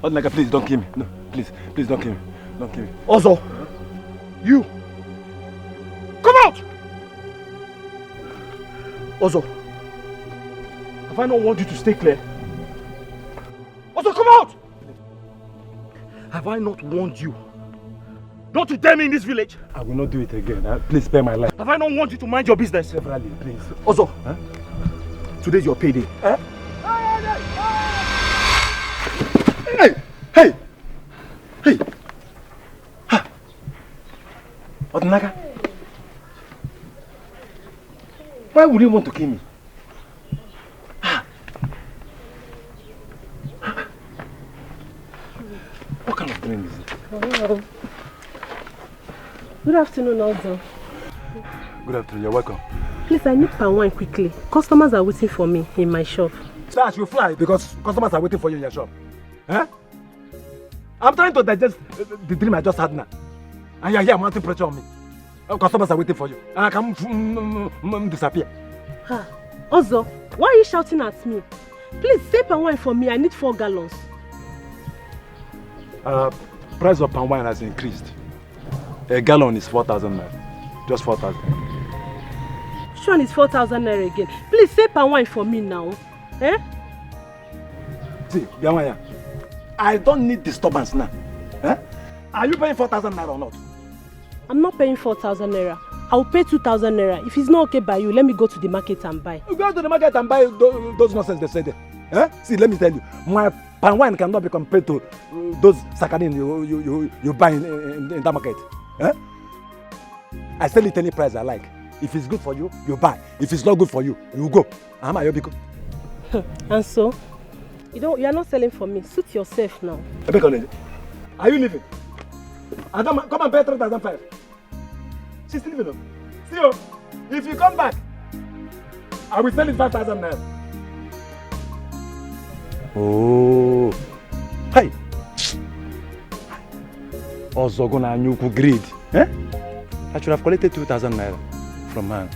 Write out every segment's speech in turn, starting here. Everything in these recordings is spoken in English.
Odnaga, please don't kill me. No, please don't kill me. Don't kill me. Ozo, you, come out! Ozo, have I not warned you to stay clear? Ozo, come out! Have I not warned you not to dare me in this village? I will not do it again. Please spare my life. Have I not warned you to mind your business? Severally, please. Ozo, today's your payday. Hey! Odnaga, why would you want to kill me? What kind of dream is it? Hello. Good afternoon, Ozo. Good afternoon, you're welcome. Please, I need palm wine quickly. Customers are waiting for me in my shop. Stars, you fly because customers are waiting for you in your shop. Huh? I'm trying to digest the dream I just had now. And you're here mounting pressure on me. Customers are waiting for you. And I can disappear. Ozo, why are you shouting at me? Please, say palm wine for me. I need 4 gallons. Price of palm wine has increased. A gallon is 4,000 naira. Just 4,000. Which one is 4,000 naira again? Please, say palm wine for me now. Eh? See, Biamaya, I don't need disturbance now. Eh? Are you paying 4,000 naira or not? I'm not paying 4,000 naira. I'll pay 2,000 naira. If it's not okay by you, let me go to the market and buy. You go to the market and buy those nonsense they say there. Eh? See, let me tell you, my palm wine cannot be compared to those saccharin you buy in that market. Eh? I sell it any price I like. If it's good for you, you buy. If it's not good for you, you go. And so, you are not selling for me. Suit yourself now. Are you leaving? Adam, come and pay 3,500. She's still leaving. See you. If you come back, I will sell it 5,000 naira. Oh. Hey. Also gonna nyuku greed. Eh? I should have collected 2,000 naira from her.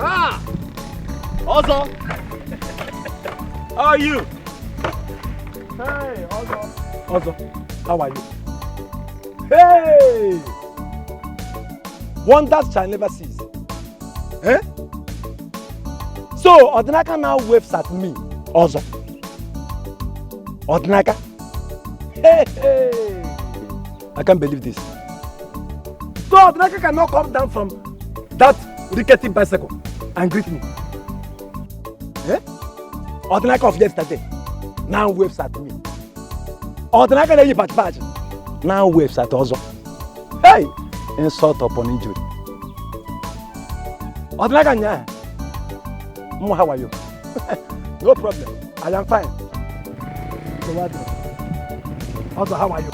Ah! Also, how are you? Hey, Also, how are you? Hey! Wonders shall never cease. Eh? So, Odinaka now waves at me. Also. Odinaka. Hey, hey! I can't believe this. So, Odinaka cannot come down from that rickety bicycle and greet me. Eh? Odinaka of yesterday now waves at me. Odinaka that you patch now waves at Ozo. Hey! Insult upon injury. Odinaka nya. How are you? No problem. I am fine. So what? Also, how are you?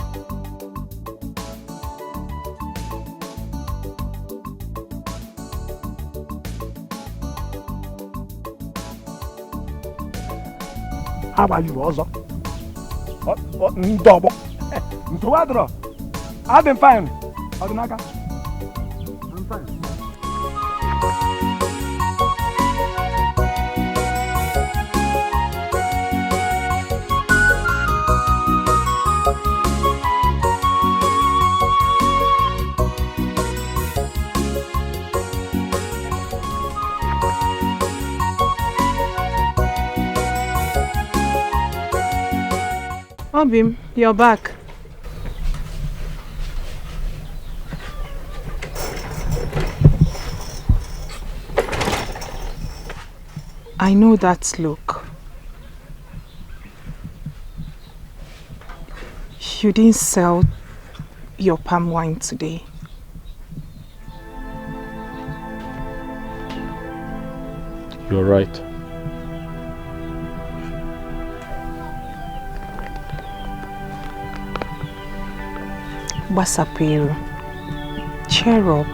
How are you also? Double. So what? I've been fine. Odinaka. I'm fine. Obim, you're back. I know that look. You didn't sell your palm wine today. You're right. Basapiru, cheer up.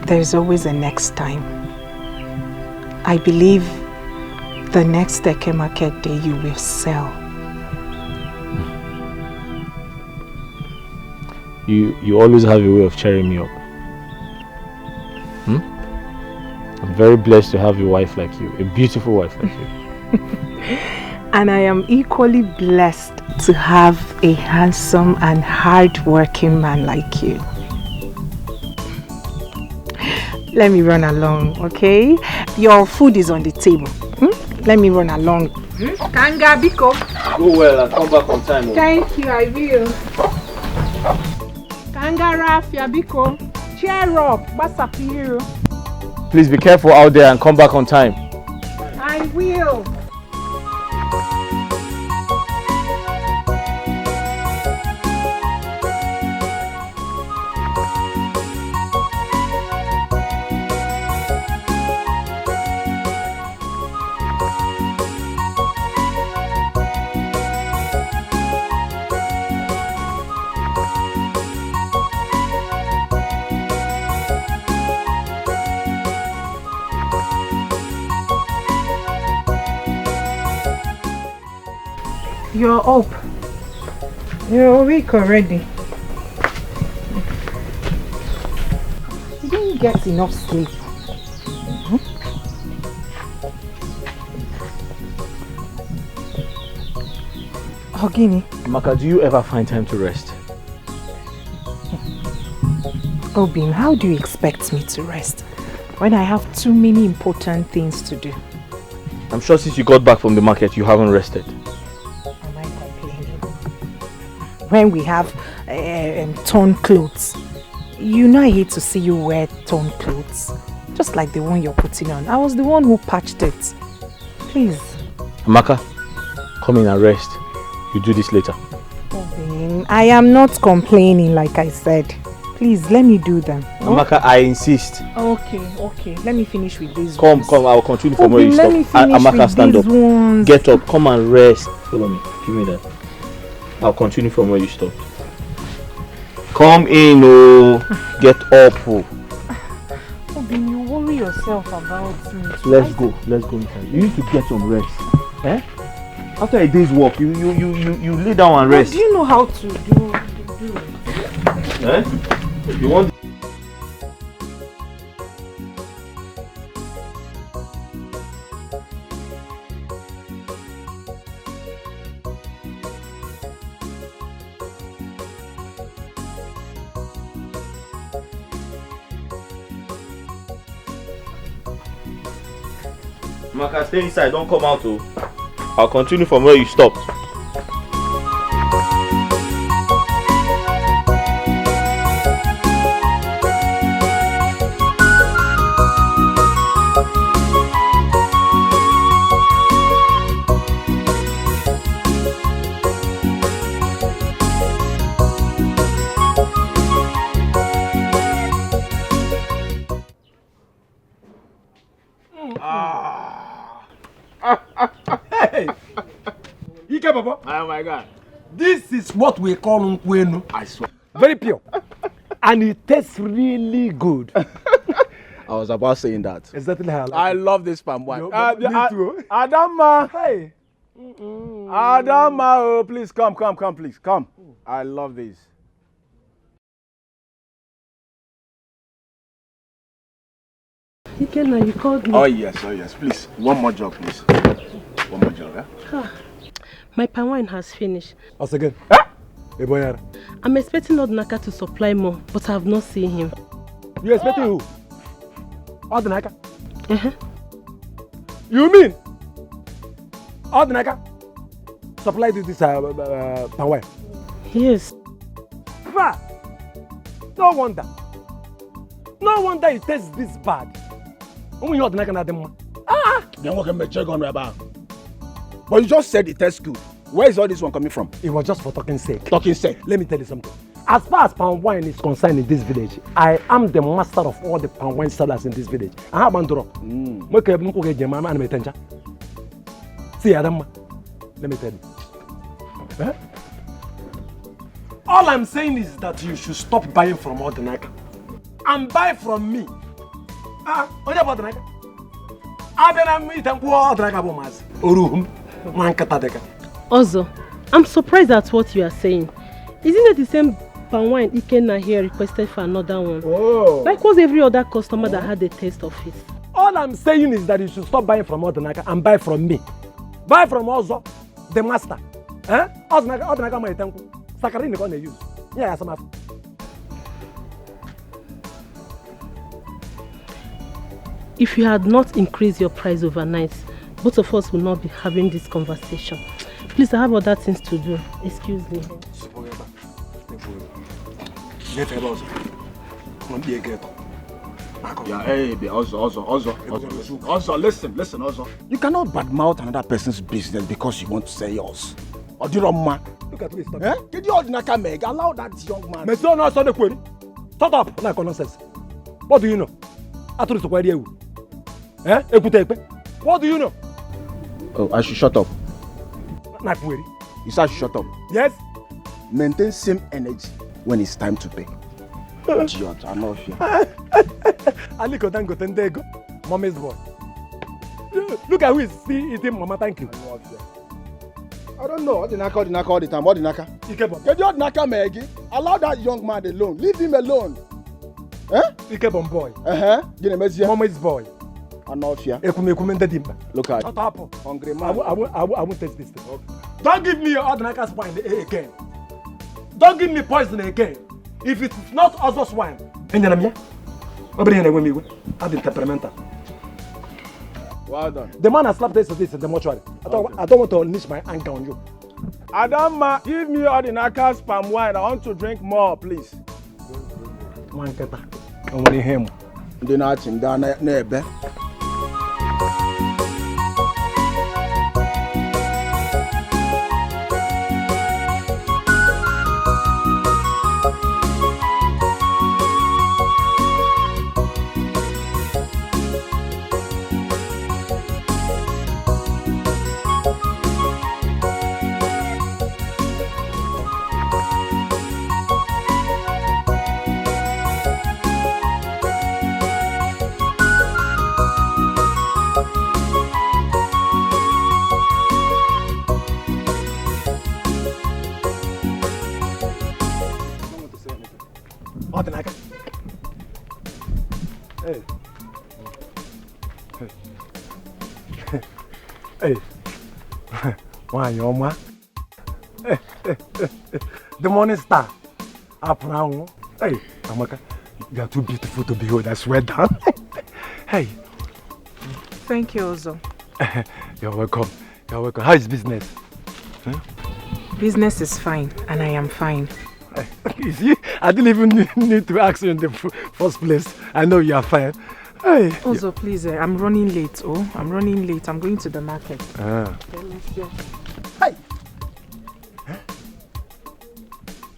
There's always a next time. I believe the next Eke market day you will sell. You always have a way of cheering me up. I'm very blessed to have a wife like you, a beautiful wife like you. And I am equally blessed to have a handsome and hard-working man like you. Let me run along, okay? Your food is on the table. Let me run along. Kanga Biko. Go well and come back on time. Thank you, I will. Kanga Rafia Biko. Cheer up, Basapiru. Please be careful out there and come back on time. I will. You're up. You're awake already. You didn't get enough sleep. Ogini. Maka, do you ever find time to rest? Obim, how do you expect me to rest when I have too many important things to do? I'm sure since you got back from the market, you haven't rested. Am I complaining? When we have torn clothes, you know I hate to see you wear torn clothes. Just like the one you're putting on. I was the one who patched it. Please. Amaka, come in and rest. You do this later. Obim, I am not complaining like I said. Please, let me do them. Amaka, I insist. Okay. Let me finish with these Come, ones. I'll continue from where you let stop. me finish Amaka, with stand these up. Ones. Get up, come and rest. Follow me, give me that. I'll continue from where you stopped. Come in, oh. Get up, oh. Obim, you worry yourself about me. Let's go inside. You need to get some rest. Eh? After a day's work, you lay down and rest. Do you know how to do it? Eh? You want Maka, stay inside, don't come out. Oh. I'll continue from where you stopped. Hey! You care, Papa? Oh my God. This is what we call nkwenu. I swear. Very pure. And it tastes really good. I was about saying that. Exactly how I love this palm wine. Me too. Adama. Hey! Adama, oh, please come, please. Come. I love this. Ikenna, you called me. Oh yes, please. One more job, please. One more job, yeah? My palm wine has finished. Once again. Hey, boy. I'm expecting Odinaka to supply more, but I have not seen him. You expecting who? Odinaka? Uh-huh. You mean Odinaka supplied you this palm wine? Yes. No wonder. No wonder it tastes this bad. When you Odinaka na dem. Then what can check on about? But you just said it tastes good. Where is all this one coming from? It was just for talking sake. Talking sake. Let me tell you something. As far as palm wine is concerned in this village, I am the master of all the palm wine sellers in this village. I have banduro. See, Adam, let me tell you. Eh? All I'm saying is that you should stop buying from Odinaka and buy from me. What about Odinaka? Also, I'm surprised at what you are saying. Isn't it the same palm wine Ikenna here requested for another one? Oh. Like was every other customer that had a taste of it? All I'm saying is that you should stop buying from Odinaka and buy from me. Buy from Ozo, the master. Eh? Odinaka my tanku. Sakarin is going to use. Yeah, some of. If you had not increased your price overnight, both of us will not be having this conversation. Please, I have other things to do. Excuse me. Yeah, hey, also, listen, also. You cannot badmouth another person's business because you want to say yours. Or do you know, Look at me. eh? Did you Odinaka make? Allow that young man. Shut up! Like nonsense. What do you know? I told you to query you. Eh? What do you know? Oh, I should shut up. Not query. You said I should shut up. Yes? Maintain same energy when it's time to pay. Idiot, I'm not here. Aliko Dango Tendego, mommy's boy. Look at who is still eating Mama, thank you. I don't know. Odinaka all the time. Odinaka. Ikebom. Get your Odinaka Maggie. Allow that young man alone. Leave him alone. Eh? Ikebom boy. Mommy's boy. I'm not here. Look at shut up. Hungry man. I won't taste this thing. Okay. Don't give me your Odinaka's wine again. Don't give me poison again. If it's not Ozo's wine, add temperamental. Well done. The man has slapped this in the mortuary. I don't want to unleash my anger on you. Adama, give me Odinaka's palm wine. I want to drink more, please. One keta. I want to hear him. Odinaka. Hey. Hey. Why, your ma? The morning star. Up now. Hey, Amaka, you are too beautiful to behold. I swear down. Hey. Thank you, Ozo. You're welcome. You're welcome. How is business? Huh? Business is fine, and I am fine. You see, I didn't even need to ask you in the first place. I know you are fine. Hey. Also, please, I'm running late. Oh, I'm running late. I'm going to the market. Ah. Okay, let's go. Hey. Huh?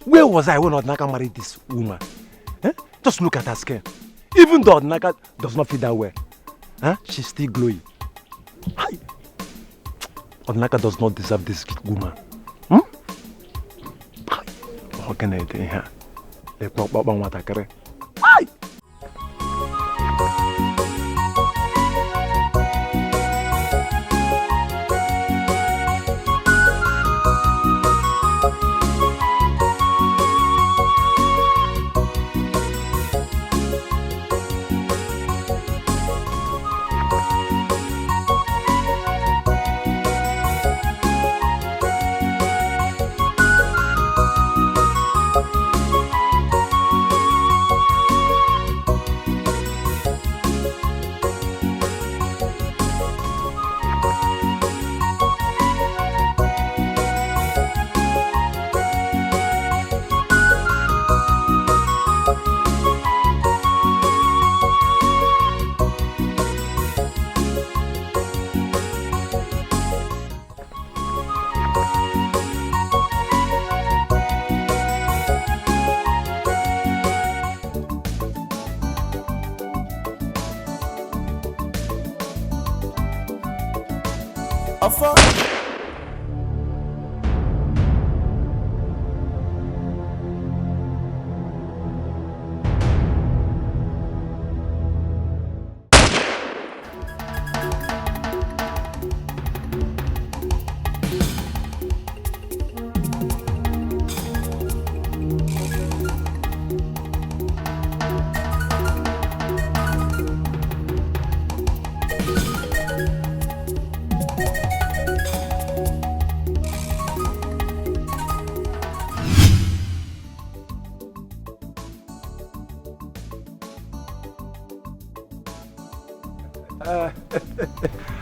Where was I when Odnaka married this woman? Huh? Just look at her skin. Even though Odnaka does not fit that well, huh? She's still glowing. Hey. Odnaka does not deserve this woman. What can I do here? Let's talk about what I can. Hey!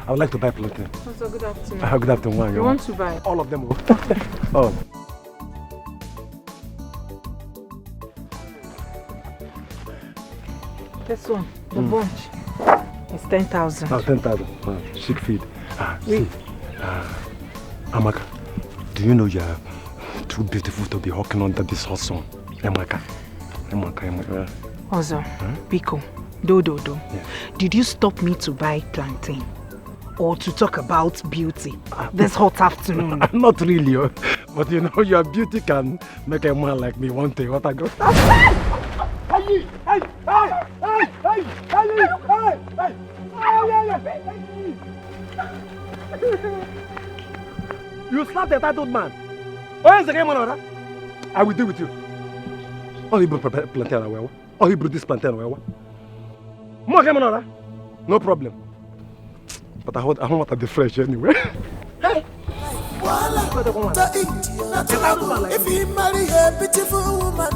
I would like to buy plantain. Also, good afternoon. Good afternoon. You want to buy? All of them. Oh. This one, the bunch, is 10,000. Oh, 10,000. Oh, chic feed. See, Amaka, do you know you are too beautiful to be hawking under this hot sun? Amaka. Also, Biko, do. Yeah. Did you stop me to buy plantain? Or to talk about beauty this hot afternoon? Not really, but you know, your beauty can make a man like me one day. What I go? You slapped the titled man. Where is the game on? I will deal with you. Oh, you brought plantain away. Oh, you brought this plantain away. More game on? No problem. But I don't want to be fresh anyway. Hey! If you marry a beautiful woman,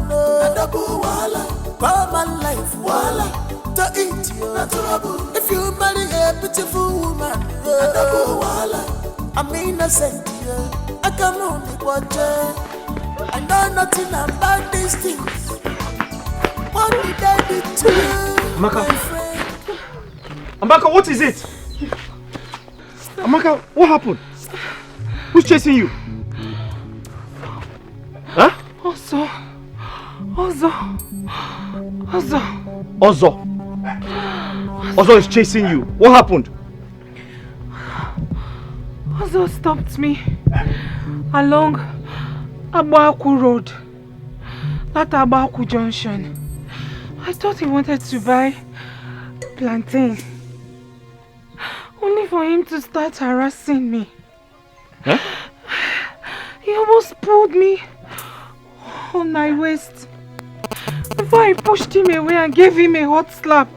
common life, to eat you. If you marry a beautiful woman, I'm innocent. I can only watch. I know nothing about these things. What did I do to you, Amaka. my friend? Amaka, what is it? Amaka, what happened? Who's chasing you? Huh? Ozo is chasing you. What happened? Ozo stopped me along Abaku Road, that Abaku Junction. I thought he wanted to buy plantain, only for him to start harassing me. Huh? He almost pulled me on my waist before I pushed him away and gave him a hot slap,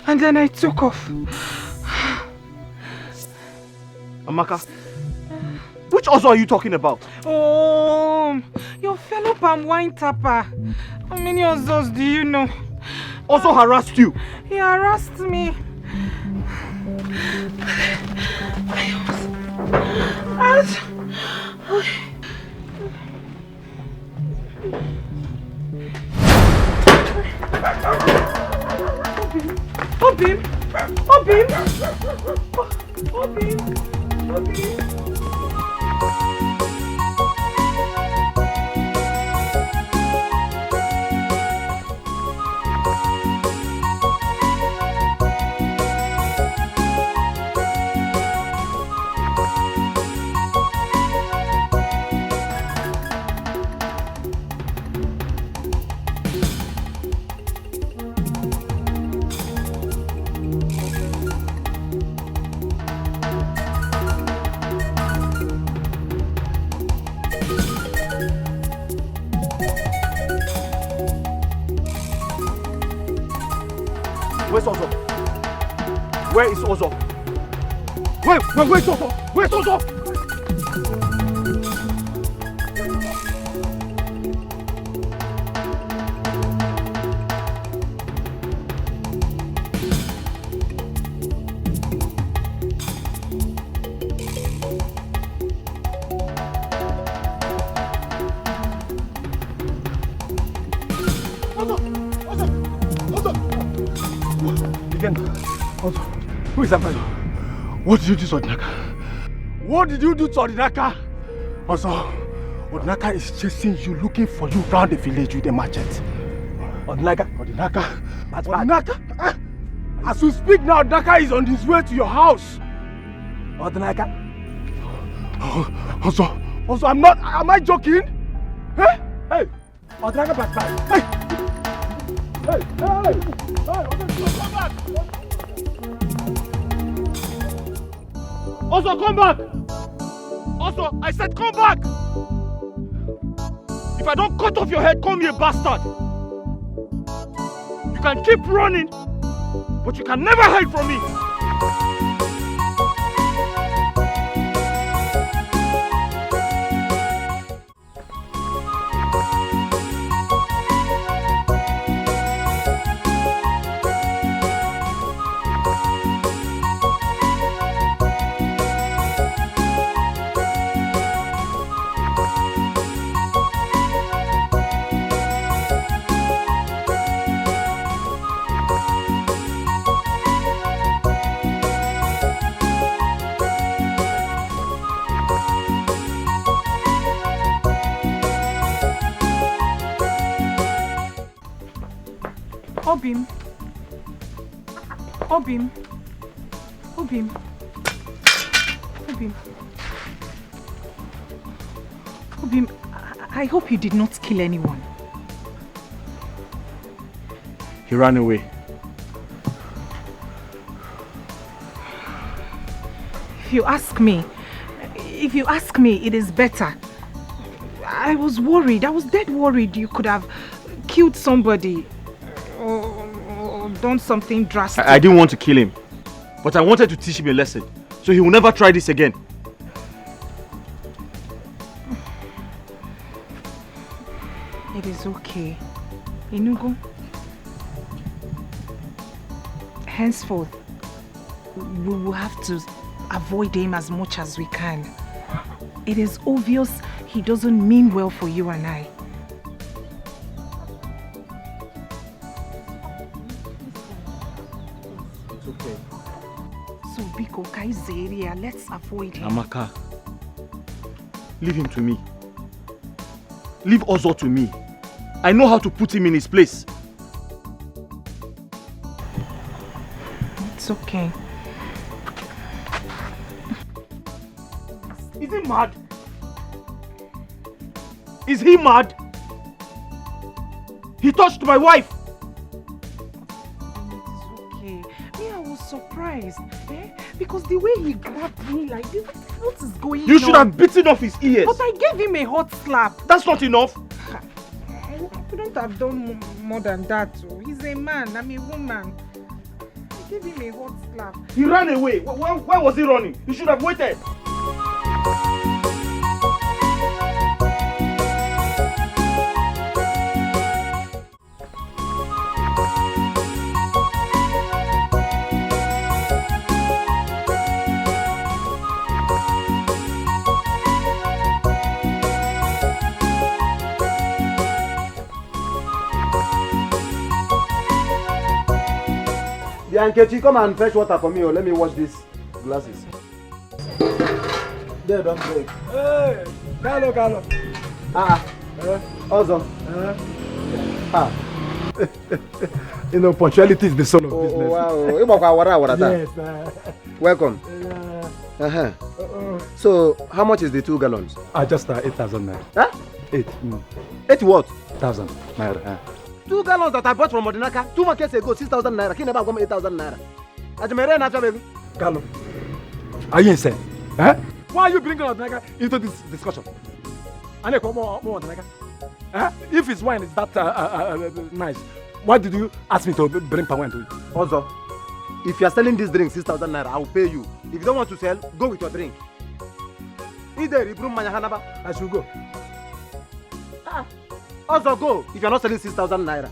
and then I took off. Amaka, which Ozo are you talking about? Oh, your fellow palm wine tapper. How many Ozos do you know? Ozo harassed you? He harassed me. Where's Ozo? Where is Ozo? Where's Ozo? Where's Ozo? Who is after you? What did you do to Odinaka? What did you do to Odinaka? Also, Odinaka is chasing you, looking for you around the village with a machete. Odinaka? That's Odinaka? As we speak now, Odinaka is on his way to your house. Odinaka? Also, am I joking? Hey! Hey! Odinaka, Hey! Hey! Come back! Also, come back! Also, I said come back! If I don't cut off your head, call me a bastard! You can keep running, but you can never hide from me! Obim, I hope you did not kill anyone. He ran away. If you ask me, it is better. I was worried. I was dead worried you could have killed somebody or done something drastic. I didn't want to kill him, but I wanted to teach him a lesson, so he will never try this again. It is okay. Inugo, henceforth, we will have to avoid him as much as we can. It is obvious he doesn't mean well for you and I. It's okay. So, Biko, Kaizeria, let's avoid him. Amaka, leave him to me. Leave Ozo to me. I know how to put him in his place. It's okay. Is he mad? Is he mad? He touched my wife. It's okay. Me, I was surprised. Because the way he grabbed me like this, what is going on? You should have bitten off his ears. But I gave him a hot slap. That's not enough. I couldn't have done more than that. He's a man, I'm a woman. I gave him a hot slap. He ran away. Why was he running? He should have waited. Yeah, Nkechi, come and fetch water for me or let me wash these glasses. There, don't break. Hey, Carlo. Also. You know, punctuality is the soul of business. Wow. Yes. Welcome. So, how much is the 2 gallons? Just 8,000 naira. Huh? 8 what? 1,000 naira. 2 gallons that I bought from Odinaka 2 markets ago, 6,000 naira. Can never come 8,000 naira. Carlo, are you insane? Huh? Why are you bringing Odinaka into this discussion? If his wine is that nice, why did you ask me to bring palm wine to it? Also, if you are selling this drink 6,000 naira, I will pay you. If you don't want to sell, go with your drink. Either you bring my hanaba, I should go. Also go if you are not selling 6,000 naira.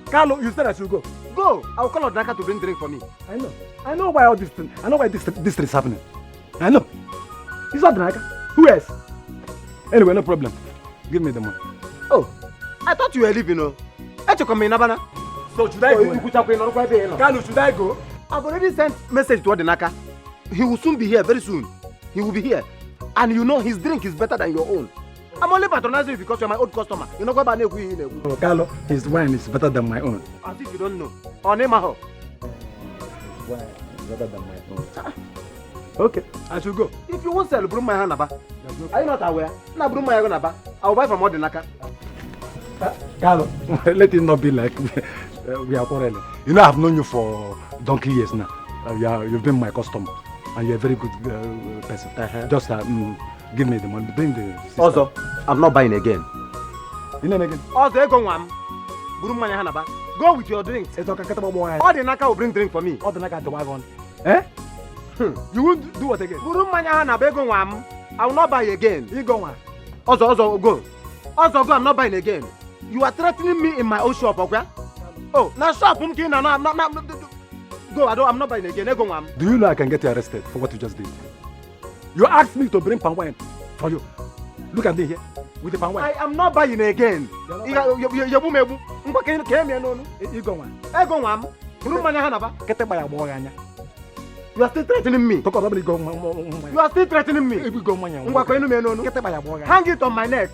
Carlo, you said I should go. Go. I will call Odinaka to bring drink for me. I know why all this thing. I know why this is happening. I know. It's not Odinaka. Who else? Anyway, no problem. Give me the money. Oh, I thought you were leaving. So should I go? Carlo, should I go? I've already sent message to Odinaka. He will soon be here, very soon. He will be here. And you know his drink is better than your own. I'm only patronizing you because you're my old customer. You know what? Oh, Carlo, his wine is better than my own. As if you don't know. Onemaho. His wine is better than my own. Okay, I should go. If you won't sell, bring my hanaba. Are you not aware? Now bring my hanaba. I'll buy from Odinaka. Carlo, let it not be like we are quarreling. You know, I've known you for donkey years now. You've been my customer, and you're a very good person. Just give me the money. Bring the sister. Also, I'm not buying again. You know again? Also, go with your drinks. Odinaka will bring drink for me. Odinaka the wagon. Eh? You won't do what again? I will not buy again. You go on. Also, go. Also, go. I'm not buying again. You are threatening me in my own shop, okay? Oh, now shop. Go. I'm not buying again. Do you know I can get you arrested for what you just did? You asked me to bring palm wine for you. Look at me here with the palm wine. I am not buying again. You go on. You are still threatening me. You are still threatening me. Hang it on my neck.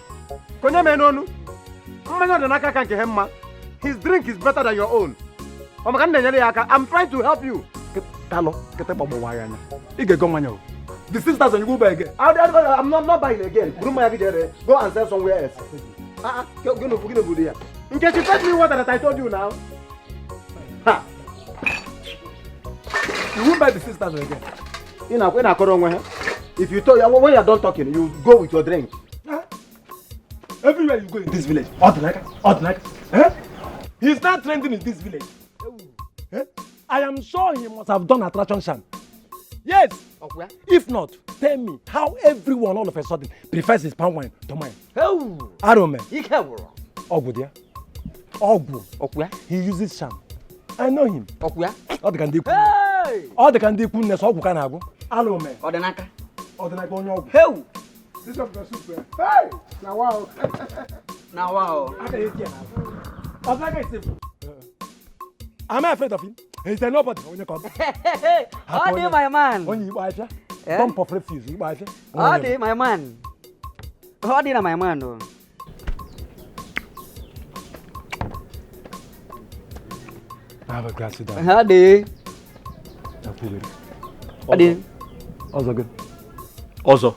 His drink is better than your own. I'm trying to help you. The sisters you go buy again. I'm not buying again. Go and sell somewhere else. In case you tell me what that I told you now. You won't buy the sisters again. If you told when you are done talking, you go with your drink. Everywhere you go in this village, Odinaka. He's not trending in this village. I am sure he must have done attraction sham. Yes. If not, tell me how everyone all of a sudden prefers his palm wine to mine. I don't know. Ogbu. He uses sham. I know him. All the candy. All the candy goodness of Bukanago. Hello, man. Odinaka on your. Hey! This is the super. Hey! Now, wow. Am I afraid of him? He's a nobody when you come. How do my man? When you wife, don't puff refuse. You wife. How do my man? How do my man? Have a glass of that. How do? Also good. Also,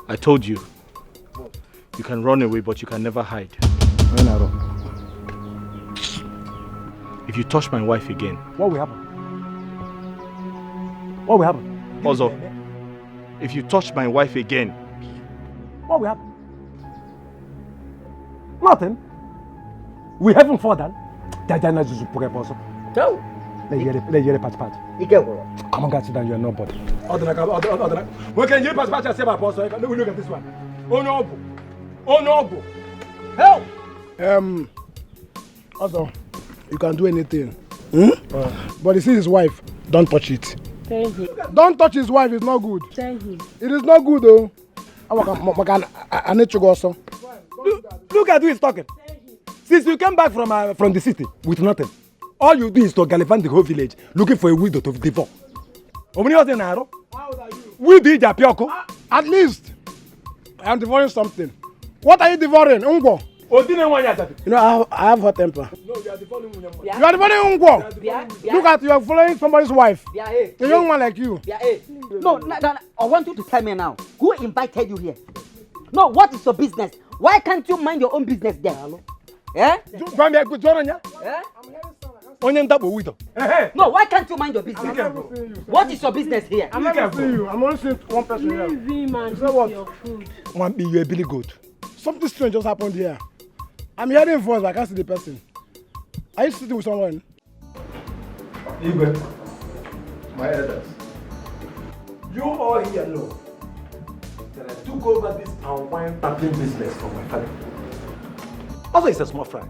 I told you. You can run away, but you can never hide. When I run. If you touch my wife again. What will happen? What will happen? Also, if you touch my wife again. What will happen? Nothing. We haven't fallen. Jajana Jusu Pokeposo. Go. Let you patch. Come on, sit down, you're nobody. Other. We can you patch and say my boss. Look at this one. Oh no. Help! Also, you can do anything. But you see his wife, don't touch it. Thank you. Don't touch his wife, it's not good. Thank you. It is not good though. I need to go also. Look at who is talking. Since you came back from the city with nothing, All you do is to gallivant the whole village looking for a widow to devour. How old are you? We did Japioko. At least, I am devouring something. What are you devouring? Ungo. You know, I have hot temper. No, you are devouring Ungo. You are devouring Ungo. Look at you are following somebody's wife. A young man like you. No, I want you to tell me now. Who invited you here? No, what is your business? Why can't you mind your own business then? Eh? No, why can't you mind your business? What is your business here? I'm not seeing you. I'm only seeing one person here. Leave him and You know what? your food. One be you a billy goat. Something strange just happened here. I'm hearing voice, but I can't see the person. Are you sitting with someone? Igwe, my elders, you all here know that I took over this palm wine tapping business from my father. Also, he's a small fry.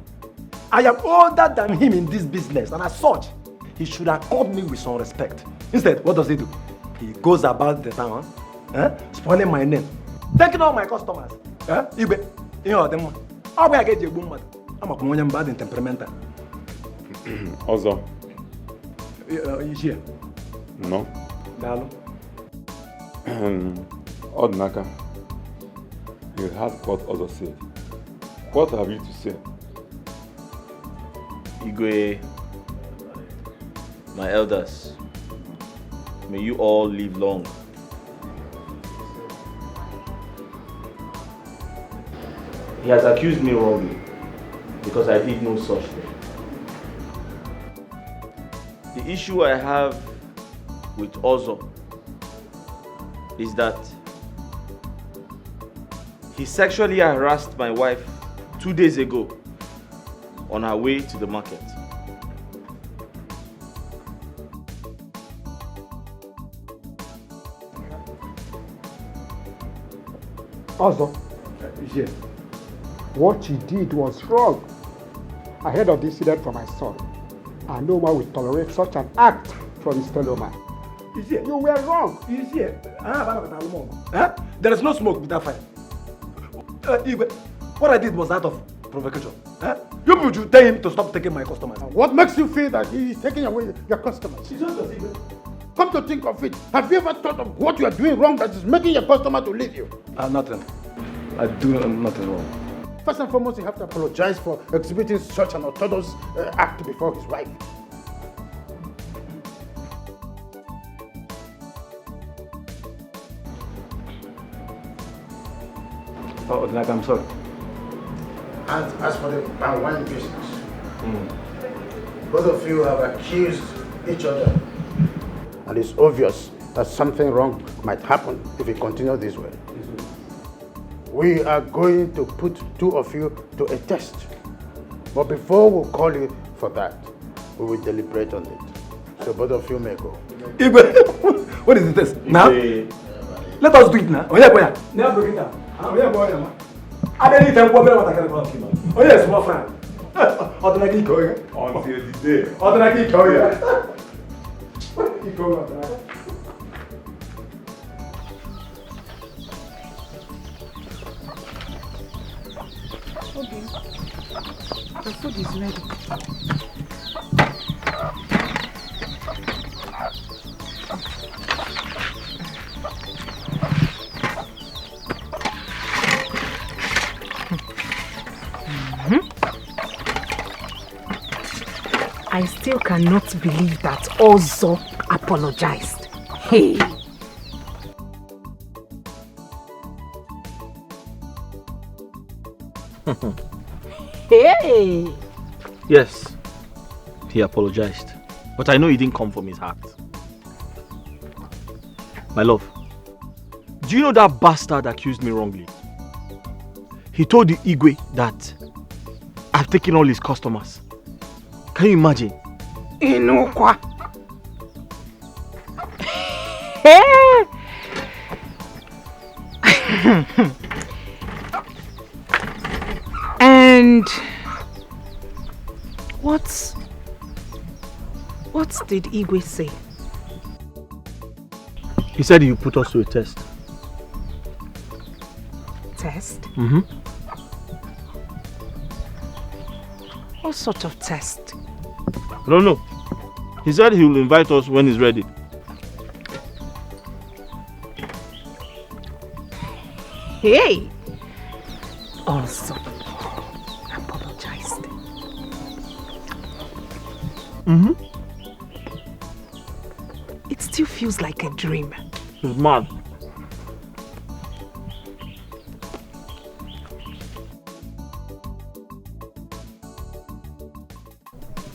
I am older than him in this business, and as such, he should have called me with some respect. Instead, what does he do? He goes about the town, spoiling my name, taking all my customers. Igwe, you know them. How will I get you boom? I'm a communion bad and temperamental. Also. You here? No. Dalo. Odnaka, you heard what Ozo said. What have you to say? Igwe, my elders, may you all live long. He has accused me wrongly because I did no such thing. The issue I have with Ozo is that he sexually harassed my wife 2 days ago on her way to the market. Also, Yes. what she did was wrong. I heard of this incident from my son. And no one will tolerate such an act from his fellow man. You were wrong. There is no smoke without fire. What I did was out of provocation. You people should tell him to stop taking my customers. What makes you feel that he is taking away your customers? Come to think of it, have you ever thought of what you are doing wrong that is making your customer to leave you? Nothing. I do nothing wrong. First and foremost, you have to apologize for exhibiting such an orthodox act before his wife. Oh, like I'm sorry. As for the wine business, both of you have accused each other. And it's obvious that something wrong might happen if we continue this way. We are going to put two of you to a test. But before we call you for that, we will deliberate on it. So both of you may go. What is the test? Now? Let us do it now. Oh yeah, boy. Now break it down. Oh yeah, boy. I don't need to go what I can about him. Oh yes, my friend. Automatically go. Until the day. Automatically go. You go. Okay. The food is ready. I still cannot believe that Ozo apologized. Hey! Hey! Yes, he apologized. But I know he didn't come from his heart. My love, do you know that bastard accused me wrongly? He told the Igwe that I've taken all his customers. Can you imagine? Inukwa. Hey! And what did Igwe say? He said he would put us to a test. Test? Mm-hmm. What sort of test? I don't know. He said he will invite us when he's ready. Hey! Also, apologized. It still feels like a dream. He's mad.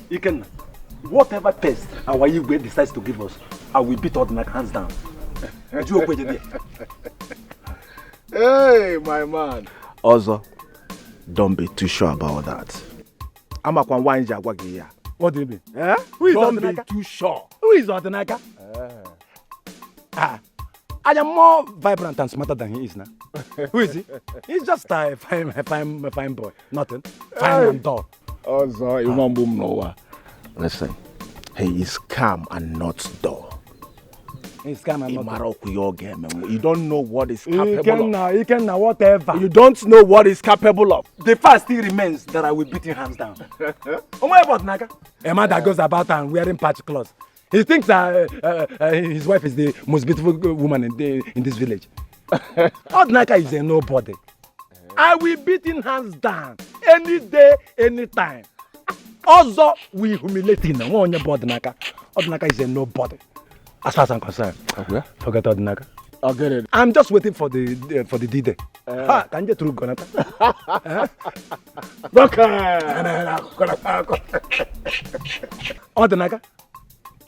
Iken, whatever test our Igwe decides to give us, I will beat Ordinary hands down. Hey, my man. Also, don't be too sure about that. I'm a wine jagwagi here. What do you mean? Eh? Who is Don't be Ordinary? too sure. Who is Ordinary? I am more vibrant and smarter than he is now. Who is he? He's just a fine boy. Nothing. Fine and dull. Also, listen, he is calm and not dull. He's calm and not dull. You don't know what he's capable of. He can now, whatever. You don't know what he's capable of. The fact still remains that I will beat him hands down. Oh my God, Naga. A man that goes about and wearing patch clothes. He thinks that his wife is the most beautiful woman in this village. Odnaka is a nobody. I will beat him hands down any day, anytime. Also, we humiliate him. Odnaka is a nobody. As far as I'm concerned, forget Odnaka. I'll get it. I'm just waiting for the D-Day. Can you through Gonata? Odnaka.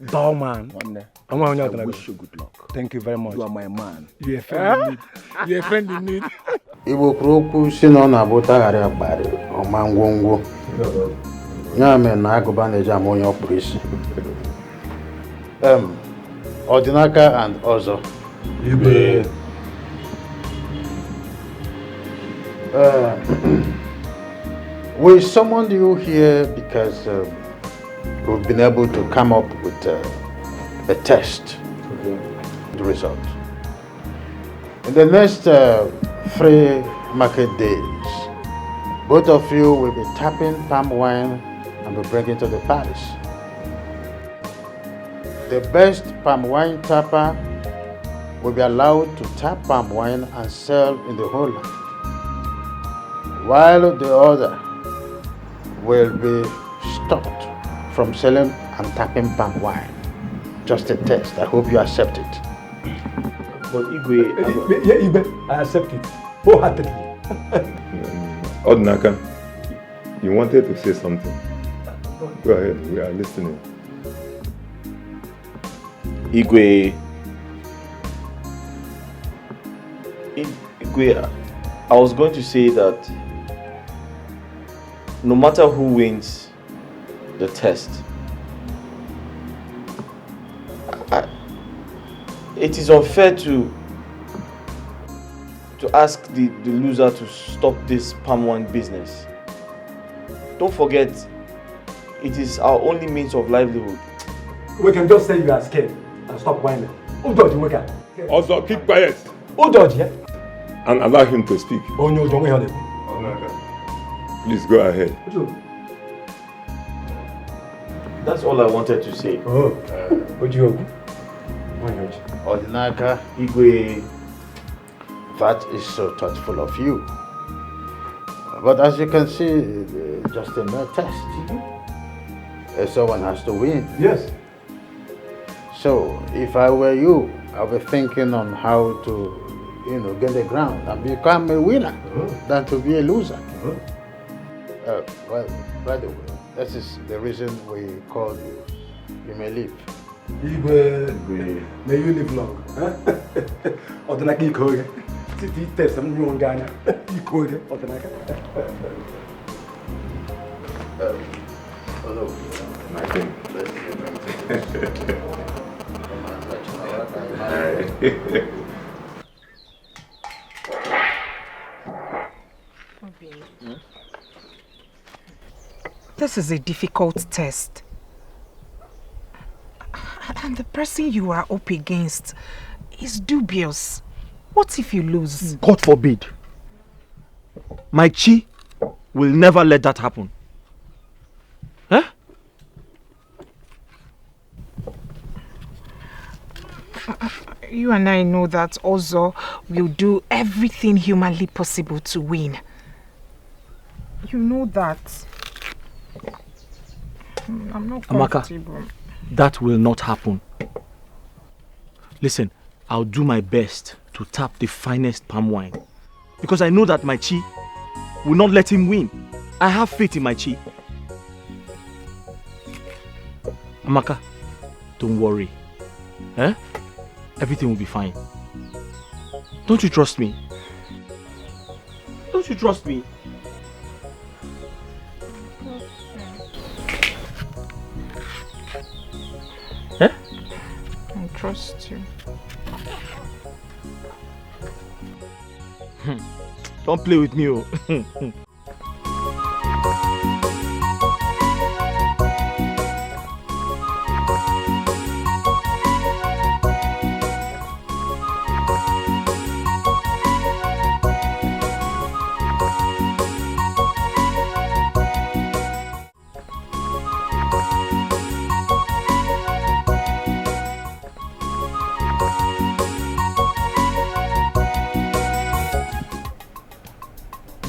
Dull man. I wish you good luck. Thank you very much. You are my man. You're a friend in need. You're a friend in need. Igbo kwuru si na ọ na-abụtaghara akparị ọma ngwongwo. Ya mere na agụba na-eji ama onye ọkpụrụ isi. Ordinaka and Ozo. Igwe. We summoned you here because we've been able to come up with a test. The result. In the next 3 market days, both of you will be tapping palm wine and be bringing to the palace. The best palm wine tapper will be allowed to tap palm wine and sell in the whole land, while the other will be stopped from selling and tapping palm wine. Just a test. I hope you accept it. But Igwe, Yeah, Igwe, I accept it wholeheartedly. Odnaka, you wanted to say something. Go ahead, we are listening. Igwe, I was going to say that no matter who wins the test, it is unfair to ask the loser to stop this palm wine business. Don't forget, it is our only means of livelihood. We can just say you are scared and stop whining. Who dodge you? Also, keep quiet Who dodge you? and allow him to speak. Oh no, don't wait. Please go ahead. That's all I wanted to say. What do you Ordinaka, Igwe, that is so thoughtful of you. But as you can see, just a mere test. Someone has to win. Yes. So if I were you, I'll be thinking on how to, get the ground and become a winner than to be a loser. Well, by the way, this is the reason we called you. You may leave. Igwe, may you live long. Ordinaka Ikoge. Titi test some new Ghana. Ikoge, Ordinaka. Hello. My king. This is a difficult test. And the person you are up against is dubious. What if you lose? God forbid. My Chi will never let that happen. You and I know that Ozo will do everything humanly possible to win. You know that. I'm not comfortable. Amaka, that will not happen. Listen, I'll do my best to tap the finest palm wine. Because I know that my chi will not let him win. I have faith in my chi. Amaka, don't worry. Everything will be fine. Don't you trust me? Don't you trust me? I trust you. Don't play with me, oh.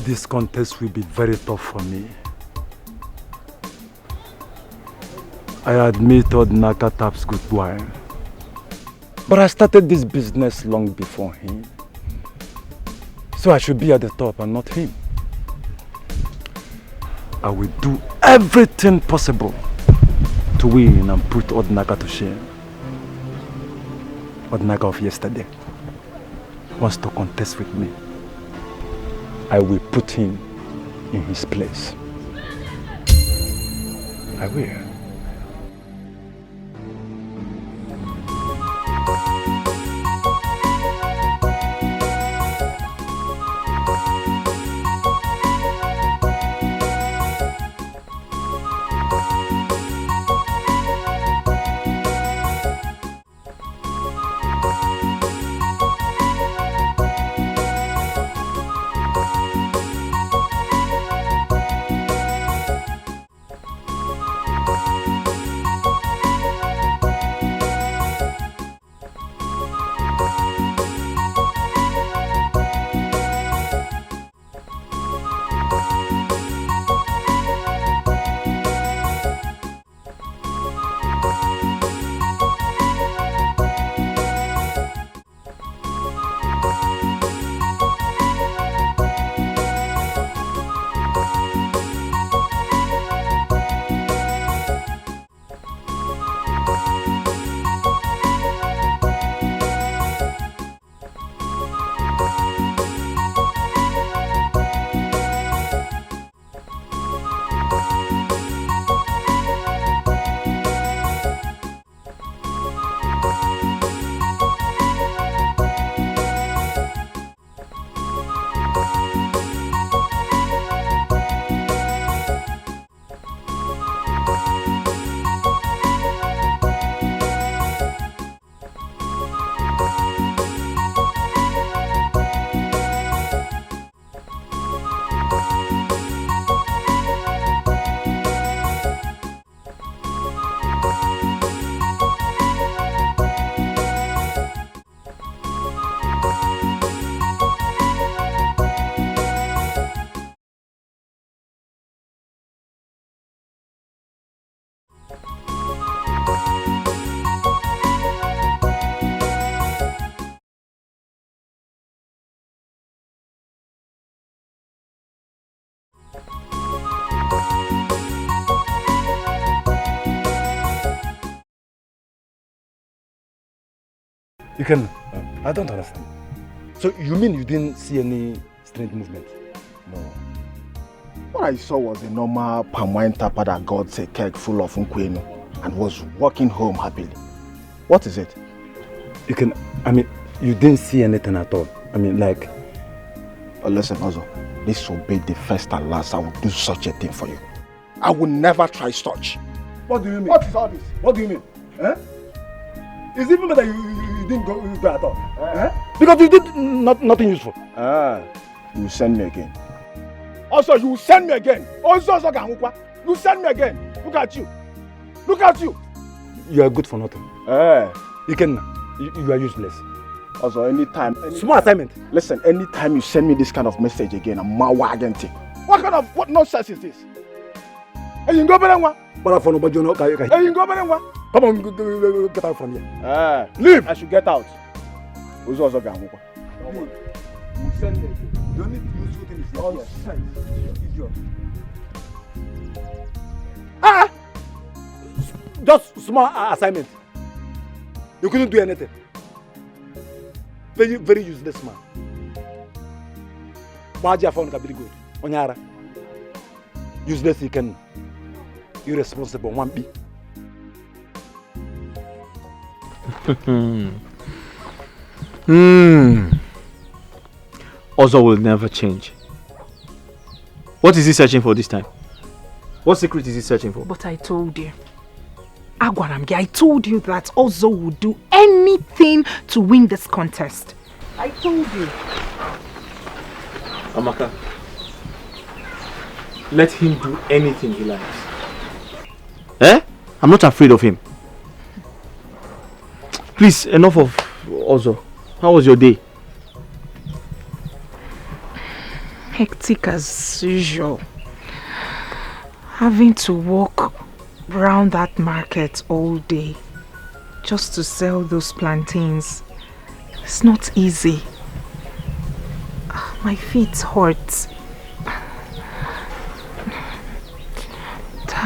This contest will be very tough for me. I admit Odinaka taps good wine. But I started this business long before him. So I should be at the top and not him. I will do everything possible to win and put Odinaka to shame. Odinaka of yesterday wants to contest with me. I will put him in his place. I will. You can... I don't understand. So you mean you didn't see any strange movement? No. What I saw was a normal palm wine tapper that got a keg full of nkwenu and was walking home happily. What is it? You can... I mean, you didn't see anything at all. I mean, like... Listen, Ozo. This will be the first and last I will do such a thing for you. I will never try such. What do you mean? What is all this? What do you mean? It's even better you didn't go at all. Because you did nothing useful. You will send me again. Also, you will send me again. Also, you send me again. Look at you. Look at you. You are good for nothing. You are useless. Also, anytime. Small assignment. Listen, anytime you send me this kind of message again, I'm mawagenti. What nonsense is this? Hey, you go better one. Hey, you go better one. Come on, get out from here. Leave. I should get out. Who's also going? You send it. You don't need to use good things. Nonsense. Idiot. Just small assignment. You couldn't do anything. Very, very useless man. Waja found very good. Onyara. Useless he can. Irresponsible one B. Ozo will never change. What is he searching for this time? What secret is he searching for? But I told you. Agwaramgi, I told you that Ozo would do anything to win this contest. I told you. Amaka, let him do anything he likes. Eh? I'm not afraid of him. Please, enough of Ozo. How was your day? Hectic as usual. Having to walk around that market all day just to sell those plantains. It's not easy. My feet hurt.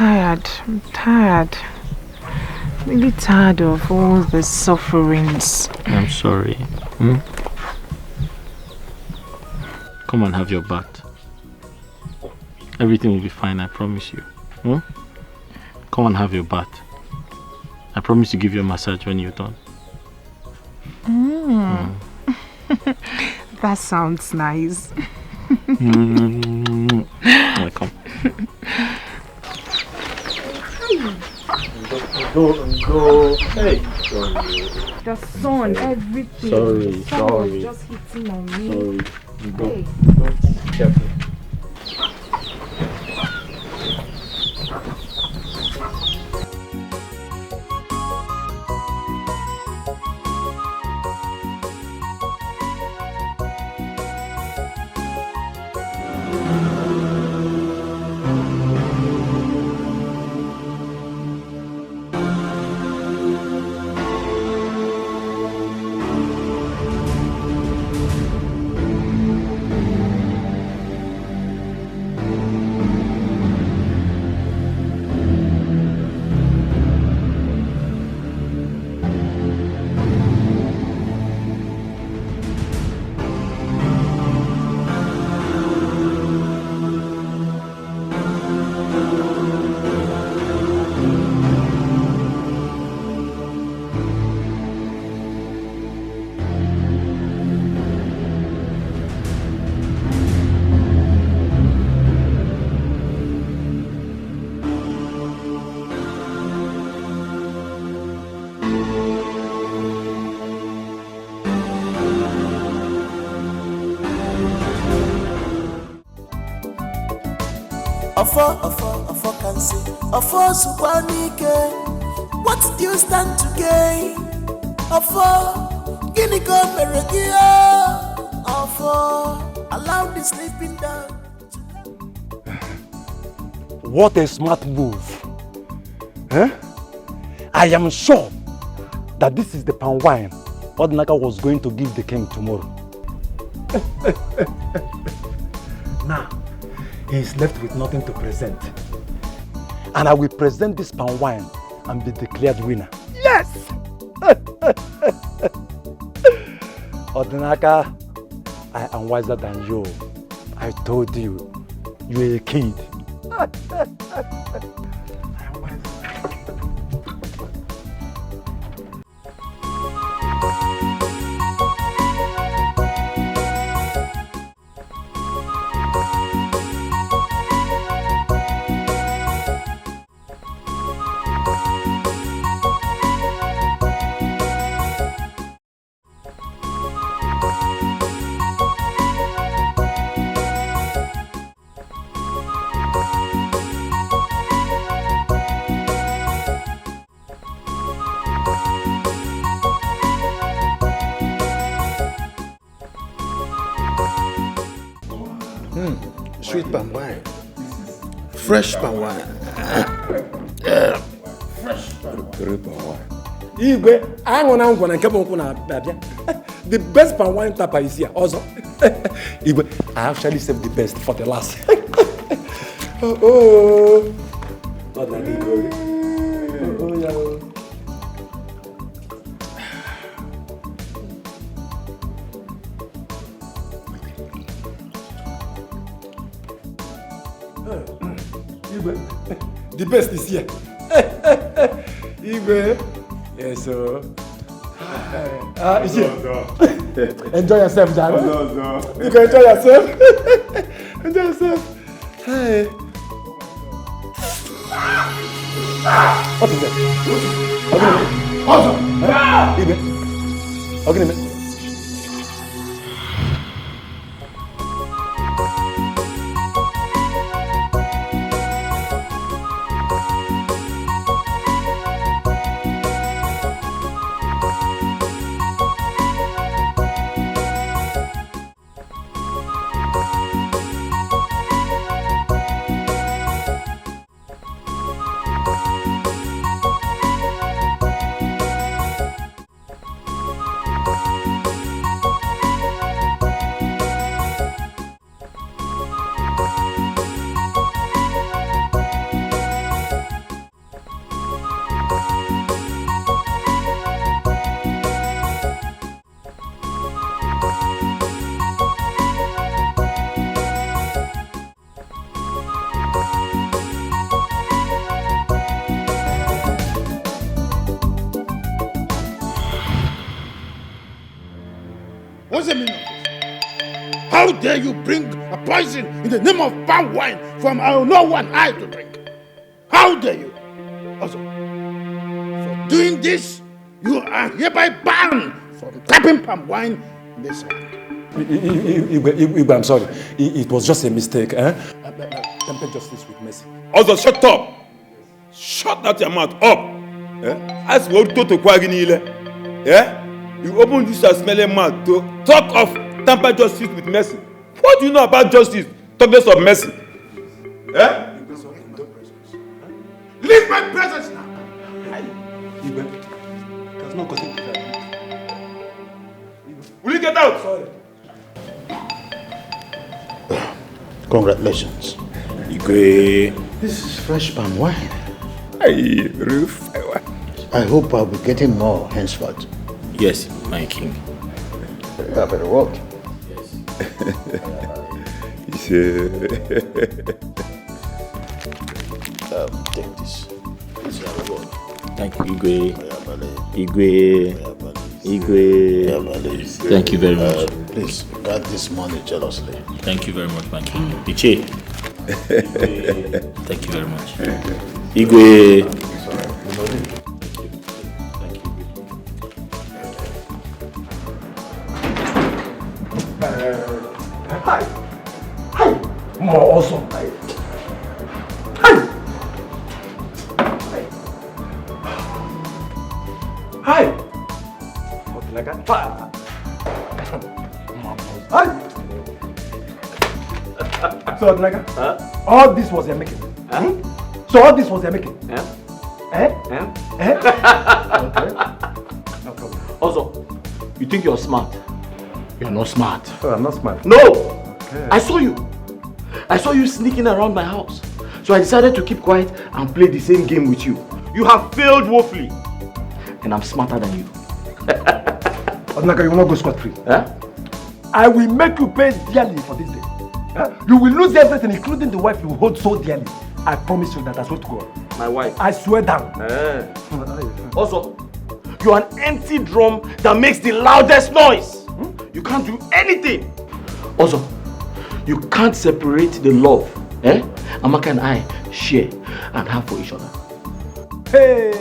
I'm tired. Really tired of all the sufferings. I'm sorry. Come and have your bath. Everything will be fine, I promise you. Come and have your bath. I promise to give you a massage when you're done. That sounds nice. Welcome. Go. Hey. Sorry. The sun, everything. Sorry. The sun was just hitting on me. Sorry. Go. Hey. Go. Careful. Ofo can say, Ofo Supanike, what do you stand to gain? Ofo, Ginigo Meregia, Ofo, allow the sleeping down. What a smart move. I am sure that this is the palm wine Odinaka was going to give the king tomorrow. Now, he is left with nothing to present. And I will present this palm wine and be declared winner. Yes! Odinaka, I am wiser than you. I told you, you're a kid. Sweet palm wine. Fresh palm wine. Fresh palm wine. Igwe, I want to keep on the best palm wine tapa is here also. Igwe, I actually saved the best for the last. Oh, not like Igwe. Oh, yeah. The best is here. Igwe. Yes, sir. It's here. Enjoy yourself, Dad. You can enjoy yourself. Enjoy yourself. Hey. What is that? Igwe. Okay. What's the meaning of this? How dare you bring a poison in the name of palm wine from no one I to drink? How dare you? Also, for doing this, you are hereby banned from tapping palm wine in this hand. Igwe, I'm sorry. It was just a mistake. Temper justice with mercy. Also, shut up! Shut that your mouth up! As we go to Kwaginile, you open this smelling mouth to talk of temper justice with mercy. What do you know about justice? Talk less of mercy. Leave my presence now! Igwe, there's no cause. Will you get out? Sorry. Congratulations. Igwe. This is fresh palm wine. Hey, Roof. I hope I'll be getting more henceforth. Yes, my king. You have a reward. Yes. Take this. This is your reward. Thank you, Igwe. Thank you very much. Please guard this money jealously. Thank you very much, my king. Iche. Thank you very much. Igwe. Hi. More awesome. Hi. Okay, like that. Hi. So, Naga, all this was your making. So all this was your making. Okay. No problem. Also, you think you're smart? You're not smart. Oh, I'm not smart. No! Okay. I saw you. I saw you sneaking around my house. So I decided to keep quiet and play the same game with you. You have failed woefully. And I'm smarter than you. Odinaka, you will not go scot-free. I will make you pay dearly for this day. You will lose everything, including the wife you hold so dearly. I promise you that. I swear to God. My wife? I swear down. Also, you're an empty drum that makes the loudest noise. You can't do anything. Also, you can't separate the love Amaka and I share and have for each other. Hey!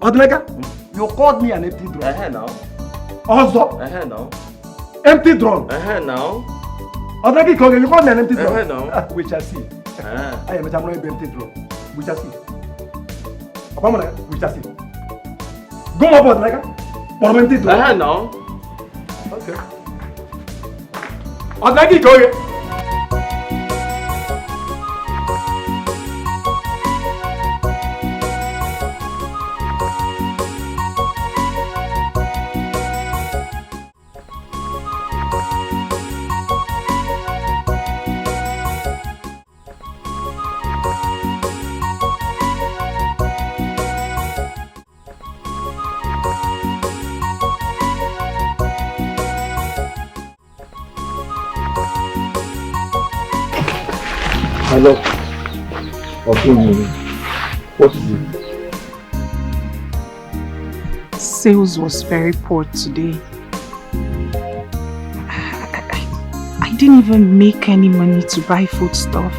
Odinaka, you called me an empty drum. Now. Also? Now. Empty drum. Now. Odinaka, you called me an empty drum. Now. We shall see. I am a empty drum. We shall see. We shall see. Go up, Odinaka. For empty drum. Now. Okay. Odinaka, go here. Hello. Okay. What is it? Sales was very poor today. I didn't even make any money to buy food stuff.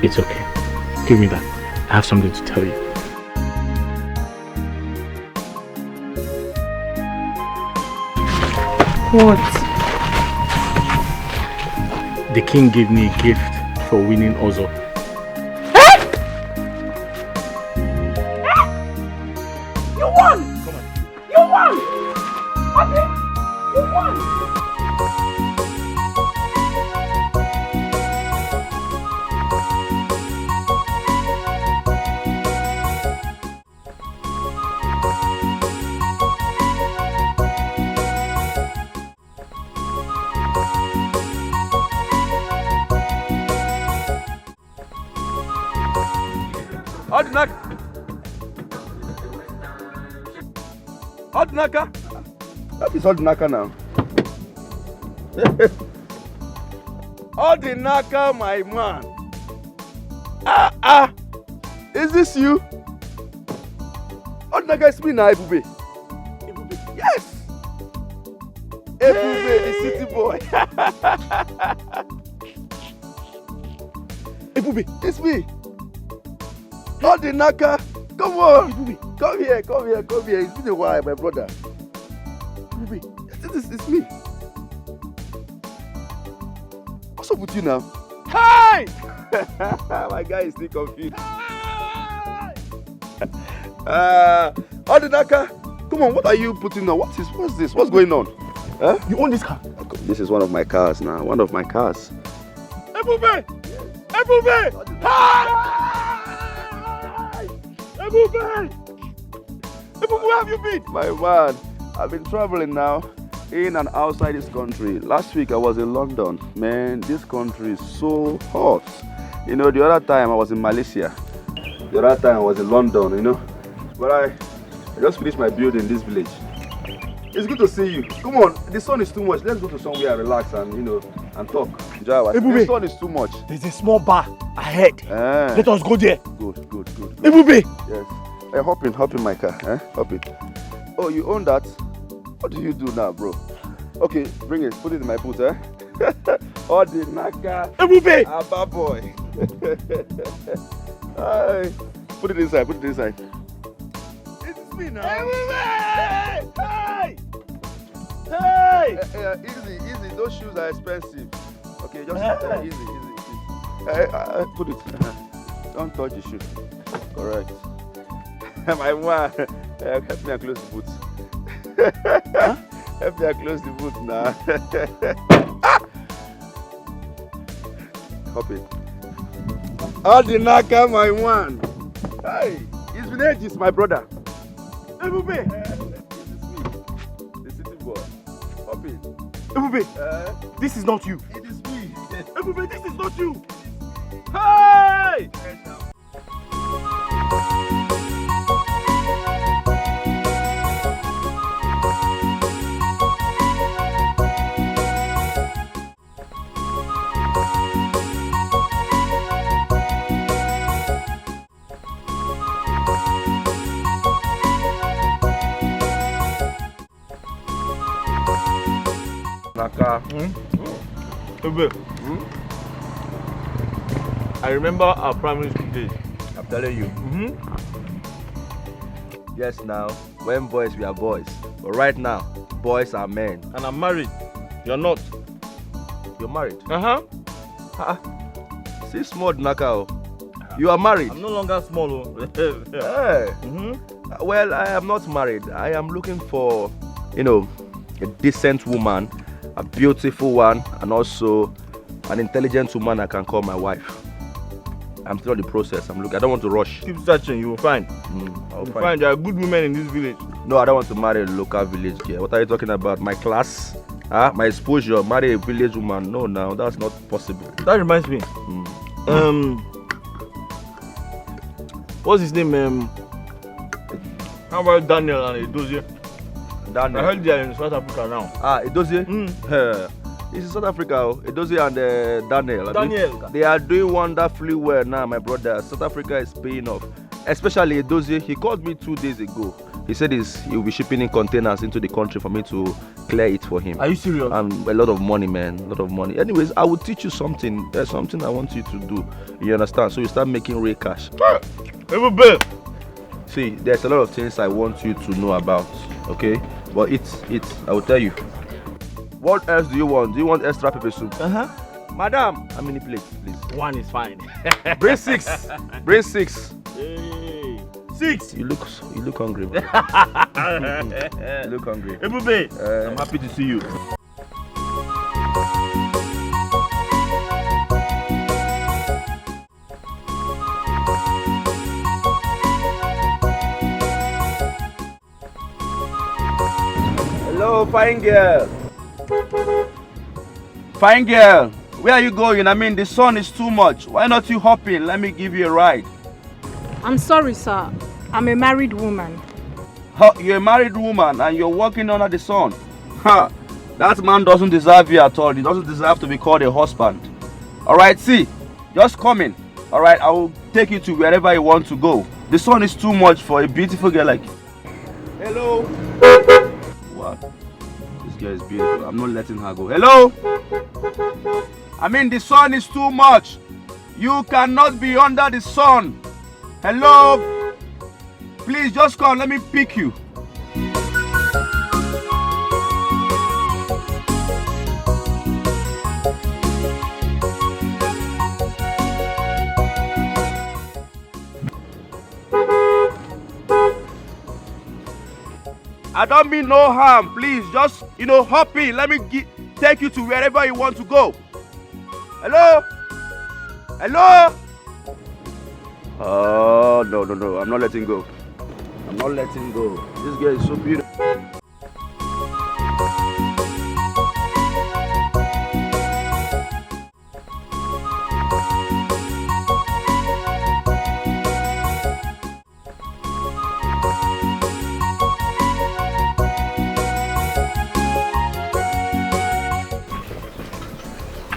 It's okay. Give me that. I have something to tell you. What? The king gave me a gift for winning Ozo. You won! Come on. You won! Okay? You won! Ordinaka? That is Ordinaka now. Ordinaka, my man. Is this you? Ordinaka is me now, Ebube. Ebube? Yes! Ebube, the city boy. Ebube, it's me. Ordinaka, come on. Ebube, come here. It's been a while, my brother. Ebube, it's me. What's up with you now? Hi! My guy is still confused. Ordinaka, come on, what are you putting on? What's this? What's going on? Huh? You own this car? This is one of my cars now. One of my cars. Ebube! Ebube! Hi! Ebube! Ebube, where have you been? My man, I've been traveling now, in and outside this country. Last week I was in London. Man, this country is so hot. You know, the other time I was in Malaysia. The other time I was in London, you know. But I just finished my build in this village. It's good to see you. Come on, the sun is too much. Let's go to somewhere, relax and, you know, and talk. Java, the sun is too much. There's a small bar ahead. Let us go there. Good. Ebube! Yes. Hey, hop in my car. Hop in. Oh, you own that? What do you do now, bro? Okay, bring it. Put it in my boot, Ordinaka. Ebube! Abba boy. Hi. Put it inside. It's me now. Ebube! Hey! Easy. Those shoes are expensive. Okay, just easy. Put it. Don't touch the shoe. Correct. My man, help me close the boot. Help me close the boot now. Hop it. Ordinaka, my man. Hey, it's been ages, my brother. Ebube! This is me, the city boy. Hop it. Ebube! This is not you. It is me. Ebube, this is not you. Hey! Naka. Ebube. I remember our primary school days. I'm telling you. Yes, now, when boys we are boys. But right now, boys are men. And I'm married. You're not. You're married? See, small Naka. You are married? I'm no longer small. Hey. Well, I am not married. I am looking for, you know, a decent woman, a beautiful one, and also an intelligent woman I can call my wife. I'm still in the process. I don't want to rush. Keep searching, you will find. I'll find. There are good women in this village. No, I don't want to marry a local village girl. What are you talking about? My class? My exposure? Marry a village woman? No, now that's not possible. That reminds me. What's his name? How about Daniel and Edozie? Daniel. I heard they are in South Africa now. Ah, Edozie? It's in South Africa. Edozie and Daniel. Daniel. They are doing wonderfully well now, my brother. South Africa is paying off. Especially Edozie. He called me 2 days ago. He said he'll be shipping in containers into the country for me to clear it for him. Are you serious? A lot of money, man. A lot of money. Anyways, I will teach you something. There's something I want you to do. You understand? So you start making real cash. See, there's a lot of things I want you to know about. Okay? But I will tell you. What else do you want? Do you want extra pepper soup? Madam, how many plates, please? 1 is fine. Bring 6. Bring 6. Hey, 6. You look hungry. You look hungry. Ebube, I'm happy to see you. Hello, fine girl. Fine girl, where are you going? I mean, the sun is too much. Why not you hop in? Let me give you a ride. I'm sorry, sir. I'm a married woman. You're a married woman and you're walking under the sun. That man doesn't deserve you at all. He doesn't deserve to be called a husband. Alright, see, just come in. Alright, I will take you to wherever you want to go. The sun is too much for a beautiful girl like you. Hello? What? This girl is beautiful. I'm not letting her go. Hello? I mean, the sun is too much. You cannot be under the sun. Hello? Please just come. Let me pick you. I don't mean no harm. Please just, hop in. Let me take you to wherever you want to go. Hello? Hello? Oh, no. I'm not letting go. I'm not letting go. This girl is so beautiful.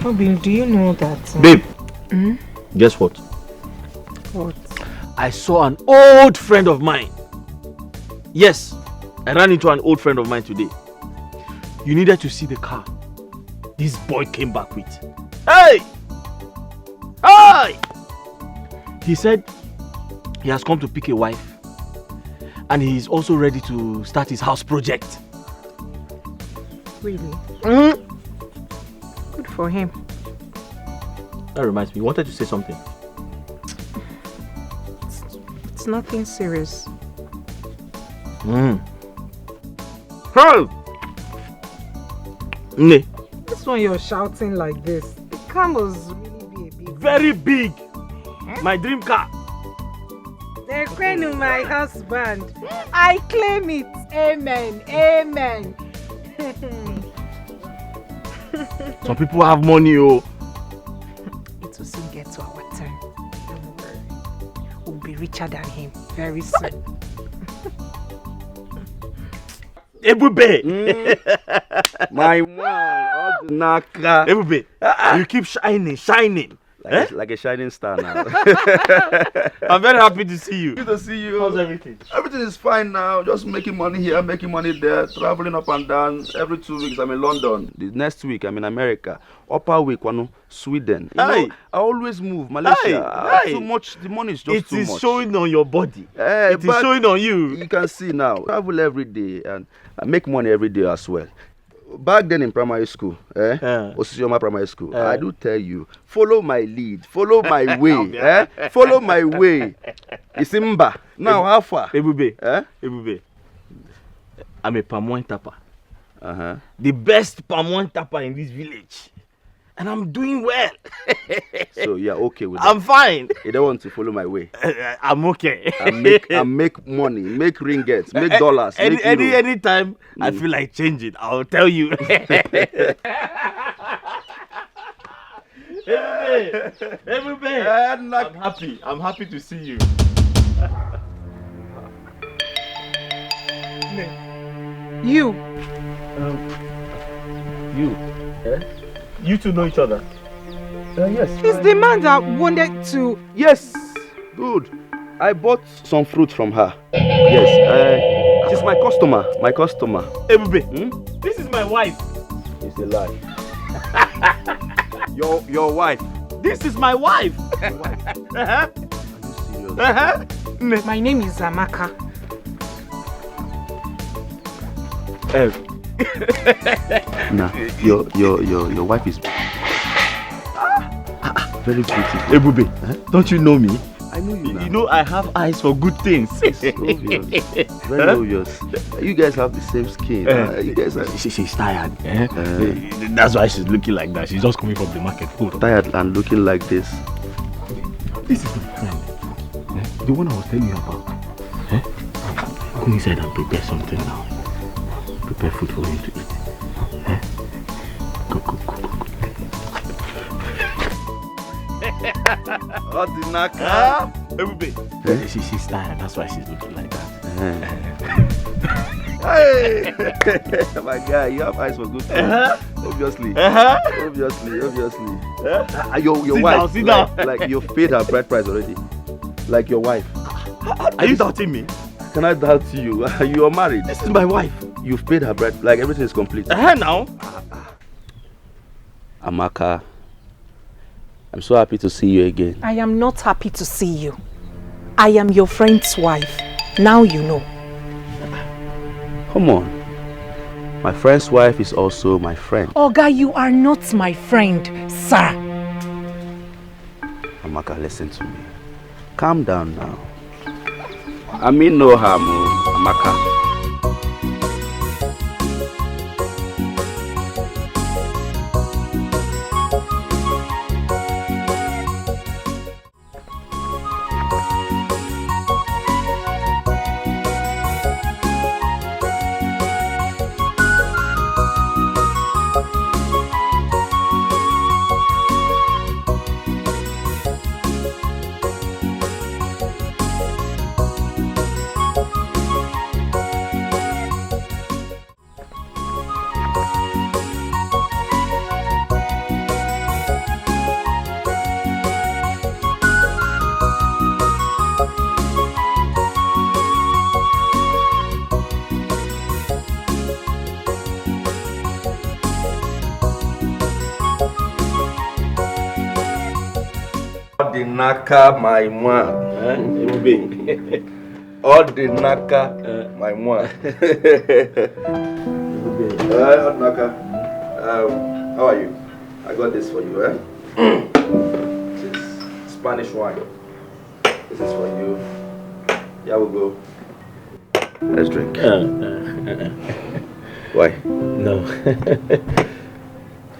Obi, do you know that? Babe, guess what? What? I saw an old friend of mine. Yes, I ran into an old friend of mine today. You needed to see the car this boy came back with. Hey! Hey! He said he has come to pick a wife and he is also ready to start his house project. Really? Good for him. That reminds me, you wanted to say something. It's nothing serious. Hey! This one you're shouting like this. The car must really be a big one. Very big. My dream car. The queen of my husband. I claim it. Amen. Amen. Some people have money, oh. It will soon get to our turn. Don't worry. We'll be richer than him very soon. Ebube! My man, Naka. Ebube, you keep shining. Like a shining star now. I'm very happy to see you. Good to see you. How's everything? Everything is fine now. Just making money here, making money there, traveling up and down. Every 2 weeks I'm in London. The next week I'm in America. Upper week, Sweden. You know, I always move. Malaysia. Too much. The money is just too much. It is showing on your body. It is showing on you. You can see now. Travel every day and I make money every day as well. Back then in primary school, Osisioma Primary School, I do tell you, follow my lead, follow my way, follow my way. Isimba. Now, how far? Ebube, Ebube, I'm a palm wine tapper. The best palm wine tapper in this village. And I'm doing well. So you're okay with that? I'm fine. You don't want to follow my way? I'm okay. I make money, make ringgits, make dollars. Anytime I feel like changing, I'll tell you. Everybody, I'm happy to see you. 1 You. You? You two know each other? Yes. He's the man that wanted to... Yes, good. I bought some fruit from her. Yes, she's my customer. Ebube, this is my wife. It's a lie. your wife. This is my wife. Are you serious? My name is Amaka. Nah, your wife is very pretty. Ebube, don't you know me? I know you now. You know I have eyes for good things. It's obvious. Very obvious. You guys have the same skin. You guys are... She's tired. That's why she's looking like that. She's just coming from the market. Tired and looking like this. This is my friend. The one I was telling you about. Go inside and prepare something now. Prepare food for him to eat. Go. Ordinaka. Ebube. She's tired. That's why she's looking like that. Hey, my guy, you have eyes for good things. Obviously. Your wife. Sit down. Like you've paid her bride price already. Like your wife. Are you doubting me? Can I doubt you? You are married. This is my wife. You've paid her bride. Like everything is complete. Now. Amaka, I'm so happy to see you again. I am not happy to see you. I am your friend's wife. Now you know. Come on. My friend's wife is also my friend. Oga, you are not my friend, sir. Amaka, listen to me. Calm down now. I mean no harm, Amaka. Ordinaka, my man. Ordinaka, my man. Ordinaka, how are you? I got this for you, This is Spanish wine. This is for you. Here we go. Let's drink. Why? No.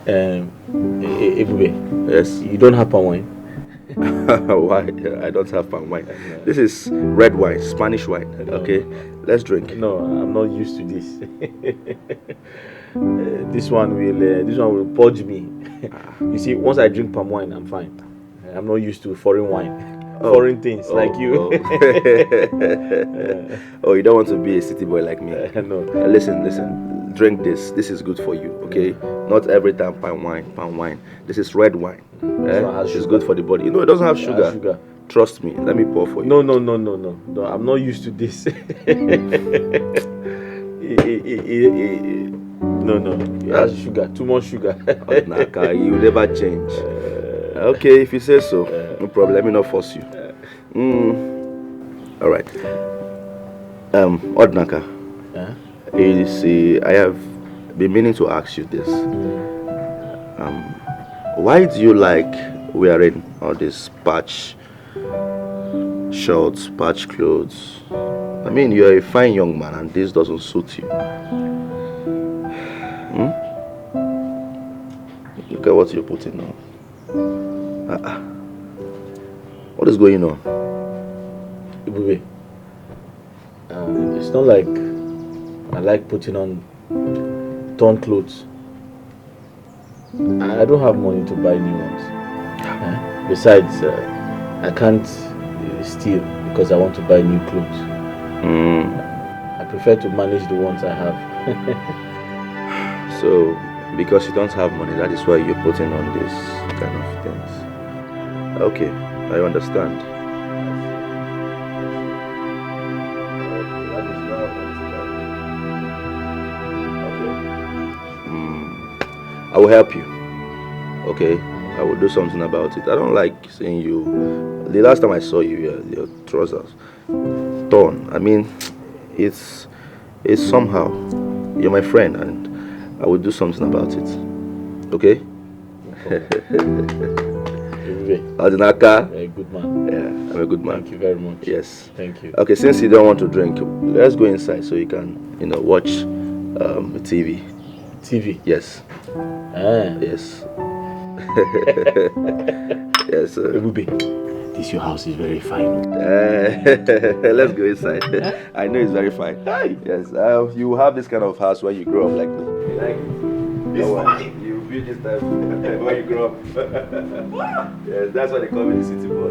Ebube. Yes. You don't have palm wine? Why? I don't have palm wine. This is red wine, Spanish wine. Okay, let's drink. No, I'm not used to this. This one will purge me. You see, once I drink palm wine, I'm fine. I'm not used to foreign wine, foreign things like you. Oh, you don't want to be a city boy like me? No. Listen. Drink this. This is good for you. Okay, not every time palm wine. This is red wine. It's good for the body. You know, it doesn't have sugar. Trust me. Let me pour for you. No. I'm not used to this. No. It has sugar. Too much sugar. You will never change. Okay, if you say so, no problem. Let me not force you. All right. Ordinaka. You see, I have been meaning to ask you this. Why do you like wearing all these patch shorts, patch clothes? I mean, you're a fine young man and this doesn't suit you. Look at what you're putting on. What is going on? Ibube, it's not like I like putting on torn clothes. I don't have money to buy new ones. Besides, I can't steal because I want to buy new clothes. I prefer to manage the ones I have. So, because you don't have money, that is why you're putting on this kind of things. Okay, I understand. I will help you. Okay, I will do something about it. I don't like seeing you. The last time I saw you, your trousers torn. I mean, it's somehow. You're my friend, and I will do something about it. Okay? Adinaka. A good man. Yeah, I'm a good man. Thank you very much. Yes. Thank you. Okay, since you don't want to drink, let's go inside so you can, watch TV. TV? Yes. Ah. Yes. Yes, sir. Ebube, this your house is very fine. Let's go inside. I know it's very fine. Yes, you will have this kind of house when you grow up like me. You like it? It's fine. You will build this type when you grow up. Yes, that's why they call me the city boy.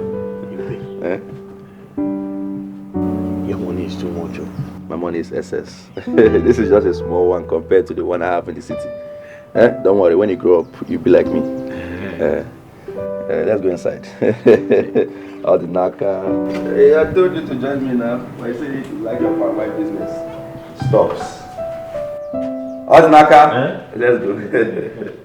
Your money is too much. My money is SS. This is just a small one compared to the one I have in the city. Don't worry, when you grow up, you'll be like me. Let's go inside. All the naka. Hey, I told you to join me now. But you say you like your wife business. Stops. All the naka. Let's go.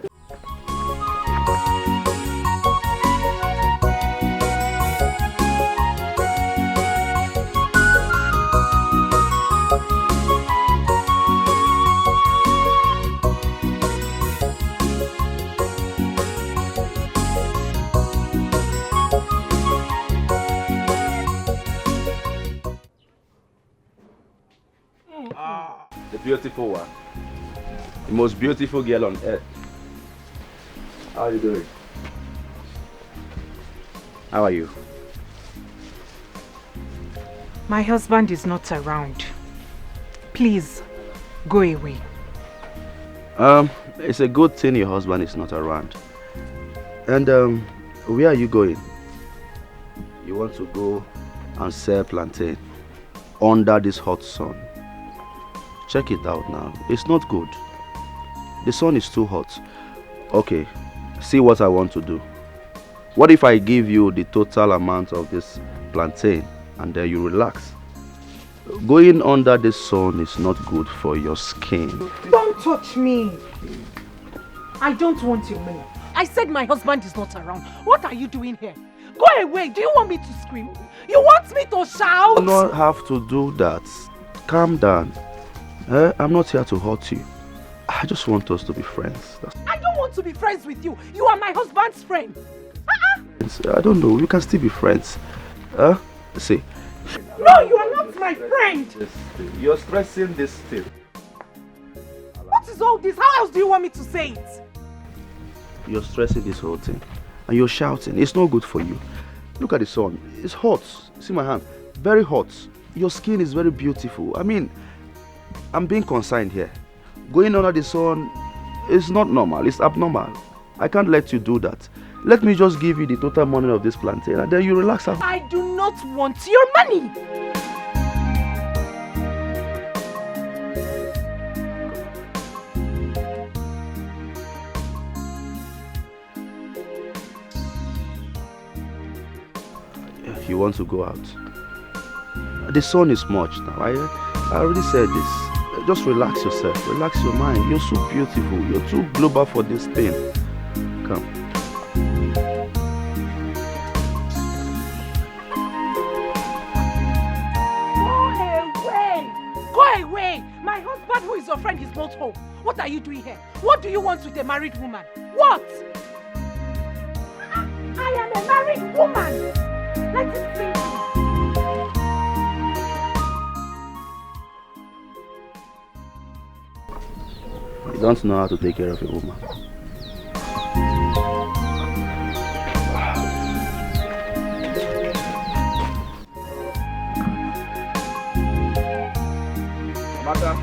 The beautiful one. The most beautiful girl on earth. How are you doing? How are you? My husband is not around. Please, go away. It's a good thing your husband is not around. And where are you going? You want to go and sell plantain under this hot sun. Check it out now. It's not good. The sun is too hot. Okay, see what I want to do. What if I give you the total amount of this plantain and then you relax? Going under the sun is not good for your skin. Don't touch me. I don't want your money. I said my husband is not around. What are you doing here? Go away. Do you want me to scream? You want me to shout? You don't have to do that. Calm down. I'm not here to hurt you. I just want us to be friends. I don't want to be friends with you. You are my husband's friend. I don't know. We can still be friends. See. No, you are not my friend. You're stressing this thing. What is all this? How else do you want me to say it? You're stressing this whole thing. And you're shouting. It's not good for you. Look at the sun. It's hot. See my hand. Very hot. Your skin is very beautiful. I mean, I'm being concerned here. Going under the sun is not normal. It's abnormal. I can't let you do that. Let me just give you the total money of this plantain and then you relax. I do not want your money. You want to go out? The sun is much now. I already said this. Just relax yourself. Relax your mind. You're so beautiful. You're too global for this thing. Come. Go away. My husband, who is your friend, is not home. What are you doing here? What do you want with a married woman? What? I am a married woman. Let it be. You don't know how to take care of a woman. Amaka.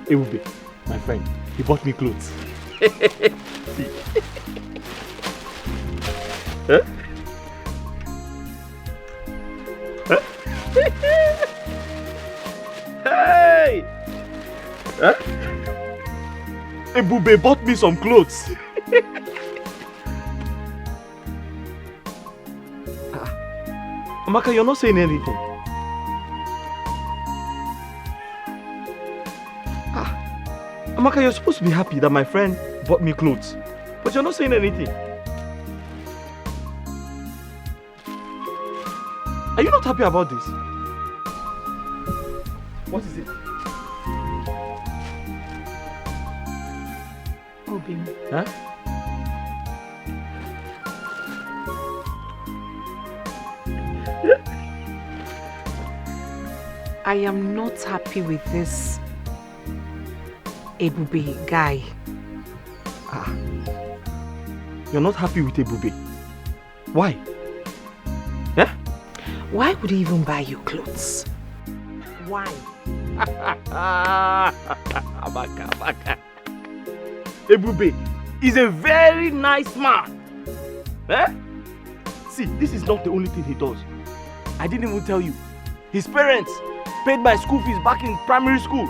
Ebube, my friend, he bought me clothes. See. Huh? Huh? Hey! Huh? Ebube bought me some clothes. Amaka, you're not saying anything. Amaka, you're supposed to be happy that my friend bought me clothes, but you're not saying anything. Are you not happy about this? What is it? Obi. Huh? I am not happy with this Ebube guy. You're not happy with Ebube? Why? Yeah? Why would he even buy you clothes? Why? Amaka. Ebube is a very nice man. Eh? See, this is not the only thing he does. I didn't even tell you. His parents paid my school fees back in primary school.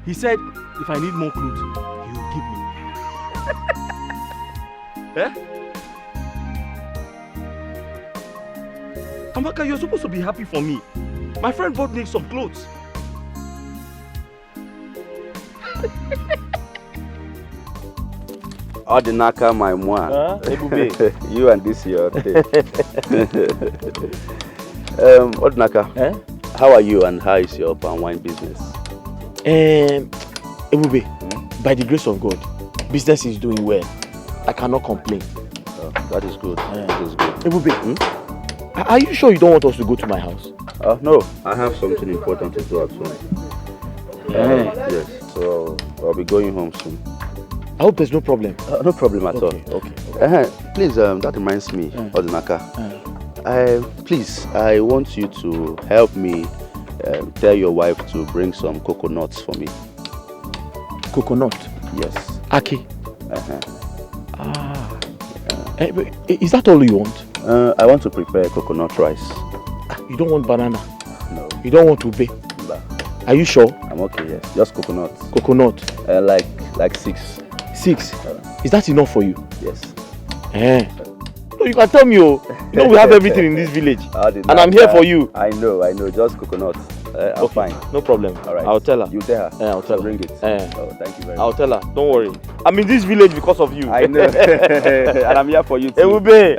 He said, if I need more clothes, he will give me. Eh? Amaka, you're supposed to be happy for me. My friend bought me some clothes. Ordinaka, my moi. You and this your thing. Ordinaka, how are you and how is your palm wine business? Ebube, by the grace of God, business is doing well. I cannot complain. Oh, that is good. That is good. Ebube, are you sure you don't want us to go to my house? No, I have something important to do at home. Yes, so I'll be going home soon. I hope there's no problem. No problem at all. Okay. Please, that reminds me, Ordinaka. Please, I want you to help me tell your wife to bring some coconuts for me. Coconut? Yes. Aki? Is that all you want? I want to prepare coconut rice. You don't want banana? No. You don't want ube? No. Are you sure? I'm okay, yes. Just coconut. Coconut? Like 6. 6? Is that enough for you? Yes. No, you can tell me, you know we have everything in this village. And I'm here for you. I know. Just coconut. I'm fine. No problem. All right. I'll tell her. You tell her. I'll tell her. Bring it. Oh, thank you very much. I'll tell her. Don't worry. I'm in this village because of you. I know. And I'm here for you too. Ebube.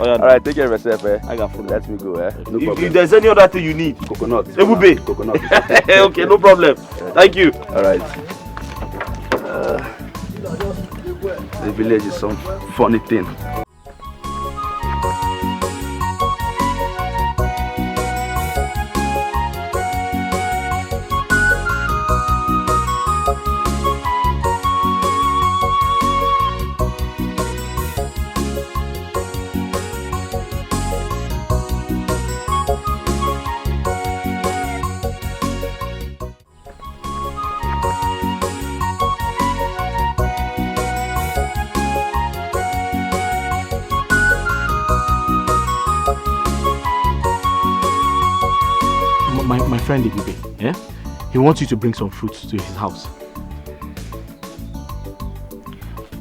All right, take care of yourself. I got food. Let me go. No problem. If there's any other thing you need. Coconut. Ebube. Coconut. Okay, no problem. Thank you. All right. The village is some funny thing. My friend Ebube, he wants you to bring some fruits to his house.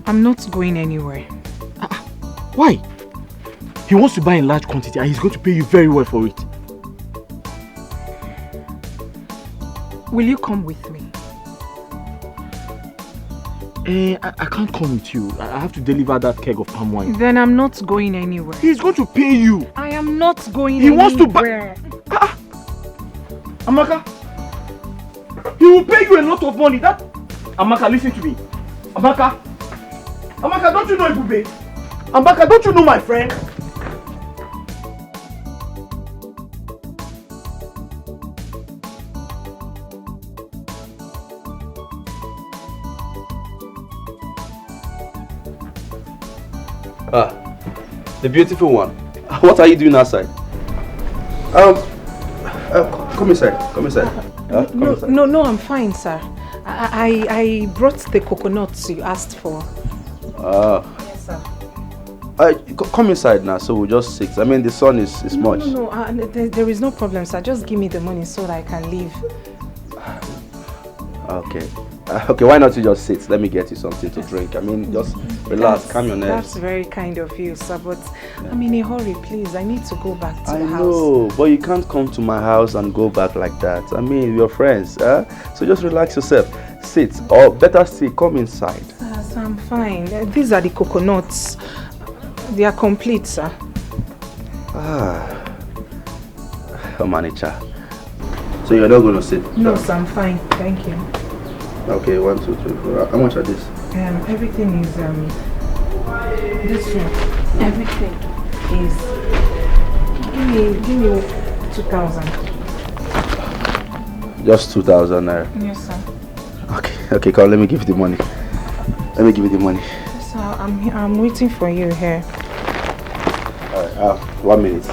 I'm not going anywhere. Why? He wants to buy in large quantity and he's going to pay you very well for it. Will you come with me? I can't come with you. I have to deliver that keg of palm wine. Then I'm not going anywhere. He's going to pay you. I am not going He anywhere. wants to buy... Amaka, he will pay you a lot of money. Amaka, listen to me. Amaka, don't you know Ebube? Amaka, don't you know my friend? The beautiful one. What are you doing outside? Come inside. No, I'm fine, sir. I brought the coconuts you asked for. Yes, sir. Come inside now, so we'll just sit. I mean, the sun is much. No, there is no problem, sir. Just give me the money so that I can leave. Okay. Okay, why not you just sit? Let me get you something to drink. I mean, just relax, calm your nerves. That's very kind of you, sir, but I'm in a hurry, please. I need to go back to the house. I know, but you can't come to my house and go back like that. I mean, we're friends, so just relax yourself. Sit, or better still, come inside. Sir, I'm fine. These are the coconuts. They are complete, sir. Manager. So you're not going to sit? No, sir, I'm fine. Thank you. Okay, 1, 2, 3, 4. How much are this? Everything is this one. Everything is. Give me 2,000. Just 2,000 naira. Yes, sir. Okay, come. Let me give you the money. Let me give you the money. Yes, sir. I'm waiting for you here. Alright, 1 minute.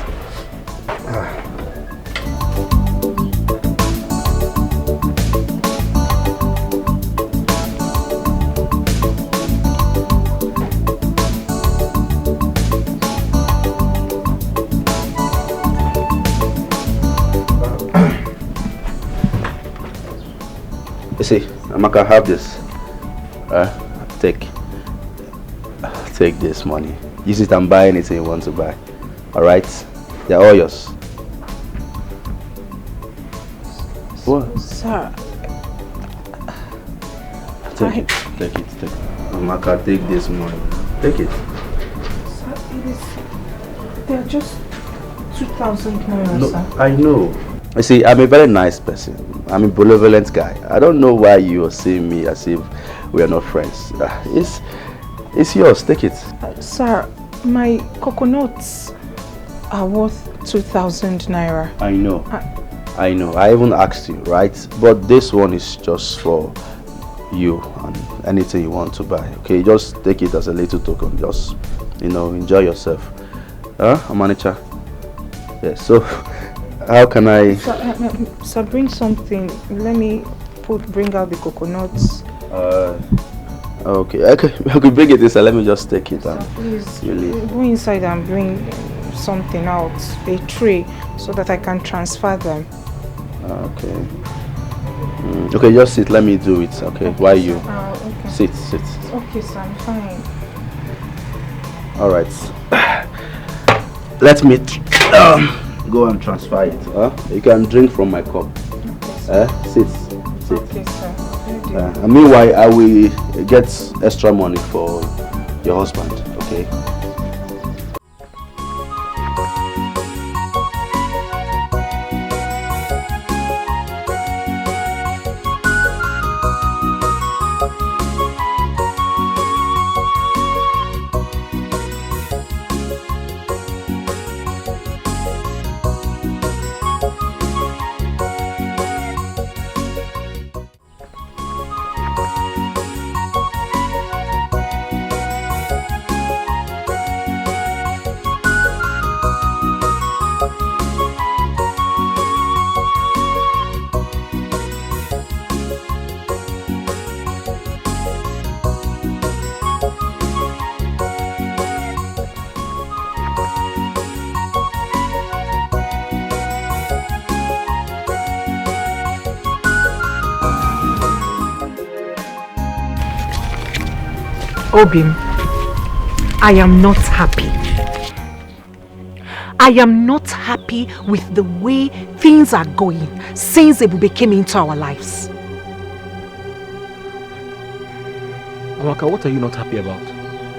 You see, Amaka, have this. Take this money. Use it and buy anything you want to buy. Alright? They're all yours. What? Sir. Take it. Amaka, take this money. Take it. Sir, they're just 2,000 naira, No, sir. I know. You see, I'm a very nice person. I'm a benevolent guy. I don't know why you are seeing me as if we are not friends. It's yours. Take it. Sir, my coconuts are worth 2,000 naira. I know. I know. I even asked you, right? But this one is just for you and anything you want to buy. Okay, just take it as a little token. Just, enjoy yourself. Manager? Yes. So, how can I? Sir, bring something. Let me bring out the coconuts. Okay. I could bring it inside. Let me just take it and please you leave. go inside and bring something out, a tray, so that I can transfer them. Okay. Okay, just sit. Let me do it. Okay. Why you? Okay. Sit. Okay, sir. I'm fine. All right. Let me go and transfer it. You can drink from my cup. Okay, sit. Okay, sir. And meanwhile, I will get extra money for your husband. Okay. Obim, I am not happy. I am not happy with the way things are going since Ebube came into our lives. Amaka, what are you not happy about?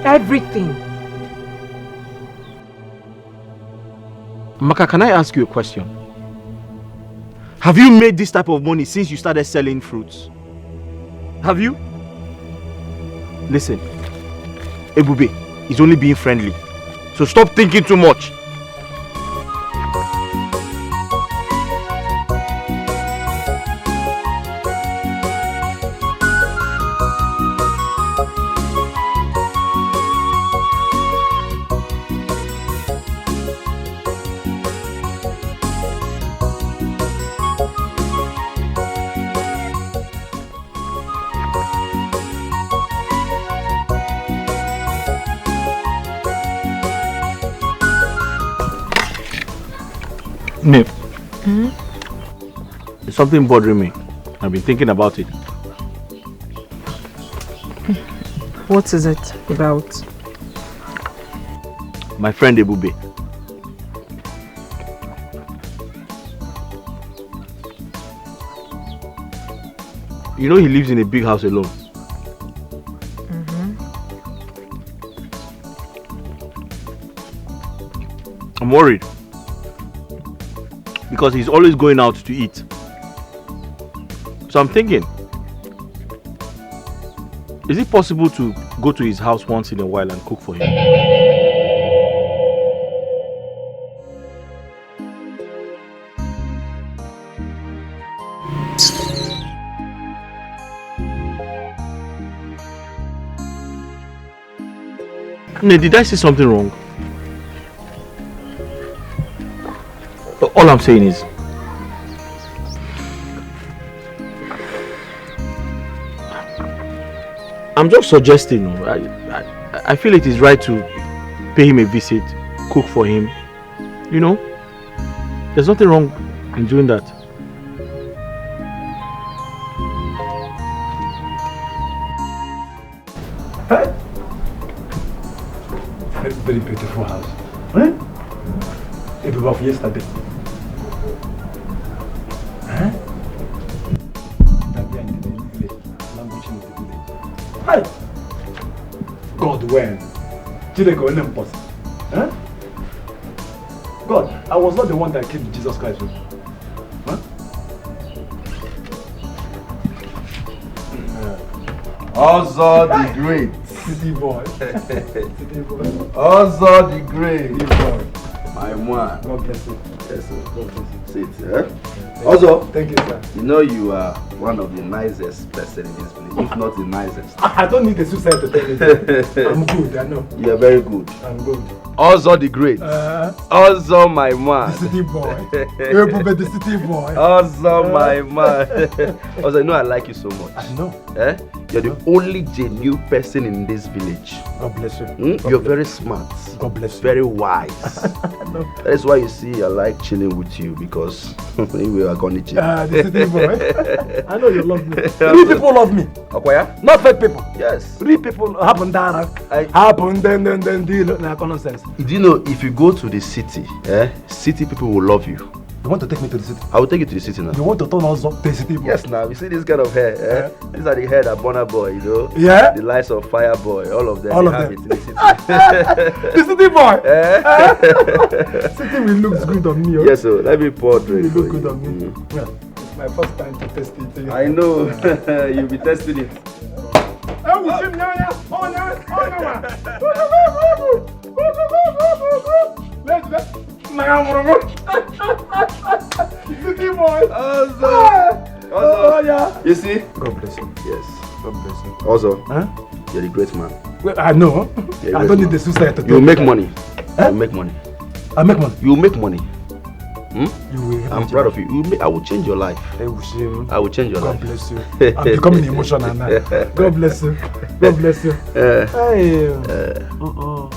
Everything. Amaka, can I ask you a question? Have you made this type of money since you started selling fruits? Have you? Listen, Ebube is only being friendly, so stop thinking too much. Nip. There's something bothering me. I've been thinking about it. What is it about? My friend Ebube. You know he lives in a big house alone. I'm worried because he's always going out to eat. So I'm thinking, is it possible to go to his house once in a while and cook for him? No, did I say something wrong? All I'm saying is, I'm just suggesting. I feel it is right to pay him a visit, cook for him. You know, there's nothing wrong in doing that. Very, very beautiful house. Huh? A baby of yesterday. Huh? That we are in the village, languishing in the village. Hi! God, when? Chideko, when impossible. Huh? God, I was not the one that killed Jesus Christ. Huh? Ozo the Great. City boy. City boy. Ozo the Great. City boy. My man. God bless you. Yes, sir. God bless you. Sit, eh? Ozo. Thank you, sir. You know you are one of the nicest person in this village, if not the nicest. I don't need a suicide to tell you that. I'm good, I know. You are very good. I'm good. Ozo the Great. Ozo my man. The city boy. Ebube the city boy. Ozo my man. Ozo, I know I like you so much. I know. Eh? You're the only genuine person in this village. God bless you. You're very smart. God bless you. Very wise. That's why you see I like chilling with you because we are going to chill. The city boy. I know you love me. Real people love me. Okoya? Not fake people. Yes. Real people happen there. Happen then deal like nonsense. Do you know if you go to the city, city people will love you. You want to take me to the city? I will take you to the city now. You want to turn us up to the city boy? Yes, now you see this kind of hair. These are the hair that Bonner Boy, you know. Yeah. The lights of Fire Boy, all of them. All of have them. it in the city. The city boy. City will look good on me. Yes, so let me pour drink. Will look good on me. Yeah. It's my first time to test it. I know. You'll be testing it. City boy. Also, yeah. You see? God bless you. Yes. God bless you. Also, huh? You're a great man. Well, I know. I don't need the suicide to you'll make money. You'll make money. I'll make money. You'll make money. You will. I'm proud of you. I will change your life. I will change your life. God bless you. I'm becoming emotional now. God bless you. God bless you.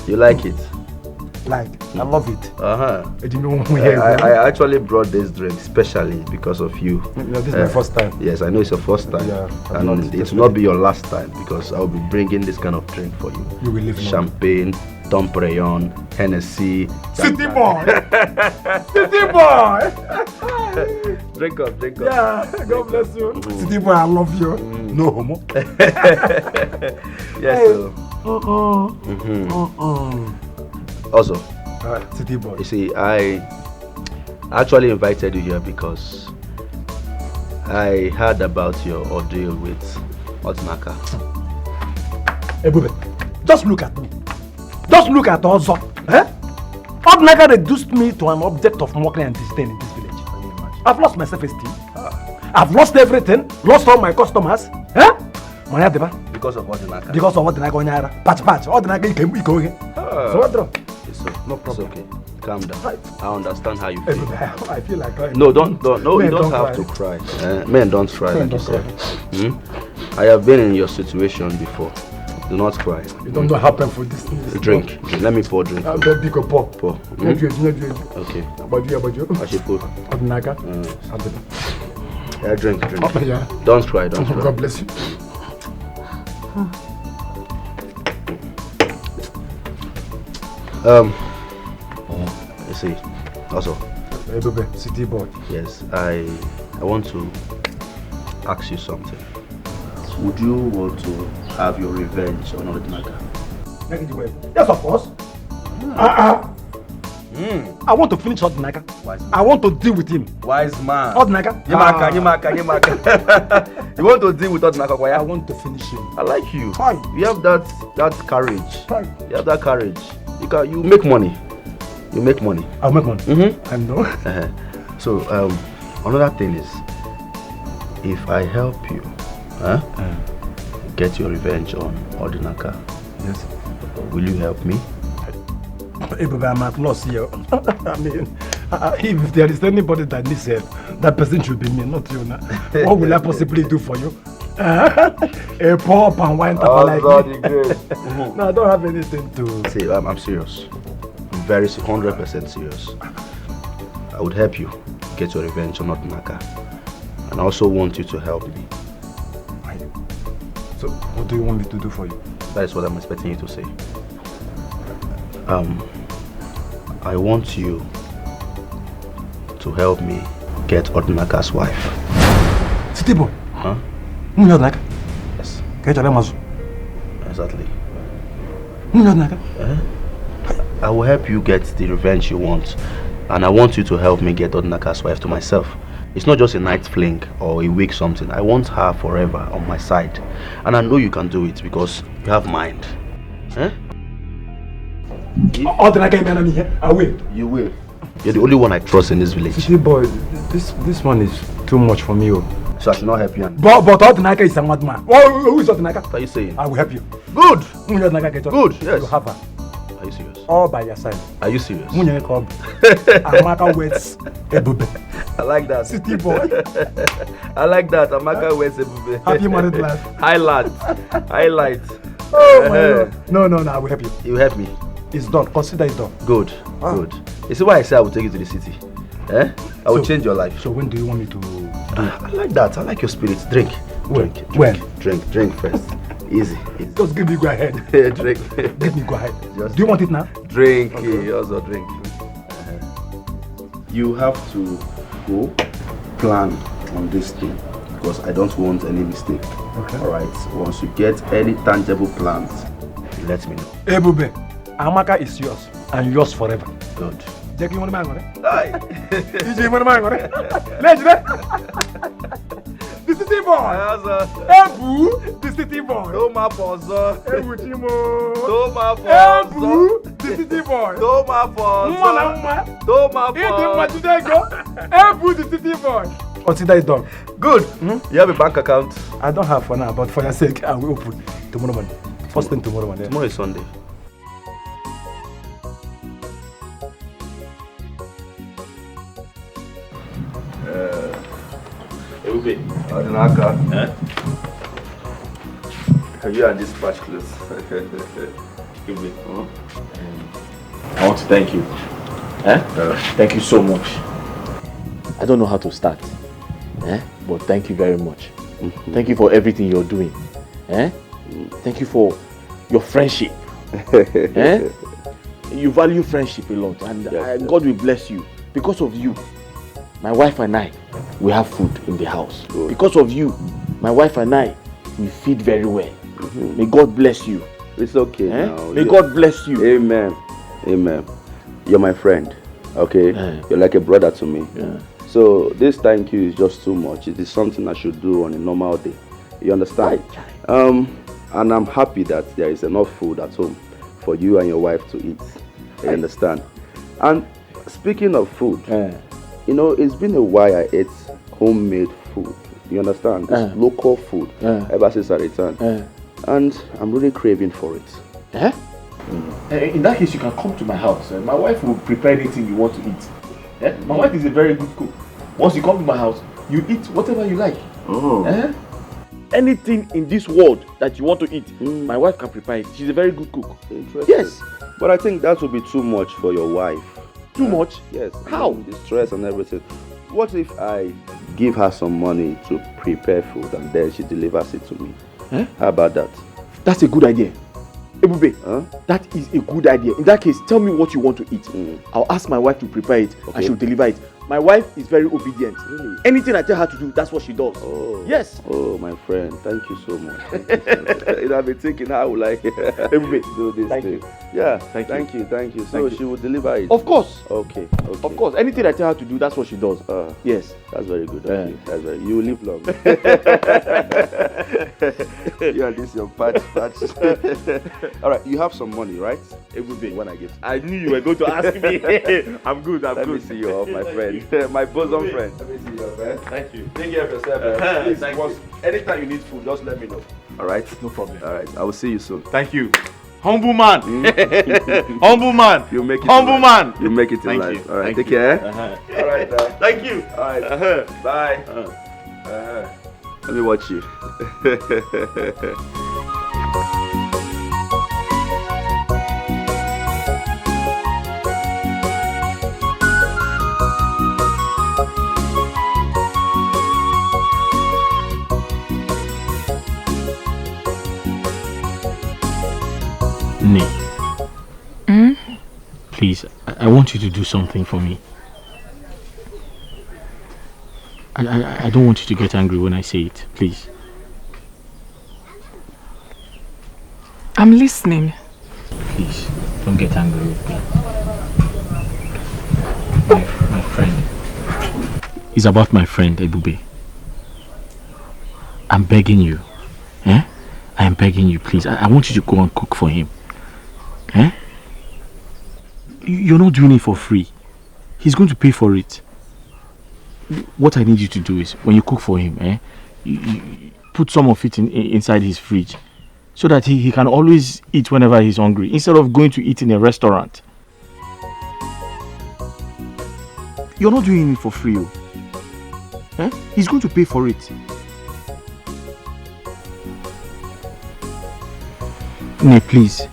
You like it? Like, I love it. I actually brought this drink specially because of you. This is my first time. Yes, I know it's your first time. Yeah, and it will not be your last time because I'll be bringing this kind of drink for you. You will live Champagne, Dom Perignon, Hennessy. City boy! City boy! Drink up, drink up. Yeah, God bless you. City boy, I love you. No homo. Yes, Also, City boy. You see, I actually invited you here because I heard about your ordeal with Odinaka. Ebube, just look at me. Just look at Ozo. Odinaka reduced me to an object of mockery and disdain in this village. I've lost my self-esteem. I've lost everything. Lost all my customers. Because of Odinaka. Because of Odinaka. Patch. Odinaka came. So what wrong? No problem. It's okay. Calm down. I understand how you feel. I feel like crying. No, you don't have to cry. Men don't cry, like you said. I have been in your situation before. Do not cry. You don't know how painful this is. Drink. Let me pour drink. Big pour. Pour. Okay. About you. I should pour. Odinaga. Yeah, drink. Oh, yeah. Don't cry. Cry. God bless you. You see, also. Hey, baby, city boy. Yes, I want to ask you something. Would you want to have your revenge on Odinaga? Yes, of course. I want to finish Odinaga. I want to deal with him. Wise man. Odinaga. Yimaka. You want to deal with Odinaga? I want to finish him. I like you. Fine. You have that courage. Fine. You have that courage. You make money. You make money. I'll make money. Mm-hmm. I know. So another thing is, if I help you, get your revenge on Odinaga, yes, will you help me? Hey, baby, I'm at loss here. I mean, if there is anybody that needs help, that person should be me, not you. What will I possibly do for you? A poor and wine tapper like me. No, I don't have anything to... See, I'm serious. I'm very 100% serious. I would help you get your revenge on Odinaga. And I also want you to help me. So, what do you want me to do for you? That is what I'm expecting you to say. I want you to help me get Odinaga's wife. City boy? Huh? Odinaga? Yes. Exactly. I will help you get the revenge you want. And I want you to help me get Odinaga's wife to myself. It's not just a night fling or a week something. I want her forever on my side. And I know you can do it because you have mind. I will. You will. You're the only one I trust in this village. City boy, this one is too much for me. So I should not help you. But Odinaga is a madman. Who is Odinaga? What are you saying? I will help you. Good. Good. Yes. You have her. Are you serious? All by your side. Are you serious? Amaka waits Ebube. I like that. City boy. I like that. Amaka waits Ebube. Happy married life. Highlight. Oh my God. No, I will help you. You help me. It's done. Consider it done. Good. Good. You see why I say I will take you to the city? I will change your life. So when do you want me to do it? I like that. I like your spirit. Drink. Drink first. Easy. Just give me go ahead. Drink. Give me go ahead. Do you want it now? Drink. Okay. Also drink. You have to go plan on this thing because I don't want any mistake. Okay. Alright. Once you get any tangible plans, let me know. Hey, Bube, Amaka is yours and yours forever. Good. Jackie, you want to man? You want to man? Let's the city boy. Ebu, the city boy. Toma pozo. Ebu Chimo. Toma pozo. Ebu, the city boy. Toma pozo. Toma pozo. Ebu, the city boy. Consider it done. Good. You have a bank account? I don't have for now, but for your sake, I will open tomorrow morning. First thing tomorrow morning. Tomorrow is Sunday. Odinaga. Have you had this patch clothes? Give me. I want to thank you. Thank you so much. I don't know how to start. But thank you very much. Thank you for everything you're doing. Thank you for your friendship. You value friendship a lot, and God will bless you. Because of you, my wife and I, we have food in the house. Good. Because of you, my wife and I, we feed very well. May God bless you. It's okay now. May God bless you. Amen. Amen. You're my friend, okay? You're like a brother to me. So this thank you is just too much. It is something I should do on a normal day. You understand? And I'm happy that there is enough food at home for you and your wife to eat. You understand? And speaking of food, you know, it's been a while I ate homemade food. You understand? It's local food ever since I returned. And I'm really craving for it. In that case, you can come to my house. My wife will prepare anything you want to eat. My wife is a very good cook. Once you come to my house, you eat whatever you like. anything in this world that you want to eat, my wife can prepare it. She's a very good cook. Interesting. Yes. But I think that would be too much for your wife. Too much? Yes. How? The stress and everything. What if I give her some money to prepare food and then she delivers it to me? Huh? How about that? That's a good idea. Ebube, that is a good idea. In that case, tell me what you want to eat. I'll ask my wife to prepare it and she'll deliver it. My wife is very obedient. Really? Anything I tell her to do, that's what she does. Oh. Yes. Oh, my friend, thank you so much. I've been thinking how would I do this Thank thing. you. Yeah, Thank you. thank you. So Thank you. she will deliver it? Of course. Okay. Of course. Anything I tell her to do, that's what she does. Yes. That's very good. Okay. That's very. You will live long. You and this your patch. All right. You have some money, right? Everything. When I get. I knew you were going to ask me. I'm good. Let me see you off, my friend. My bosom friend. Let me see you off, man. Thank you. Take care of yourself. Please, anytime you need food, just let me know. All right. No problem. All right. I will see you soon. Thank you. Humble man. Humble man. You make it. Humble man. You make it in Thank life. you. All right. Thank Take care. All right. Thank you. All right. Bye. Let me watch you. Please, I want you to do something for me. I don't want you to get angry when I say it, please. I'm listening. Please, don't get angry with me. My friend. It's about my friend, Ebube. I'm begging you. I am begging you, please. I want you to go and cook for him. You're not doing it for free. He's going to pay for it. What I need you to do is, when you cook for him, you put some of it inside his fridge, so that he can always eat whenever he's hungry, instead of going to eat in a restaurant. You're not doing it for free. He's going to pay for it. Nee, please.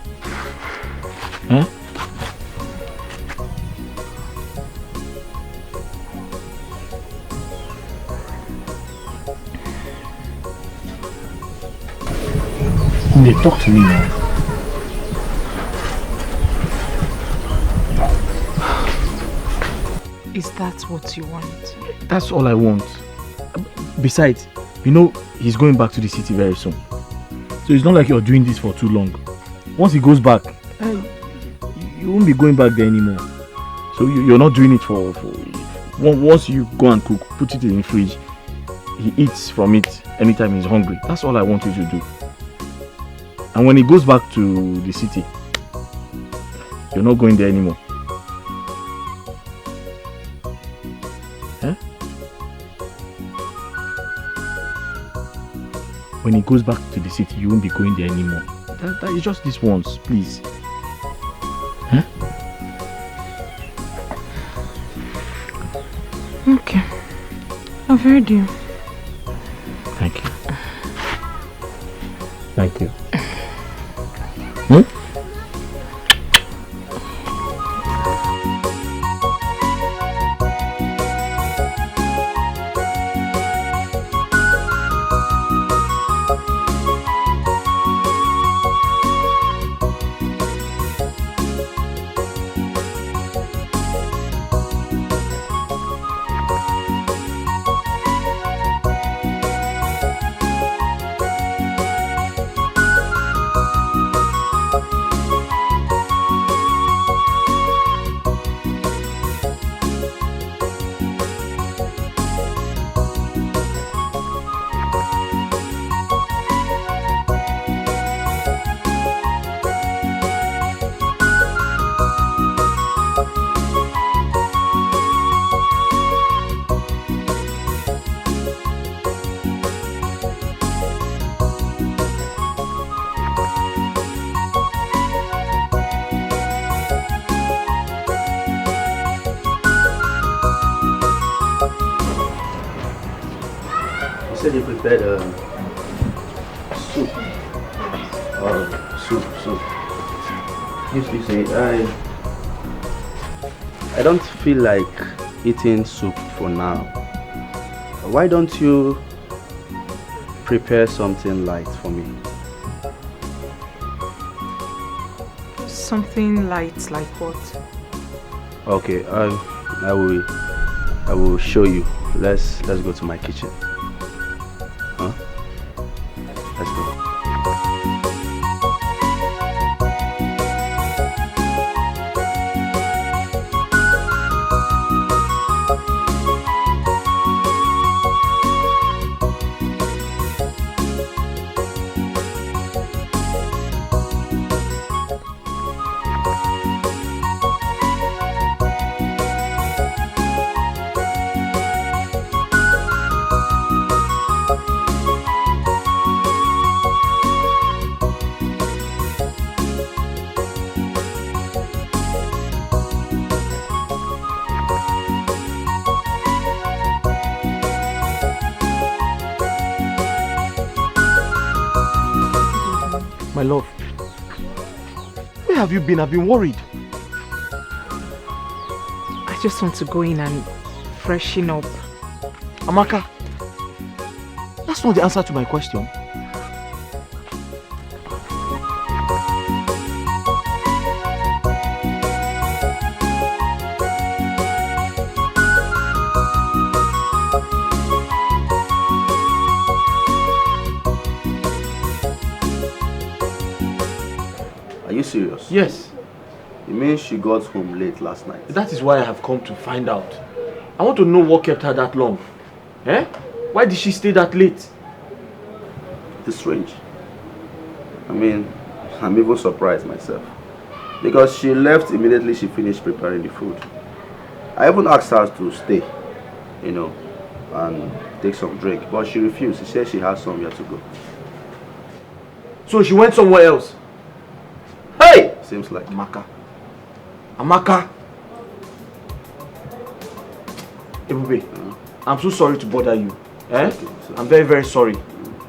Nee, talk to me now. Is that what you want? That's all I want. Besides, you know, he's going back to the city very soon. So it's not like you're doing this for too long. Once he goes back, you won't be going back there anymore. So you're not doing it for once you go and cook, put it in the fridge, he eats from it anytime he's hungry. That's all I want you to do. And when he goes back to the city, you're not going there anymore. When he goes back to the city, you won't be going there anymore. That is just this once, please. Okay. I've heard you. Thank you. Thank you. Said you prepared soup. Soup. You see, I don't feel like eating soup for now. Why don't you prepare something light for me? Something light like what? Okay, I will show you. Let's go to my kitchen. Huh? Let's go. My love, where have you been? I've been worried. I just want to go in and freshen up. Amaka, that's not the answer to my question. Are you serious? Yes. It means she got home late last night. That is why I have come to find out. I want to know what kept her that long. Eh? Why did she stay that late? It's strange. I mean, I'm even surprised myself. Because she left immediately she finished preparing the food. I even asked her to stay, you know, and take some drink. But she refused. She said she has somewhere to go. So she went somewhere else? Hey! Seems like. Amaka! Ebube, I'm so sorry to bother you. Eh? I'm very, very sorry.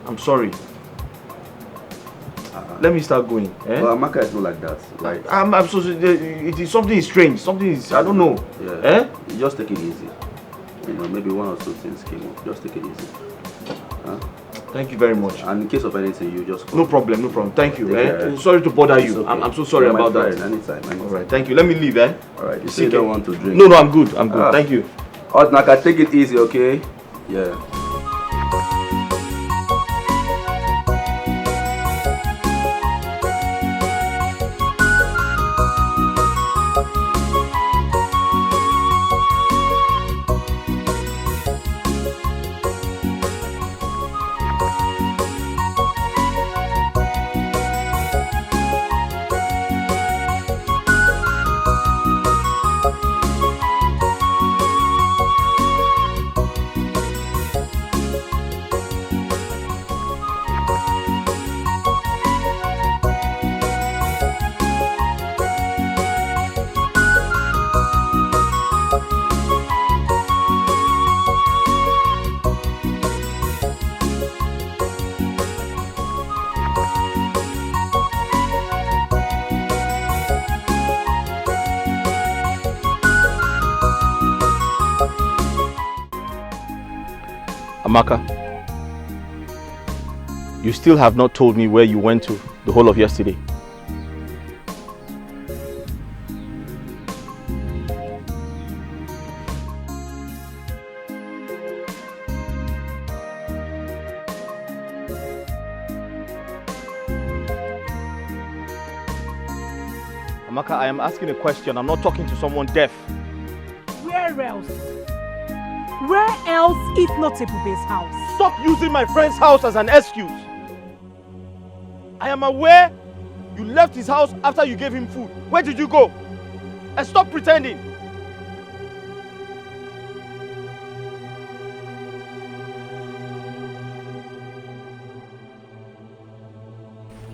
I'm sorry. Let me start going. Eh? Well, Amaka is not like that, right? I'm so sorry. It is something is strange. Something is, I don't know. Yeah. Eh? You just take it easy. You know, maybe one or two things came up. Just take it easy. Huh? Thank you very much. And in case of anything, you just call. No problem, no problem. Thank you. Eh? Sorry to bother you. Okay. I'm so sorry about that. Anytime. Alright, thank you. Let me leave, eh? Alright, you say you don't want to drink. No, I'm good. I'm good. Thank you. Naka, take it easy, okay? Yeah. Amaka, you still have not told me where you went to the whole of yesterday. Amaka, I am asking a question. I'm not talking to someone deaf. Where else? Where else if not Ebube's house? Stop using my friend's house as an excuse. I am aware you left his house after you gave him food. Where did you go? And stop pretending.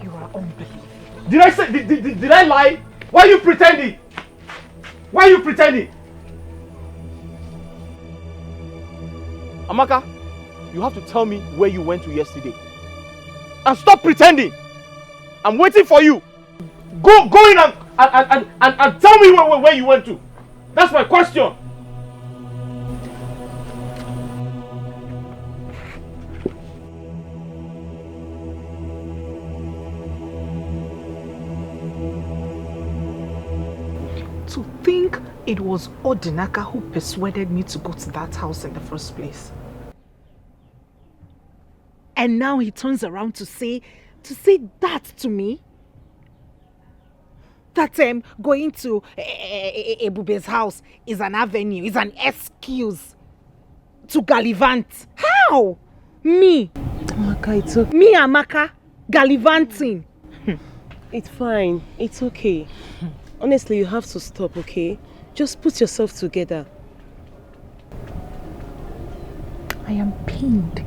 You are unbelievable. Did I say? Did I lie? Why are you pretending? Why are you pretending? Amaka, you have to tell me where you went to yesterday. And stop pretending. I'm waiting for you. Go in and tell me where you went to. That's my question. To think it was Odinaka who persuaded me to go to that house in the first place. And now he turns around to say that to me? That going to Ebube's house is an avenue, is an excuse to gallivant. How? Me? Amaka, it's okay. Me, Amaka, gallivanting. It's fine. It's okay. Honestly, you have to stop, okay? Just put yourself together. I am pained.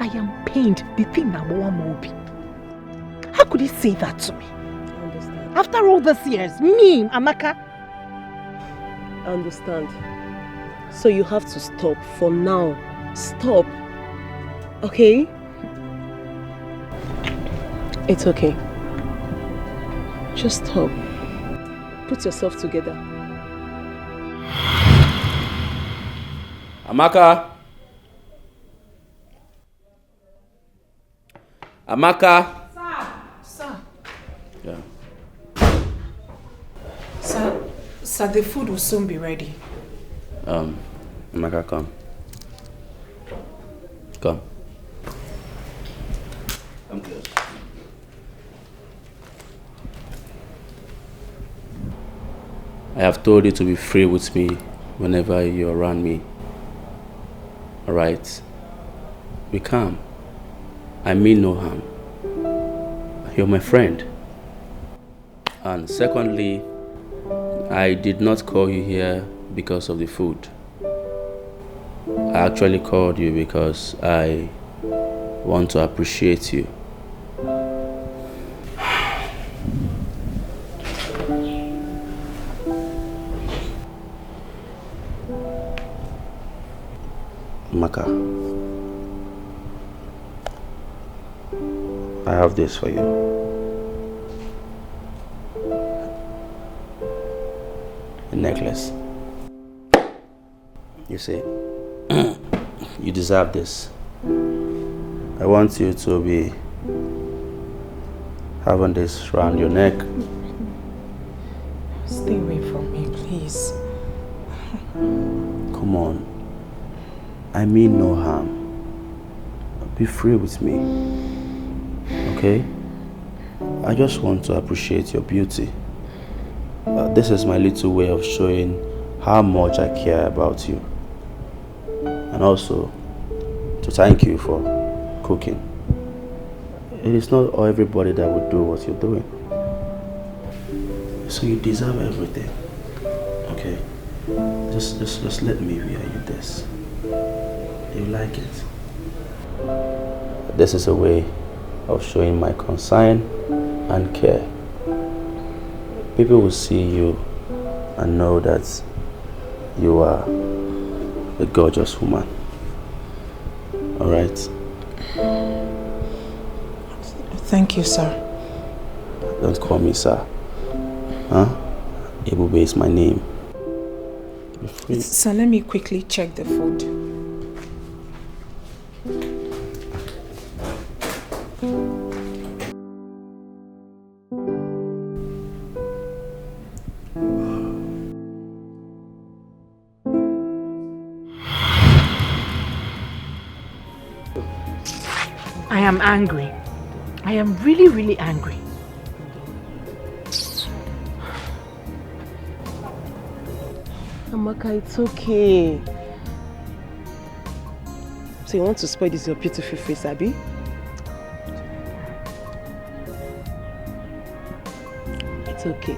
I am pained. The thing that Mobi. How could he say that to me? I understand. After all these years, me, Amaka. I understand. So you have to stop for now. Stop. Okay? It's okay. Just stop. Put yourself together. Amaka. Amaka. Sir. Yeah. Sir, the food will soon be ready. Amaka, come. Come. Come close. I have told you to be free with me whenever you're around me. Alright? Be calm. I mean no harm. You're my friend. And secondly, I did not call you here because of the food. I actually called you because I want to appreciate you. Maka, I have this for you. A necklace. You see, you deserve this. I want you to be having this around your neck. Stay away from me, please. Come on. I mean no harm. Be free with me. Okay? I just want to appreciate your beauty. This is my little way of showing how much I care about you. And also to thank you for cooking. It is not everybody that would do what you're doing. So you deserve everything. Okay? Just let me wear you this. You like it? This is a way of showing my concern and care. People will see you and know that you are a gorgeous woman. Alright? Thank you, sir. Don't call me sir. Huh? Ebube is my name. Be free. Sir, let me quickly check the food. I am angry. I am really, really angry. Amaka, it's okay. So you want to spoil this your beautiful face, Abby? It's okay.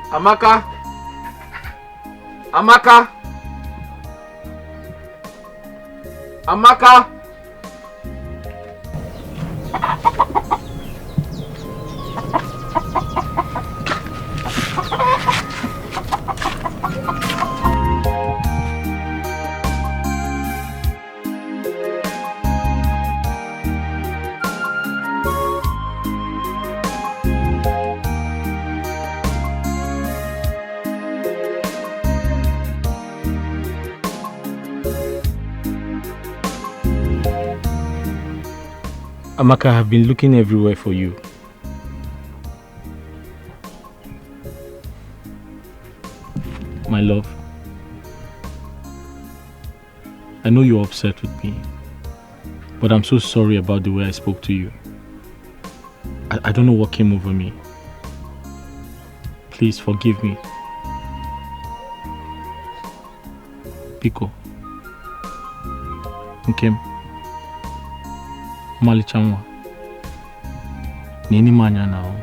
Amaka. Amaka. Amaka. Amaka, I have been looking everywhere for you. My love, I know you're upset with me, but I'm so sorry about the way I spoke to you. I don't know what came over me. Please forgive me. Pico. Nkem. Malichanwa. Nini manya now.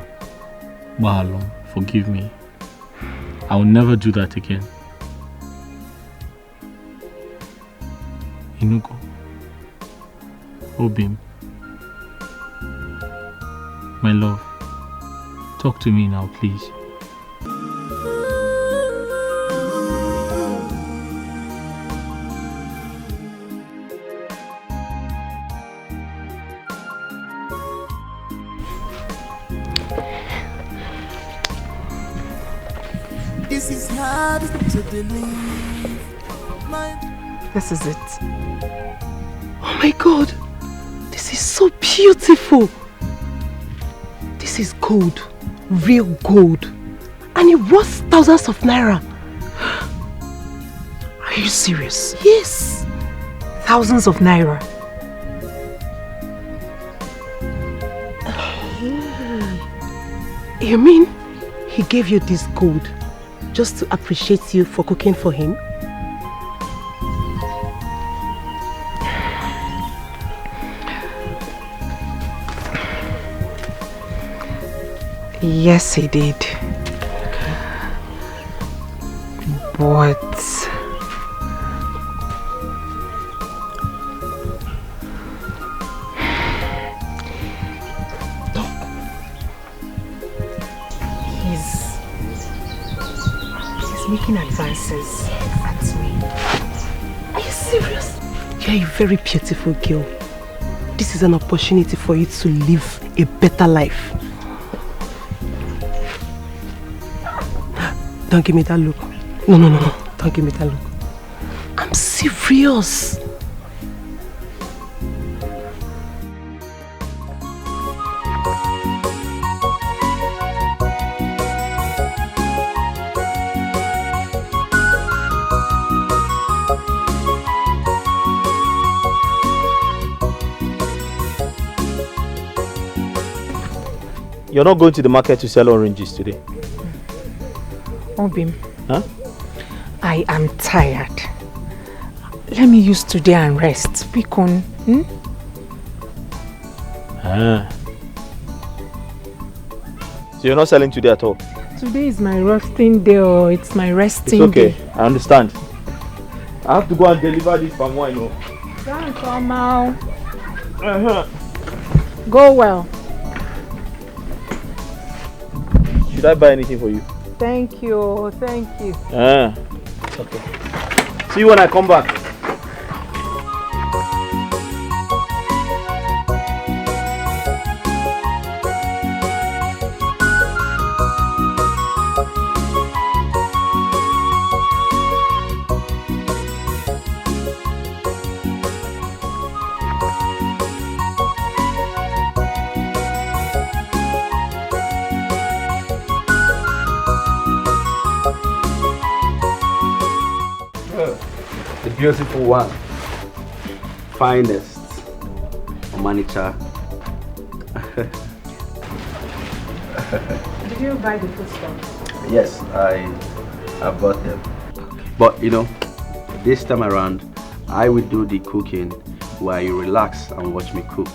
Bahalo, forgive me. I will never do that again. Inugo. Obim. My love. Talk to me now, please. This is hard to believe. This is it. Oh my God, this is so beautiful. This is gold, real gold, and it worth thousands of naira. Are you serious? Yes, Thousands of naira. You mean he gave you this gold just to appreciate you for cooking for him? Yes, he did. But he's making advances at me. Are you serious? You're a very beautiful girl. This is an opportunity for you to live a better life. Don't give me that look. No. Don't give me that look. I'm serious. You're not going to the market to sell oranges today? Obim, Huh? I am tired. Let me use today and rest. Bikon, So you're not selling today at all? Today is my resting day. Oh, it's my resting It's okay, day. I understand. I have to go and deliver this palm wine. Thanks, Omal. Go well. Should I buy anything for you? Thank you. Thank you. Okay. See you when I come back. The beautiful one, finest, Omanicha. Did you buy the food stuff? Yes, I bought them. But you know, this time around, I will do the cooking while you relax and watch me cook.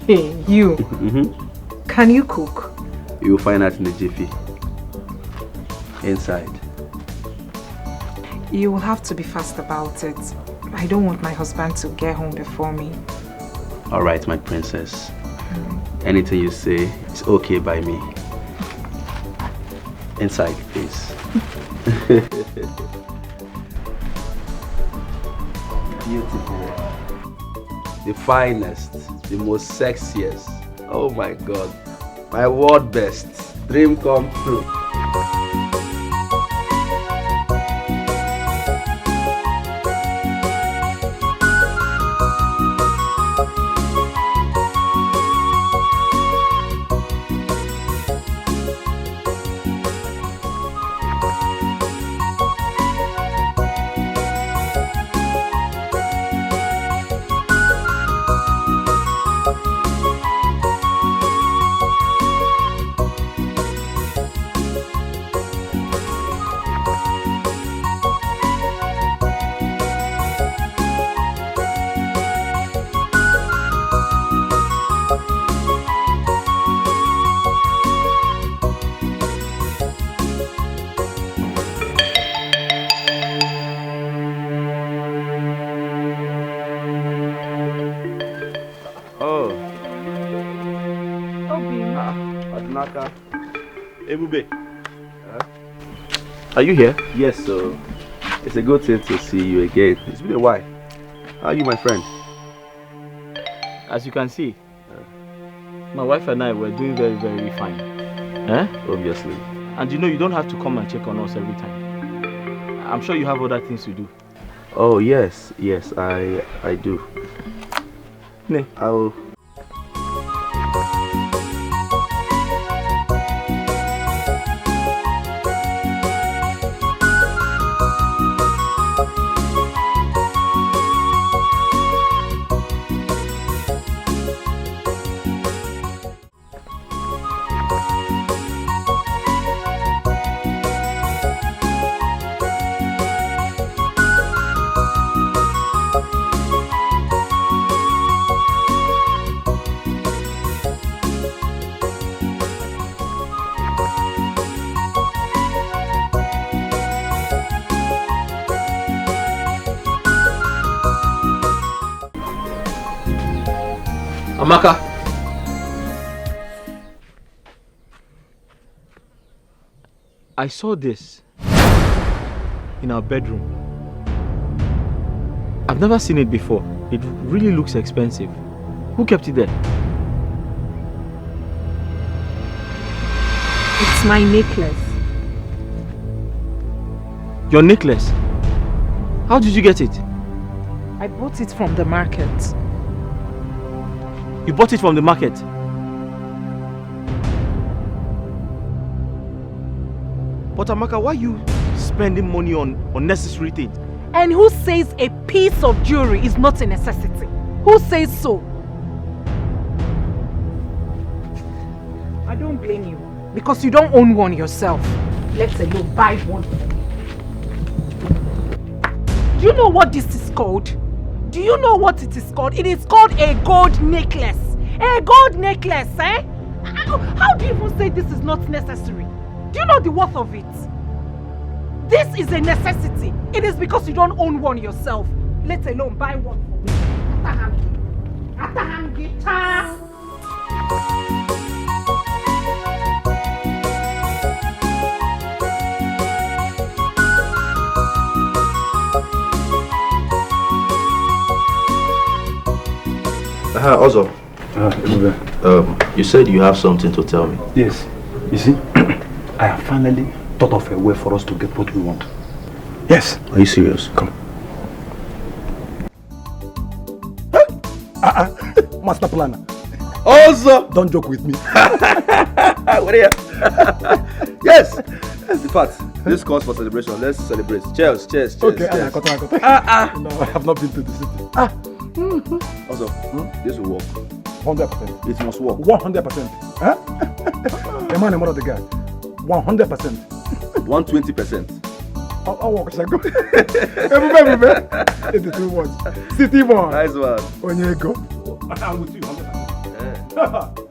Hey, you. Mm-hmm. Can you cook? You will find out in the jiffy. Inside. You will have to be fast about it. I don't want my husband to get home before me. All right, my princess. Anything you say is okay by me. Inside, please. Beautiful. The finest, the most sexiest. Oh my God. My world best. Dream come true. Adnaka. Ebube. Are you here? Yes, so it's a good thing to see you again. It's been a while. How are you, my friend? As you can see, my wife and I were doing very, very fine. Obviously. And you know, you don't have to come and check on us every time. I'm sure you have other things to do. Oh, yes, I do. Ne. I'll... Amaka. I saw this in our bedroom. I've never seen it before. It really looks expensive. Who kept it there? It's my necklace. Your necklace? How did you get it? I bought it from the market. You bought it from the market? But Amaka, why are you spending money on unnecessary things? And who says a piece of jewelry is not a necessity? Who says so? I don't blame you because you don't own one yourself. Let alone buy one for me. Do you know what this is called? Do you know what it is called? It is called a gold necklace. A gold necklace, eh? How do you even say this is not necessary? Do you know the worth of it? This is a necessity. It is because you don't own one yourself. Let alone buy one for me. Ataham guitar. Also, you said you have something to tell me. Yes. You see, I have finally thought of a way for us to get what we want. Yes. Are you serious? Come. Master planner. Also, don't joke with me. What are you? Yes. That's the fact. This calls for celebration. Let's celebrate. Cheers, cheers, cheers. Okay, cheers. No, I have not been to the city. Also, this will work. 100%. It must work. 100%. Huh? A man, a mother, the guy. 100%. 120%. I'll walk. Everybody. It is too much. City boy. Nice one. Onyego. I'm with you. 100%.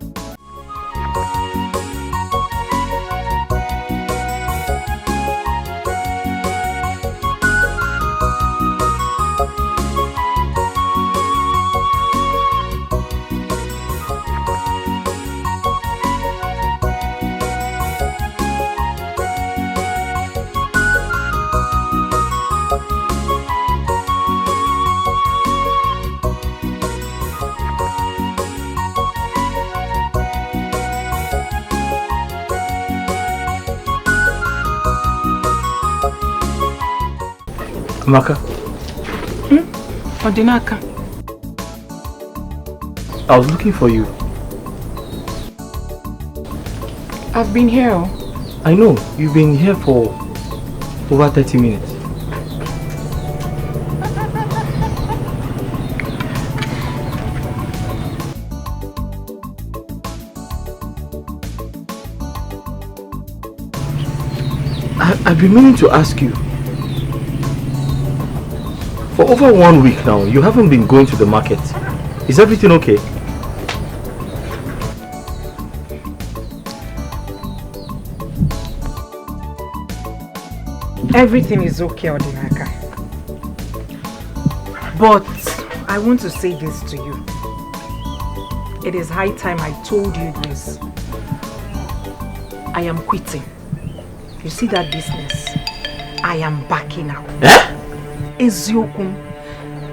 Amaka. Odinaka. I was looking for you. I've been here. I know. You've been here for over 30 minutes. I've been meaning to ask you. For over 1 week now, you haven't been going to the market. Is everything okay? Everything is okay, Odinaka. But I want to say this to you. It is high time I told you this. I am quitting. You see that business? I am backing out. Eziokwu.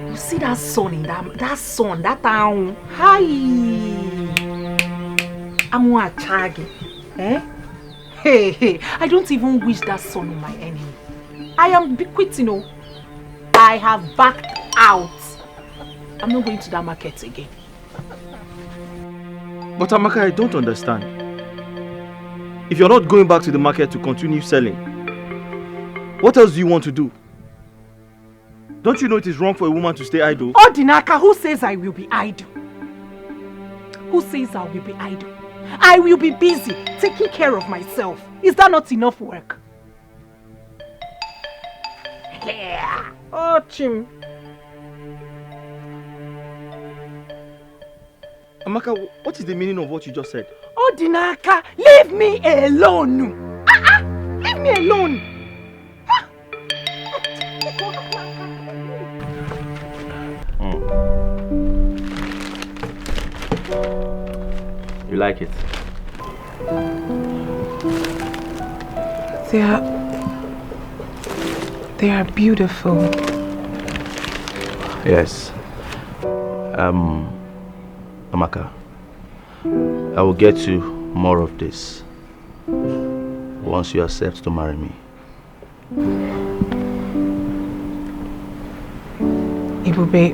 You see that sun in that town? Hi. I'm Chagi. Hey, I don't even wish that son on my enemy. I am quitting, you know. I have backed out. I'm not going to that market again. But Amaka, I don't understand. If you're not going back to the market to continue selling, what else do you want to do? Don't you know it is wrong for a woman to stay idle? Odinaka, who says I will be idle? Who says I will be idle? I will be busy taking care of myself. Is that not enough work? Yeah. Oh, Chim. Amaka, what is the meaning of what you just said? Odinaka, leave me alone. Leave me alone. You like it? They are beautiful. Yes. Amaka, I will get you more of this once you accept to marry me. Ibube,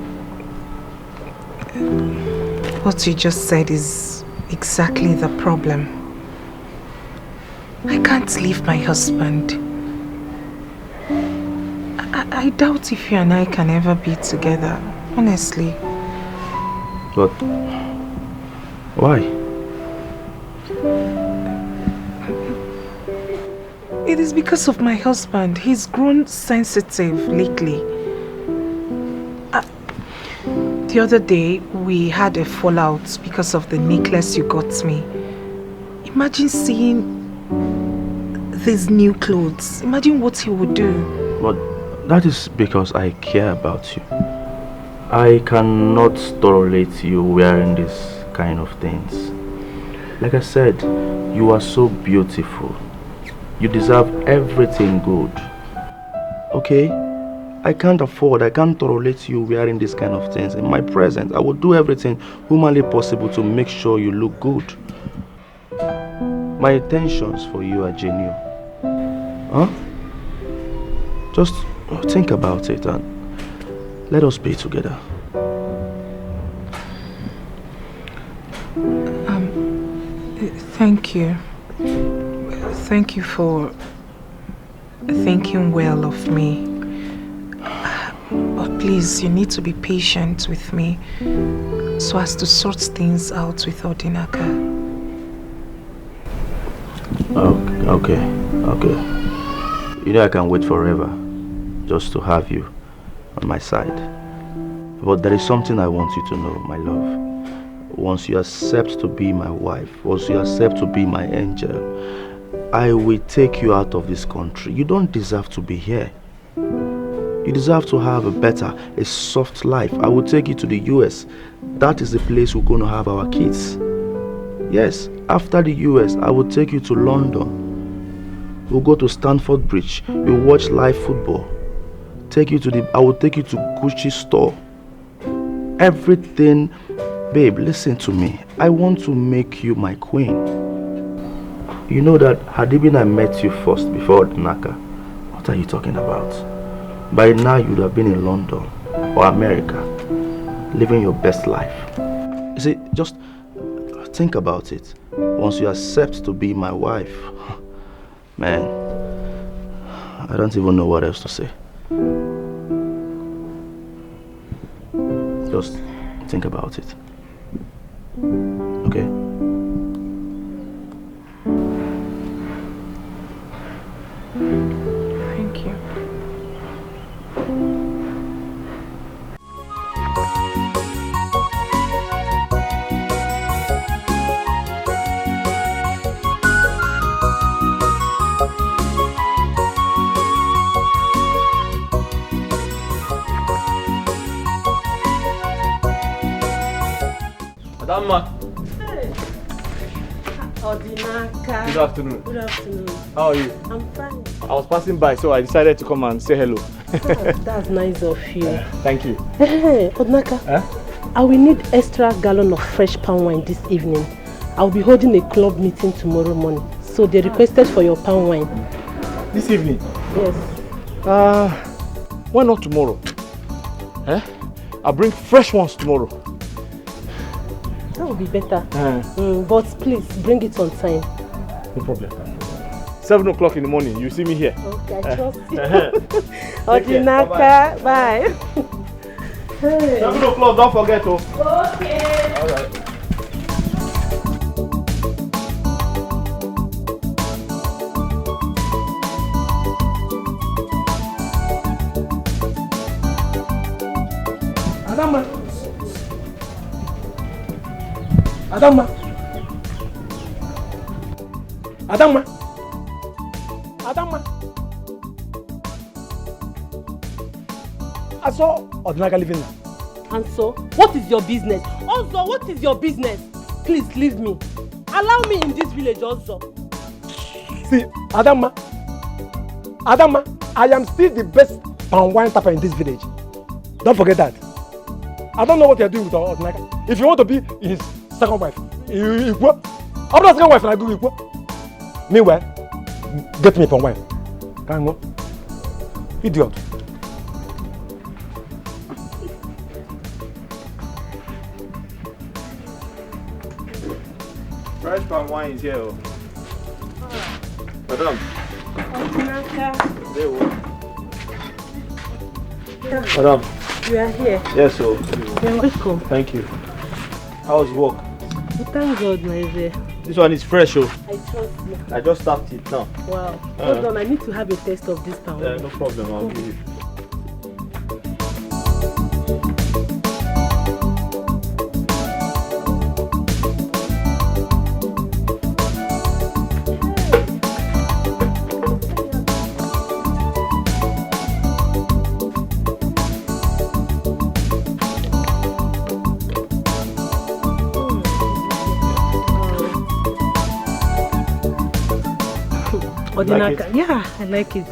what you just said is exactly the problem. I can't leave my husband. I doubt if you and I can ever be together, honestly. But why? It is because of my husband. He's grown sensitive lately. The other day, we had a fallout because of the necklace you got me. Imagine seeing these new clothes. Imagine what he would do. But that is because I care about you. I cannot tolerate you wearing this kind of things. Like I said, you are so beautiful. You deserve everything good. Okay? I can't tolerate you wearing this kind of things. In my presence, I will do everything humanly possible to make sure you look good. My intentions for you are genuine. Huh? Just think about it and let us be together. Thank you. Thank you for thinking well of me. But please, you need to be patient with me so as to sort things out with Odinaka. Okay. You know I can wait forever just to have you on my side. But there is something I want you to know, my love. Once you accept to be my wife, once you accept to be my angel, I will take you out of this country. You don't deserve to be here. You deserve to have a soft life. I will take you to the US. That is the place we're going to have our kids. Yes, after the US, I will take you to London. We'll go to Stamford Bridge. You'll watch live football. I will take you to Gucci store. Everything. Babe, listen to me. I want to make you my queen. You know that had it been I met you first before Naka, what are you talking about? By now you would have been in London or America, living your best life. You see, just think about it. Once you accept to be my wife, man, I don't even know what else to say. Just think about it. Okay? Thank you. Madam, Odinaka. Good afternoon. Good afternoon. How are you? I'm fine. I was passing by, so I decided to come and say hello. That's nice of you. Thank you. Hey, Odinaka. I will need extra gallon of fresh palm wine this evening. I'll be holding a club meeting tomorrow morning. So they requested for your palm wine. This evening? Yes. Why not tomorrow? I'll bring fresh ones tomorrow. That would be better. But please, bring it on time. No problem. 7 o'clock in the morning, you see me here. Okay, I trust you. Odinaka, bye. Hey. 7 o'clock, don't forget. Oh. Okay. All right. Adama. Adama. Adama. Adama. I saw Odinaka living now. And so, what is your business? Also, what is your business? Please leave me. Allow me in this village also. See, Adama, I am still the best palm wine tapper in this village. Don't forget that. I don't know what you're doing with Odinaka. If you want to be his second wife, you go. I'm not second wife and I do equal. Meanwhile, get me palm wine. Can you go? Idiot. Fresh palm wine is here. Madam. There Madam. You are here. Yes, sir. You're welcome. Thank you. How was work? Thank God, my dear. This one is fresh, oh. I trust you. I just tapped it now. Wow. Hold on, I need to have a taste of this palm wine. No problem, I'll give you. Odinaka, like yeah, I like it.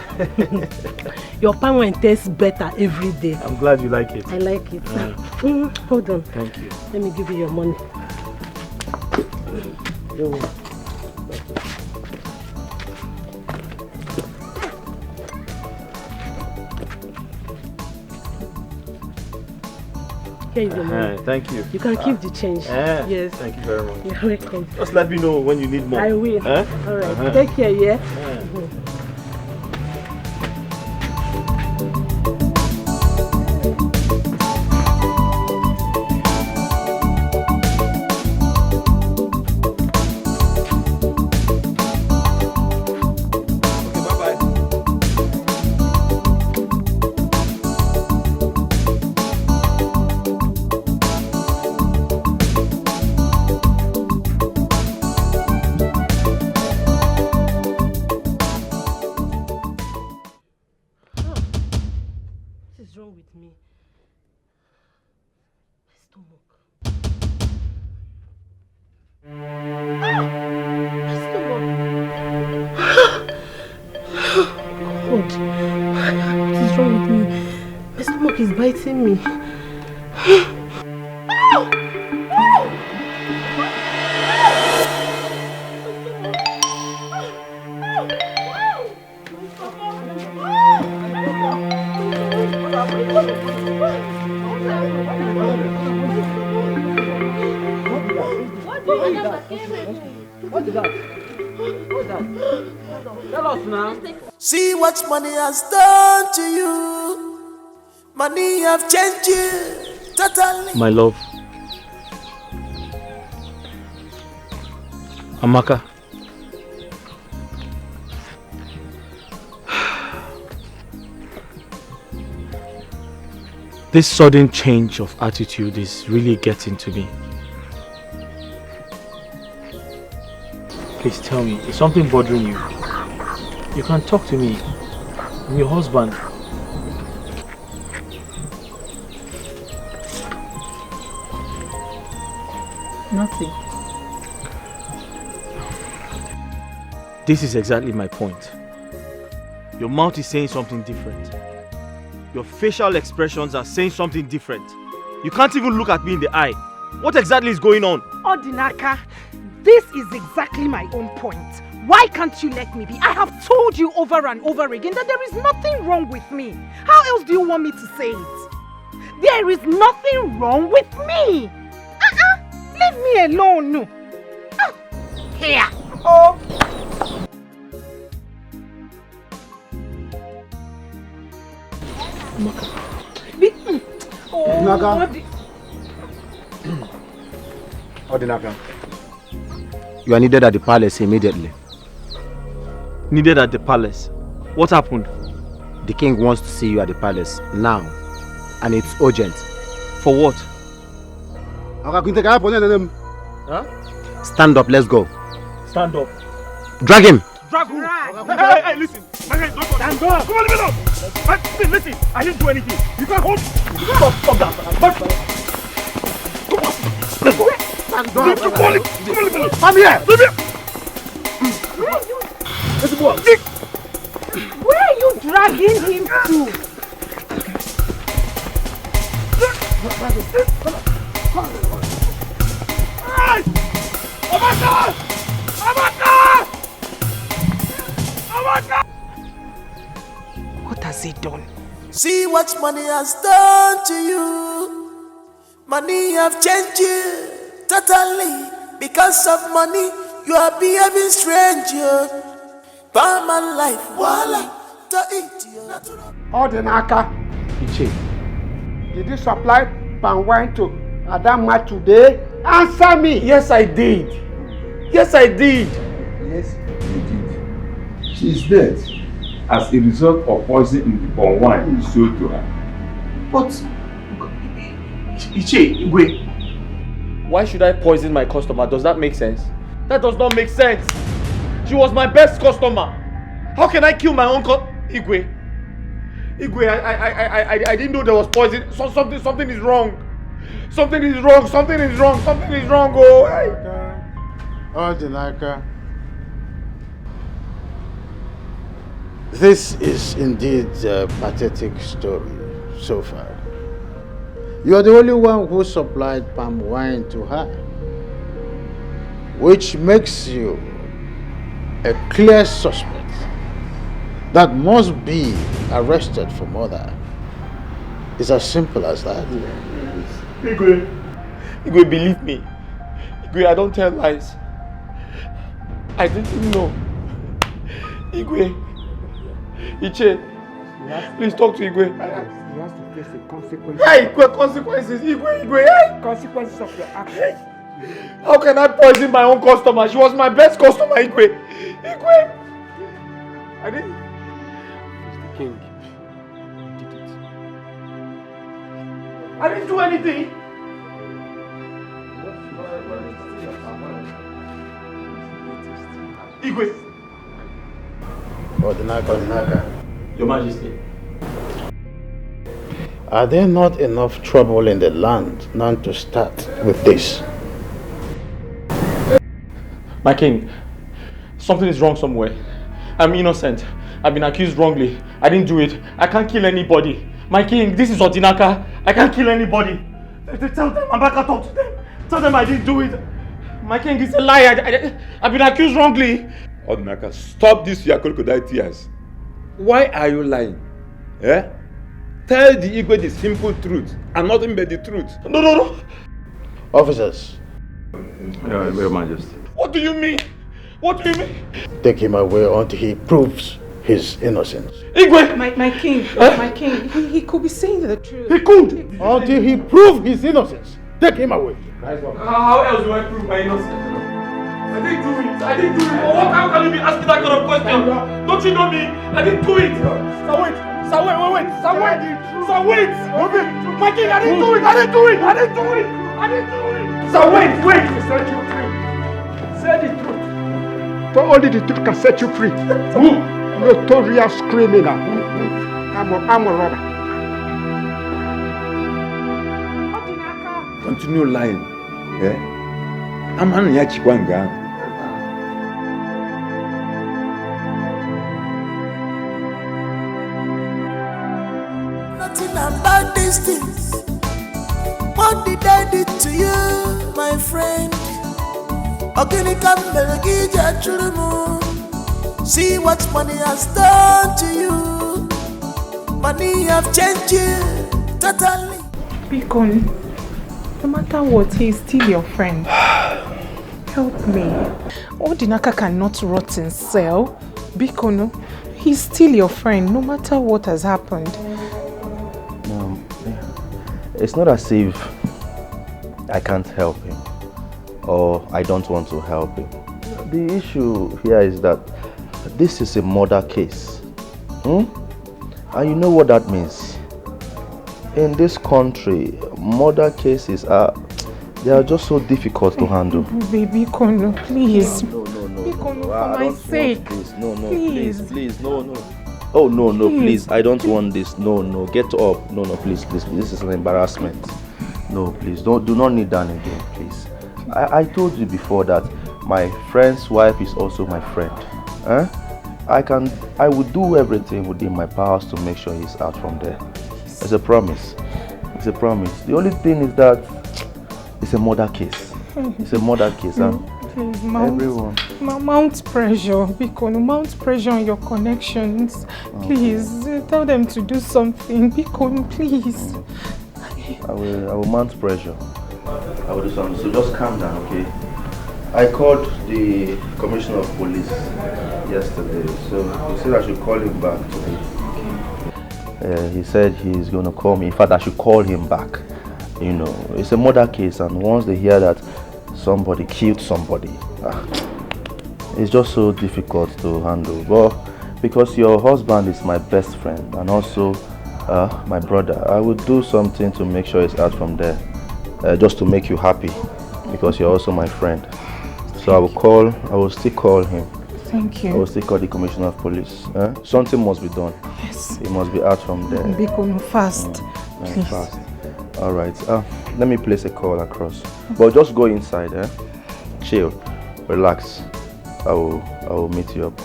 Your palm wine tastes better every day. I'm glad you like it. I like it. Hold on. Thank you. Let me give you your money. Here is your money. Thank you. You can keep the change. Yes. Thank you very much. You're welcome. Just let me know when you need more. I will. All right. Take care, yeah? Biting me. What is that? Tell us now. See what money has done to you. Money have changed you totally. My love. Amaka. This sudden change of attitude is really getting to me. Please tell me, is something bothering you? You can talk to me. I'm your husband. Nothing. This is exactly my point. Your mouth is saying something different. Your facial expressions are saying something different. You can't even look at me in the eye. What exactly is going on? Odinaka, this is exactly my own point. Why can't you let me be? I have told you over and over again that there is nothing wrong with me. How else do you want me to say it? There is nothing wrong with me. Leave me alone. Here. Oh. Odinaka, you are needed at the palace immediately. Needed at the palace? What happened? The king wants to see you at the palace now, and it's urgent. For what? Huh? Stand up, let's go. Stand up. Drag him. Drag who? Hey, listen. Stand up. Come on, leave it up. Listen, I didn't do anything. You can't hold. Stop that. Let's go. Stand up. Come on, leave it up. I'm here. Leave it. Where are you dragging him to? What has he done? See what money has done to you. Money have changed you totally. Because of money, you are behaving strange. By my life, voila, to eat you. Odinaka, did you supply palm wine to Adama today? Answer me. Yes, I did. Yes, I did. Yes, you did. She is dead as a result of poison in the palm wine you sold to her. But, Iche, wait. Why should I poison my customer? Does that make sense? That does not make sense. She was my best customer. How can I kill my own Igwe? Igwe, I didn't know there was poison. Something is wrong. Something is wrong. Something is wrong. Something is wrong. Oh, hey. Odinaka, this is indeed a pathetic story so far. You are the only one who supplied palm wine to her, which makes you a clear suspect that must be arrested for murder. It's as simple as that. Igwe, believe me. Igwe, I don't tell lies. I didn't know. Igwe, Iche, please talk to Igwe. He has to face the consequences. Hey, consequences, Igwe, hey! Consequences of your actions. How can I poison my own customer? She was my best customer, Igwe. I didn't. Mr. King, you did it. I didn't do anything. Igwe. Odinaka. Your Majesty. Are there not enough trouble in the land not to start with this? My king, something is wrong somewhere. I'm innocent. I've been accused wrongly. I didn't do it. I can't kill anybody. My king, this is Odinaka. I can't kill anybody. Tell them, I'm back, talk to them. Tell them I didn't do it. My king, it's a lie. I've been accused wrongly. Odinaka, stop this your crocodile tears. Why are you lying? Eh? Tell the Igwe the simple truth and nothing but the truth. No. Officers. Your Majesty. What do you mean? What do you mean? Take him away until he proves his innocence. Igwe! My king, my king, he could be saying the truth. He could! Until he proves his innocence. Take him away. How else do I prove my innocence? I didn't do it. How can you be asking that kind of question? Don't you know me? I didn't do it. Sir, wait. My king, I didn't do it. Sir, wait. Set you free. Say the truth. For only the truth can set you free. Who? Notorious criminal. I'm a robber. Continue lying. Eh? I'm an Yachikwanga. Nothing about these things. What did I do to you, my friend? See what money has done to you. Money have changed you totally. Bikon, no matter what, he is still your friend. Help me. Odinaka cannot rot in cell. Bikon, he's still your friend, no matter what has happened. It's not as if I can't help him or I don't want to help him. The issue here is that this is a murder case. And you know what that means? In this country, murder cases they are just so difficult to handle. Baby Kono, please. No. Bikono, for my sake. No, please, no. Oh, no, please. I don't want this. No, get up. No, please. This is an embarrassment. No, please, do not kneel down again, please. I told you before that my friend's wife is also my friend. I will do everything within my powers to make sure he's out from there. It's a promise. The only thing is that it's a murder case. Please, mount pressure, Bikono, mount pressure on your connections. Please, tell them to do something. Bikono, please. I will mount pressure. I will do something. So just calm down, okay? I called the commissioner of police yesterday, so he said I should call him back today. He said he's going to call me. In fact, I should call him back. You know, it's a murder case, and once they hear that somebody killed somebody, it's just so difficult to handle. But because your husband is my best friend and also my brother, I will do something to make sure he's out from there, just to make you happy, because you're also my friend. So I will still call him. Thank you. I will still call the commissioner of police. Something must be done. Yes. He must be out from there. Bikono, fast. Please. Fast. All right. Let me place a call across. But just go inside. Chill. Relax. I will meet you up.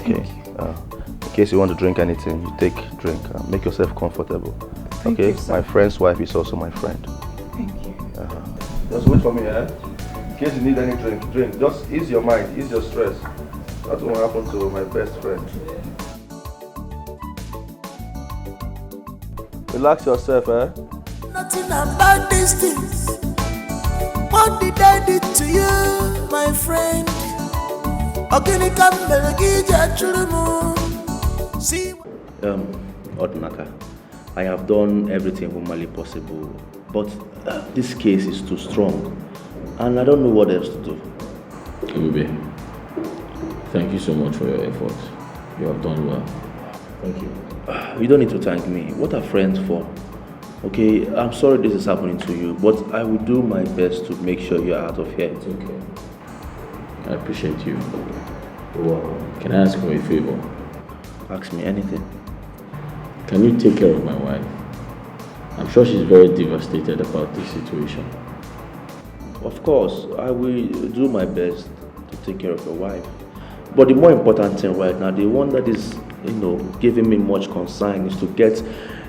Okay. In case you want to drink anything, you take drink. Make yourself comfortable. Thank okay. You, sir. My friend's wife is also my friend. Thank you. Just wait for me. In case you need any drink. Just ease your mind, ease your stress. That's what happened to my best friend. Relax yourself, Nothing about these things. What did I do to you, my friend? Odinaka, I have done everything humanly possible, but this case is too strong, and I don't know what else to do. Ube, thank you so much for your efforts. You have done well. Thank you. You don't need to thank me. What are friends for? Okay, I'm sorry this is happening to you, but I will do my best to make sure you're out of here. It's okay. I appreciate you. Can I ask you a favor? Ask me anything. Can you take care of my wife? I'm sure she's very devastated about this situation. Of course, I will do my best to take care of your wife. But the more important thing right now, the one that is, giving me much concern is to get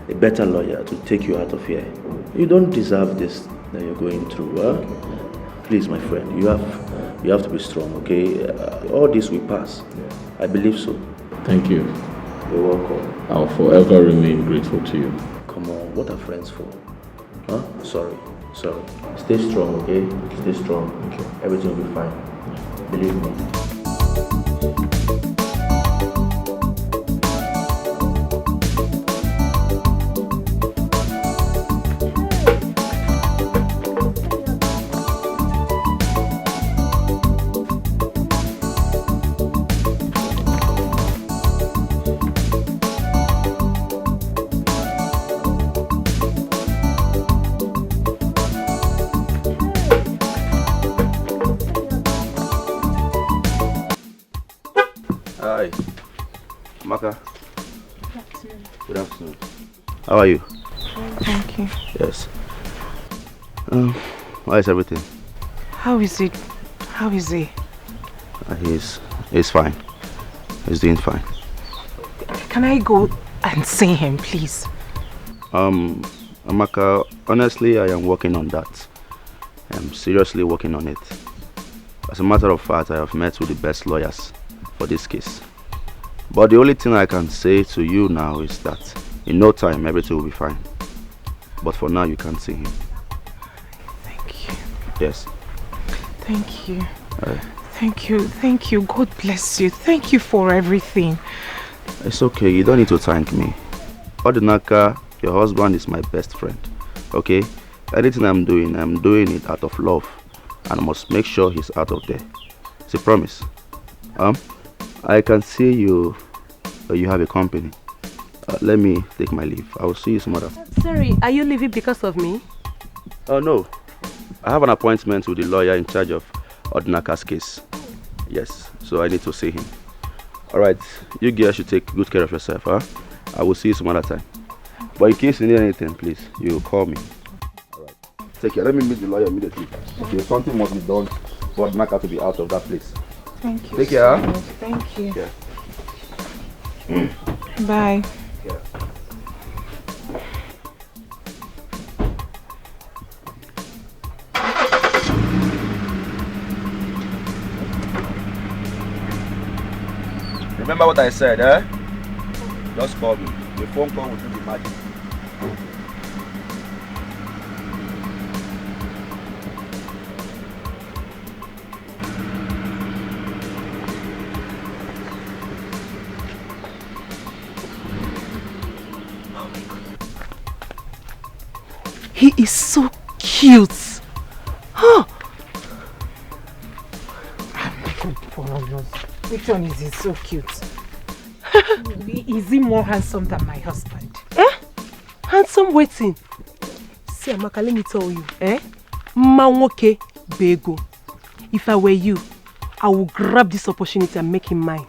a better lawyer to take you out of here. You don't deserve this that you're going through. Please, my friend, you have to be strong, okay? All this will pass. I believe so. Thank you. You're welcome. I'll forever remain grateful to you. Come on, what are friends for? Sorry. Stay strong, okay? Stay strong. Okay. Everything will be fine. Believe me. Hi. Maka. Good afternoon. Good afternoon. How are you? Thank you. Yes. How is everything? How is it? How is he? He's fine. He's doing fine. Can I go and see him, please? Amaka, honestly, I am working on that. I'm seriously working on it. As a matter of fact, I have met with the best lawyers for this case. But the only thing I can say to you now is that in no time, everything will be fine. But for now, you can't see him. Thank you. Yes. Thank you. Thank you. Thank you. God bless you. Thank you for everything. It's okay. You don't need to thank me. Odinaka, your husband is my best friend. Okay? Anything I'm doing it out of love. And I must make sure he's out of there. It's a promise. I can see you have a company. Let me take my leave. I will see you some other. Sorry, are you leaving because of me? Oh no. I have an appointment with the lawyer in charge of Odinaka's case. Yes, so I need to see him. Alright, you girls should take good care of yourself, huh? I will see you some other time. But in case you need anything, please, you call me. Alright. Take care. Let me meet the lawyer immediately. Okay, something must be done for Odinaka to be out of that place. Thank you. Take care, huh? Thank you. Yeah. Bye. Yeah. Remember what I said, eh? Just call me. The phone call will do the magic. He is so cute. Huh? Which one is he so cute? Is he more handsome than my husband? Handsome waiting. See, Amaka, let me tell you, Manwoke Bego. If I were you, I would grab this opportunity and make him mine.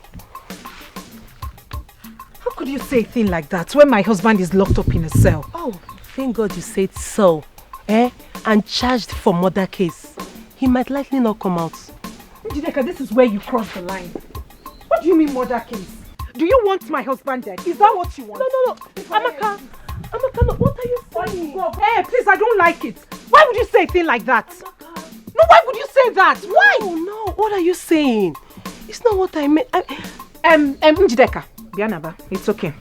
How could you say a thing like that when my husband is locked up in a cell? Oh, thank God you said so. And charged for murder case. He might likely not come out. Jideka, this is where you cross the line. What do you mean murder case? Do you want my husband dead? Is that what you want? No. Amaka, no, what are you saying? Hey, please, I don't like it. Why would you say a thing like that? Amaka. No, why would you say that? Why? No, what are you saying? It's not what I meant. Njideka, Bianaba, it's okay.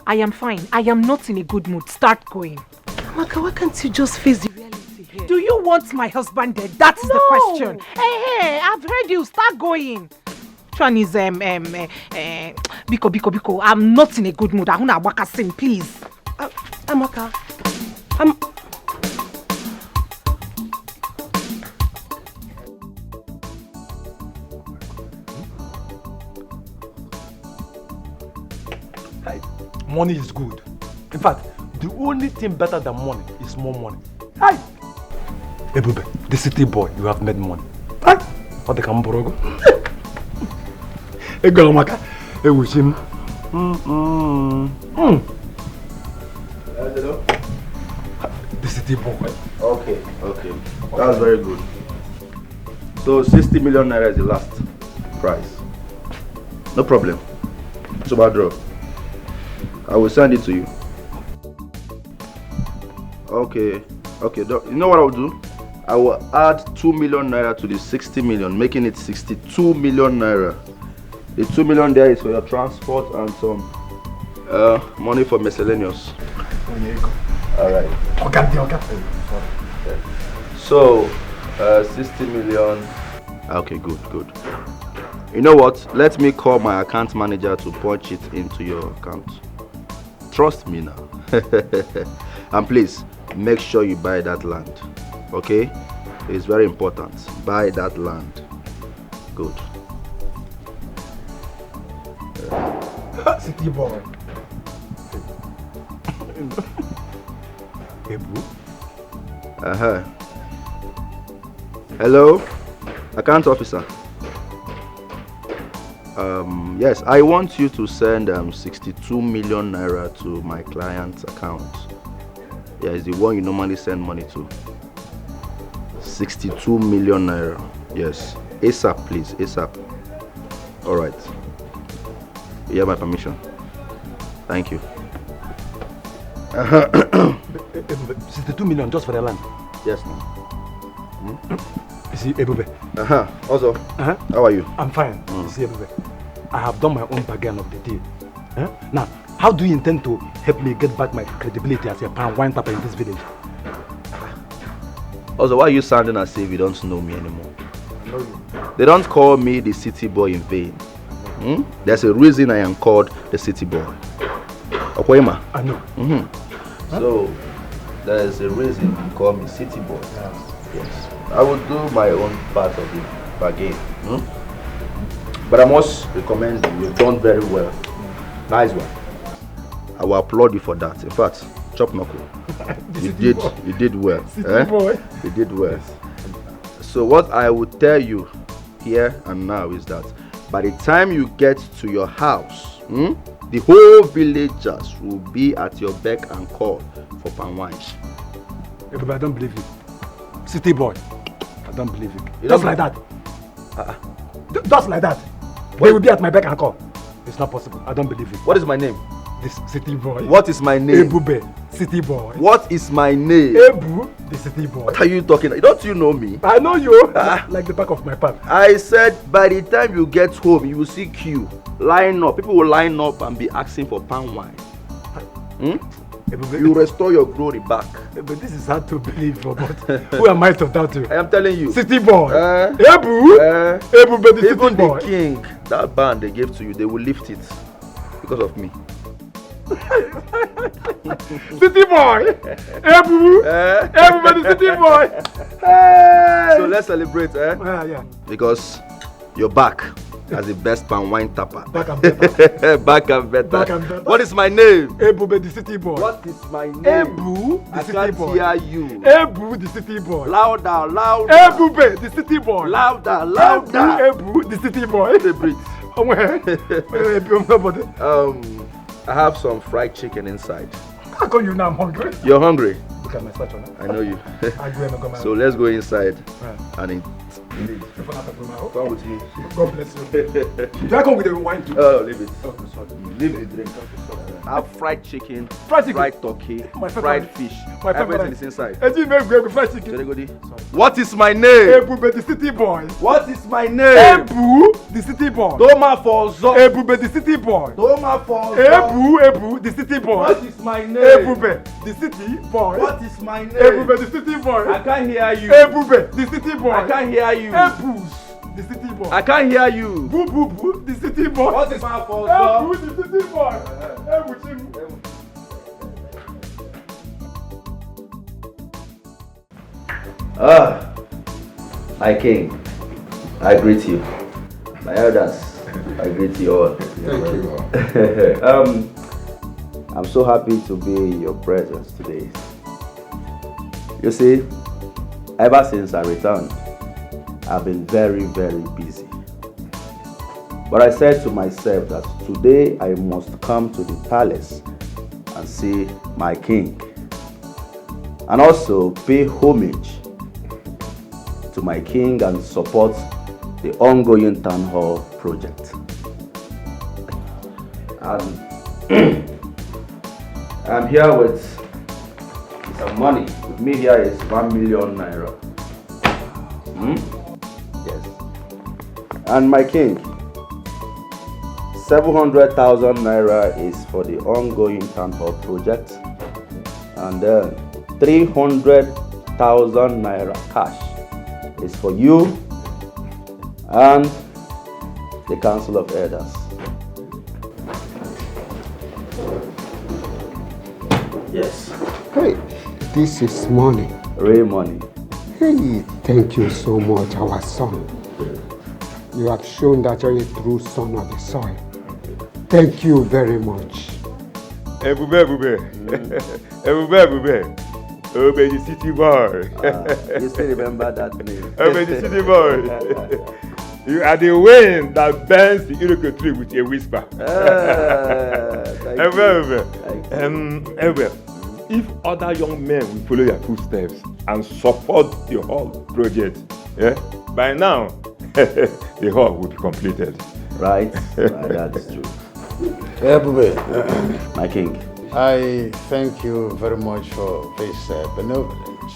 I am fine. I am not in a good mood. Start going. Amaka, why can't you just face the reality here? Do you want my husband dead? That is the question. Hey, I've heard you. Start going. Which one is Biko. I'm not in a good mood. Ahuna wakasin, please. Amaka, Money is good. In fact, the only thing better than money is more money. Hey, Ebube, the city boy, you have made money. Hey, what the Kamborogo? Hey, Galamaka, hey, Wishim. Hello? The city boy. Okay. That's very good. So 60 million naira is the last price. No problem. So bad draw. I will send it to you. Okay. You know what I will do? I will add 2 million naira to the 60 million, making it 62 million naira. The 2 million there is for your transport and some money for miscellaneous. Alright. Okay. So, 60 million. Okay, good. You know what? Let me call my account manager to punch it into your account. Trust me now. And please, make sure you buy that land. Okay? It's very important. Buy that land. Good. City boy. Ebu. Hello? Account officer. Yes, I want you to send 62 million naira to my client's account. Yeah, it's the one you normally send money to. 62 million naira. Yes. ASAP, please. ASAP. Alright. You have my permission. Thank you. 62 million just for the land. Yes, no. You see, Ebube. Also, how are you? I'm fine. You see, Ebube, I have done my own bargain of the deal. Now, how do you intend to help me get back my credibility as a palm wine tapper in this village? Also, why are you sounding as if you don't know me anymore? I know you. They don't call me the city boy in vain. There's a reason I am called the city boy. Okoyema? I know. So, there's a reason you call me city boy. Yes. I will do my own part of the bargain. But I must recommend you. You've done very well. Nice one. I will applaud you for that. In fact, chop knuckle. You did well. You did well. So what I would tell you here and now is that by the time you get to your house, the whole villagers will be at your beck and call for palm wine. Yeah, but I don't believe you. City boy, I don't believe it. Just like that. Just like that. They will be at my beck and call. It's not possible. I don't believe it. What is my name? This city boy. What is my name? Ebube, city boy. What is my name? Ebu, the city boy. What are you talking about? Don't you know me? I know you. Like the back of my palm. I said by the time you get home, you will see queue. Line up. People will line up and be asking for palm wine. You restore your glory back. But this is hard to believe, but who am I to doubt you? I am telling you. City boy. Ebu. Ebu, but the even city boy. The king, that band they gave to you, they will lift it because of me. City boy. Ebu. Ebu, but the city boy. Hey. So let's celebrate, yeah. Because you're back as the best palm wine tapper. Back and better. Back and better. Back and better. What is my name? Ebu, but the city boy. What is my name? Ebu, the city boy. I can't hear you. Ebu, the city boy. Louder, louder. Ebu, the city boy. Louder, louder. Ebu, the city boy. They breathe. I have some fried chicken inside. How come you now I'm hungry? You're hungry? Look at my statue now. I know you. So let's go inside and eat. Come with me. God bless you. Do I come with the wine too? Oh, leave it. Okay, sorry. Leave the drink. I have fried chicken, fried turkey, fried fish. Everything is inside. Fried chicken. What is my name? Ebu, the city boy. What is my name? Ebu, the city boy. Toma Fozo. Ebu, the city boy. Toma Fozo. Ebu, the city boy. What is my name? Ebu, the city boy. What is my name? Ebu, the city boy. I can't hear you. Ebu, the city boy. I can't hear you. Ebu, the city boy. I can't hear you. Boo, the city boy. What is my fault? Ebu, the city boy. Ebu, Chimu. My king, I greet you. My elders, I greet you all. Thank you. I'm so happy to be in your presence today. You see, ever since I returned, I've been very, very busy. But I said to myself that today I must come to the palace and see my king, and also pay homage to my king and support the ongoing town hall project. And I'm here with some money. With me here is 1 million naira. Yes. And my king, 700,000 naira is for the ongoing town hall project, and then 300,000 naira cash is for you and the Council of Elders. Yes. Hey, this is money. Real money. Hey, thank you so much, our son. You have shown that you're a true son of the soil. Thank you very much. Ebube. Obey the city boy. You still remember that name? Obey the city boy. You are the wind that bends the iroko tree with a whisper. If other young men will follow your footsteps and support the whole project, by now the hall will be completed. Right, that's true. My king, I thank you very much for this benevolence.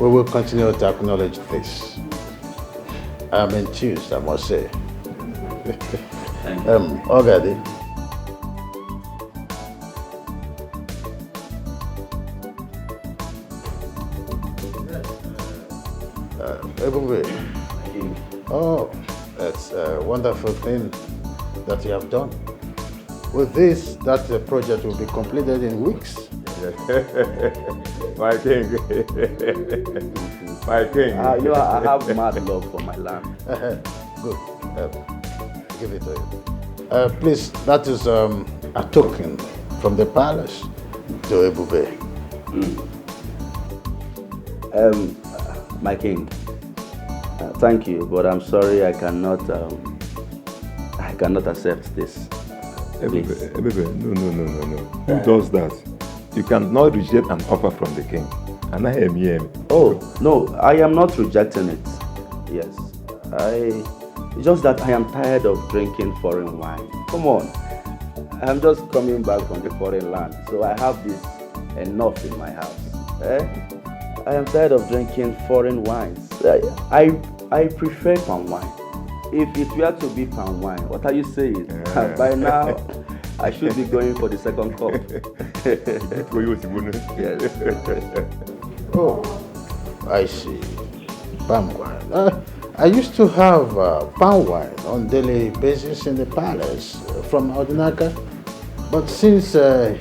We will continue to acknowledge this. I'm enthused, I must say. Ogadi. Oh, that's a wonderful thing that you have done. With this, that project will be completed in weeks. My king. My king. I have mad love for my land. Good. Give it to you. Please, that is a token from the palace to Ebube. My king, thank you, but I'm sorry I cannot accept this. Ebube, no. Who does that? You cannot reject an offer from the king. And I am here. Oh, no, I am not rejecting it. Yes. It's just that I am tired of drinking foreign wine. Come on. I'm just coming back from the foreign land, so I have this enough in my house. I am tired of drinking foreign wines. I prefer palm wine. If it were to be palm wine, what are you saying? By now, I should be going for the second cup. Yes. Oh, I see. Palm wine. I used to have palm wine on daily basis in the palace from Odinaka. But since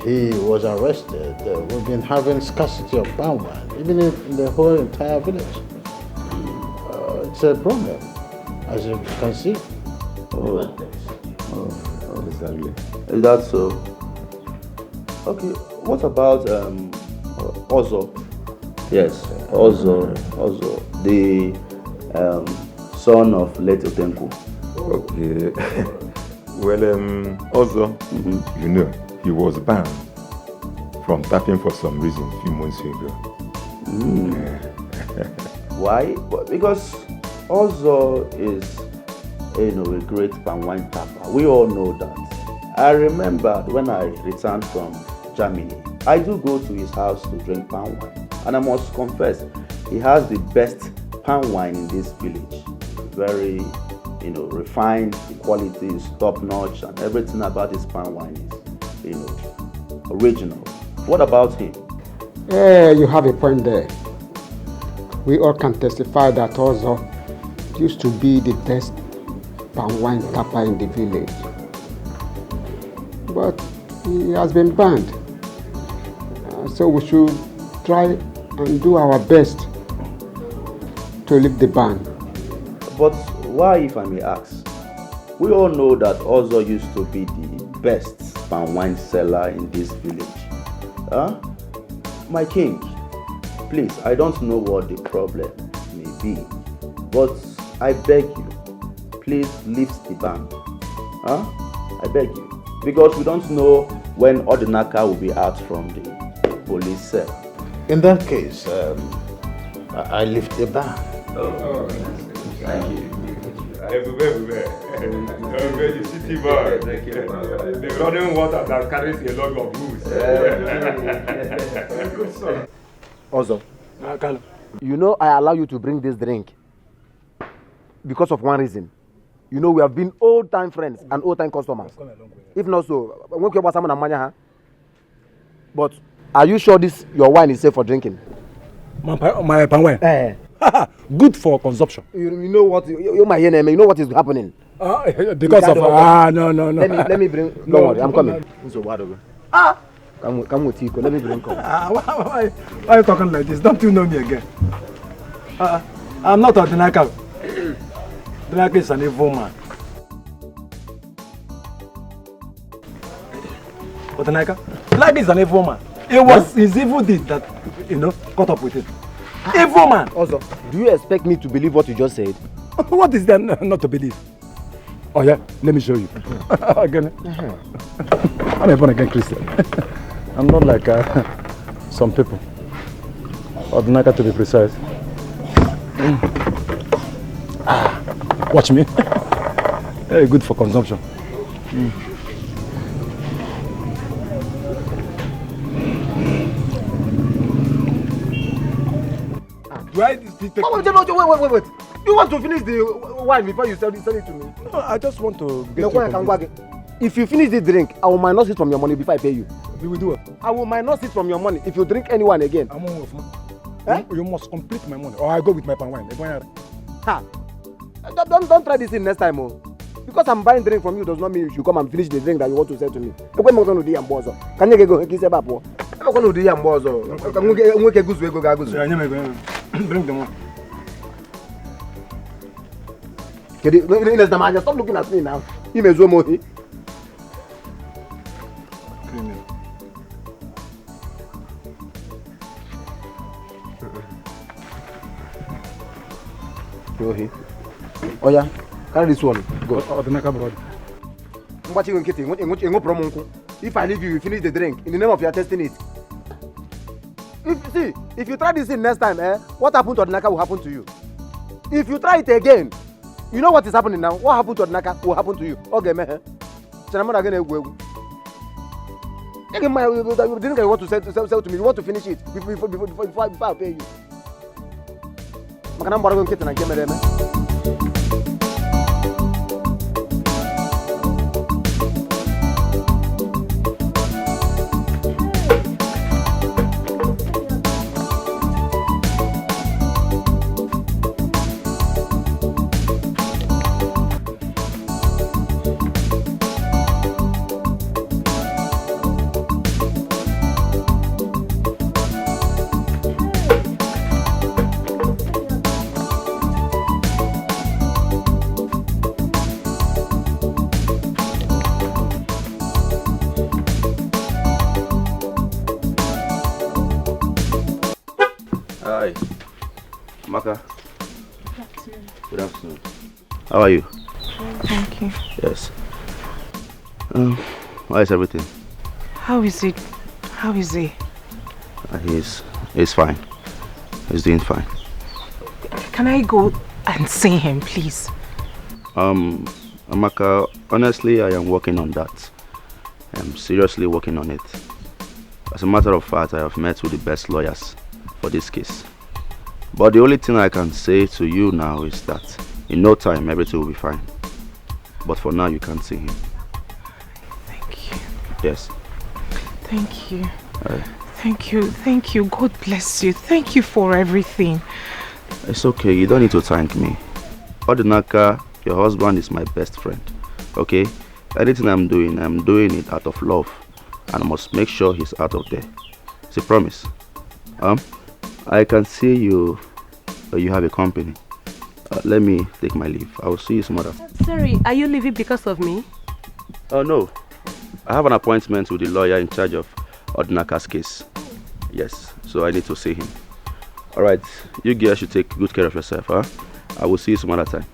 he was arrested, we've been having scarcity of palm wine, even in the whole entire village. It's a problem, as you can see. Oh, exactly. Is that so? Okay, what about Ozo? Yes, Ozo, the son of late Otenku. Okay. Well, Ozo, you know, he was banned from tapping for some reason a few months ago. Why? Because Ozo is, a great palm wine tapper. We all know that. I remember when I returned from Germany, I do go to his house to drink palm wine. And I must confess, he has the best palm wine in this village. Very, refined, the quality is top notch, and everything about his palm wine is, original. What about him? You have a point there. We all can testify that Ozo used to be the best palm wine tapper in the village. But he has been banned. So we should try and do our best to lift the ban. But why, if I may ask? We all know that Ozo used to be the best palm wine seller in this village. My king, please, I don't know what the problem may be, but I beg you, please lift the ban. I beg you, because we don't know when Odinaka will be out from the police cell. In that case, I lift the ban. Oh, thank you. The city boy. The running water that carries a log of goods. Good son. Also, you know I allow you to bring this drink because of one reason. You know we have been old-time friends and old-time customers. If not so, but are you sure this your wine is safe for drinking? My palm wine? Good for consumption. You know what? You know what is happening. Because of no. Let me bring. Don't worry, I'm coming. Come with you. Let me bring. Why are you talking like this? Don't you know me again? I'm not Odinaka. Odinaka is an evil man. Odinaka is an evil man. It was his evil deed that caught up with it. Evil man. Also, do you expect me to believe what you just said? What is there not to believe? Oh yeah, let me show you. Again. I'm a born again Christian. I'm not like some people. Odinaka to be precise. Watch me. Very good for consumption. Why did he take Wait. You want to finish the wine before you sell it to me? No, I just want to get Look, if you finish the drink, I will minus it from your money before I pay you. You will do it. I will minus it from your money if you drink anyone again. I'm on Orphan. Eh? You must complete my money, or I go with my palm wine. Ha! Don't try this thing next time, oh. Because I'm buying drink from you does not mean you should come and finish the drink that you want to sell to me. Can you go? Can you go? Kiss about what? I'm going to do Yambozo. Bring them on. Stop looking at me now. You may zoom on. Oh yeah, carry this one. Go. If I leave you, you finish the drink. In the name of your testing it. If you try this thing next time, what happened to Odinaka will happen to you. If you try it again, you know what is happening now. What happened to Odinaka will happen to you. Okay, man. The drink you want to sell to me, you want to finish it before I pay you. Hi. Maka. Good afternoon. How are you? Thank you. Yes. How is everything? How is it? How is he? He's fine. He's doing fine. Can I go and see him, please? Maka, honestly, I am working on that. I'm seriously working on it. As a matter of fact, I have met with the best lawyers for this case. But the only thing I can say to you now is that in no time everything will be fine. But for now you can't see him. Thank you. Yes. Thank you. Thank you. God bless you. Thank you for everything. It's okay, you don't need to thank me. Odinaka, your husband is my best friend. Okay? Anything I'm doing it out of love. And I must make sure he's out of there. It's a promise. I can see you have a company. Let me take my leave. I will see you some other time. Sorry, are you leaving because of me? Oh no. I have an appointment with the lawyer in charge of Odinaka's case. Yes, so I need to see him. Alright, you girls should take good care of yourself, huh? I will see you some other time.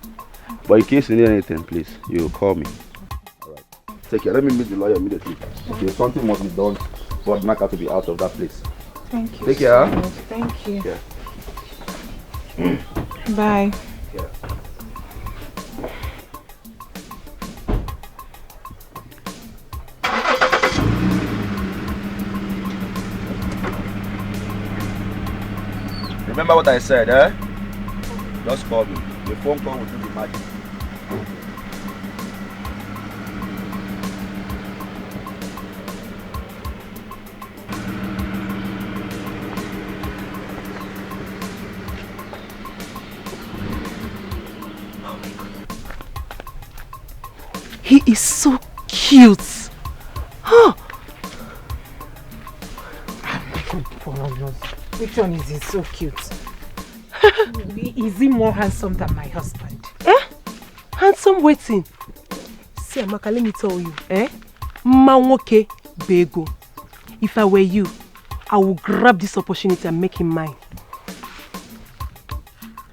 But in case you need anything, please, you call me. Alright. Take care. Let me meet the lawyer immediately. Okay, something must be done for Odinaka to be out of that place. Thank you. Take care. So much. Thank you. Yeah. Bye. Yeah. Remember what I said, eh? Just call me. The phone call will do the magic. He is so cute. Huh? Which one is he so cute? Is he more handsome than my husband? Handsome waiting. See, Amaka, let me tell you, Manwoke Bego. If I were you, I would grab this opportunity and make him mine.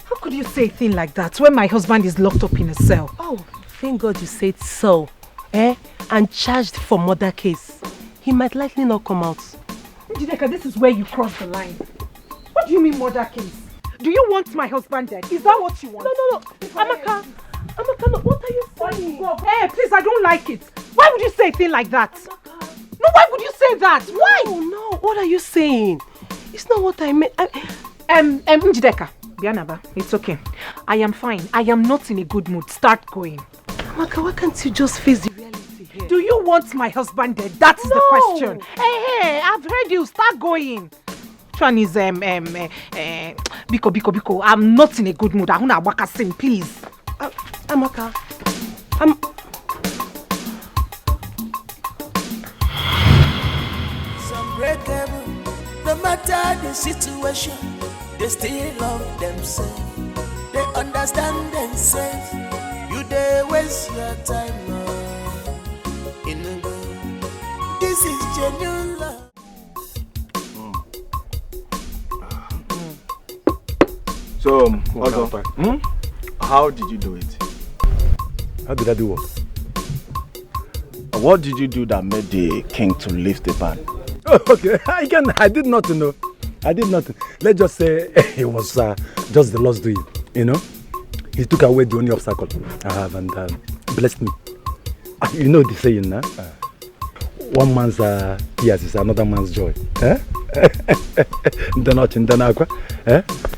How could you say a thing like that when my husband is locked up in a cell? Oh, thank God you said so, and charged for murder case. He might likely not come out. Njideka, this is where you cross the line. What do you mean murder case? Do you want my husband dead? Is that what you want? No. Amaka, no, what are you saying? Hey, please, I don't like it. Why would you say a thing like that? Amaka. No, why would you say that? Why? No, what are you saying? It's not what I meant. Njideka, Bianaba, it's okay. I am fine. I am not in a good mood. Start going. Amaka, why can't you just face the reality here? Do you want my husband dead? That is the question. Hey, I've heard you. Start going. Which one is Biko. I'm not in a good mood. I want to waka sing, please. Amaka, Some breakable, no matter the situation, they still love themselves. They understand themselves. You they waste your time in the world. This is genuine love. So, also, how did you do it? How did I do what? What did you do that made the king to lift the ban? Oh, okay, I did not know. I did not. Let's just say it was just the Lord's doing, you know. He took away the only obstacle I have and blessed me. You know the saying, huh? One man's tears is another man's joy. Eh?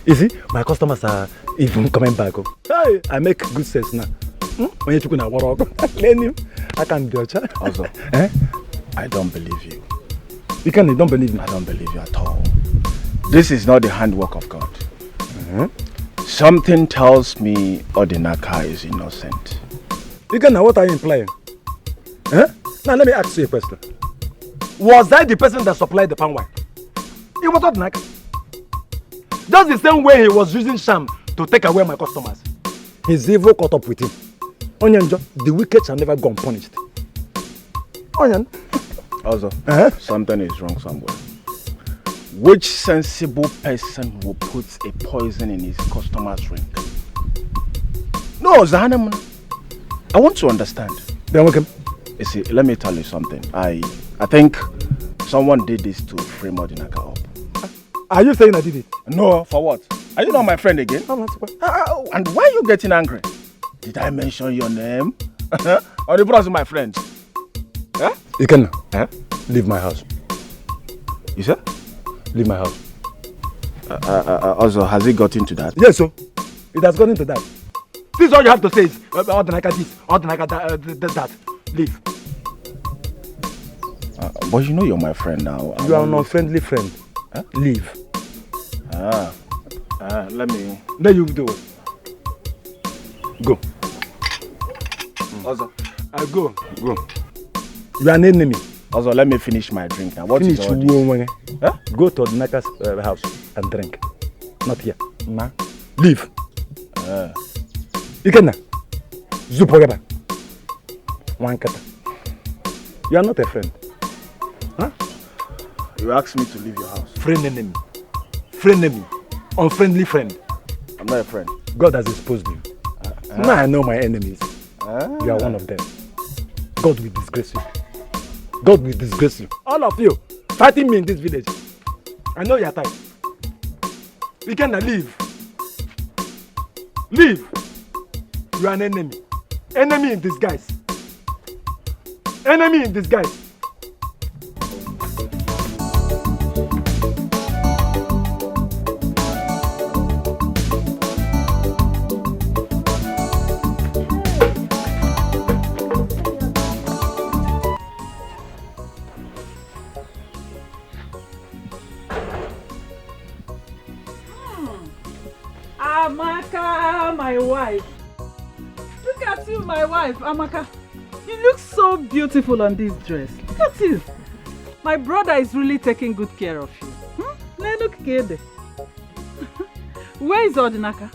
You see, my customers are even coming back. Hey, I make good sense now. When you took in a war, I can't do it. Also, I don't believe you. You don't believe me? I don't believe you at all. This is not the handwork of God. Something tells me Odinaka is innocent. What are you implying? Now let me ask you a question. Was I the person that supplied the palm wine? It was Odinaka. Just the same way he was using sham to take away my customers. His evil caught up with him. Onyanjo, the wicked shall never go unpunished. Onyan. Also, something is wrong somewhere. Which sensible person will put a poison in his customer's drink? No, Zahanam. I want to understand. Then welcome. You see, let me tell you something. I think someone did this to frame Odinaka up. Are you saying I did it? No, for what? Are you not my friend again? And why are you getting angry? Did I mention your name? Or the brother my friend? You can leave my house. You said? Leave my house. Also, has it got into that? Yes, sir. It has gone into that. This is all you have to say is Odinaka this, Odinaka that. Leave. But you know you're my friend now. You are an unfriendly friend. Leave. Let me... Then you do it. Go. Also, go. You are an enemy. Also, let me finish my drink now. What is all this? Go to Odinaka's house and drink. Not here. Nah. Leave. Ikenna. Zupogaba. Wankata. You are not a friend. You asked me to leave your house. Friend enemy. Friend enemy. Unfriendly friend. I'm not a friend. God has exposed you. Now I know my enemies. You are one of them. God will disgrace you. God will disgrace you. All of you fighting me in this village. I know you are tired. You cannot leave. Leave. You are an enemy. Enemy in disguise. Enemy in disguise. Amaka, my wife. Look at you, my wife, Amaka. You look so beautiful on this dress. Look at you. My brother is really taking good care of you. Look good. Where is Odinaka?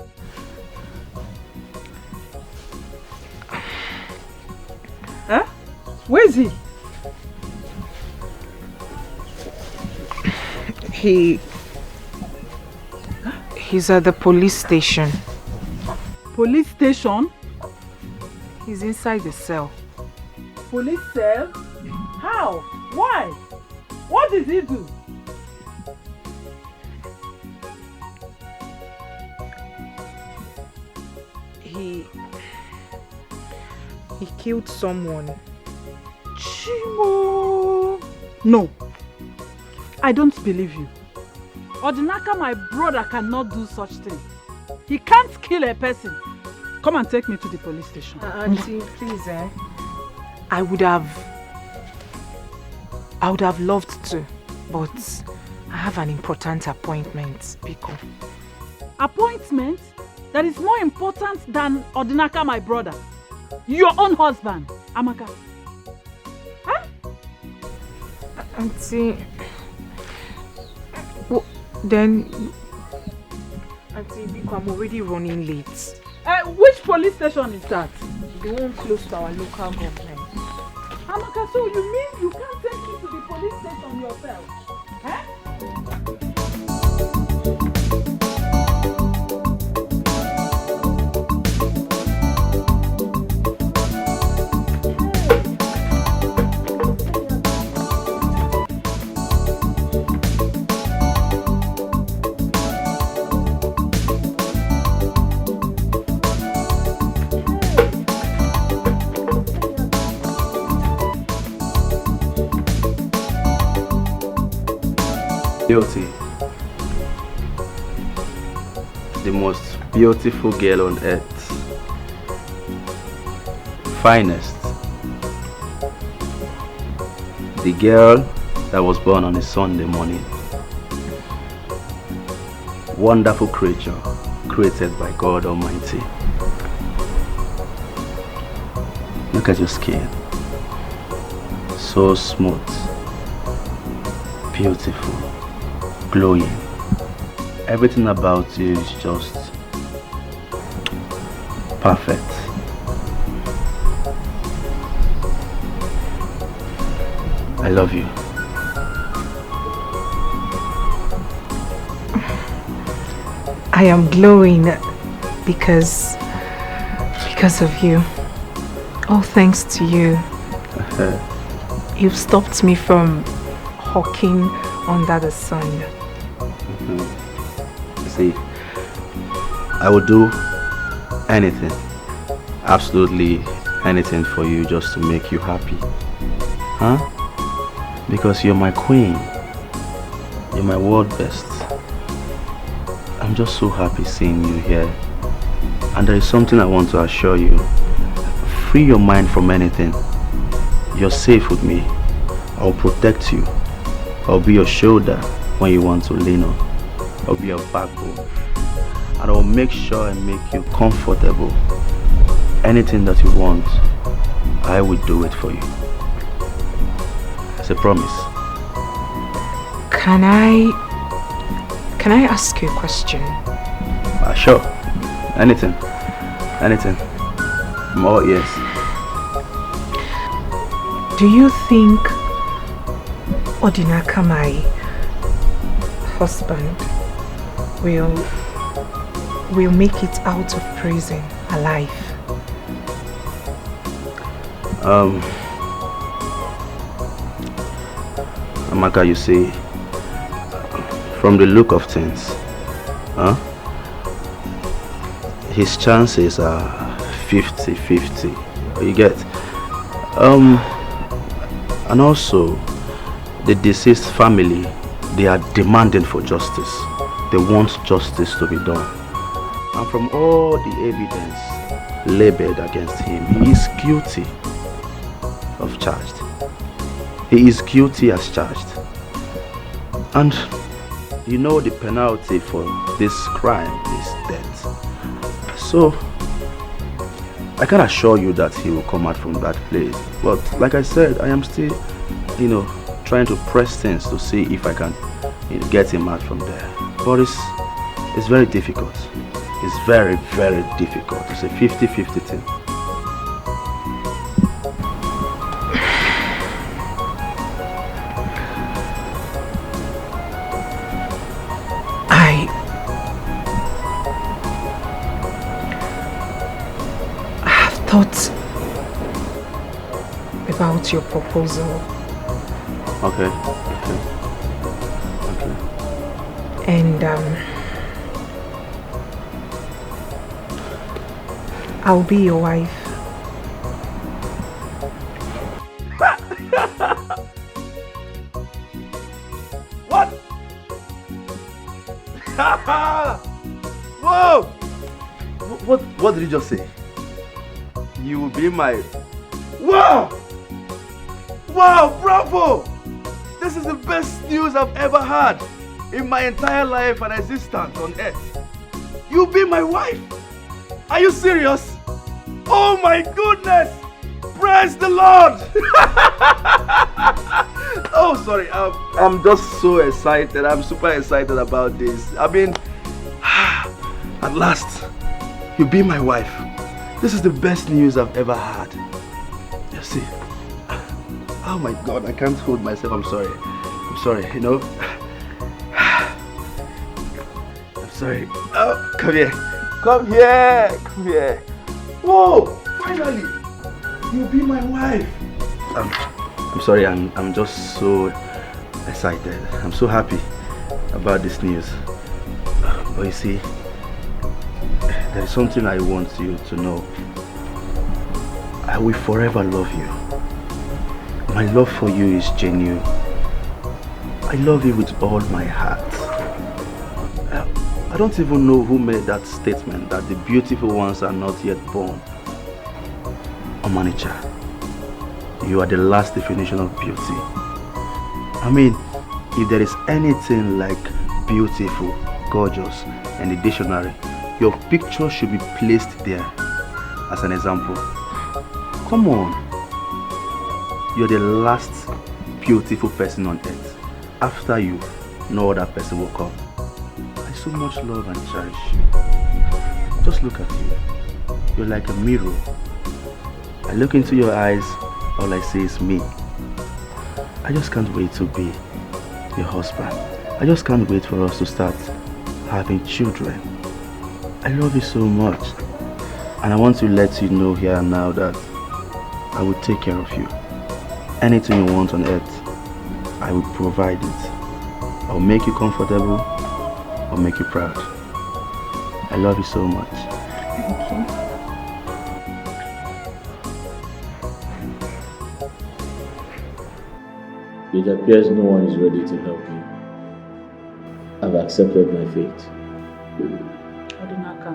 Where is he? He's at the police station. Police station? He's inside the cell. Police cell? How? Why? What did he do? He killed someone. Chimo! No. I don't believe you. Odinaka, my brother, cannot do such thing. He can't kill a person. Come and take me to the police station. Auntie, please, I would have loved to, but I have an important appointment, Biko. Appointment that is more important than Odinaka, my brother. Your own husband, Amaka. Huh? Auntie, then, Auntie Biko, I'm already running late. Which police station is that? The one close to our local government. Amaka, so you mean you can't take me to the police station yourself? Eh? Beauty. The most beautiful girl on earth. Finest. The girl that was born on a Sunday morning. Wonderful creature created by God Almighty. Look at your skin. So smooth. Beautiful. Glowing. Everything about you is just perfect. I love you. I am glowing because of you. All thanks to you. You've stopped me from hawking under the sun. See, I would do anything, absolutely anything for you just to make you happy. Huh? Because you're my queen. You're my world best. I'm just so happy seeing you here. And there is something I want to assure you. Free your mind from anything. You're safe with me. I'll protect you. I'll be your shoulder when you want to lean on. I'll be your backbone. And I'll make sure I make you comfortable. Anything that you want, I will do it for you. It's a promise. Can I ask you a question? Sure. Anything. Anything. I'm all ears. Do you think Odinaka, my husband, will make it out of prison alive? Amaka, you see, from the look of things, his chances are 50-50. You get? And also, the deceased family, they are demanding for justice. They want justice to be done. And from all the evidence labeled against him, he is guilty of charged. He is guilty as charged. And you know the penalty for this crime is death. So, I can assure you that he will come out from that place. But like I said, I am still, trying to press things to see if I can get him out from there. But it's very difficult. It's very, very difficult. It's a 50-50 thing. Thought about your proposal. Okay. And I'll be your wife. What? Whoa! What did you just say? You will be my... Wow! Wow, bravo! This is the best news I've ever had in my entire life and existence on earth. You'll be my wife! Are you serious? Oh my goodness! Praise the Lord! Oh, sorry. I'm just so excited. I'm super excited about this. I mean, at last, you'll be my wife. This is the best news I've ever had. You see? Oh my God, I can't hold myself. I'm sorry, you know? I'm sorry. Oh, come here. Come here. Whoa, finally. You'll be my wife. I'm sorry, I'm just so excited. I'm so happy about this news. But you see, there is something I want you to know. I will forever love you. My love for you is genuine. I love you with all my heart. I don't even know who made that statement that the beautiful ones are not yet born. Omanicha, you are the last definition of beauty. I mean, if there is anything like beautiful, gorgeous in the dictionary, your picture should be placed there as an example. Come on. You're the last beautiful person on earth. After you, no other person will come. I so much love and cherish you. Just look at you. You're like a mirror. I look into your eyes, all I see is me. I just can't wait to be your husband. I just can't wait for us to start having children. I love you so much. And I want to let you know here and now that I will take care of you. Anything you want on earth, I will provide it. I'll make you comfortable. I'll make you proud. I love you so much. Thank you. It appears no one is ready to help me. I've accepted my fate. Odinaka,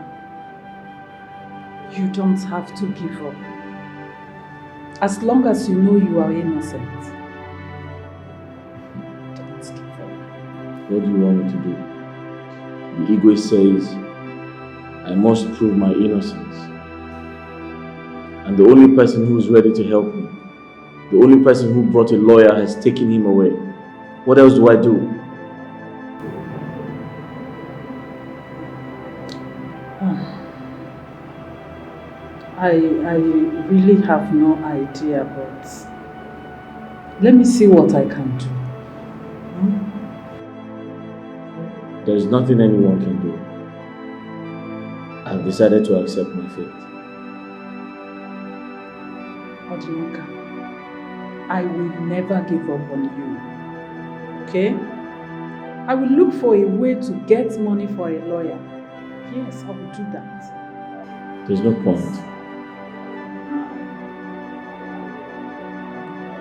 you don't have to give up. As long as you know you are innocent, don't give up. What do you want me to do? The ego says I must prove my innocence. And the only person who is ready to help me, the only person who brought a lawyer has taken him away. What else do I do? I really have no idea, but let me see what I can do. There's nothing anyone can do. I've decided to accept my fate. Odinaka, I will never give up on you. Okay? I will look for a way to get money for a lawyer. Yes, I will do that. There's no point.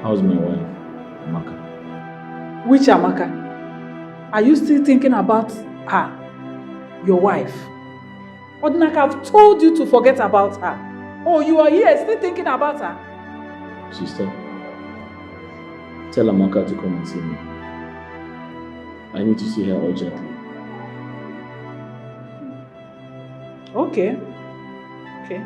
How's my wife, Amaka? Which Amaka? Are you still thinking about her? Your wife? Odinaka, I've told you to forget about her. Oh, you are here still thinking about her? Sister, tell Amaka to come and see me. I need to see her urgently. Okay. Okay.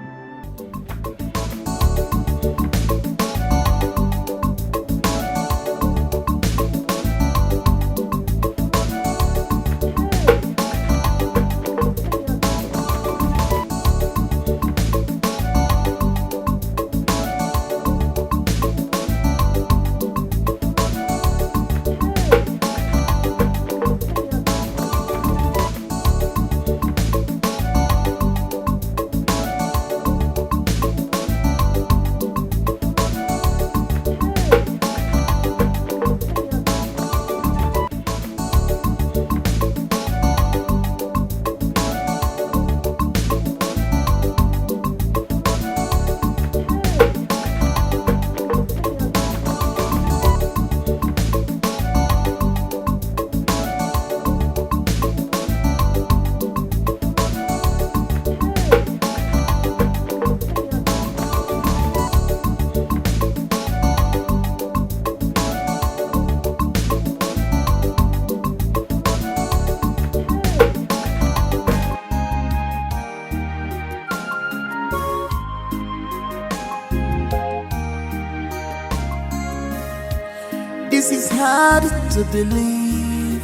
This is hard to believe.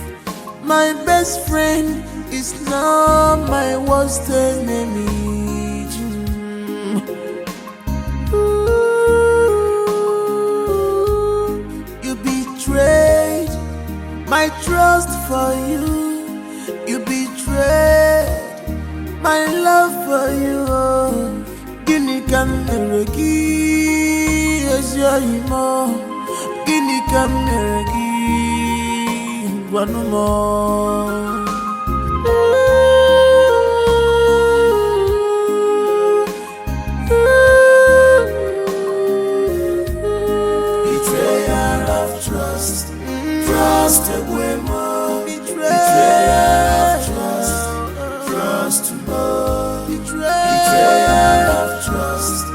My best friend is now my worst enemy. You betrayed my trust for you. You betrayed my love for you. Guinea can never give as your emo. Guinea can never give one more. Betrayal of trust, trust away more. Betrayal of trust, trust more. Betrayal of trust,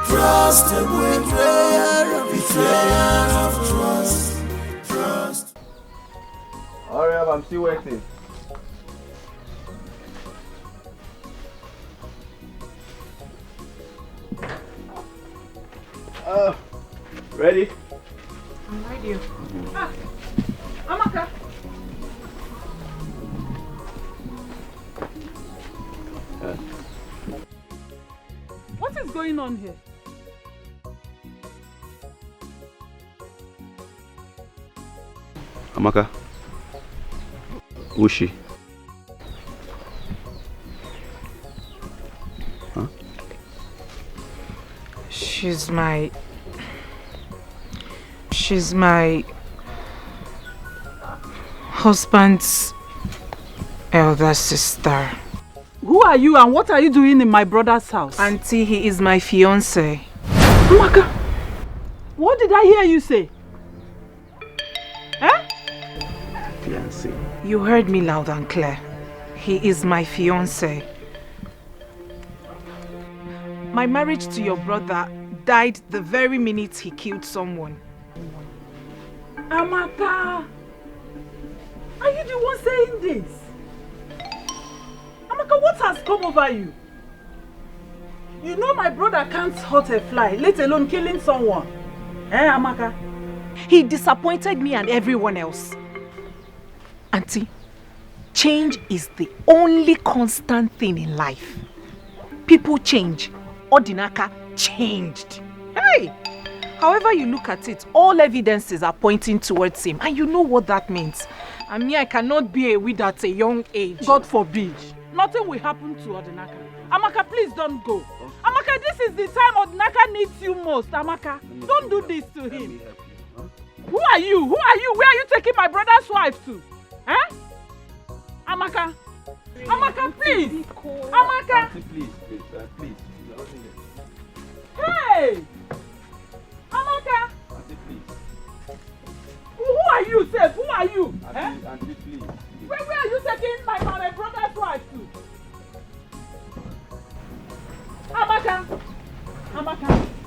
trust away more. Betrayal of trust, trust. Hurry up, I'm still waiting. Ready? I'm ready. Ah, Amaka. What is going on here? Amaka, who's she? Huh? She's my husband's elder sister. Who are you and what are you doing in my brother's house? Auntie, he is my fiancé. Amaka, what did I hear you say? Eh? Fiancé. You heard me loud and clear. He is my fiancé. My marriage to your brother died the very minute he killed someone. Amaka, are you the one saying this? Amaka, what has come over you? You know my brother can't hurt a fly, let alone killing someone. Eh, Amaka? He disappointed me and everyone else. Auntie, change is the only constant thing in life. People change. Odinaka changed. Hey! However you look at it, all evidences are pointing towards him. And you know what that means. I mean, I cannot be a widow at a young age. God forbid. Nothing will happen to Odinaka. Amaka, please don't go. Amaka, this is the time Odinaka needs you most. Amaka, don't do this to him. Who are you? Who are you? Where are you taking my brother's wife to? Eh? Amaka. Amaka, please. Amaka. Auntie, please. Hey! Amaka! Auntie, please. Who are you, Seth? Who are you? Auntie, please. Where are you taking my brother's wife to? Amaka!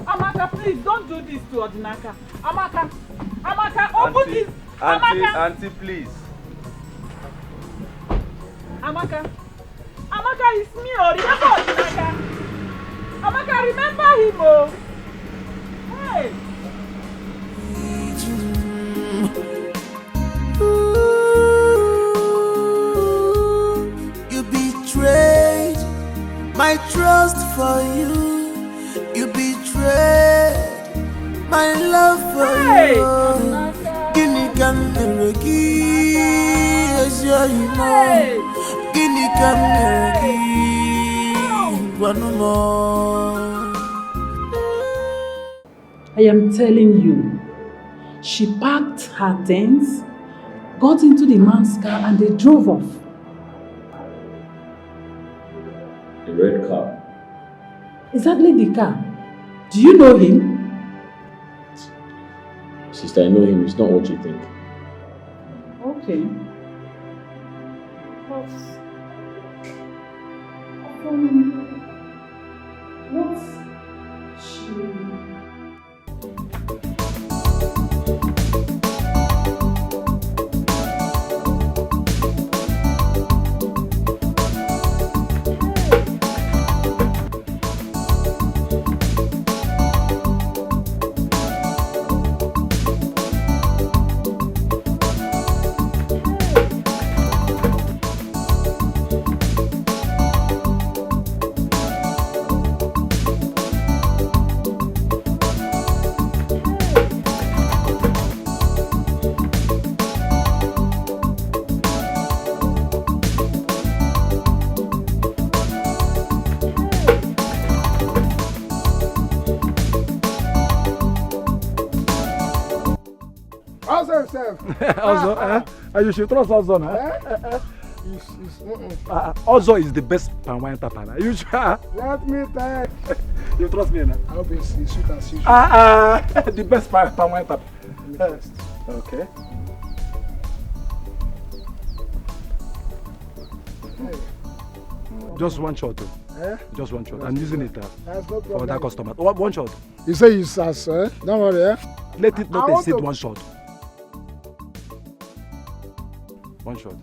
Amaka, please don't do this to Odinaka. Amaka, open this. Auntie, please. Amaka, it's me. Oh, remember Odinaka. Amaka, remember him. Oh. Hey. You betrayed my trust for you. You betrayed my love for you. Guinea can never give as your emo. Guinea can never give one more. I am telling you, she packed her things, got into the man's car and they drove off. The red car? Exactly the car. Do you know him? Sister, I know him. It's not what you think. Okay. What's she... Also himself. Also, you should trust also, also is the best palm wine tapper. You should. Let me tell you. Trust me, I hope it's sweet as usual. The best palm wine tapper. Okay. Just one shot. Just one shot. I'm using it for that customer. One shot. You say you sass, Don't worry, Let it not exceed one shot. One shot.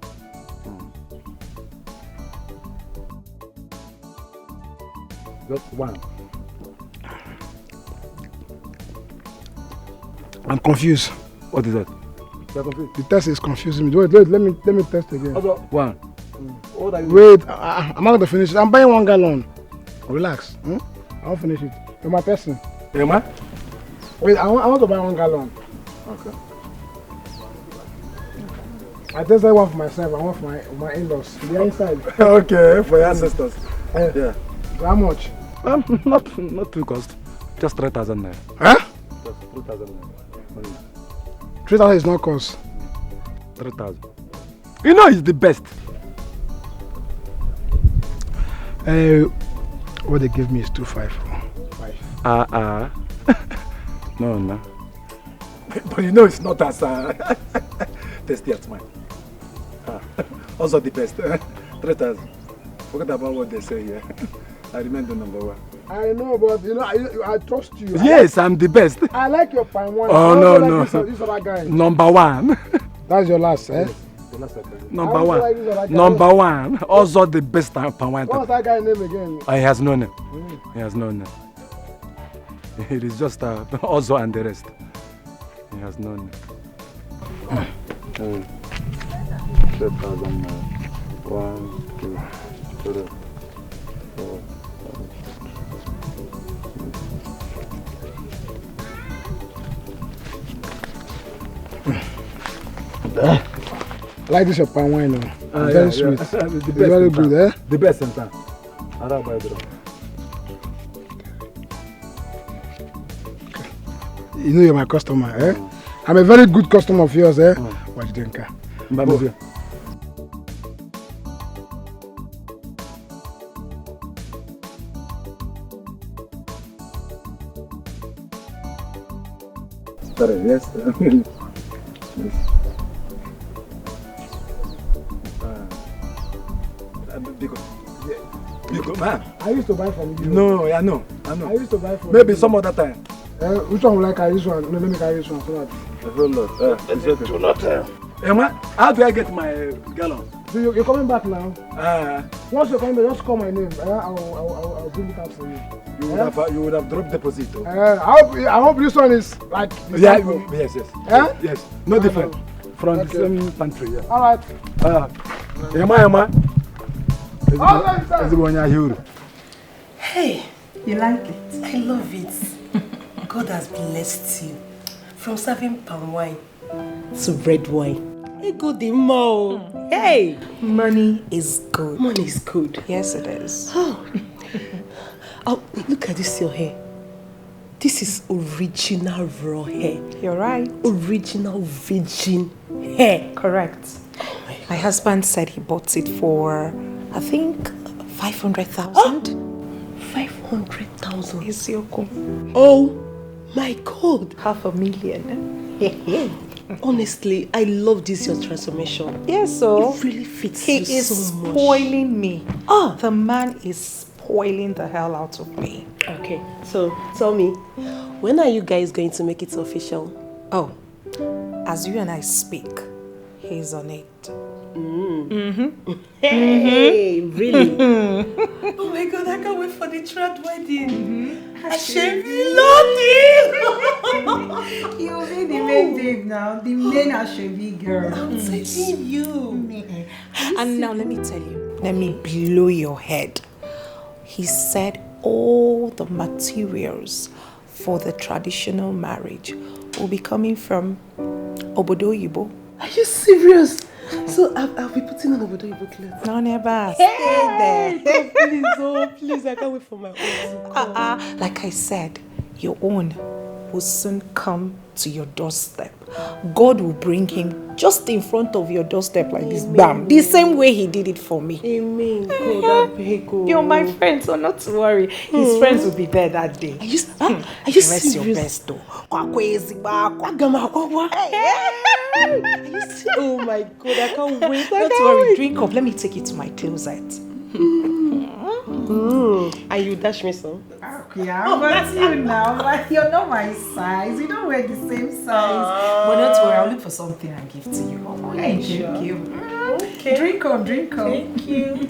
Just one. I'm confused. What is that? You're confused. The test is confusing me. Wait, let me test again. One. Wait, I'm not going to finish it. I'm buying 1 gallon. Relax. I won't finish it. You're my person. Emma? Wait, I want to buy 1 gallon. Okay. I tested one for myself. I want for my in-laws. The inside. Okay, for your ancestors. Yeah. How much? Not too cost. Just 3,000 naira. Huh? Just 3,000 naira. 3,000 is not cost. 3,000. You know it's the best. What they gave me is 254. No. But you know it's not as tasty as mine. Also the best. 3,000. Forget about what they say here. I remain the number one. I know, but you know, I trust you. Yes, I'm the best. I like your palm wine. Oh no. This other guy. Number one. That's your last, eh? Yes, the last number one. Like number one. Also the best palm wine. What's that guy's name again? He has no name. He has no name. It is just Ozo and the rest. He has no name. 3,000. 1, 2, 3, 4, 5. I like this your palm wine, very sweet. The very good, eh? The best in town. You know you're my customer, eh? I'm a very good customer of yours, eh? Watch Denka. Sorry, yes. Because, man. I used to buy from you. No, I know. I used to buy from maybe you. Some other time. Which one will I carry this one? No, let me carry this one so that. Do not Emma, how do I get my gallon? So you're coming back now? Once you're coming back, just call my name. I'll bring it out for you. You would have dropped deposit. I hope this one is like. Yes. Yes. No different. From the same country. Yeah. Alright. Emma. Hey, you like it? I love it. God has blessed you. From serving palm wine to red wine. Hey, good mo. Hey, money is good. Money is good. Yes, it is. Oh, look at this your hair. This is original raw hair. You're right. Original virgin hair. Correct. My husband said he bought it for, I think, 500,000. 500,000. Is Yoko? Oh my God. 500,000. Honestly, I love this your transformation. Yes, so it really fits he you is so much. Spoiling me. The man is spoiling the hell out of me. Okay, so tell me, when are you guys going to make it official? Oh, as you and I speak, he's on it. Hey, really? Oh my God, I can't wait for the third wedding. Ashebi Lodi! You'll be the main babe now, the main Ashebi girl. I'm telling you. And now let me tell you, let me blow your head. He said all the materials for the traditional marriage will be coming from Obodo Yibo. Are you serious? So I'll be putting on Obodo Yibo clothes. No, never. Stay there. Please, I can't wait for my own. Like I said, your own will soon come to your doorstep. God will bring him just in front of your doorstep like this, bam, the same way he did it for me. Amen. God, I beg you. You're my friend, so not to worry. His friends will be there that day. Are you Rest your serious? best though. Are you oh my God, I can't wait. Don't worry, drink up. Let me take you to my closet. And you dash me some? Yeah, but you now, but you're not my size. You don't wear the same size. But don't worry, I'll look for something and give to you. Oh, thank you. Okay. Drink on. Thank you.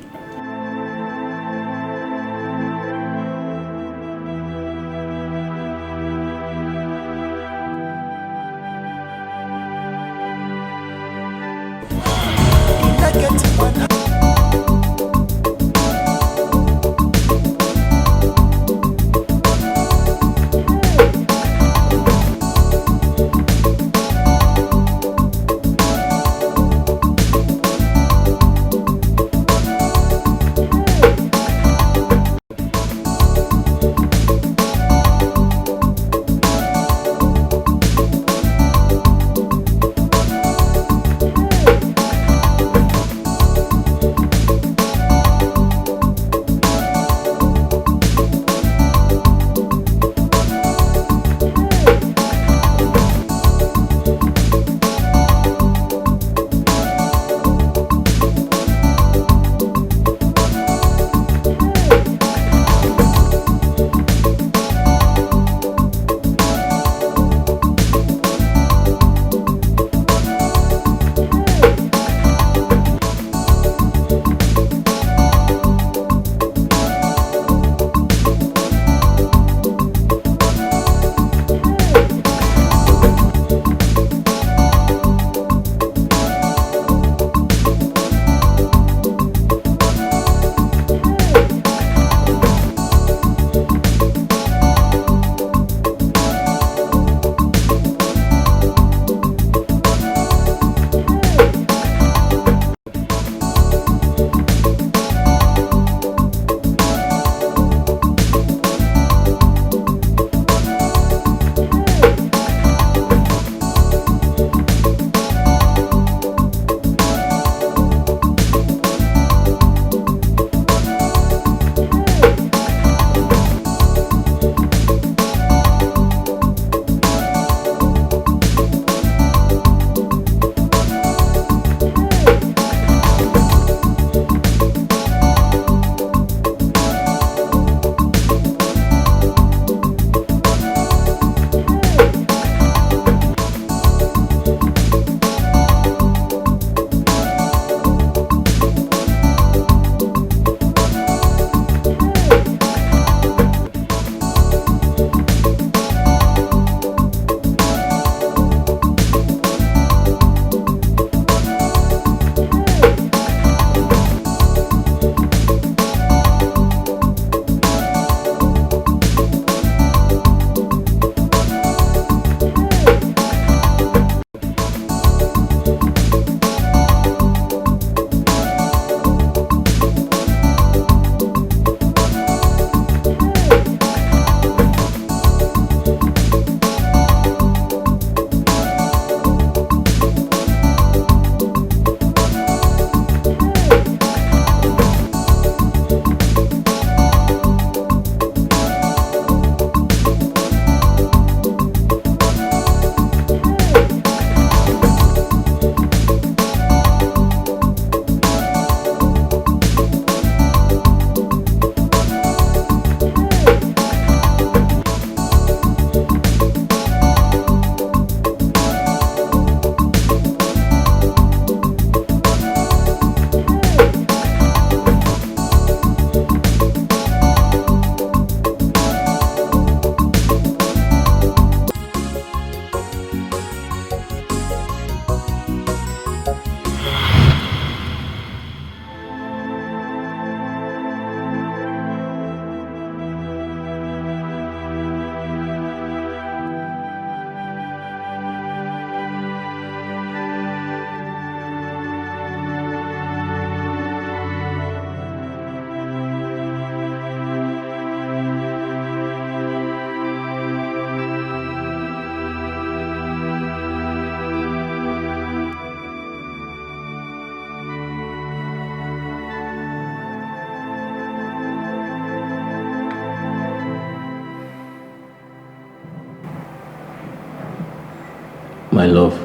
My love,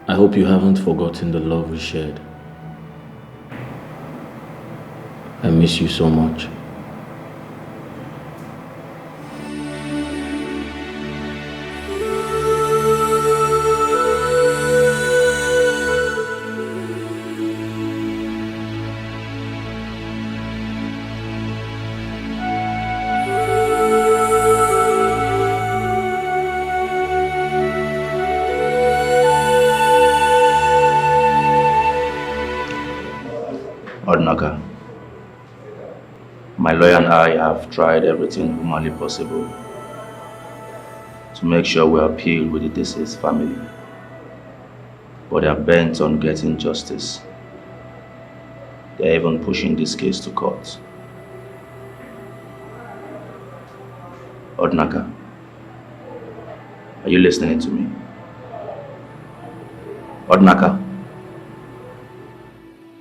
I hope you haven't forgotten the love we shared. I miss you so much. Ordnaka, my lawyer and I have tried everything humanly possible to make sure we appeal with the deceased family, but they are bent on getting justice. They are even pushing this case to court. Ordnaka, are you listening to me? Ordnaka?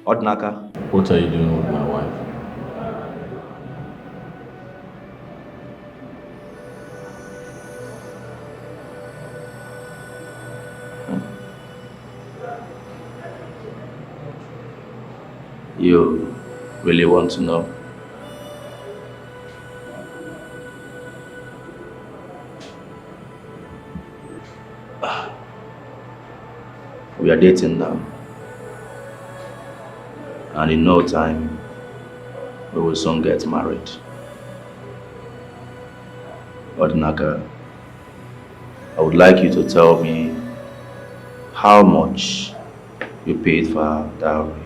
Ordnaka? What are you doing with my wife? You really want to know? We are dating now, and in no time we will soon get married. Ordnaka, I would like you to tell me how much you paid for her dowry,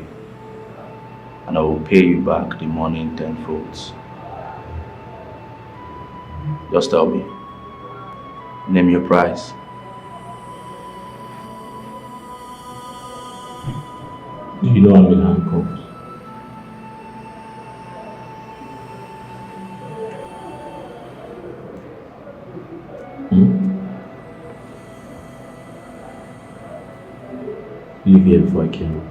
and I will pay you back the money in tenfold. Just tell me. Name your price. Do you know I'm in handcuffs? Leave here before I kill you.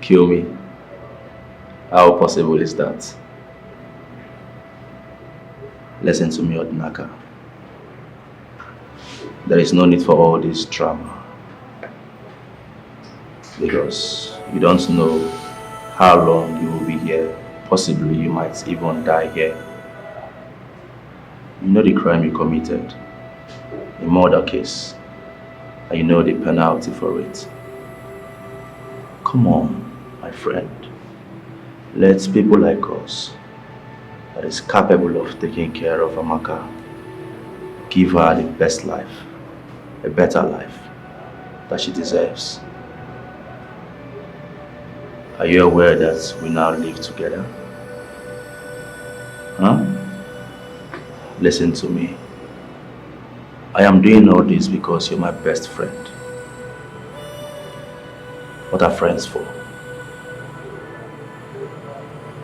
Kill me? How possible is that? Listen to me, Ordnaka. There is no need for all this drama, because you don't know how long you will be here. Possibly you might even die here. You know the crime you committed, a murder case, and you know the penalty for it. Come on, my friend. Let people like us, that is capable of taking care of Amaka, give her the best life, a better life that she deserves. Are you aware that we now live together? Huh? Listen to me. I am doing all this because you're my best friend. What are friends for?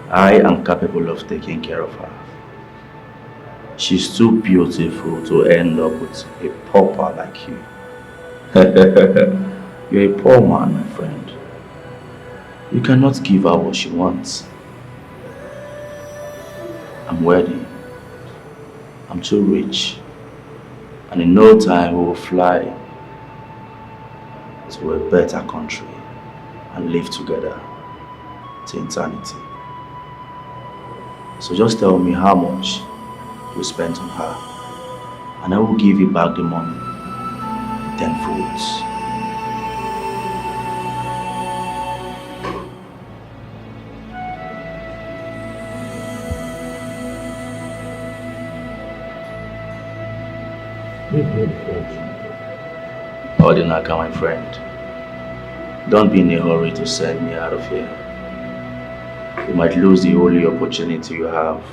I am capable of taking care of her. She's too beautiful to end up with a pauper like you. You're a poor man, my friend. You cannot give her what she wants. I'm worthy. I'm too rich. And in no time we will fly to a better country and live together to eternity. So just tell me how much you spent on her, and I will give you back the money, 10 fruits. Ordinaka, my friend, don't be in a hurry to send me out of here. You might lose the only opportunity you have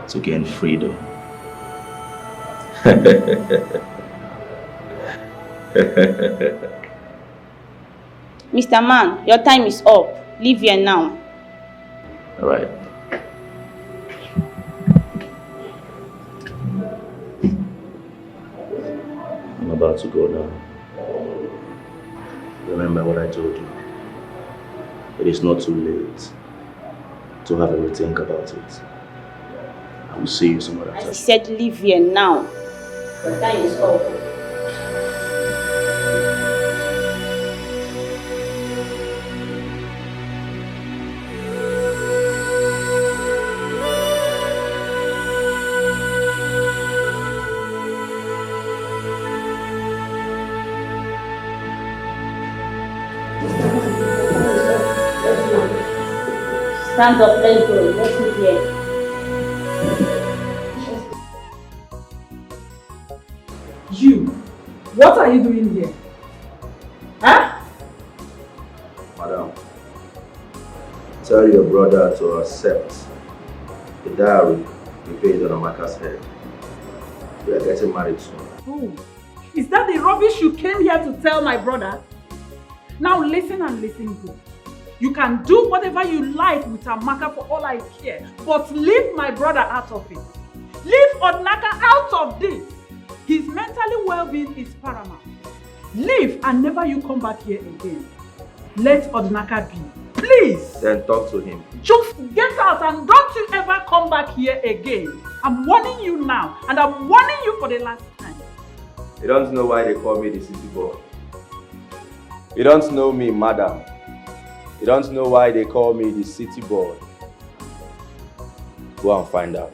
to gain freedom. Mr. Man, your time is up. Leave here now. All right. I'm about to go now. Remember what I told you. It is not too late to have a rethink about it. I will see you some other I time. said leave here now. Your time is up. Stand up, let's go. Let's meet here. You, what are you doing here? Huh? Madam, tell your brother to accept the dowry we paid on Amaka's head. We are getting married soon. Oh, is that the rubbish you came here to tell my brother? Now listen and listen good. You can do whatever you like with Amaka for all I care, but leave my brother out of it. Leave Odnaka out of this. His mentally well-being is paramount. Leave and never you come back here again. Let Odnaka be. Please. Then talk to him. Just get out and don't you ever come back here again. I'm warning you now, and I'm warning you for the last time. You don't know why they call me the city boy. You don't know me, madam. You don't know why they call me the city boy. Go and find out.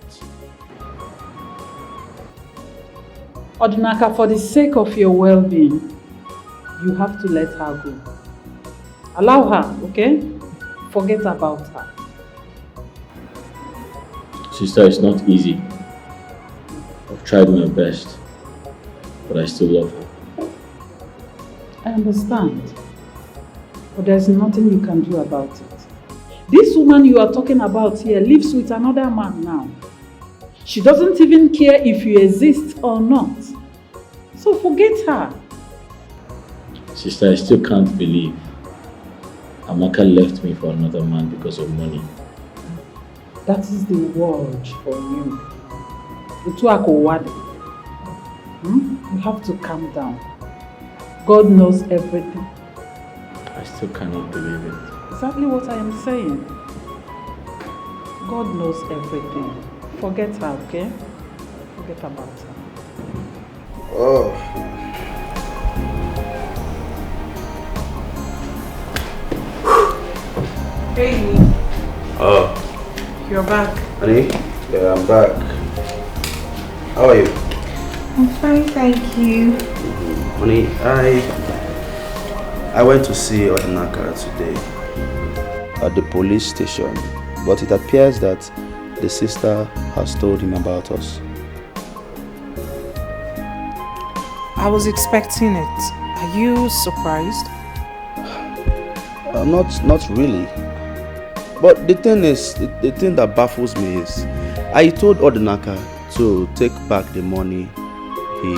Odnaka, for the sake of your well-being, you have to let her go. Allow her, okay? Forget about her. Sister, it's not easy. I've tried my best, but I still love her. I understand, but there's nothing you can do about it. This woman you are talking about here lives with another man now. She doesn't even care if you exist or not. So forget her. Sister, I still can't believe Amaka left me for another man because of money. That is the word for you. You have to calm down. God knows everything. I still cannot believe it. Exactly what I am saying. God knows everything. Forget her, okay? Forget about her. Oh. Hey, Oh. you're back. Honey? Yeah, I'm back. How are you? I'm fine, thank you. Honey, I went to see Odinaka today at the police station, but it appears that the sister has told him about us. I was expecting it. Are you surprised? Not really. But the thing is, the thing that baffles me is, I told Odinaka to take back the money he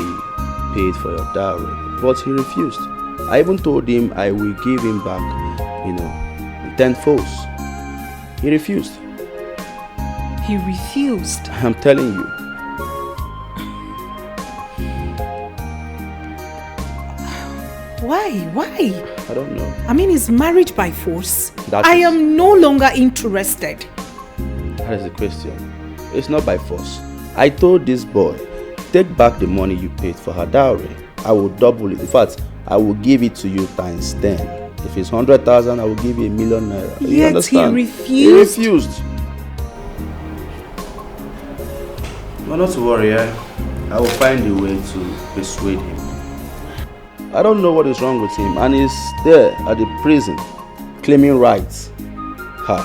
paid for your dowry, but he refused. I even told him I will give him back, 10-fold. He refused. He refused? I'm telling you. Why? I don't know. I mean, is marriage by force? That I is- am no longer interested. That is the question. It's not by force. I told this boy, take back the money you paid for her dowry. I will double it. In fact, I will give it to you times 10. If it's 100,000, I will give you 1,000,000 naira. You Yet understand? he refused? He refused. But not to worry, I will find a way to persuade him. I don't know what is wrong with him, and he's there at the prison claiming rights. I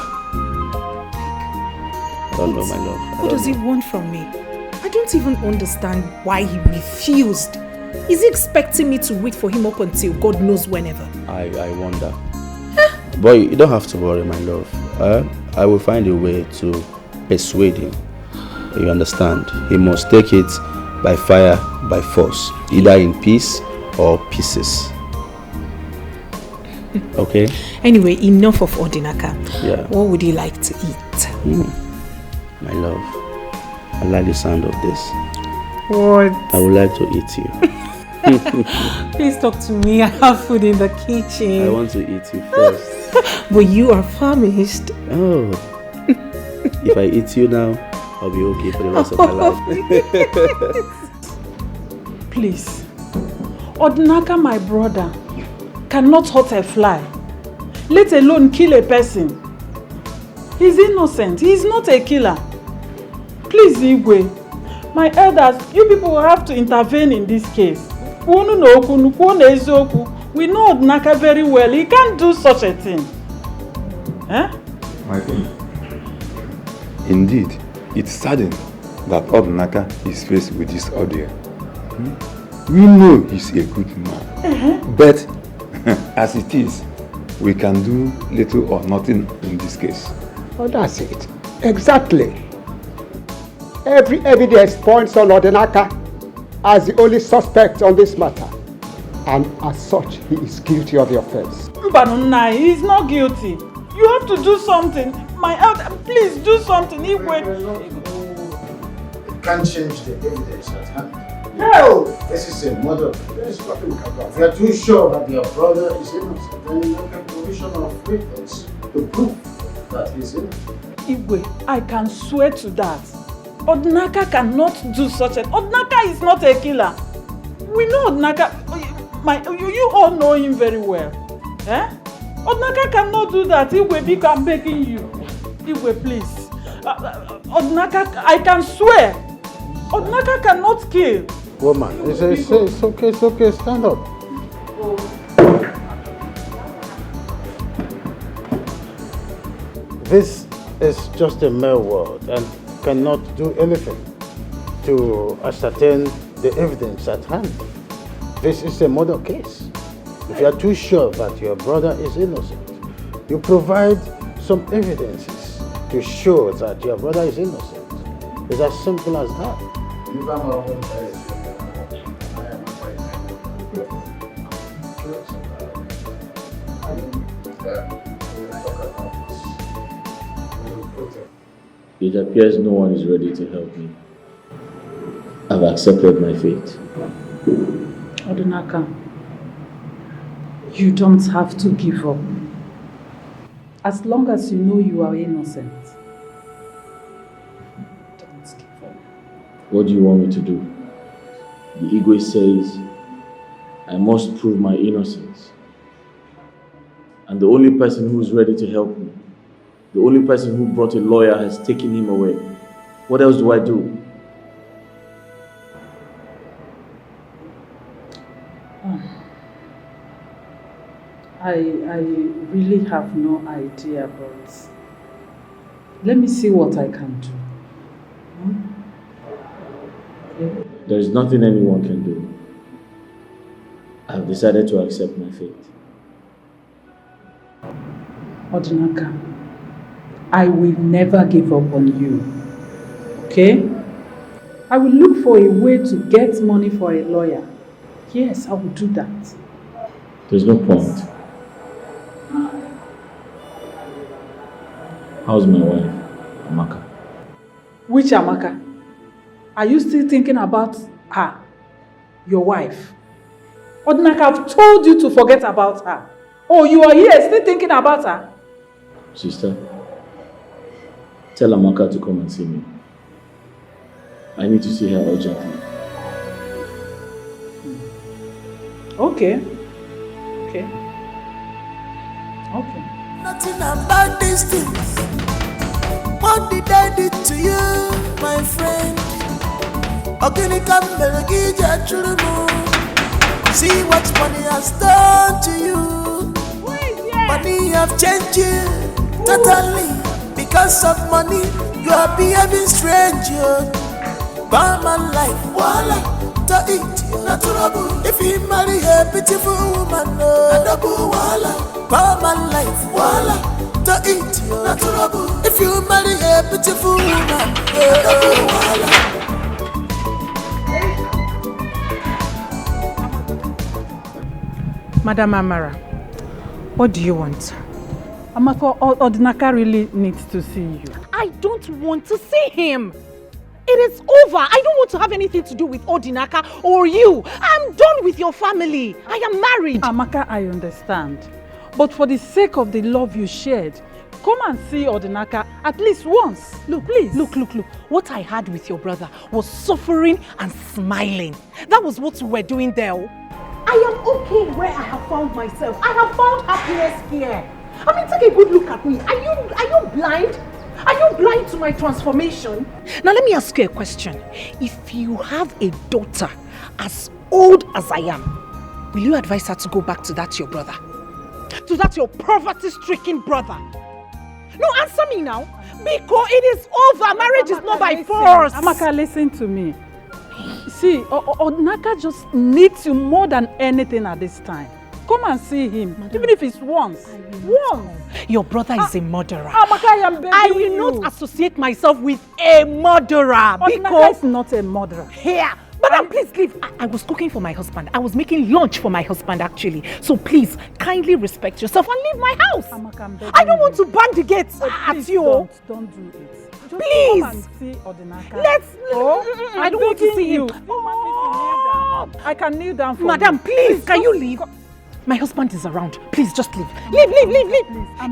don't know, my love. What does he want from me? I don't even understand why he refused. Is he expecting me to wait for him up until God knows whenever? I wonder. Boy, you don't have to worry, my love. I will find a way to persuade him. You understand? He must take it by fire, by force, either in peace or pieces. Okay? Anyway, enough of Odinaka. Yeah. What would you like to eat? My love, I like the sound of this. What? I would like to eat you. Please talk to me. I have food in the kitchen. I want to eat you first. But you are famished. Oh. If I eat you now, I'll be okay for the rest of my life. Please. Odinaka, my brother, cannot hurt a fly, let alone kill a person. He's innocent. He's not a killer. Please, Igwe, my elders, you people will have to intervene in this case. We know Odinaka very well. He can't do such a thing. Eh? My king, indeed, it's saddening that Odinaka is faced with this ordeal. We know he's a good man, but as it is, we can do little or nothing in this case. Oh, that's it. Exactly. Every evidence points on Odinaka as the only suspect on this matter. And as such, he is guilty of the offense. Mbanunai, he's not guilty. You have to do something. My elder, please do something. It can't change the evidence at hand. No! This is a murder. There's nothing we can do. If you are too sure that your brother is innocent, then you make a provision of witness to prove that he's innocent. Igwe, I can swear to that. Odinaka cannot do such a... Odinaka is not a killer. We know Odinaka... You all know him very well. Eh? Odinaka cannot do that. Igwe, I'm begging you. Igwe, please. Odinaka, I can swear. Odinaka cannot kill. Woman, it's okay, stand up. This is just a mere word and cannot do anything to ascertain the evidence at hand. This is a murder case. If you are too sure that your brother is innocent, you provide some evidences to show that your brother is innocent. It's as simple as that. It appears no one is ready to help me. I've accepted my fate. Odinaka, you don't have to give up. As long as you know you are innocent, don't give up. What do you want me to do? The Igwe says I must prove my innocence. And the only person who is ready to help me, the only person who brought a lawyer has taken him away. What else do I do? I really have no idea, but let me see what I can do. Okay. There is nothing anyone can do. I have decided to accept my fate. Odinaka, I will never give up on you. Okay? I will look for a way to get money for a lawyer. Yes, I will do that. There's no point. How's my wife, Amaka? Which Amaka? Are you still thinking about her? Your wife? Odinaka, I've told you to forget about her. Oh, you are here still thinking about her? Sister, tell Amaka to come and see me. I need to see her urgently. Okay. Okay. Okay. Nothing about these things. What did I do to you, my friend? See what money has done to you. Money have changed you totally. Because of money, you are behaving strange. Bad man life, voila, to eat, natural. If you marry a beautiful woman, double voila. Bad man life, voila, to eat, natural. If you marry a beautiful woman, double voila. Madam Amara, what do you want? Amaka, Odinaka really needs to see you. I don't want to see him. It is over. I don't want to have anything to do with Odinaka or you. I'm done with your family. I am married. Amaka, I understand. But for the sake of the love you shared, Come and see Odinaka at least once. Look, please. Look. What I had with your brother was suffering and smiling. That was what we were doing there. I am okay where I have found myself. I have found happiness here. I mean, take a good look at me. Are you blind? Are you blind to my transformation? Now let me ask you a question. If you have a daughter as old as I am, will you advise her to go back to that your brother? To that your poverty-stricken brother? No, answer me now. Because it is over. Marriage is not by force. Amaka, listen to me. See, Odinaka just needs you more than anything at this time. Come and see him, Madam, even if it's once. Your brother is a murderer. Amaka, I am begging I will not associate myself with a murderer. Odinaka is not a murderer. Here. Madam, please leave. I was cooking for my husband. I was making lunch for my husband, actually. So please, kindly respect yourself and leave my house. Amaka, I don't want to bang the gates at you. Don't do it. Just please. Come and see Odinaka. I don't want to see him. I can kneel down for Madam, you. please, can you leave? My husband is around. Please, just leave. Leave.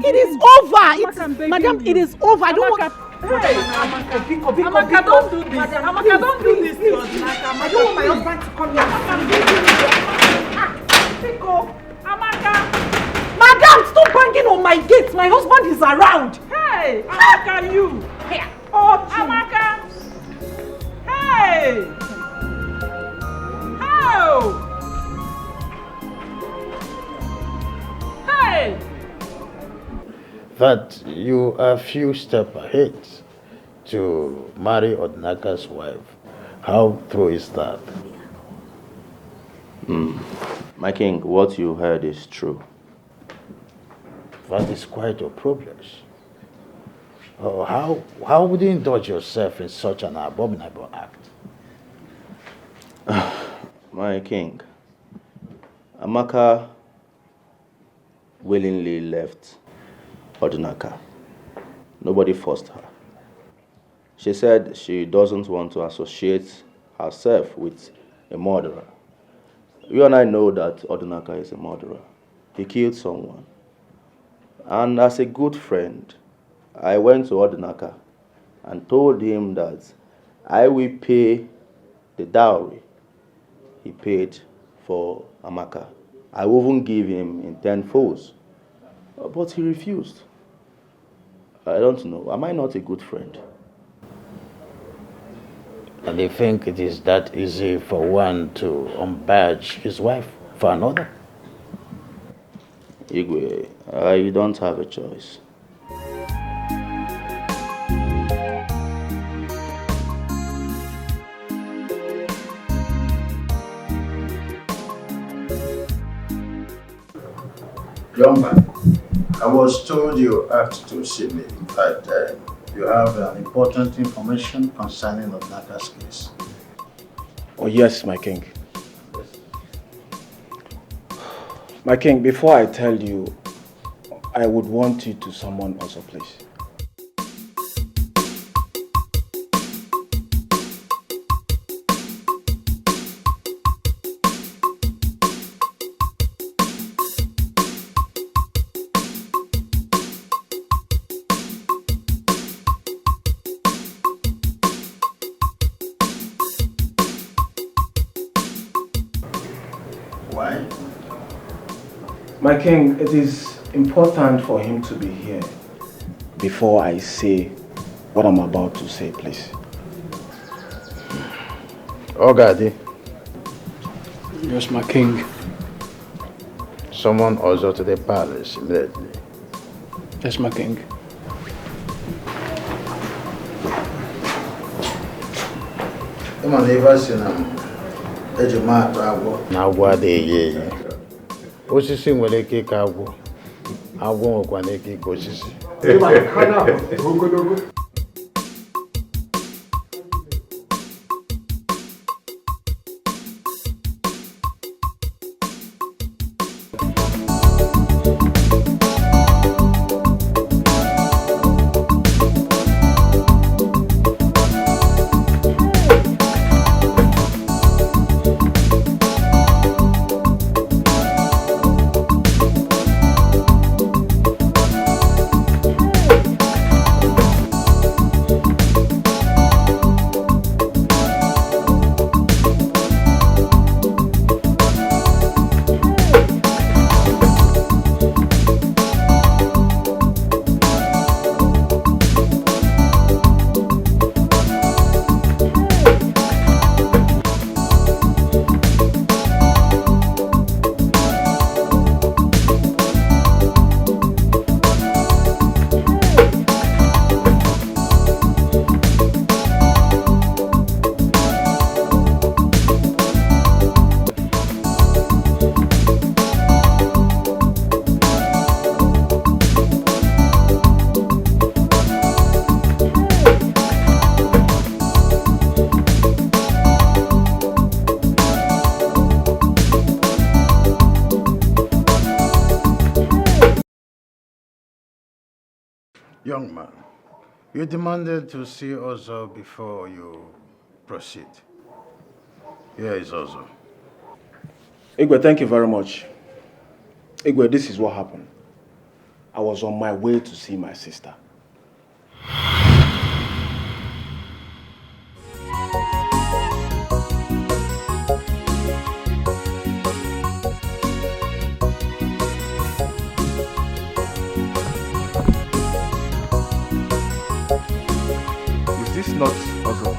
It is over. Madam, it is over. I don't want... Hey, Amaka, don't do this. Amaka, don't do this to Odinaka. I don't want my husband to come here. Amaka. Madam, stop banging on my gate. My husband is around. Hey, Amaka, you. Here. Oh, Amaka. Hey. How? Hey. That you are a few steps ahead to marry Odinaka's wife. How true is that? My king, what you heard is true. That is quite a problem. Oh, how would you indulge yourself in such an abominable act? My king, Amaka willingly left Odinaka. Nobody forced her. She said she doesn't want to associate herself with a murderer. You and I know that Odinaka is a murderer. He killed someone. And as a good friend, I went to Odinaka and told him that I will pay the dowry he paid for Amaka. I will even give him in 10 folds. But he refused. I don't know. Am I not a good friend? And you think it is that easy for one to unbadge his wife for another? Igwe, I don't have a choice. Young man, I was told you asked to see me. In fact, you have important information concerning Odinaka's case. Oh yes, my king. My king, before I tell you, I would want you to summon also, please. Why? My king, it is important for him to be here before I say what I'm about to say, please. Ogadi. Yes, my king. Summon also to the palace immediately. Yes, my king. Come on, neighbors, you know. Na agwọ adịghị eyi. Osisi nwere ike ịka agwọ. Agwọ nwekwana ike ịka osisi. Young man, you demanded to see Ozo before you proceed. Here is Ozo. Igwe, thank you very much. Igwe, this is what happened. I was on my way to see my sister. Is this not Ozo?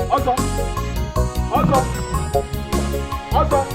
Ozo! Ozo! Ozo!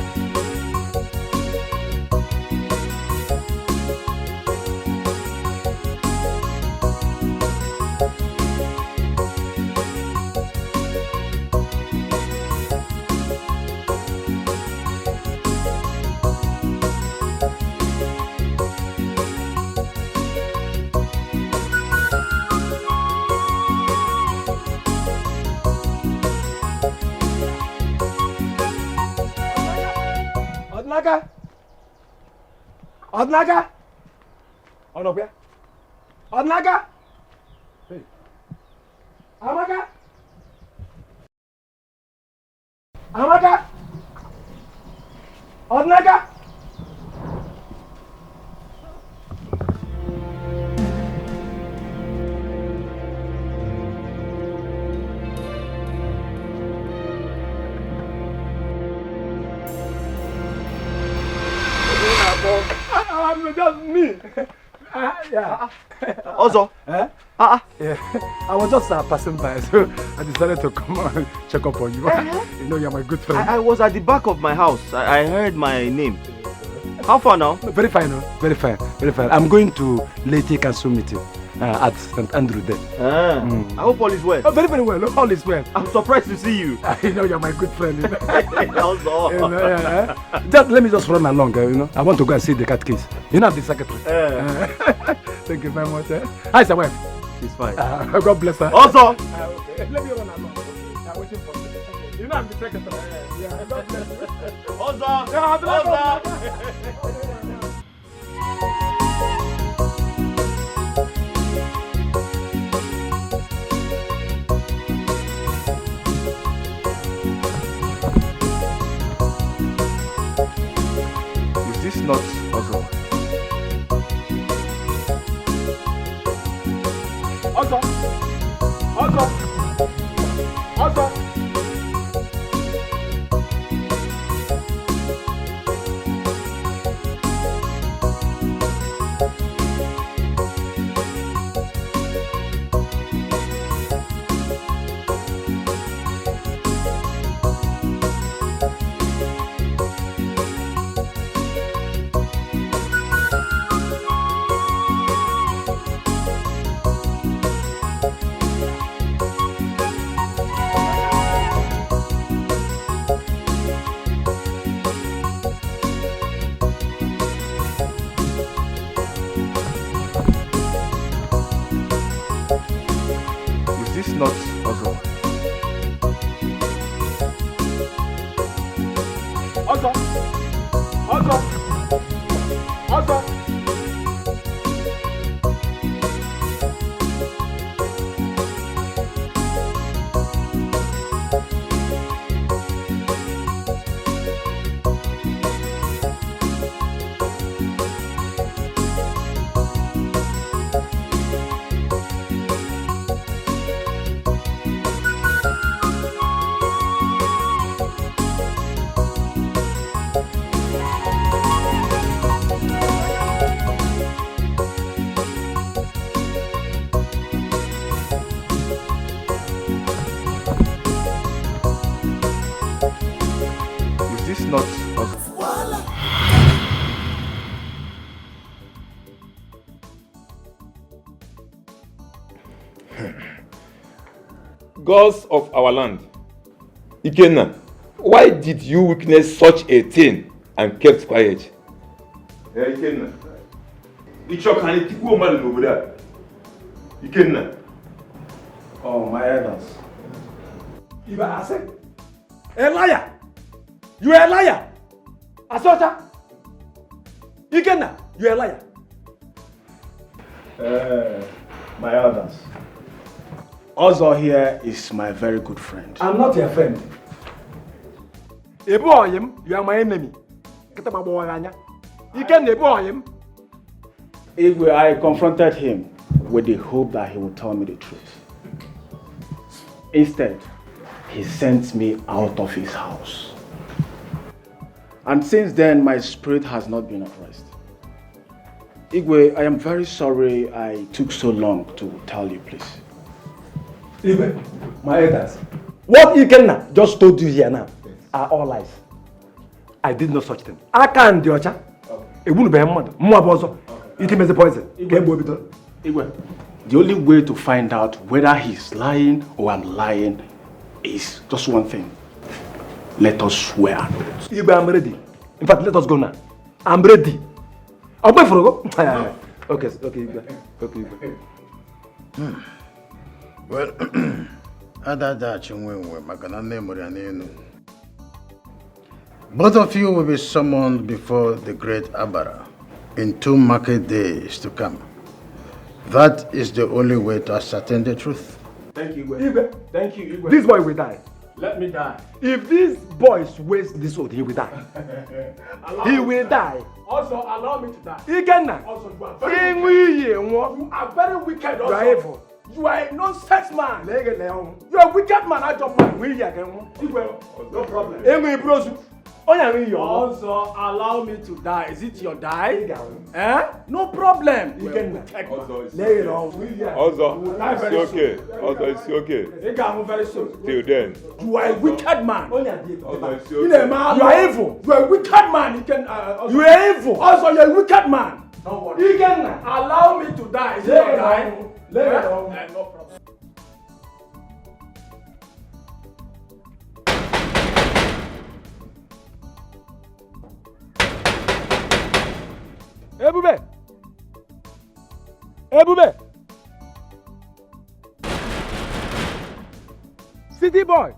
Odnaga! Odnaga! Onobia! Odnaga! Hey. Amaga! Amaga! Odnaga! I'm just me. Yeah. Also? Yeah. I was just passing by, so I decided to come and check up on you. You know, you're my good friend. I was at the back of my house. I heard my name. How far now? Very fine, very fine, very fine. I'm going to Leyte Council meeting at St. Andrew there. I hope all is well. Oh, very, very well. All is well. I'm surprised to see you. You know, you're my good friend. You know? Also. You know, just let me just run along. You know, I want to go and see the cat case. You know, I'm the secretary. Thank you very much. Hi, sir, wife. She's fine. God bless her. Also. Okay. Let me run along. I'm waiting for you. You know, I'm the secretary. Yeah, God bless you. Also. Is this not Ozo? Ozo! Ozo! Ozo! Is this not Ozo? Ozo! Ozo! Ozo! Is this not Ozo? Gods of our land, Ikenna, why did you witness such a thing and kept quiet? Ikenna, Ikenna. Oh, my elders. You are a liar. You are a liar. Asota. Ikenna, you're a liar. My elders. Ozo here is my very good friend. I'm not your friend. You are my enemy. Igwe, I confronted him with the hope that he would tell me the truth. Instead, he sent me out of his house. And since then, my spirit has not been at rest. Igwe, I am very sorry I took so long to tell you, please. Igwe, my elders, what Ikenna just told you here now are all lies. I did not such thing. I can't do it. It wouldn't be a mother. It is a poison. Igwe, the only way to find out whether he's lying or I'm lying is just one thing. Let us swear. Igwe, I'm ready. In fact, let us go now. I'm ready. I'll wait for you. Okay, Igwe. Okay, Igwe. Well, both of you will be summoned before the great Abara in 2 market days to come. That is the only way to ascertain the truth. Thank you, Igwe. Igwe. Thank you, Igwe. This boy will die. Let me die. If these boys waste this oath, he will die. He will die. Also, allow me to die. Ikenna. Also, you are very wicked. Also. You are evil. You are a nonsense man. You are a wicked man. No problem. Also, allow me to die. Is it your die? No problem. Lay it on. Also, it's okay. Also, it's okay. Very soon. Till then. You are a wicked man. Also, it's You okay. are evil. You are a wicked man. You are evil. Also, you are a wicked man. Don't worry. Allow me to die. Is it your die? Lay it on. No problem. Ebube! Ebube! City boy!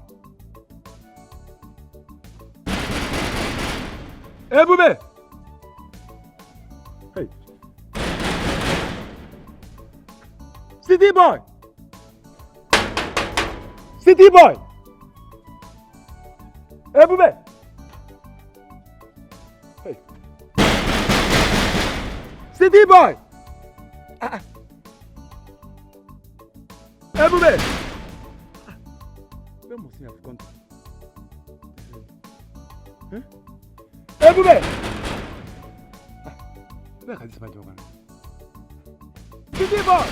Ebube! Hey! City boy! City boy! Ebube! City boy! Ebube! Where must he have gone to? Ebube! Where can this man go? City boy!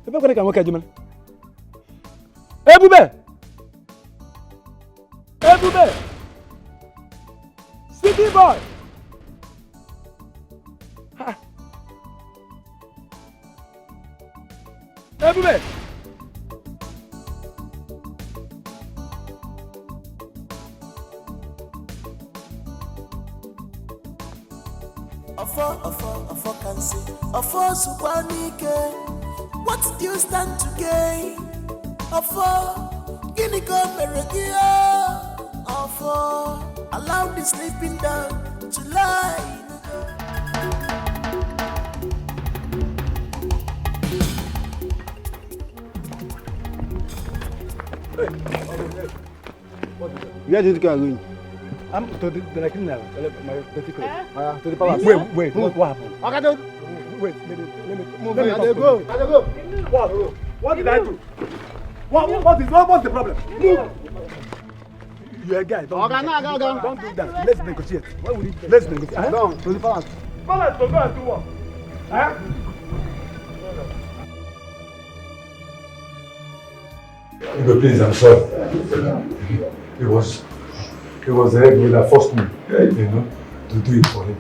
Ebube can work at you, Ebube! Ebube! City boy! Ebube! Ofo can say, Ofo Supanike, what do you stand to gain? Ofo, Ginigo Meregia, Ofo, allow the sleeping dog to lie. Where did you go? I'm to the criminal. My to the palace. Wait, what happened? Okay, wait, let me go. What did I do? What's the problem? Move. You're a guy. Don't do that. Let's negotiate. Let's negotiate. Go to the palace. Palace, go and do what? Please, I'm sorry. It was the head that forced me, to do it for him.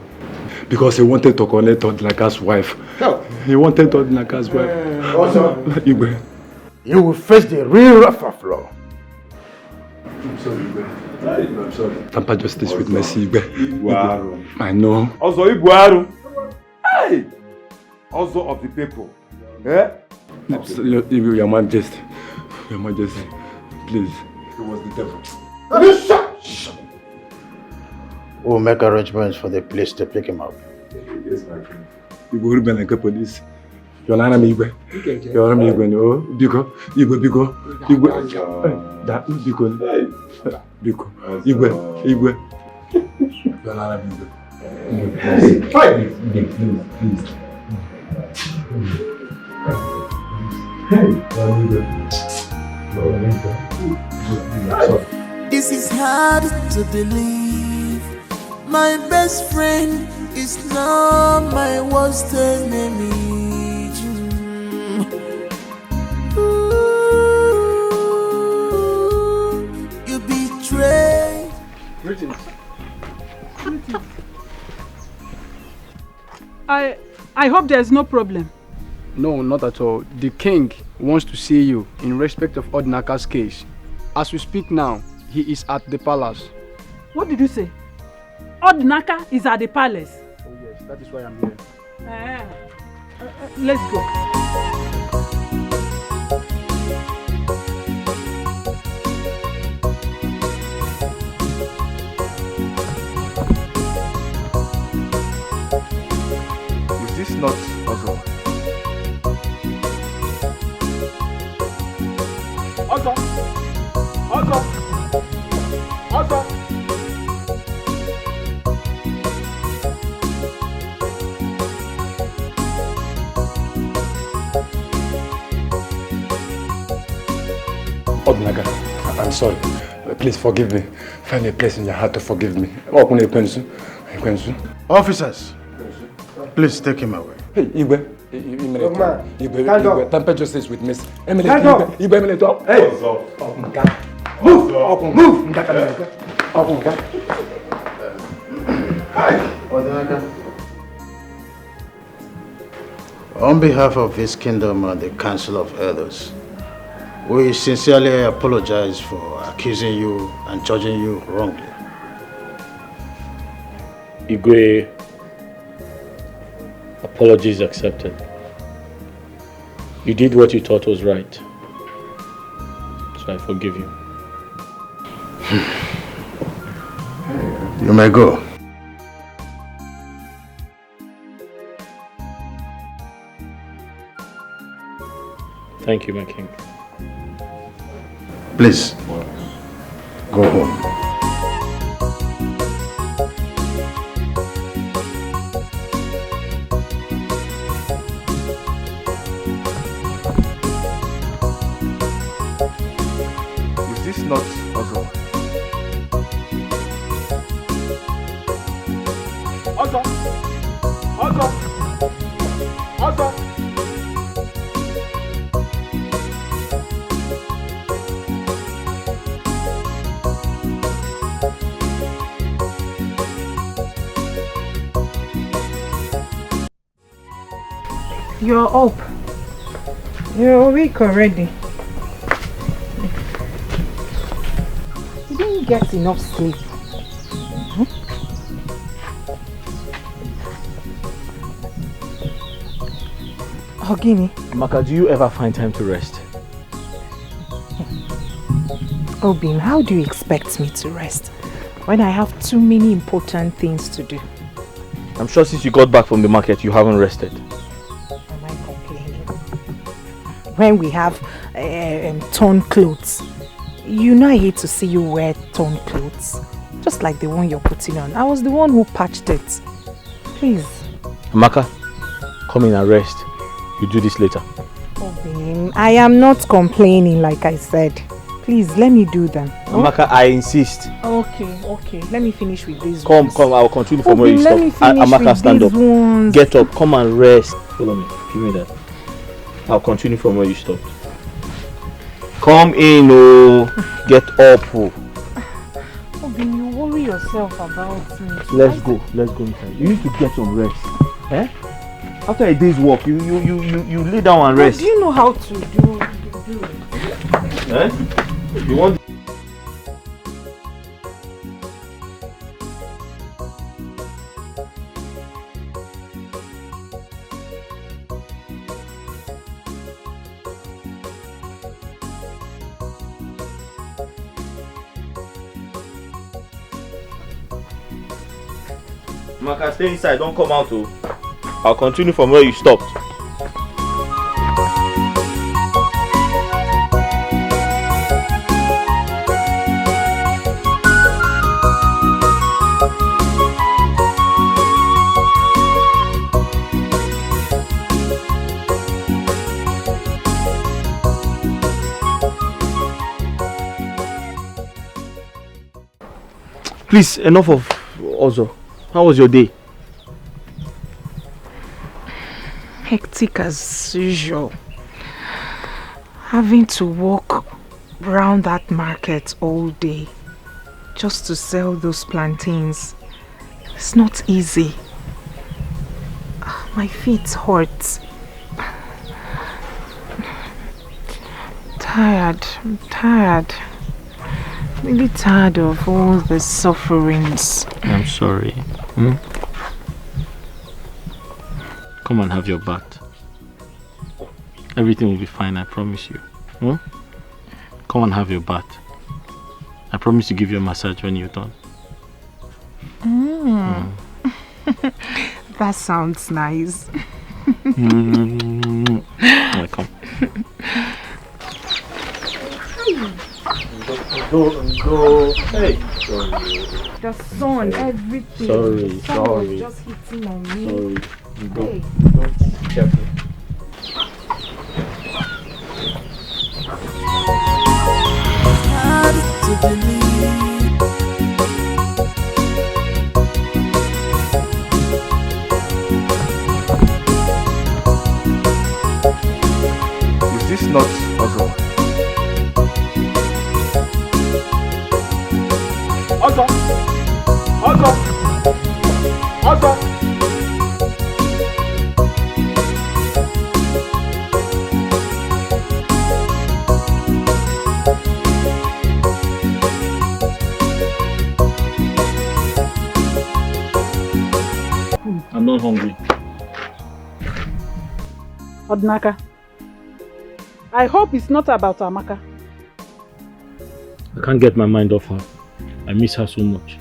Because he wanted to connect Odinaka's wife. He wanted Odinaka's wife. Also, Igwe. You will face the real wrath of law. I'm sorry, Igwe. I'm sorry. Tamper justice with mercy, Igwe. I know. Also, Igwe. Hey! Also of the people. Your Majesty. Your Majesty. Please. It was the devil. Shut! We'll make arrangements for the police to pick him up. Yes, my friend. You go to the police. You're not me, Igwe. You're not me, Igwe. Oh, Biko, Igwe, Biko, Igwe. That Biko, Biko, Igwe, Igwe. You're not me, Igwe. Please. This is hard to believe. My best friend is now my worst enemy. You betrayed. Greetings. I hope there's no problem. No, not at all. The king wants to see you in respect of Odinaka's case. As we speak now, he is at the palace. What did you say? Odinaka is at the palace. Oh yes, that is why I'm here. Let's go. Is this not Ozo? Ozo! Odinaga, I'm sorry. Please forgive me. Find a place in your heart to forgive me. Officers, please take him away. Hey, Igwe. Igwe, temper justice with Miss Emily. Emily, talk. Hey! Move! On behalf of this kingdom and the Council of Elders, we sincerely apologize for accusing you and judging you wrongly. Igwe, apologies accepted. You did what you thought was right, so I forgive you. You may go. Thank you, my king. Please, go home. Is this not Ozo? Ozo! You're up. You're awake already. You didn't get enough sleep. Ogini. Maka, do you ever find time to rest? Obin, how do you expect me to rest when I have too many important things to do? I'm sure since you got back from the market, you haven't rested. Am I complaining? When we have torn clothes, you know I hate to see you wear torn clothes. Just like the one you're putting on. I was the one who patched it. Please. Amaka, come in and rest. You do this later. Obin, I am not complaining like I said. Please, let me do them. Amaka, I insist. Okay. Let me finish with these Come, ones. I'll continue from where you let stop. me finish Amaka, with stand these up. ones. Get up, come and rest. Follow me, give me that. I'll continue from where you stopped. Come in, get up. Obin, you worry yourself about me. Let's go inside. You need to get some rest. Eh? After a day's work, you lay down and rest. Do you know how to do it? Eh? You want? Maka, stay inside, don't come out. Oh. I'll continue from where you stopped. Please, enough of Ozo. How was your day? Hectic as usual. Having to walk round that market all day just to sell those plantains. It's not easy. My feet hurt. I'm tired. Really tired of all the sufferings. I'm sorry. Come and have your bath. Everything will be fine, I promise you. Come and have your bath. I promise to give you a massage when you're done. That sounds nice. Welcome. Go. Hey. The sun, everything. Sorry. The sun was just hitting on me. Sorry. Go. Hey. Be careful. Hard to believe. Is this not Ozo? Ozo! I'm not hungry. Odnaka, I hope it's not about Amaka. I can't get my mind off her. I miss her so much.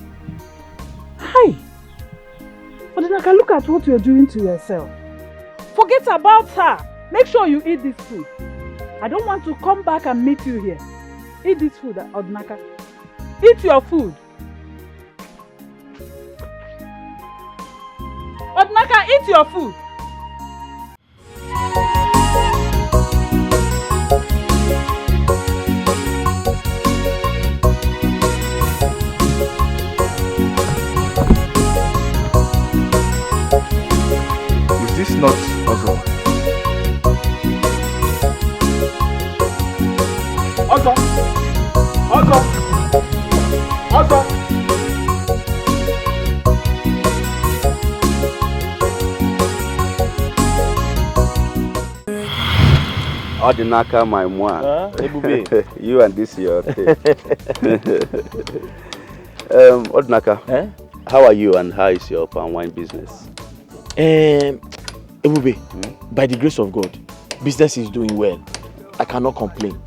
Hi! Odnaka, look at what you're doing to yourself. Forget about her. Make sure you eat this food. I don't want to come back and meet you here. Eat this food, Odnaka. Eat your food. Odnaka, eat your food. Is this not Ozo? Ozo! Odinaka, my moi. You and this your thing. Odinaka, how are you and how is your palm wine business? Ebube, by the grace of God, business is doing well. I cannot complain.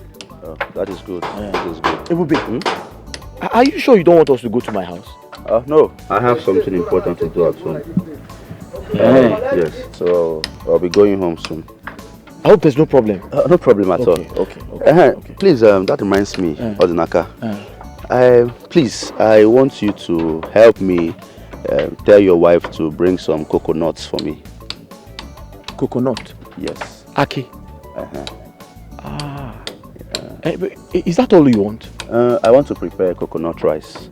Oh, that is good. That is good. Ebube, are you sure you don't want us to go to my house? No, I have something important to do at home. Yes, so I'll be going home soon. I hope there's no problem. No problem at all. Okay. Please, that reminds me, Odinaka. Please, I want you to help me tell your wife to bring some coconuts for me. Coconut? Yes. Aki? Is that all you want? I want to prepare coconut rice.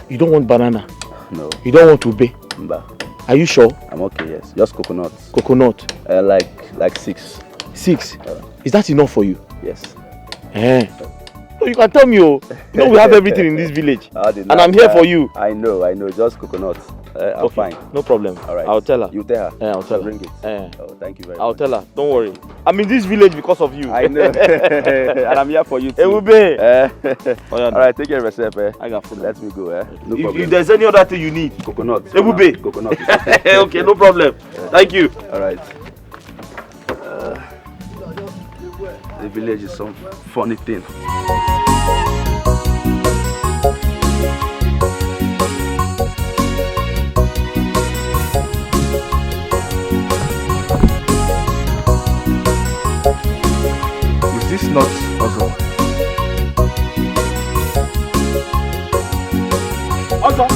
You don't want banana? No. You don't want ube? Mba. Are you sure? I'm okay, yes. Just coconuts. Coconut? Like 6. 6? Is that enough for you? Yes. No, you can tell me, you know we have everything in this village. And I'm here for you. I know. Just coconuts. I'm fine. No problem. All right. I'll tell her. You tell her. I'll tell her. Bring it. Oh, thank you very much. I'll tell her. Don't worry. I'm in this village because of you. I know. And I'm here for you too. Ebube. All right, take care of yourself. I got food. Let me go. No if problem. there's any other thing you need. Coconut. Ebube. Coconut. Okay, no problem. Thank you. All right. The village is some funny thing. this not also? Also.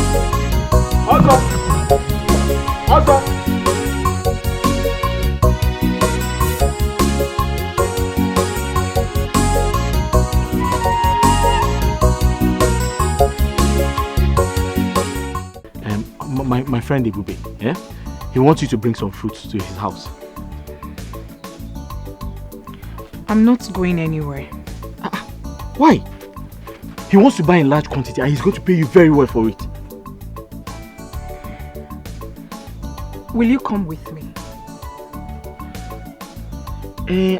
My friend Ibube, yeah? He wants you to bring some fruits to his house. I'm not going anywhere. Why? He wants to buy in large quantity and he's going to pay you very well for it. Will you come with me?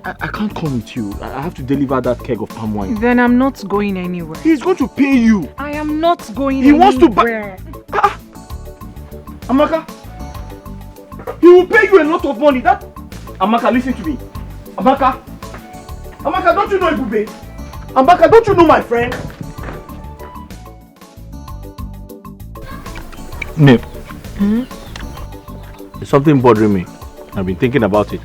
I can't come with you. I have to deliver that keg of palm wine. Then I'm not going anywhere. He's going to pay you. I am not going He anywhere. wants to buy... Amaka, he will pay you a lot of money. Amaka, listen to me. Amaka, don't you know Ibube? Amaka, don't you know my friend? Nip. There's something bothering me. I've been thinking about it.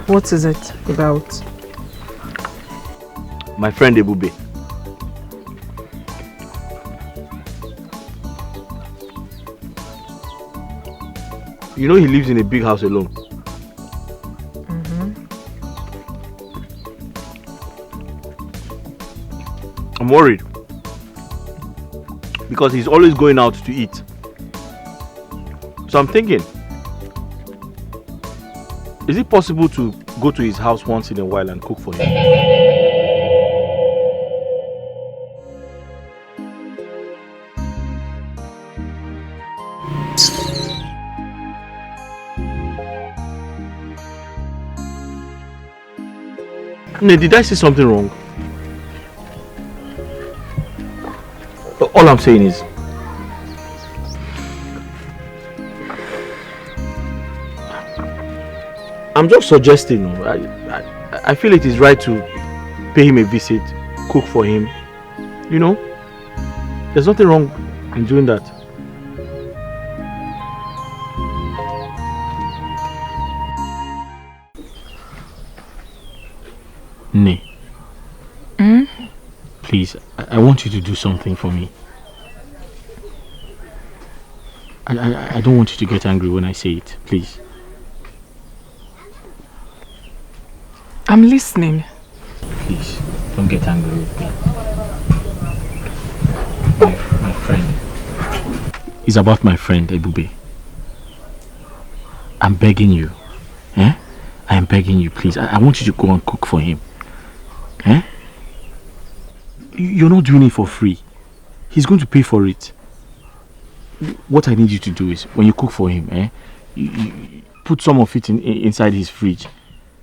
What is it about? My friend Ibube. You know he lives in a big house alone. I'm worried because he's always going out to eat. So I'm thinking, is it possible to go to his house once in a while and cook for him? Did I say something wrong? All I'm saying is, I'm just suggesting. I feel it is right to pay him a visit, cook for him. You know, there's nothing wrong in doing that. Ne. Please, I want you to do something for me. I don't want you to get angry when I say it, please. I'm listening. Please, don't get angry with me. My friend. It's about my friend, Ibube. I'm begging you. I am begging you, please. I want you to go and cook for him. You're not doing it for free. He's going to pay for it. What I need you to do is, when you cook for him, you put some of it inside his fridge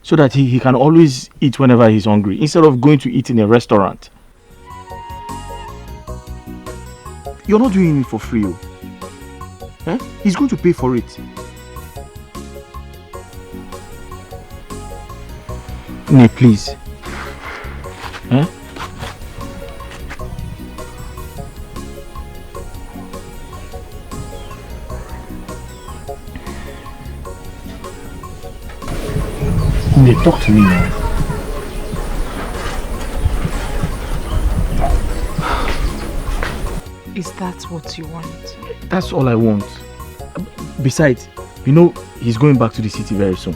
so that he can always eat whenever he's hungry, instead of going to eat in a restaurant. You're not doing it for free. He's going to pay for it. Ne, please. Ne, talk to me now. Is that what you want? That's all I want. Besides, you know he's going back to the city very soon.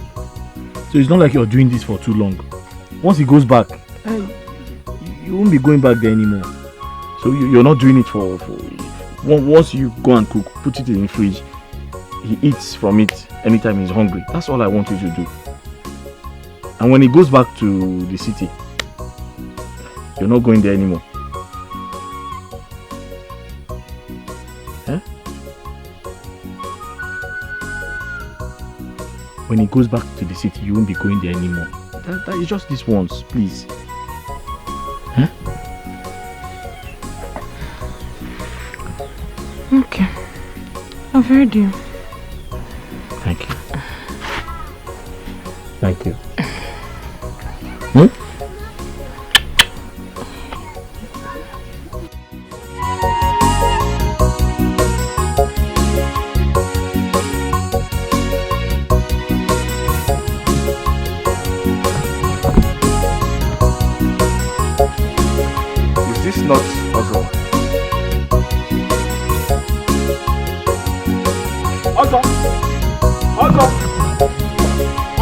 So it's not like you're doing this for too long. Once he goes back, you won't be going back there anymore. So you're not doing it for once you go and cook, put it in the fridge. He eats from it anytime he's hungry. That's all I want you to do. And when he goes back to the city, you're not going there anymore. When he goes back to the city, you won't be going there anymore. That is just this once, please. Okay. I've heard you. Thank you. Thank you.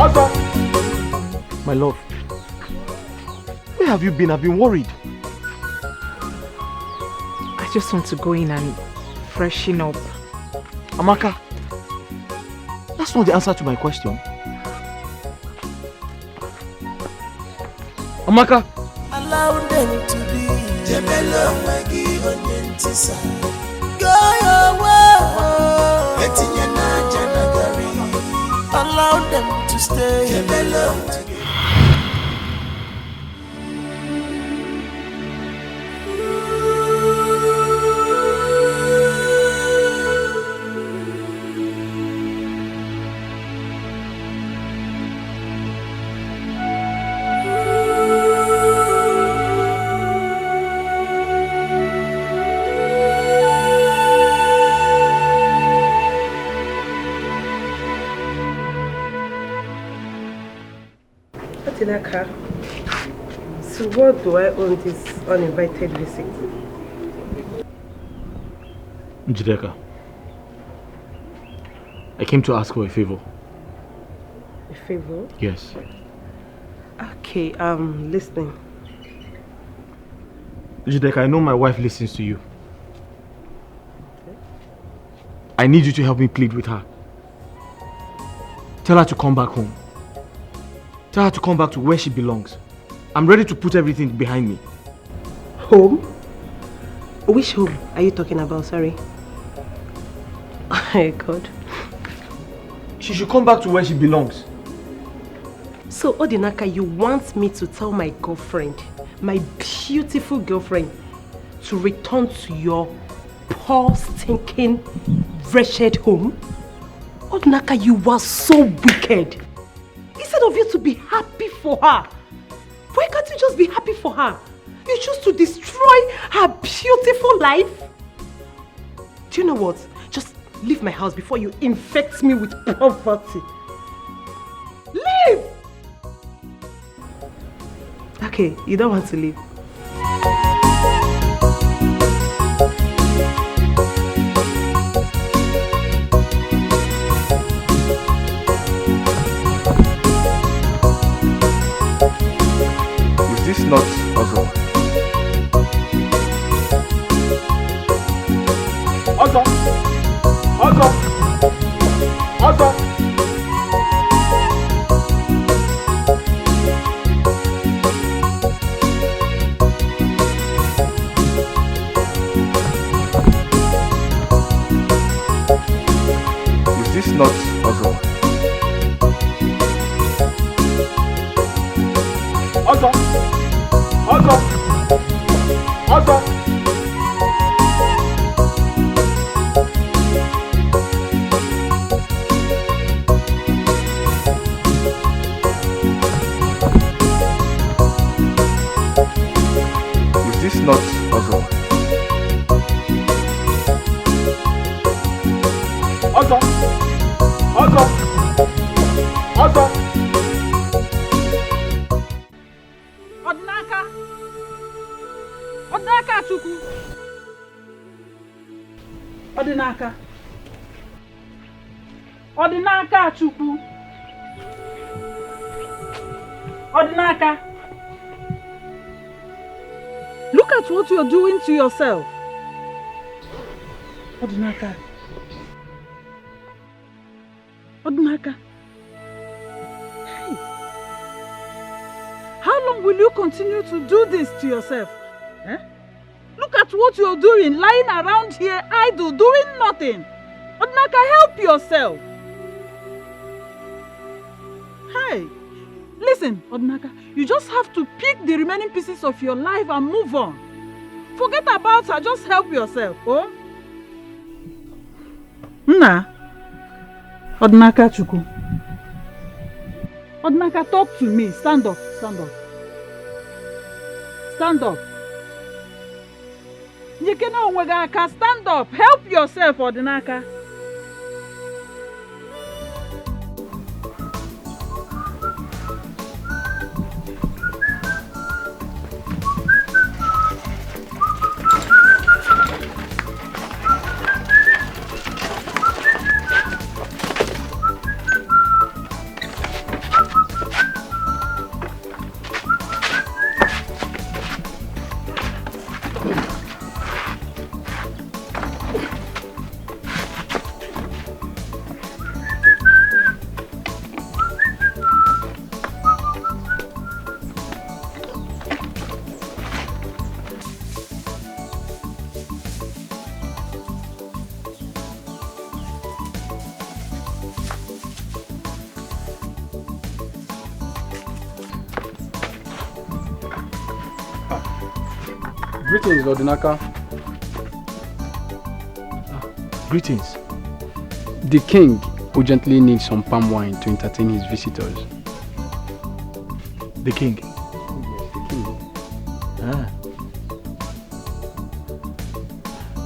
My love, where have you been? I've been worried. I just want to go in and freshen up. Amaka, that's not the answer to my question. Amaka! Allow them to be. Jebelo magi onyentisa. Go your way. Etinya na janagari. Allow them to stay. Jebelo together. So what do I own this uninvited visit? Njideka, I came to ask for a favor. A favor? Yes. Okay, I'm listening. Njideka, I know my wife listens to you. I need you to help me plead with her. Tell her to come back home. Tell her to come back to where she belongs. I'm ready to put everything behind me. Home? Which home are you talking about? Sorry. Oh my God. She should come back to where she belongs. So, Odinaka, you want me to tell my girlfriend, my beautiful girlfriend, to return to your poor, stinking, wretched home? Odinaka, you are so wicked. Instead of you to be happy for her, why can't you just be happy for her? You choose to destroy her beautiful life? Do you know what? Just leave my house before you infect me with poverty. Leave! Okay, you don't want to leave. Is this not Ozo? Ozo! Ozo! Ozo! Is this not Ozo? Ozo! Ozo! Ozo! Is this not Ozo? Ozo! Ozo! Ozo! Odinaka! Odinaka Chukwu! Odinaka! Odinaka Chukwu! Odinaka! Look at what you're doing to yourself. Odinaka! Odinaka! Hey! How long will you continue to do this to yourself? Eh? Look at what you're doing, lying around here idle, doing nothing. Odinaka, help yourself. Hey, listen, Odinaka, you just have to pick the remaining pieces of your life and move on. Forget about her, just help yourself, oh? Nna, Odinaka Chukwu. Odinaka, talk to me. Stand up, stand up. Stand up. Njikene onwe gị aka, stand up. Help yourself, Odinaka. Greetings, Odinaka. Greetings. The king urgently needs some palm wine to entertain his visitors. The king? The king. Ah.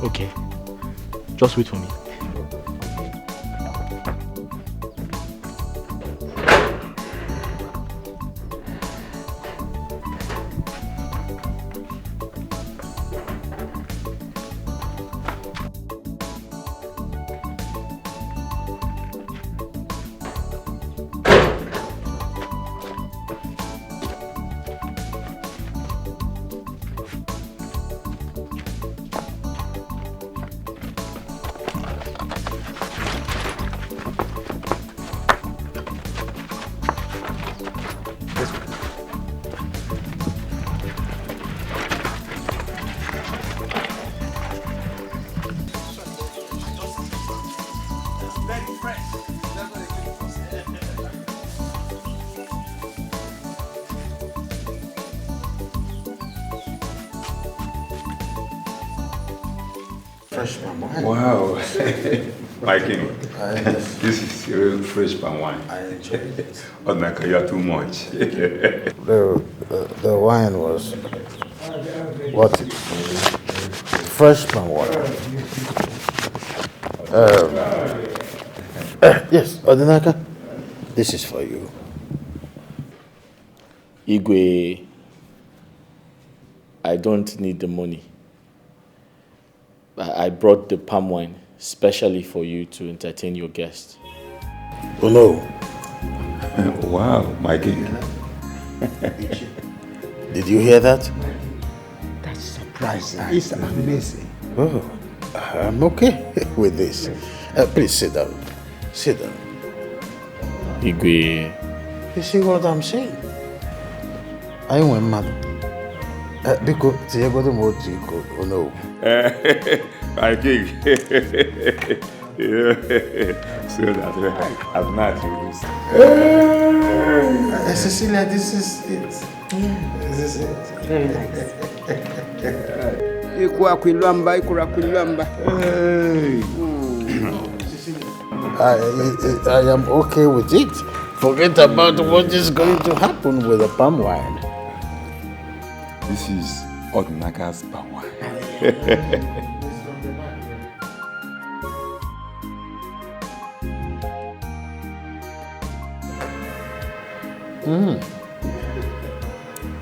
Okay. Just wait for me. Fresh palm wine. Wow. My king, this is real fresh palm wine. I enjoy it. Oh, Naka, you are too much. The wine was what? Fresh palm wine. Yes, Odinaka, this is for you. Igwe, I don't need the money. I brought the palm wine specially for you to entertain your guests. Oh no. Wow, my king. Did you hear that? That's surprising. It's amazing. Oh, I'm okay with this. Please sit down. Sit down. Igwe. You see what I'm saying? I want mother. Because Tiago Mojiko, oh no. My king. So that I'm not used. Cecilia, this is it. Yeah. This is it. Very nice. I am okay with it. Forget about what is going to happen with the palm wine. This is Odinaka's palm wine.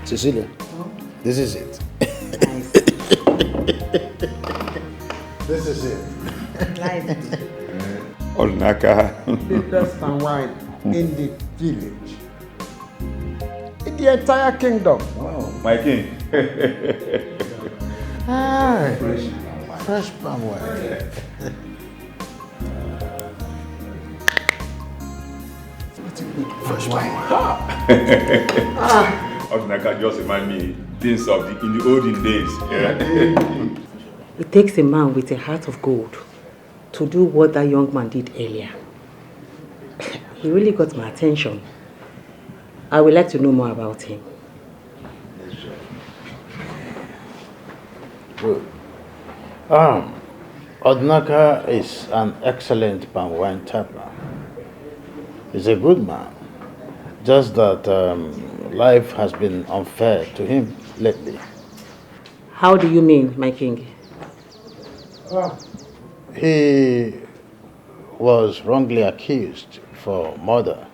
Cecilia, this is it. This is it. Nice. Odinaka. The best palm wine in the village. In the entire kingdom. Wow, my king. Fresh palm wine. Fresh palm wine. Odinaka just remind me things of in the olden days. Yeah. It takes a man with a heart of gold to do what that young man did earlier. He really got my attention. I would like to know more about him. Good. Odinaka is an excellent palm wine tapper. He's a good man. Just that life has been unfair to him lately. How do you mean, my king? He was wrongly accused for murder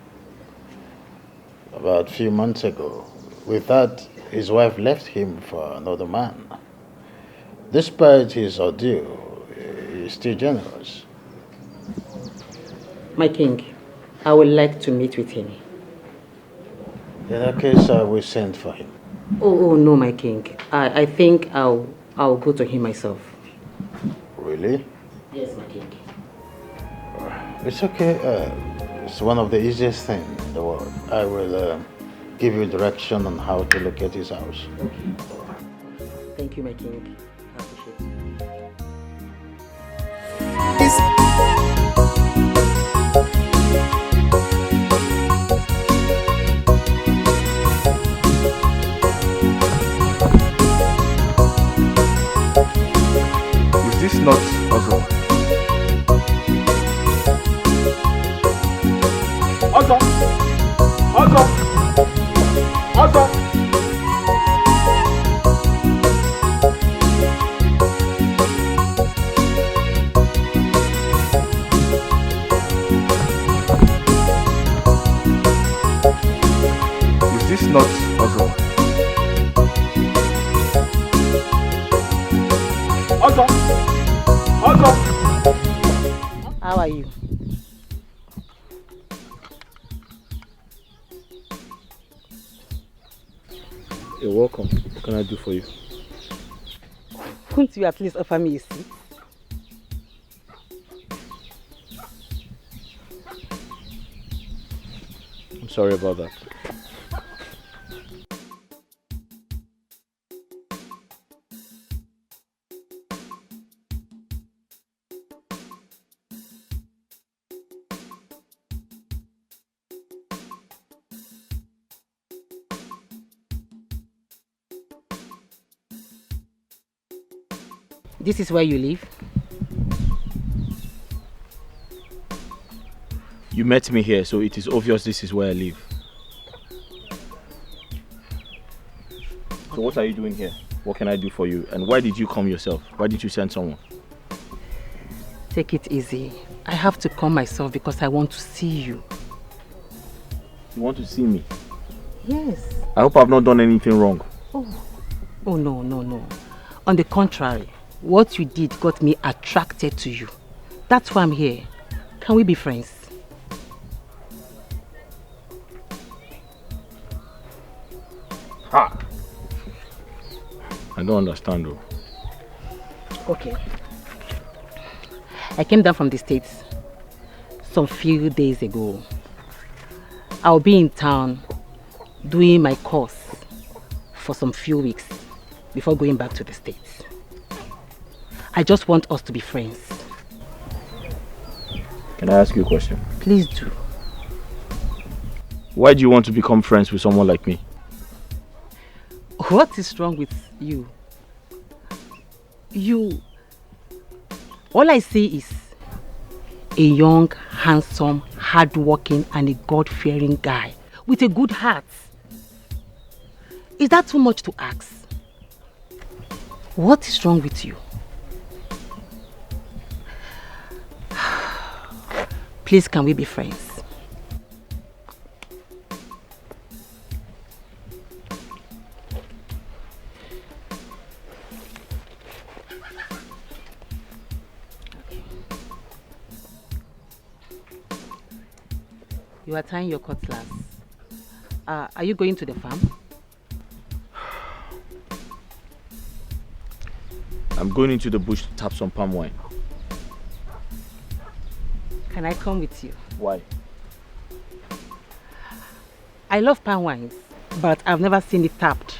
about a few months ago. With that, his wife left him for another man. Despite his ordeal, he is still generous. My king, I would like to meet with him. In that case, I will send for him. Oh no, my king. I think I'll go to him myself. Really? Yes, my king. It's okay. It's one of the easiest things in the world. I will give you direction on how to locate his house. Thank you, my king. I appreciate Also! Also! Also! Is this not also? Also! Also! How are you? You're welcome. What can I do for you? Won't you at least offer me a seat? I'm sorry about that. This is where you live? You met me here, so it is obvious this is where I live. So what are you doing here? What can I do for you? And why did you come yourself? Why didn't you send someone? Take it easy. I have to come myself because I want to see you. You want to see me? Yes. I hope I've not done anything wrong. Oh no, no, no. On the contrary, what you did got me attracted to you. That's why I'm here. Can we be friends? Ha! I don't understand though. Okay. I came down from the States some few days ago. I'll be in town doing my course for some few weeks before going back to the States. I just want us to be friends. Can I ask you a question? Please do. Why do you want to become friends with someone like me? What is wrong with you? All I see is a young, handsome, hardworking and a God-fearing guy with a good heart. Is that too much to ask? What is wrong with you? Please, can we be friends? You are tying your cutlass. Are you going to the farm? I'm going into the bush to tap some palm wine. Can I come with you? Why? I love palm wines, but I've never seen it tapped.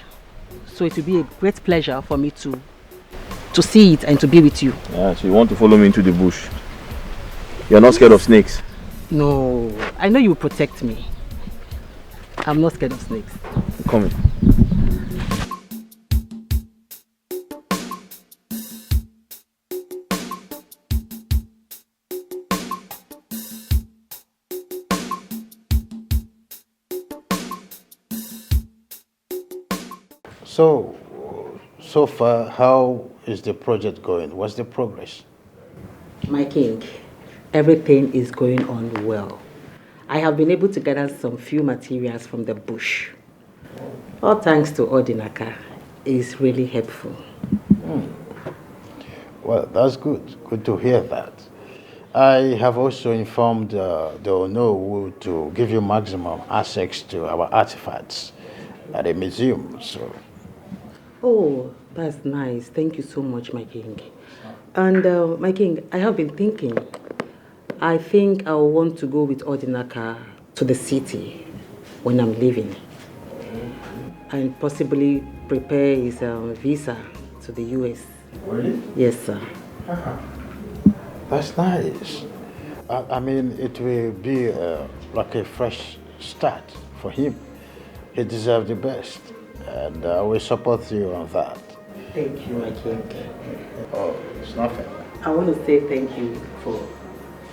So it will be a great pleasure for me to see it and to be with you. Yeah, so you want to follow me into the bush? You're not scared of snakes? No, I know you will protect me. I'm not scared of snakes. Come in. So far, how is the project going? What's the progress? My king, everything is going on well. I have been able to gather some few materials from the bush. All thanks to Odinaka. It's really helpful. Well, that's good. Good to hear that. I have also informed the Nollywood to give you maximum access to our artifacts at the museum. So. Oh, that's nice. Thank you so much, my king. And my king, I have been thinking. I think I will want to go with Odinaka to the city when I'm leaving. And possibly prepare his visa to the US. Really? Yes, sir. That's nice. I mean, it will be like a fresh start for him. He deserves the best. And I will support you on that. Thank you, my king. Oh, it's nothing. I want to say thank you for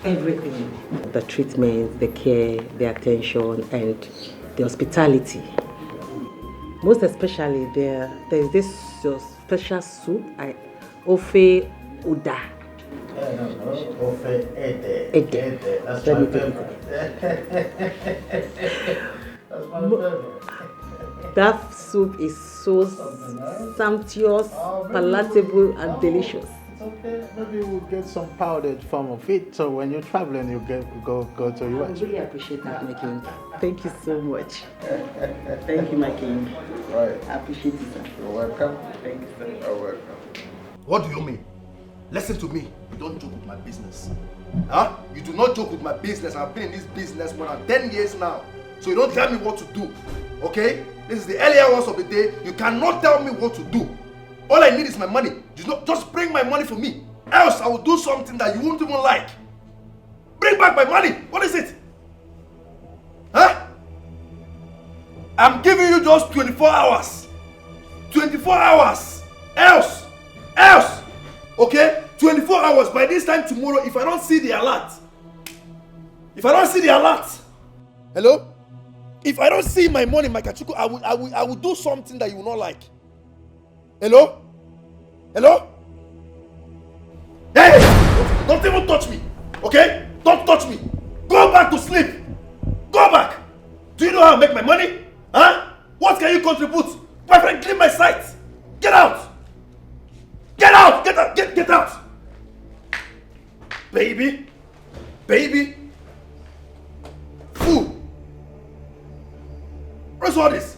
Everything. The treatment, the care, the attention, and the hospitality. Most especially, there is this special soup, Ofe Uda. Ofe Ede. Ede. That's Let my me take it. That's my favorite. That soup is so sumptuous, palatable, and delicious. It's okay. Maybe we'll get some powdered form of it. So when you're traveling, you go to I US. really appreciate that, my king. Thank you so much. Thank you, my king. Right. I appreciate it, sir. You're welcome. Thank you, sir. You're welcome. What do you mean? Listen to me. You don't joke with my business. Huh? You do not joke with my business. I've been in this business more than 10 years now. So you don't tell me what to do. Okay? This is the earlier hours of the day. You cannot tell me what to do. All I need is my money. Just bring my money for me. Else I will do something that you won't even like. Bring back my money. What is it? Huh? I'm giving you just 24 hours. 24 hours. Else. Okay? 24 hours. By this time tomorrow, if I don't see the alert. Hello? If I don't see my money, my kachuku, I will do something that you will not like. Hello? Hey! Don't even touch me. Okay? Don't touch me. Go back to sleep. Go back. Do you know how I make my money? Huh? What can you contribute? My friend, clean my sight. Get out. Get out. Get out. Baby. Fool. What's all this?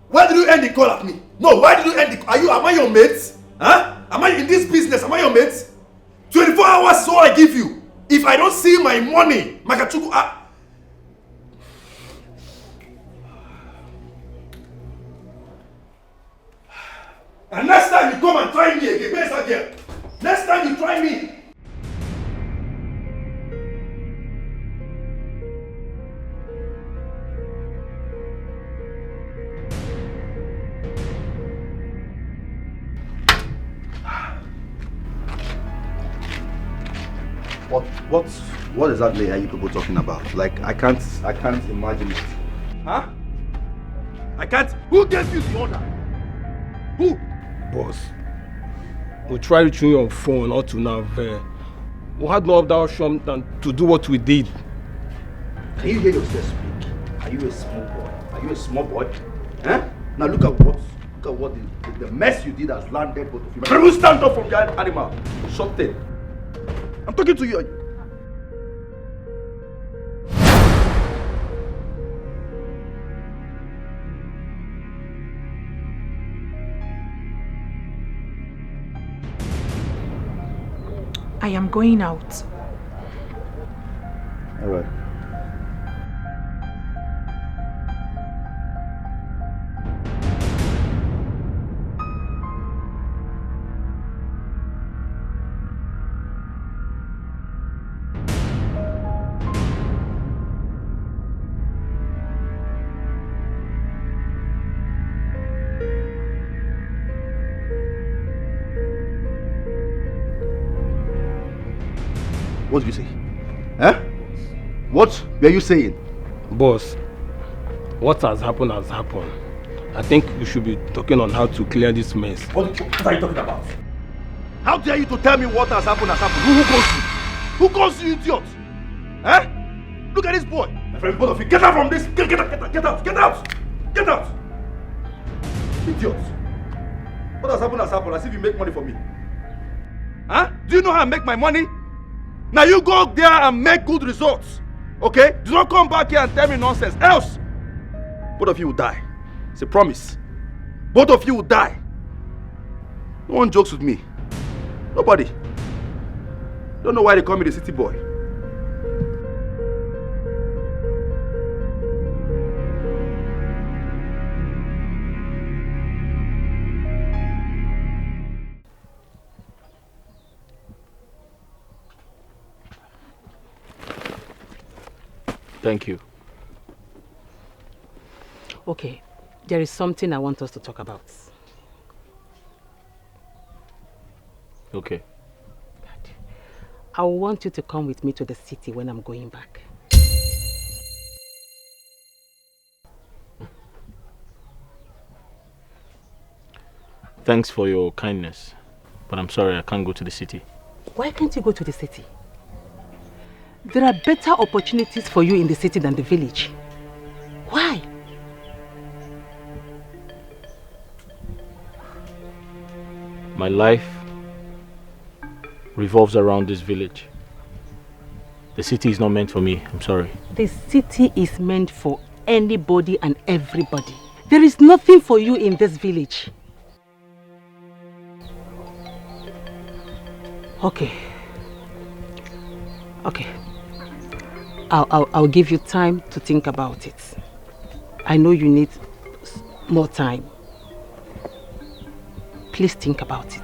Why did you end the call at me? No, why did you end the call? Am I your mate? Huh? Am I in this business? Am I your mate? 24 hours is all I give you. If I don't see my money, Makachuku, and next time you come and try me again, where's that girl? Next time you try me. What exactly are you people talking about? Like, I can't imagine it. Huh? I can't. Who gave you the order? Who? Boss, we tried reaching you on phone up to now. We had no other option than to do what we did. Can you hear yourself speak? Are you a small boy? Huh? Now look at what the mess you did has landed both of you. Can you stand up from that animal? Something. I'm talking to you. I am going out. All right. What did you say? Huh? What were you saying? Boss, what has happened has happened. I think we should be talking on how to clear this mess. What are you talking about? How dare you to tell me what has happened has happened? Who calls you? Who calls you idiot? Eh? Look at this boy. My friend, both of you, get out from this. Get out. Idiot. What has happened has happened, as if you make money for me. Huh? Do you know how I make my money? Now you go there and make good results. Okay? Do not come back here and tell me nonsense. Else, both of you will die. It's a promise. Both of you will die. No one jokes with me. Nobody. Don't know why they call me the city boy. Thank you. Okay, there is something I want us to talk about. Okay. I want you to come with me to the city when I'm going back. Thanks for your kindness, but I'm sorry I can't go to the city. Why can't you go to the city? There are better opportunities for you in the city than the village. Why? My life revolves around this village. The city is not meant for me, I'm sorry. The city is meant for anybody and everybody. There is nothing for you in this village. Okay. I'll give you time to think about it. I know you need more time. Please think about it.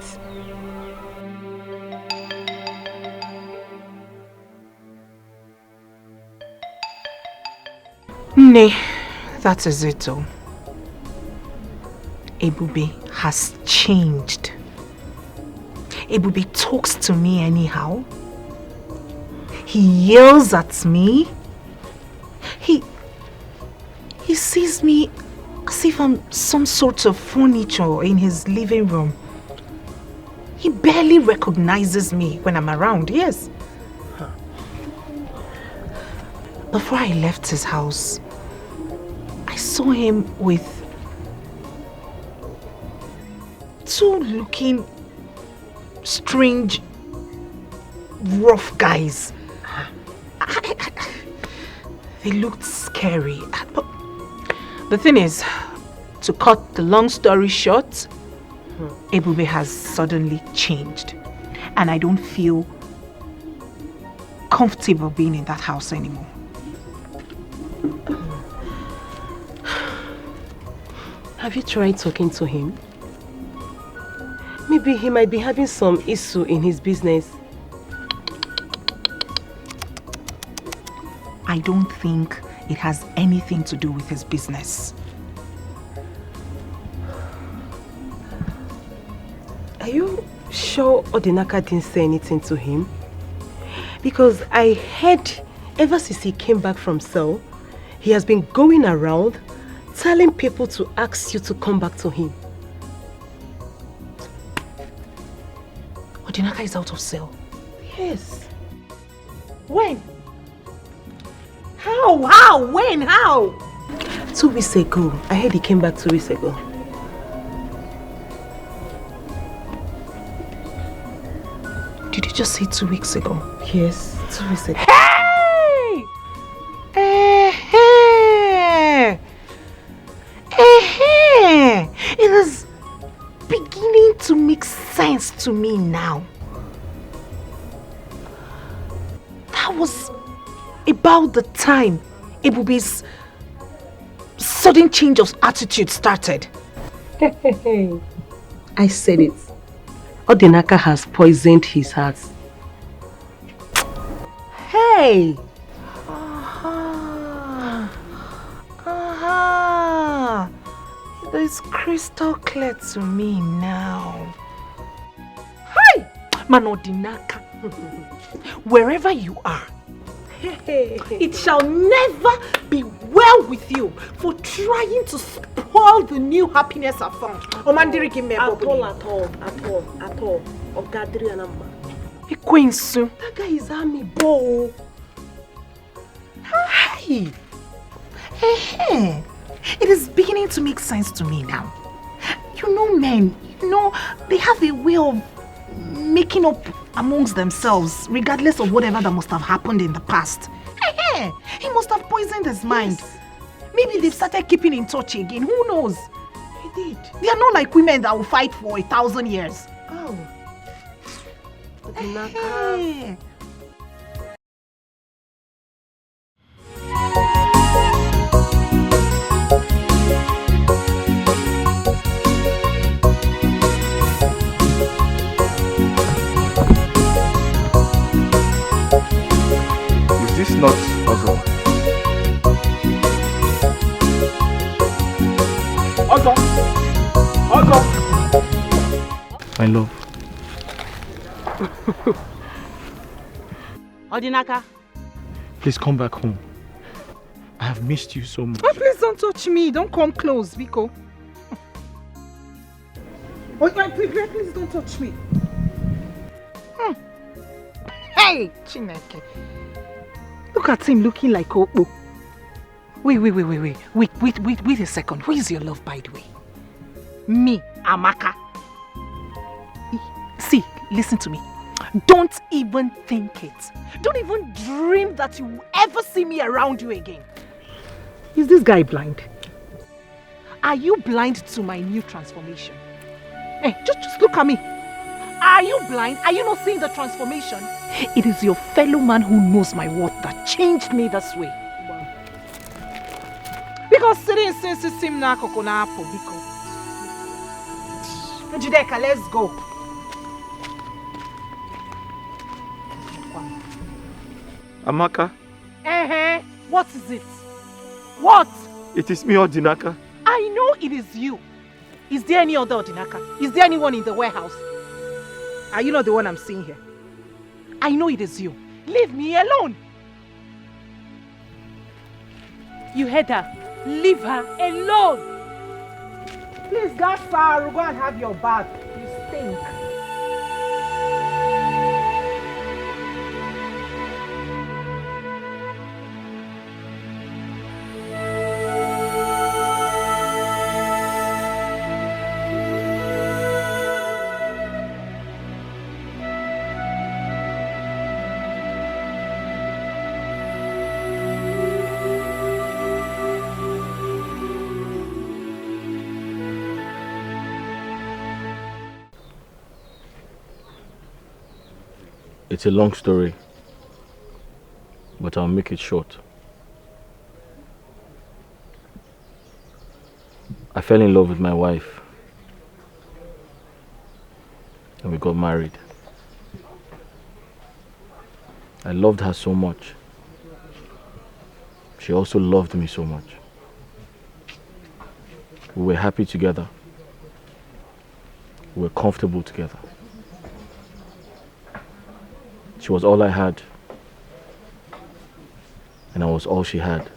Nay, that is it all. Ebube has changed. Ebube talks to me anyhow. He yells at me. He sees me as if I'm some sort of furniture in his living room. He barely recognizes me when I'm around, yes. Before I left his house, I saw him with two looking strange, rough guys. They looked scary. But the thing is, to cut the long story short, Ebube has suddenly changed. And I don't feel comfortable being in that house anymore. Have you tried talking to him? Maybe he might be having some issue in his business. I don't think it has anything to do with his business. Are you sure Odinaka didn't say anything to him? Because I heard ever since he came back from cell, he has been going around telling people to ask you to come back to him. Odinaka is out of cell. Yes. When? How? When? How? 2 weeks ago. I heard he came back 2 weeks ago. Did you just say 2 weeks ago? Yes, 2 weeks ago. Hey! It is beginning to make sense to me now. That was about the time Ebube's sudden change of attitude started. I said it. Odinaka has poisoned his heart. Hey! It's crystal clear to me now. Hi! Manodinaka. Wherever you are, it shall never be well with you for trying to spoil the new happiness I found. At all. That guy is army boy. Hi! It is beginning to make sense to me now. You know, men, they have a way of making up amongst themselves, regardless of whatever that must have happened in the past. He must have poisoned his mind. Yes. Maybe they've started keeping in touch again. Who knows? He did. They are not like women that will fight for 1,000 years. Oh. Is this not Ozo? Ozo! My love. Odinaka. Please come back home. I have missed you so much. Oh, please don't touch me. Don't come close, Biko. Oh, please don't touch me. Hey, Chineke. Look at him looking like Opo. Wait a second. Who is your love, by the way? Me, Amaka. See, listen to me. Don't even think it. Don't even dream that you will ever see me around you again. Is this guy blind? Are you blind to my new transformation? Hey, just look at me. Are you blind? Are you not seeing the transformation? It is your fellow man who knows my worth that changed me this way. Because sitting since sim na kokona apple, because Njideka, let's go. Amaka, What is it? What? it is me, Odinaka. I know it is you. Is there any other Odinaka? Is there anyone in the warehouse? Are you not the one I'm seeing here? I know it is you. Leave me alone. You heard her. Leave her alone. Please, Gaspar, go and have your bath. You stink. It's a long story, but I'll make it short. I fell in love with my wife, and we got married. I loved her so much. She also loved me so much. We were happy together. We were comfortable together. She was all I had, and I was all she had.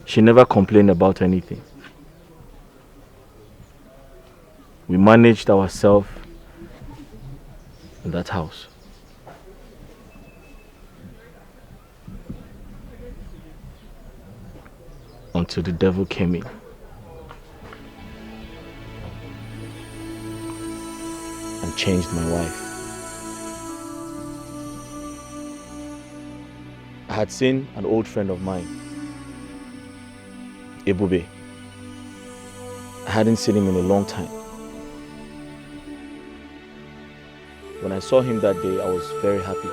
She never complained about anything. We managed ourselves in that house. Until the devil came in. And changed my wife. I had seen an old friend of mine, Ebube. I hadn't seen him in a long time. When I saw him that day, I was very happy.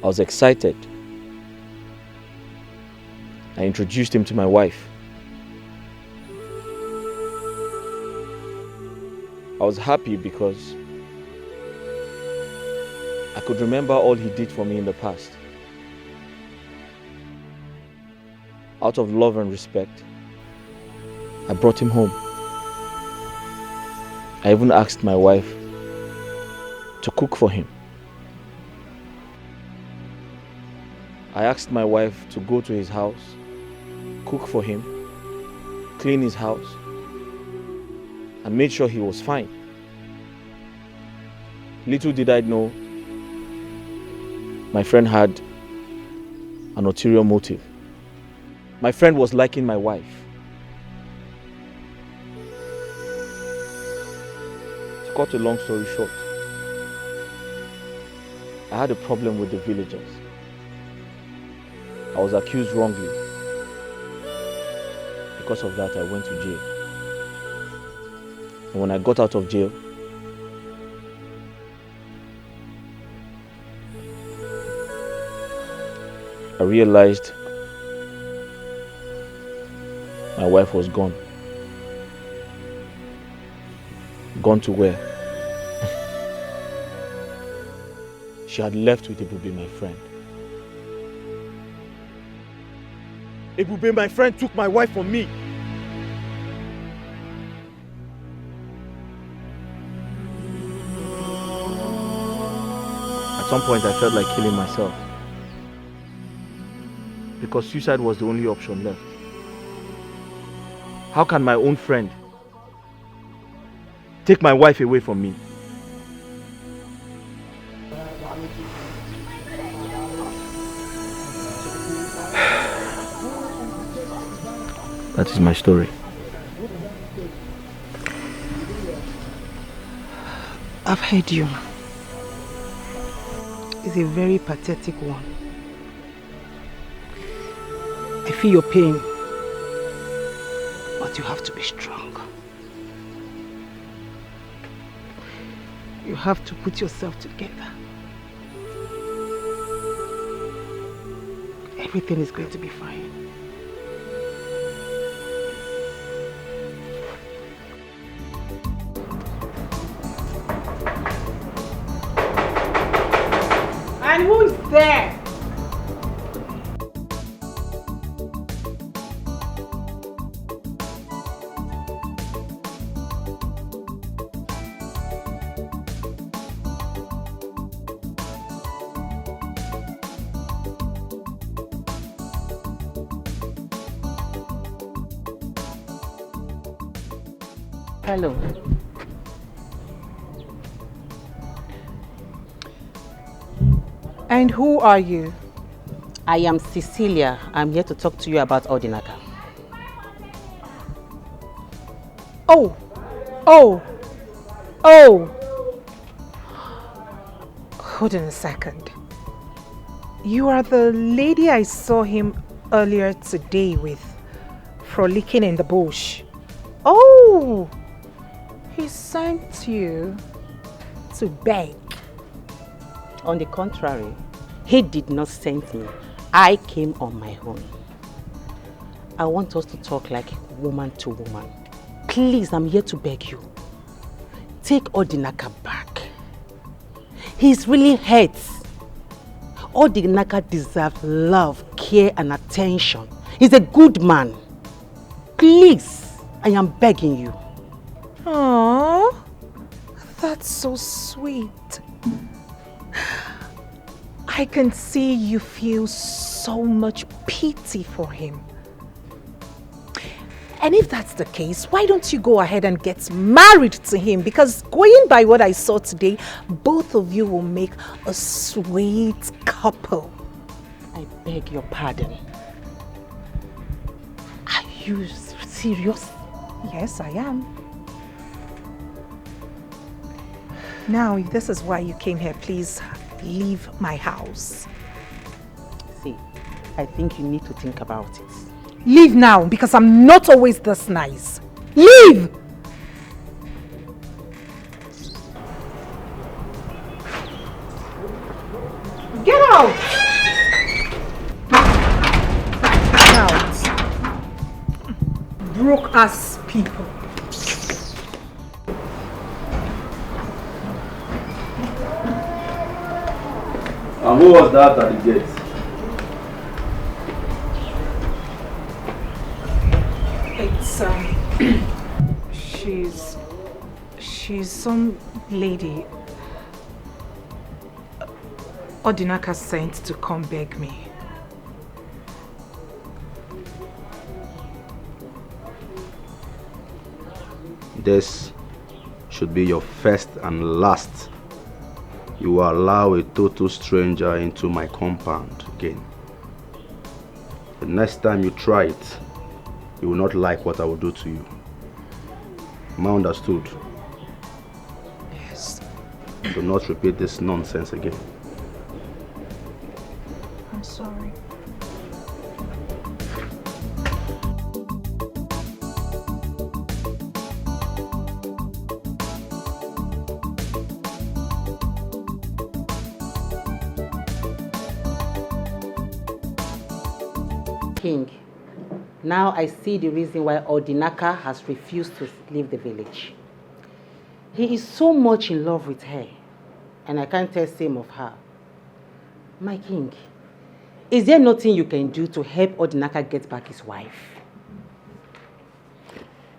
I was excited. I introduced him to my wife. I was happy because I could remember all he did for me in the past. Out of love and respect, I brought him home. I even asked my wife to cook for him. I asked my wife to go to his house, cook for him, clean his house, and made sure he was fine. Little did I know, my friend had an ulterior motive. My friend was liking my wife. To cut a long story short, I had a problem with the villagers. I was accused wrongly. Because of that, I went to jail. And when I got out of jail, I realized my wife was gone. Gone to where? She had left with Ebube, my friend. Ebube, my friend, took my wife from me. some point I felt like killing myself. Because suicide was the only option left. How can my own friend take my wife away from me? That is my story. I've heard you. It's a very pathetic one. I feel your pain, but you have to be strong. You have to put yourself together. Everything is going to be fine. And who is there? Hello. And who are you? I am Cecilia. I'm here to talk to you about Odinaka. Oh! Hold on a second. You are the lady I saw him earlier today with, frolicking in the bush. Oh! He sent you to beg. On the contrary, he did not send me. I came on my own. I want us to talk like woman to woman. Please, I'm here to beg you. Take Odinaka back. He's really hurt. Odinaka deserves love, care and attention. He's a good man. Please, I am begging you. Aww, that's so sweet. I can see you feel so much pity for him. And if that's the case, why don't you go ahead and get married to him? Because going by what I saw today, both of you will make a sweet couple. I beg your pardon. Are you serious? Yes, I am. Now, if this is why you came here, please leave my house. See, I think you need to think about it. Leave now, because I'm not always this nice. Leave! Get out! Out. Broke-ass people. And who was that at the gate? It's, she's some lady Odinaka sent to come beg me. This should be your first and last. You will allow a total stranger into my compound again. The next time you try it, you will not like what I will do to you. Am I understood? Yes. Do not repeat this nonsense again. I'm sorry. King, now I see the reason why Odinaka has refused to leave the village. He is so much in love with her, and I can't tell same of her. My king, is there nothing you can do to help Odinaka get back his wife?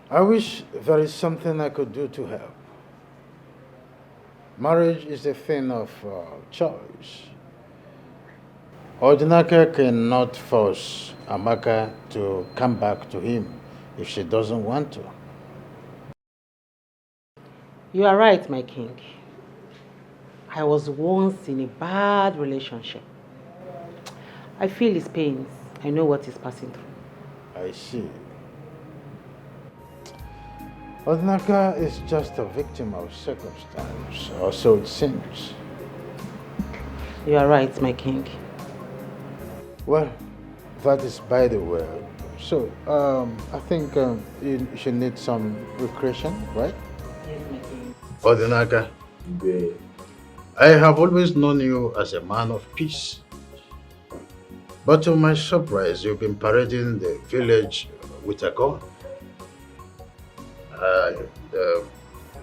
I wish there is something I could do to help. Marriage is a thing of choice. Odinaka cannot force Amaka to come back to him if she doesn't want to. You are right, my king. I was once in a bad relationship. I feel his pains. I know what he's passing through. I see. Odinaka is just a victim of circumstance, or so it seems. You are right, my king. Well, that is by the way. So, I think you should need some recreation, right? Yes, my king. Odinaka, I have always known you as a man of peace. But to my surprise, you've been parading the village with a gun.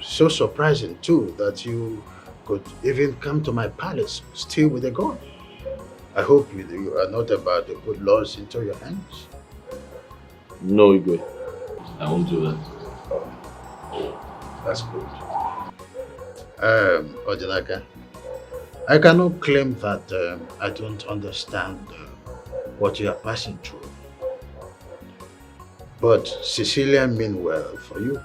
So surprising too that you could even come to my palace still with a gun. I hope you are not about to put laws into your hands. No, Igwe. I won't do that. That's good. Odinaka, I cannot claim that I don't understand what you are passing through. But Cecilia means well for you.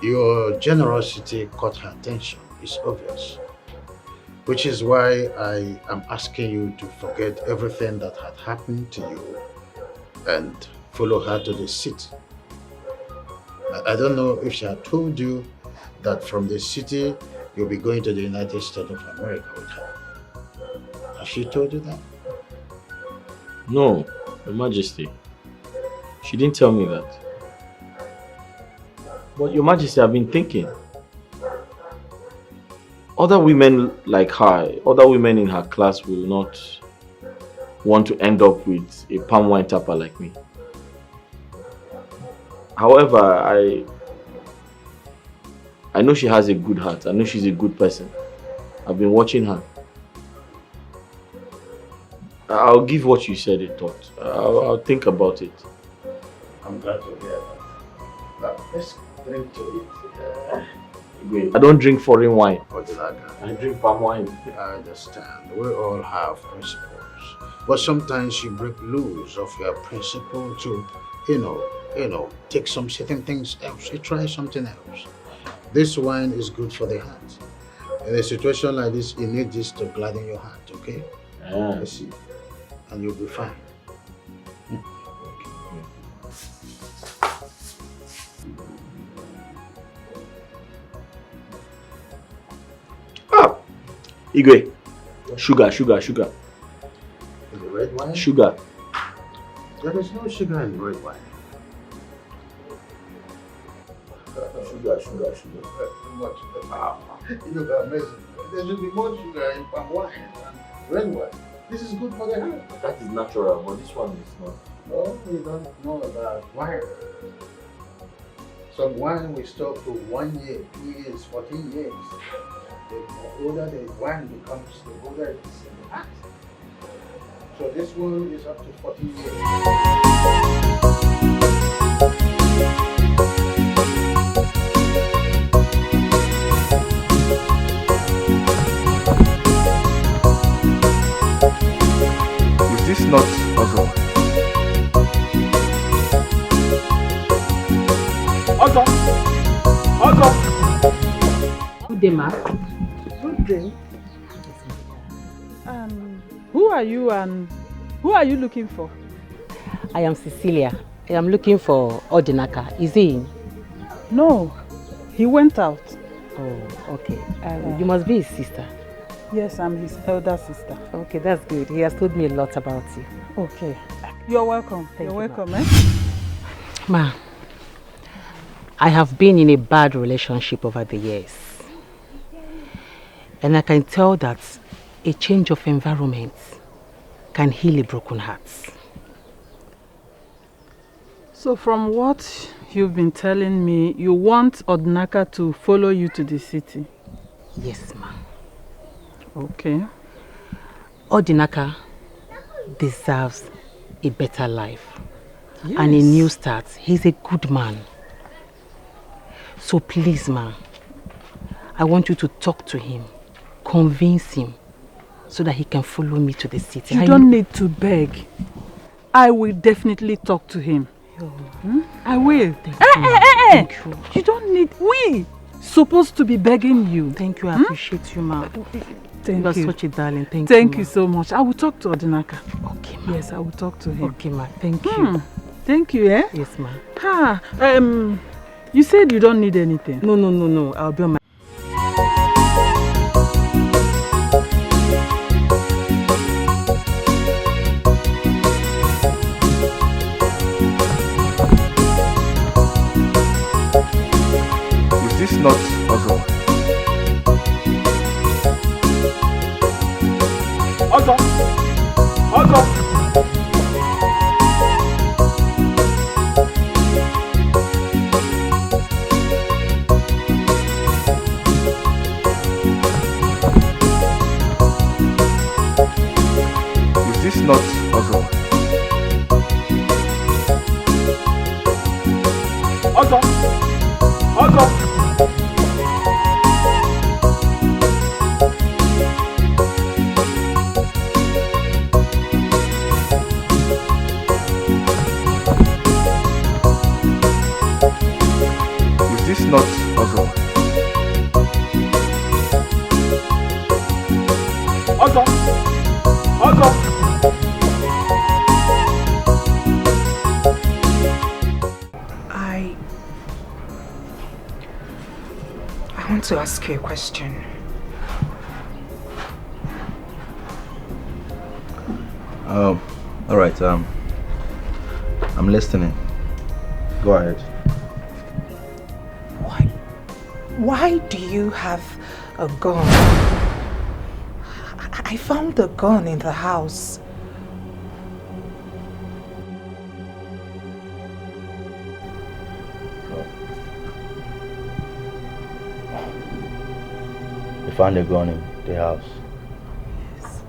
Your generosity caught her attention, it's obvious. Which is why I am asking you to forget everything that had happened to you and follow her to the city. I don't know if she had told you that from the city you'll be going to the United States of America with her. Has she told you that? No, Your Majesty. She didn't tell me that. But Your Majesty, I've been thinking. Other women like her, other women in her class will not want to end up with a palm wine tapper like me. However, I know she has a good heart. I know she's a good person. I've been watching her. I'll give what you said a thought. I'll think about it. I'm glad to hear that. But let's drink to it. I don't drink foreign wine. I drink palm wine. I understand. We all have principles. But sometimes you break loose of your principle to, take some certain things else. You try something else. This wine is good for the heart. In a situation like this, you need this to gladden your heart, okay? I see. And you'll be fine. Igwe, sugar. In the red wine? Sugar. There is no sugar in red wine. Sugar. Much. You're amazing. There should be more sugar in palm wine than red wine. This is good for the heart. That is natural, but this one is not. No, we don't know about wine. Some wine we store to 1 year, 2 years, 14 years. The older the wine becomes, the older it is in the heart. So this one is up to 14 years. Is this not Ozo? Good day, ma. Good day. Who are you and who are you looking for? I am Cecilia. I am looking for Odinaka. Is he in? No, he went out. Oh, okay. You must be his sister. Yes, I'm his elder sister. Okay, that's good. He has told me a lot about you. Okay. You're welcome. Thank You're you, welcome, ma. eh? Ma, I have been in a bad relationship over the years. And I can tell that a change of environment can heal a broken heart. So from what you've been telling me, you want Odinaka to follow you to the city? Yes, ma. Okay. Odinaka deserves a better life. Yes. And a new start. He's a good man. So please, ma, I want you to talk to him, convince him, so that he can follow me to the city. You don't need to beg. I will definitely talk to him. I will. Thank you. You don't need... We supposed to be begging you. Thank you. I appreciate you, ma. Thank you. Are you. such a darling. Thank you. Thank you so much. I will talk to Odinaka. Okay, ma. Yes, I will talk to him. Okay, ma. Thank you. Thank you, eh? Yes, ma. You said you don't need anything. No. I'll be on my... Is this not Ozo? Ozo! Is this not Ozo? Ozo! Is this not Ozo? I want to ask you a question. All right. I'm listening. Go ahead. Why do you have a gun? I found the gun in the house. You found a gun in the house. Yes.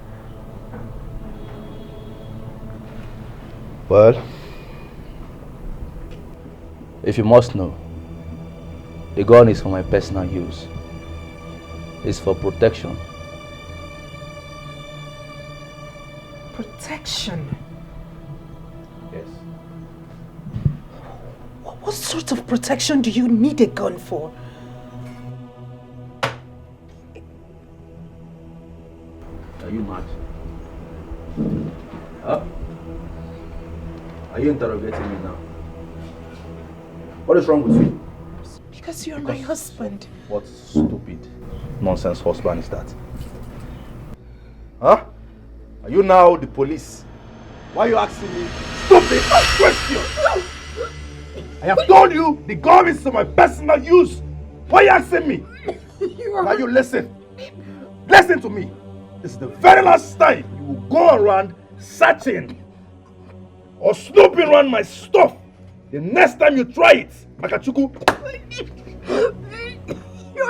Well, if you must know, the gun is for my personal use. It's for protection. Protection? Yes. What sort of protection do you need a gun for? Are you mad? Huh? Are you interrogating me now? What is wrong with you? Because you're my husband. What stupid nonsense husband is that? Huh? Are you now the police? Why are you asking me stupid questions? I have told you the gun is for my personal use. Why are you asking me? Now you listen. Listen to me. This is the very last time you will go around searching or snooping around my stuff. The next time you try it, Makachuku,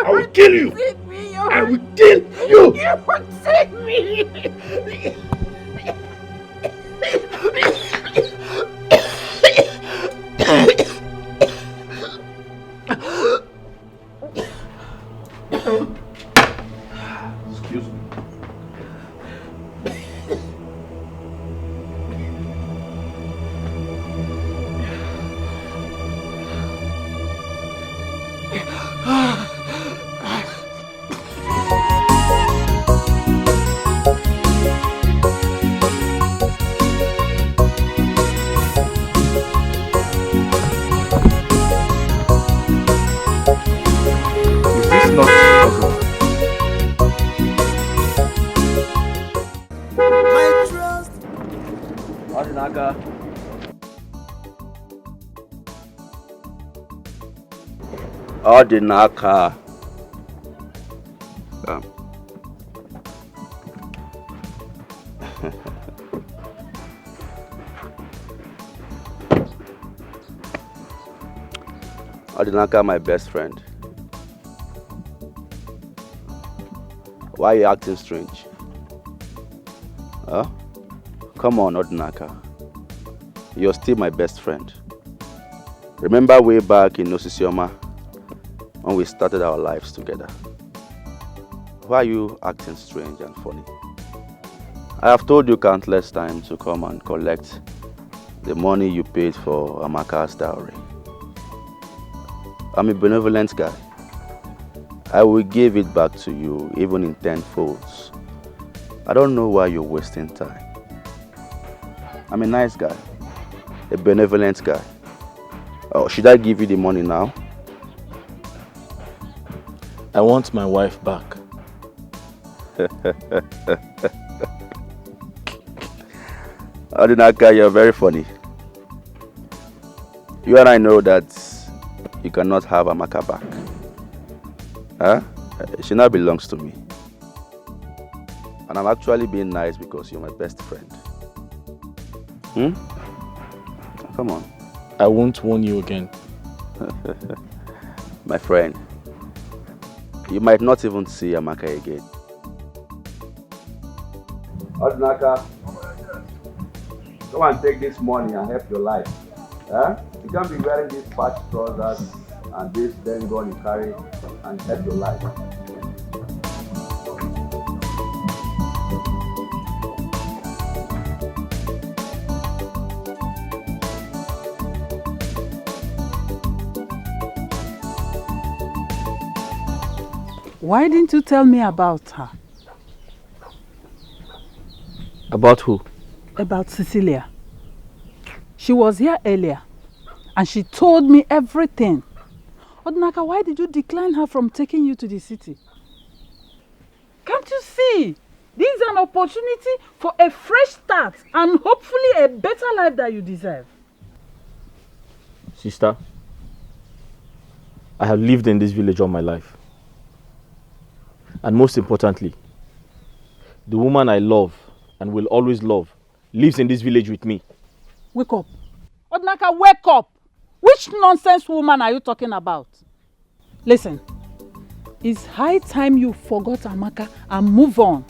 I will kill you. I will kill you. You won't save me. Excuse me. Is this not Ozo? My trust. Odinaka. Odinaka. Odinaka, my best friend. Why are you acting strange? Huh? Come on, Odinaka. You're still my best friend. Remember way back in Osisioma when we started our lives together? Why are you acting strange and funny? I have told you countless times to come and collect the money you paid for Amaka's dowry. I'm a benevolent guy. I will give it back to you even in 10 folds. I don't know why you're wasting time. I'm a nice guy, a benevolent guy. Oh, should I give you the money now? I want my wife back. Odinaka, you're very funny. You and I know that you cannot have Amaka back. Huh? She now belongs to me. And I'm actually being nice because you're my best friend. Come on. I won't warn you again. My friend, you might not even see Amaka again. Odinaka, come and take this money and help your life. Huh? You can't be wearing these patch trousers and this then gun you carry and help your life. Why didn't you tell me about her? About who? About Cecilia. She was here earlier and she told me everything. Odinaka, why did you decline her from taking you to the city? Can't you see? This is an opportunity for a fresh start and hopefully a better life that you deserve. Sister, I have lived in this village all my life. And most importantly, the woman I love and will always love lives in this village with me. Wake up. Odinaka, wake up. Which nonsense woman are you talking about? Listen, it's high time you forgot Amaka and move on.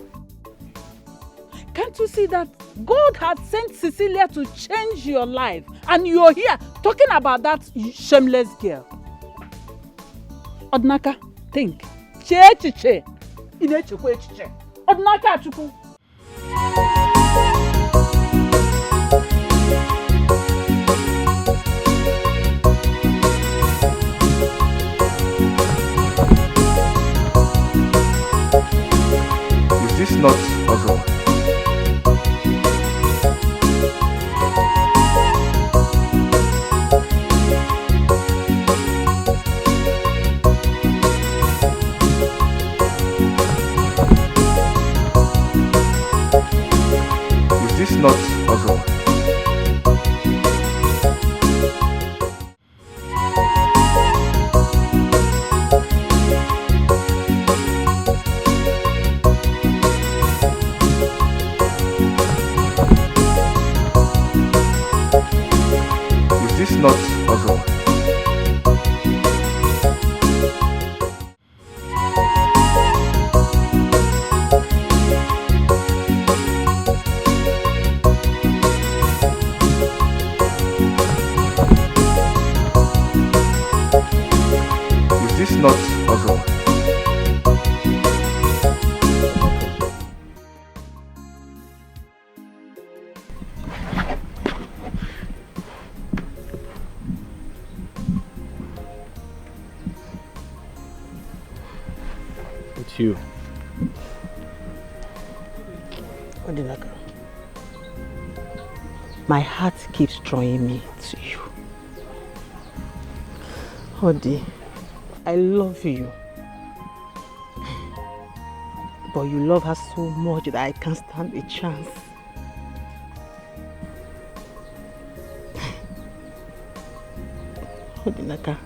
Can't you see that God had sent Cecilia to change your life and you're here talking about that shameless girl? Odinaka, think. Che. Odinaka Chukwu. Is this not Ozo? Is this not Ozo? Is this not Ozo? Is this not Ozo? It's you. Odinaka, my heart keeps drawing me to you. Odi, I love you. But you love her so much that I can't stand a chance. Odinaka.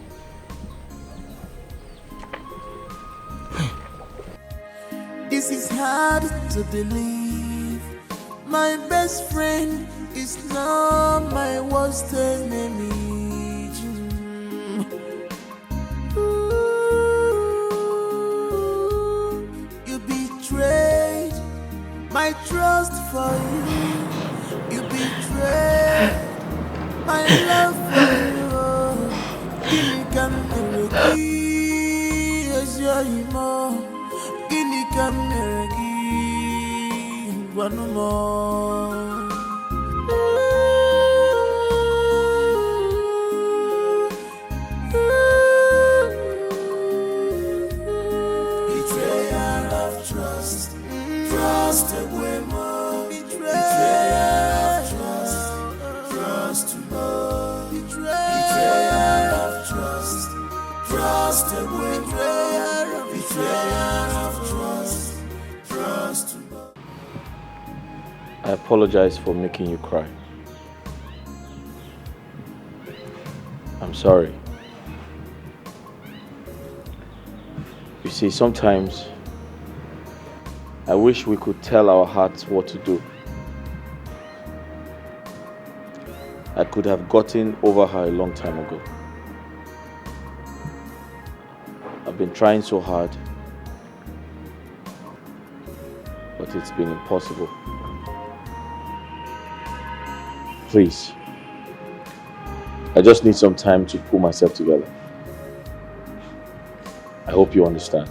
This is hard to believe. My best friend is now my worst enemy. You betrayed my trust for you. You betrayed my love for you. Guinea can be as your emo. Guinea come again, one more. Betrayal of trust, trust away more. Betrayal of trust, trust more. Betrayal of trust, trust away more. Betrayal of trust, trust more. I apologize for making you cry. I'm sorry. You see, sometimes I wish we could tell our hearts what to do. I could have gotten over her a long time ago. I've been trying so hard, but it's been impossible. Please, I just need some time to pull myself together. I hope you understand.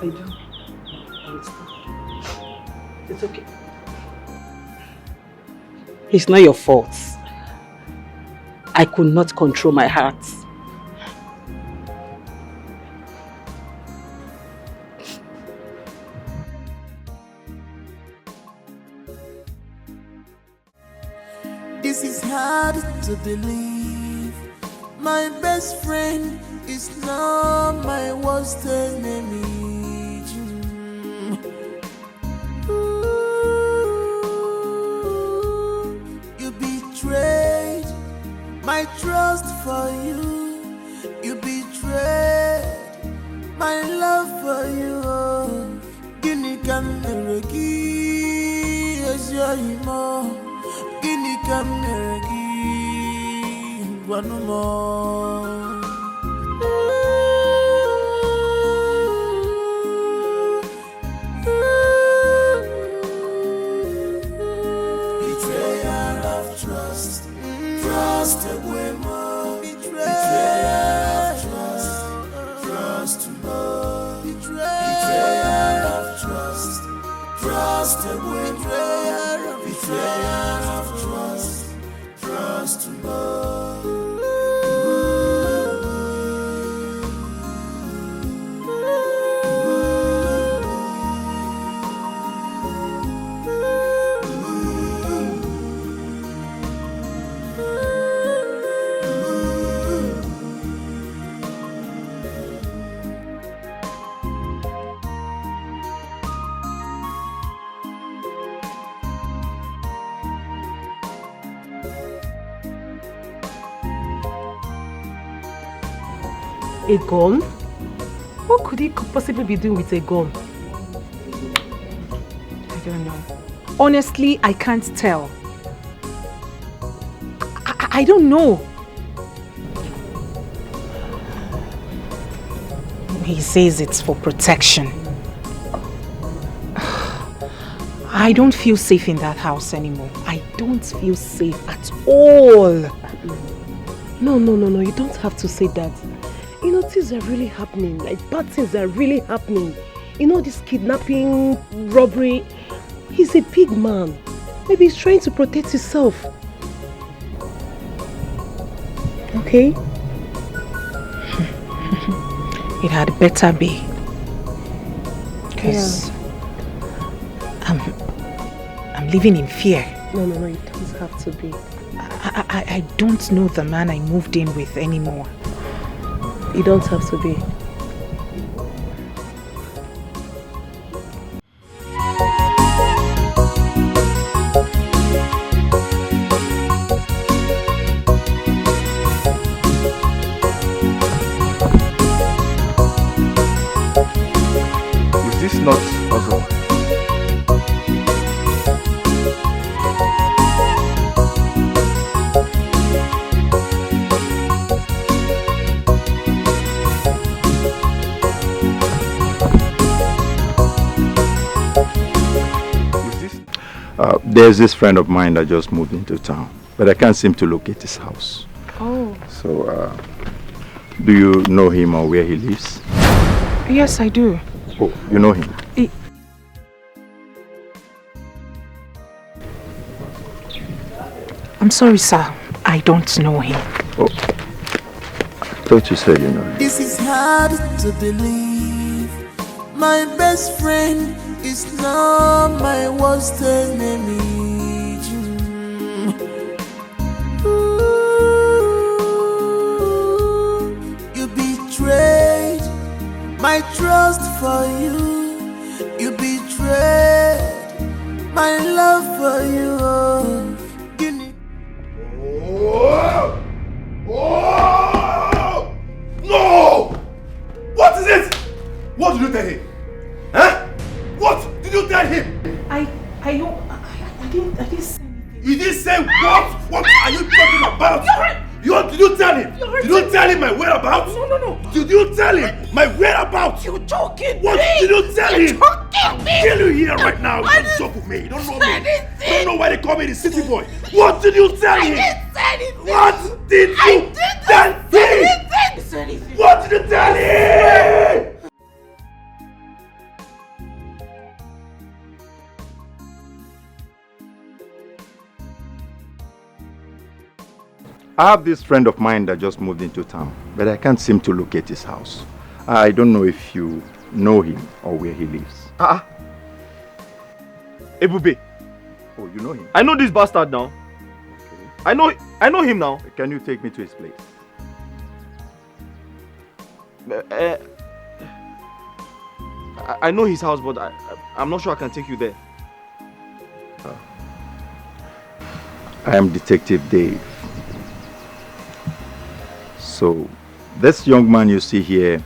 I do. It's okay. It's not your fault. I could not control my heart. This is hard to believe. My best friend is now my worst enemy. You betrayed my trust for you. You betrayed my love for you. Guinea can never give as your emo. Guinea can never give one more. Betrayal of trust, trust away more. Betrayal of trust, trust more. Betrayal of trust, trust away more. Betrayal of trust, trust more. A gun? What could he possibly be doing with a gun? I don't know. Honestly, I can't tell. I don't know. He says it's for protection. I don't feel safe in that house anymore. I don't feel safe at all. No, you don't have to say that. You know, things are really happening. Like, bad things are really happening. You know, this kidnapping, robbery. He's a big man. Maybe he's trying to protect himself. Okay? It had better be. Because I'm living in fear. No, it doesn't have to be. I don't know the man I moved in with anymore. You don't have to be. Is this not awesome? There's this friend of mine that just moved into town, but I can't seem to locate his house. Oh. So, do you know him or where he lives? Yes, I do. Oh, you know him? I'm sorry, sir. I don't know him. Oh, I thought you said you know him. This is hard to believe. My best friend is now my worst enemy. You betrayed my trust for you. You betrayed my love for you. Oh! Oh! No! What is it? What did you tell him? Huh? What did you tell him? I didn't say anything. You didn't say what? What are you talking about? Did you tell him? Did you tell him my whereabouts? No. Did you tell him my whereabouts? You're joking. What did you tell him? I'll kill you here right now. You don't joke with me. You don't know me. You don't know why they call me the city boy. What did you tell him? I didn't say anything. What did you tell him? What did you tell him? I have this friend of mine that just moved into town, but I can't seem to locate his house. I don't know if you know him or where he lives. Ebube. Oh, you know him? I know this bastard now. Okay. I know him now. Can you take me to his place? I know his house, but I'm not sure I can take you there. I am Detective Dave. So, this young man you see here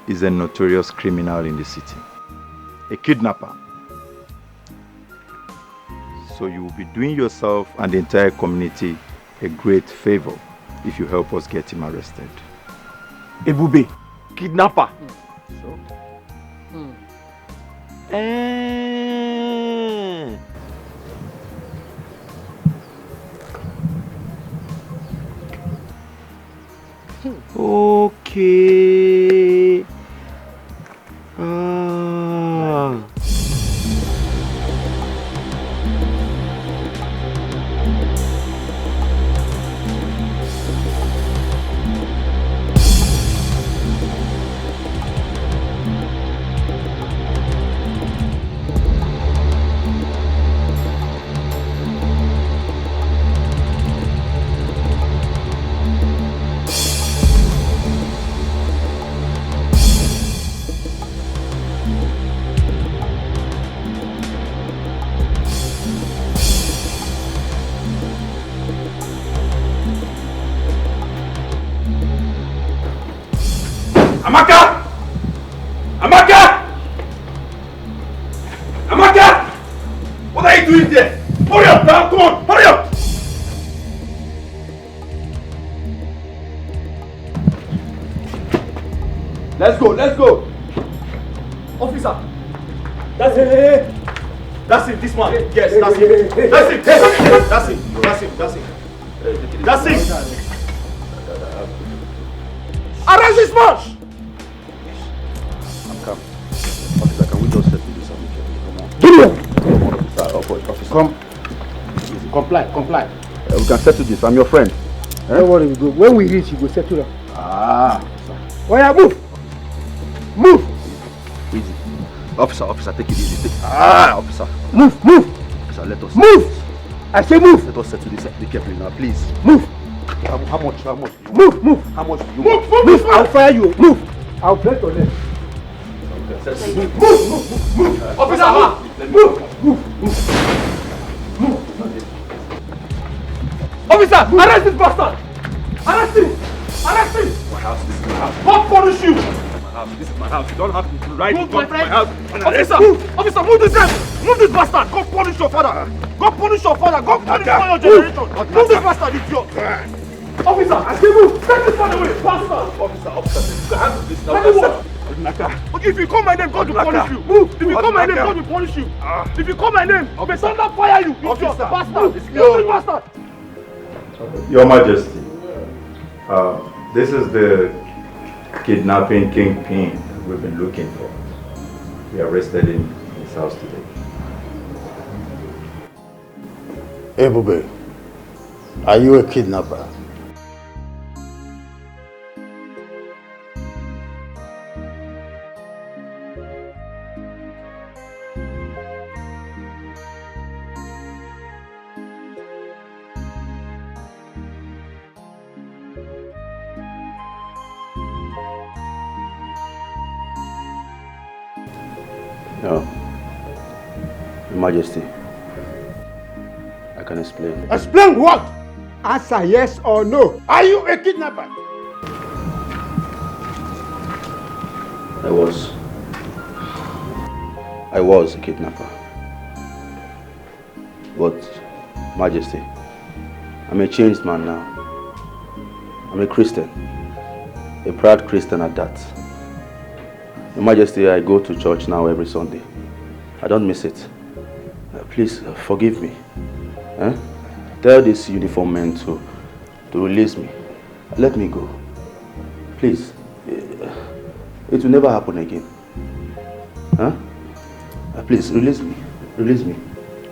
is a notorious criminal in the city. A kidnapper. So you will be doing yourself and the entire community a great favor if you help us get him arrested. Ebube, kidnapper. Sure. Okay. Amaka! Amaka! Amaka! What are you doing there? Hurry up now! Come on! Hurry up! Let's go, let's go. Officer. That's it. That's it, this one. Yes, that's it. That's it. That's it. That's it. That's it. That's it. Arrest this man! Come. Officer, can we just settle this amicably? Come on. Officer. Come. Comply. We can settle this. I'm your friend. Don't worry, we go. When we reach, you go settle down. Oh yeah, move! Easy. Officer, take it easy. Officer. Move! Officer, let us. Move! I say move! Let us settle this carefully now, please. Move! How much? Move! How much? Move! I'll fire you. Move! I'll break your leg. Move! Officer, Move! Officer, arrest this bastard! Arrest him! My house, this is my house. God punish you! This is my house. You don't have to ride Move, to my my friend. house. Officer, move this guy! Move this bastard! God punish your father! God punish your generation! Move this bastard, idiot! Officer, I say move! Take this man away! Bastard! Officer, you have this now. Okay, if you call my name, God will punish you. Move! If you call my name, God will punish you. If you call my name, may thunder fire you, idiot! Bastard! Move this bastard! Your Majesty, This is the kidnapping kingpin we've been looking for. We arrested him in his house today. Ebube, are you a kidnapper? No. Your Majesty, I can explain. Explain what? Answer yes or no. Are you a kidnapper? I was a kidnapper. But, Majesty, I'm a changed man now. I'm a Christian. A proud Christian at that. Your Majesty, I go to church now every Sunday. I don't miss it. Please forgive me. Tell this uniform man to release me. Let me go. Please. It will never happen again. Please, release me. Release me.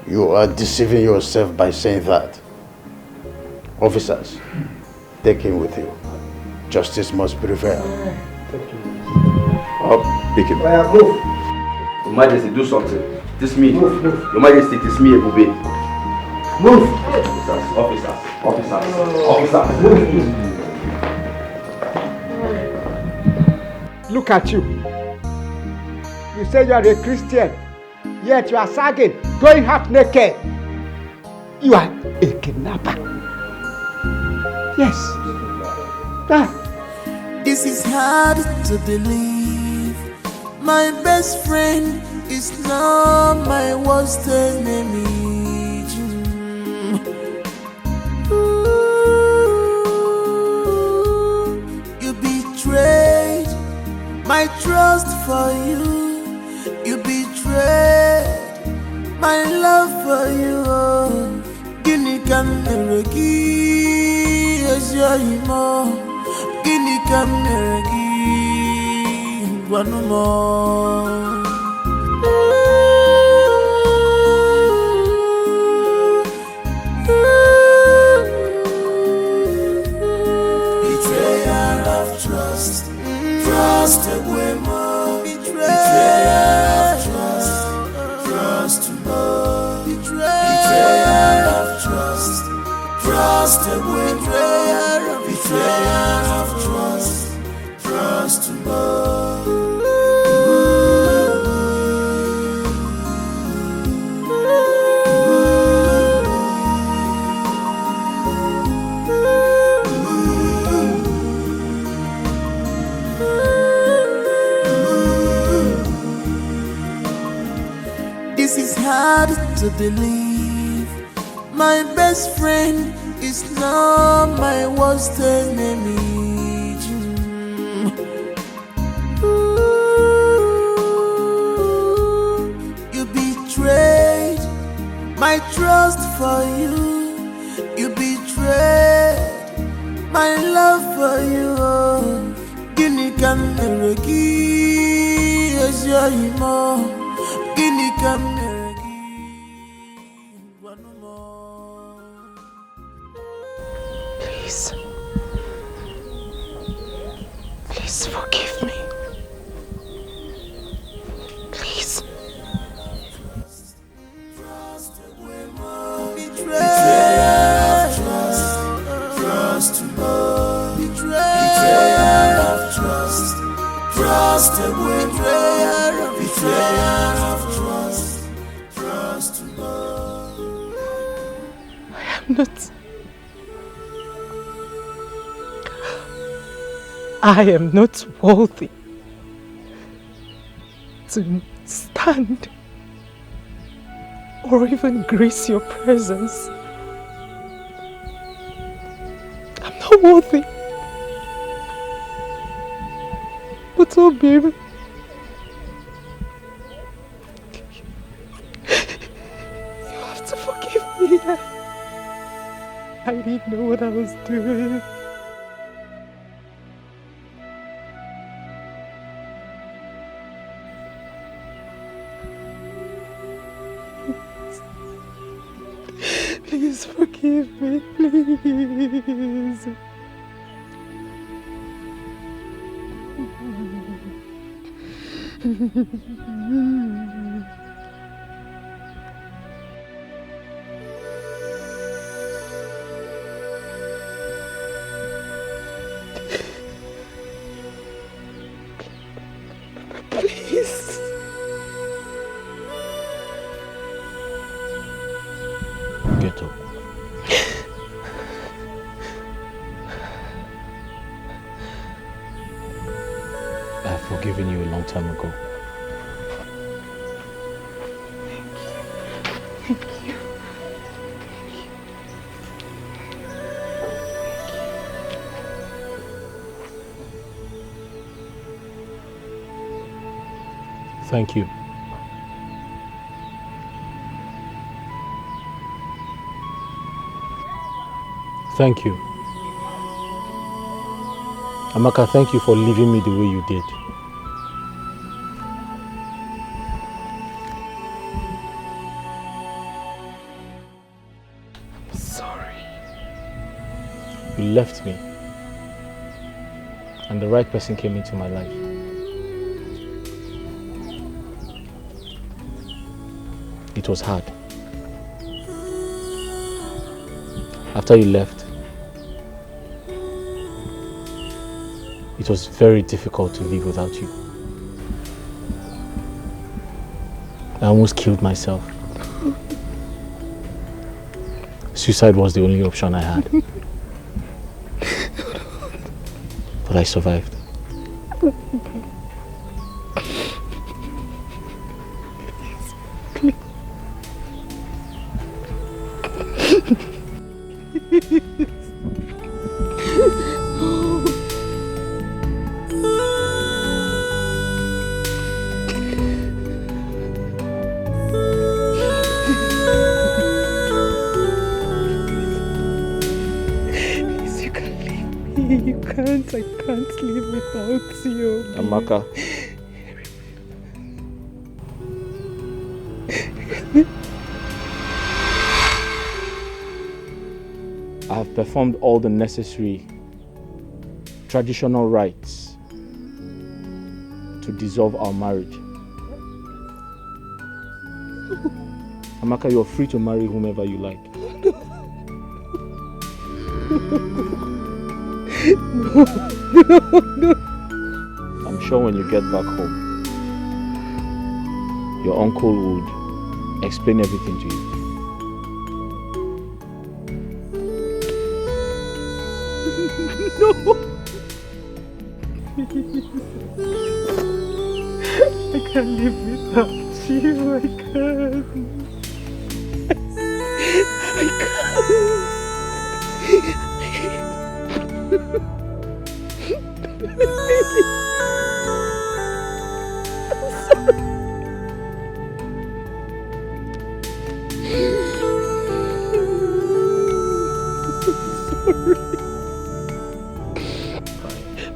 You are deceiving yourself by saying that. Officers, take him with you. Justice must prevail. Pick him. Move. Your Majesty, do something. It is me. Move. Your Majesty, it is me, Ebube. Move. Officers. Move. Look at you. You say you are a Christian, yet you are sagging, going half naked. You are a kidnapper. Yes. This is hard to believe. My best friend is now my worst enemy. You betrayed my trust for you. You betrayed my love for you. Guinea can never give as your Guinea can never give one more. Betrayer of trust, trust away more. Betrayer of trust, trust more. Betrayer of trust, trust away more. Betrayer of trust, trust more. This is hard to believe. My best friend is now my worst enemy. You betrayed my trust for you. You betrayed my love for you. Guinea can never give as your Guinea can never give one more. Please forgive me. Please. Betrayer of trust, trust more. Betrayer of trust, trust away. Betrayer of trust, trust more. I am not worthy to stand or even grace your presence. I'm not worthy. But oh baby, you have to forgive me. I didn't know what I was doing. Please forgive me, please. Please. Get up. I've forgiven you a long time ago. Thank you. Thank you. Thank you. Amaka, thank you for leaving me the way you did. I'm sorry. You left me, and the right person came into my life. It was hard. After you left, it was very difficult to live without you. I almost killed myself. Suicide was the only option I had. But I survived. Please, you can't leave me. You can't. I can't live without you. Amaka. I have performed all the necessary traditional rites to dissolve our marriage. Amaka, you're free to marry whomever you like. No. I'm sure when you get back home, your uncle would explain everything to you. No. I can't live without you. I can't.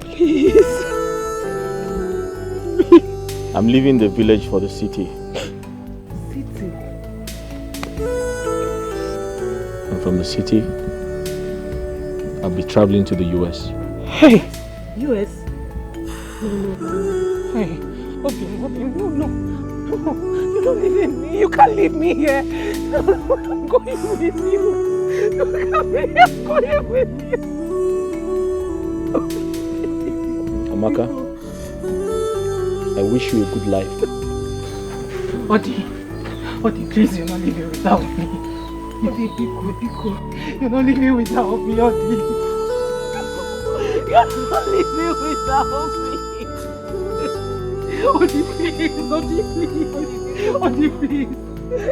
Please. I'm leaving the village for the city. City? And from the city, I'll be traveling to the US. Hey! US? No. Hey, Obin, no. You don't leave me. You can't leave me here. I'm going with you. I'm going with you. Amaka, I wish you a good life. Odi, please, you're not leaving without me. Odi, Biko, you're not leaving without me, Odi. You're not leaving without me. Odi, please.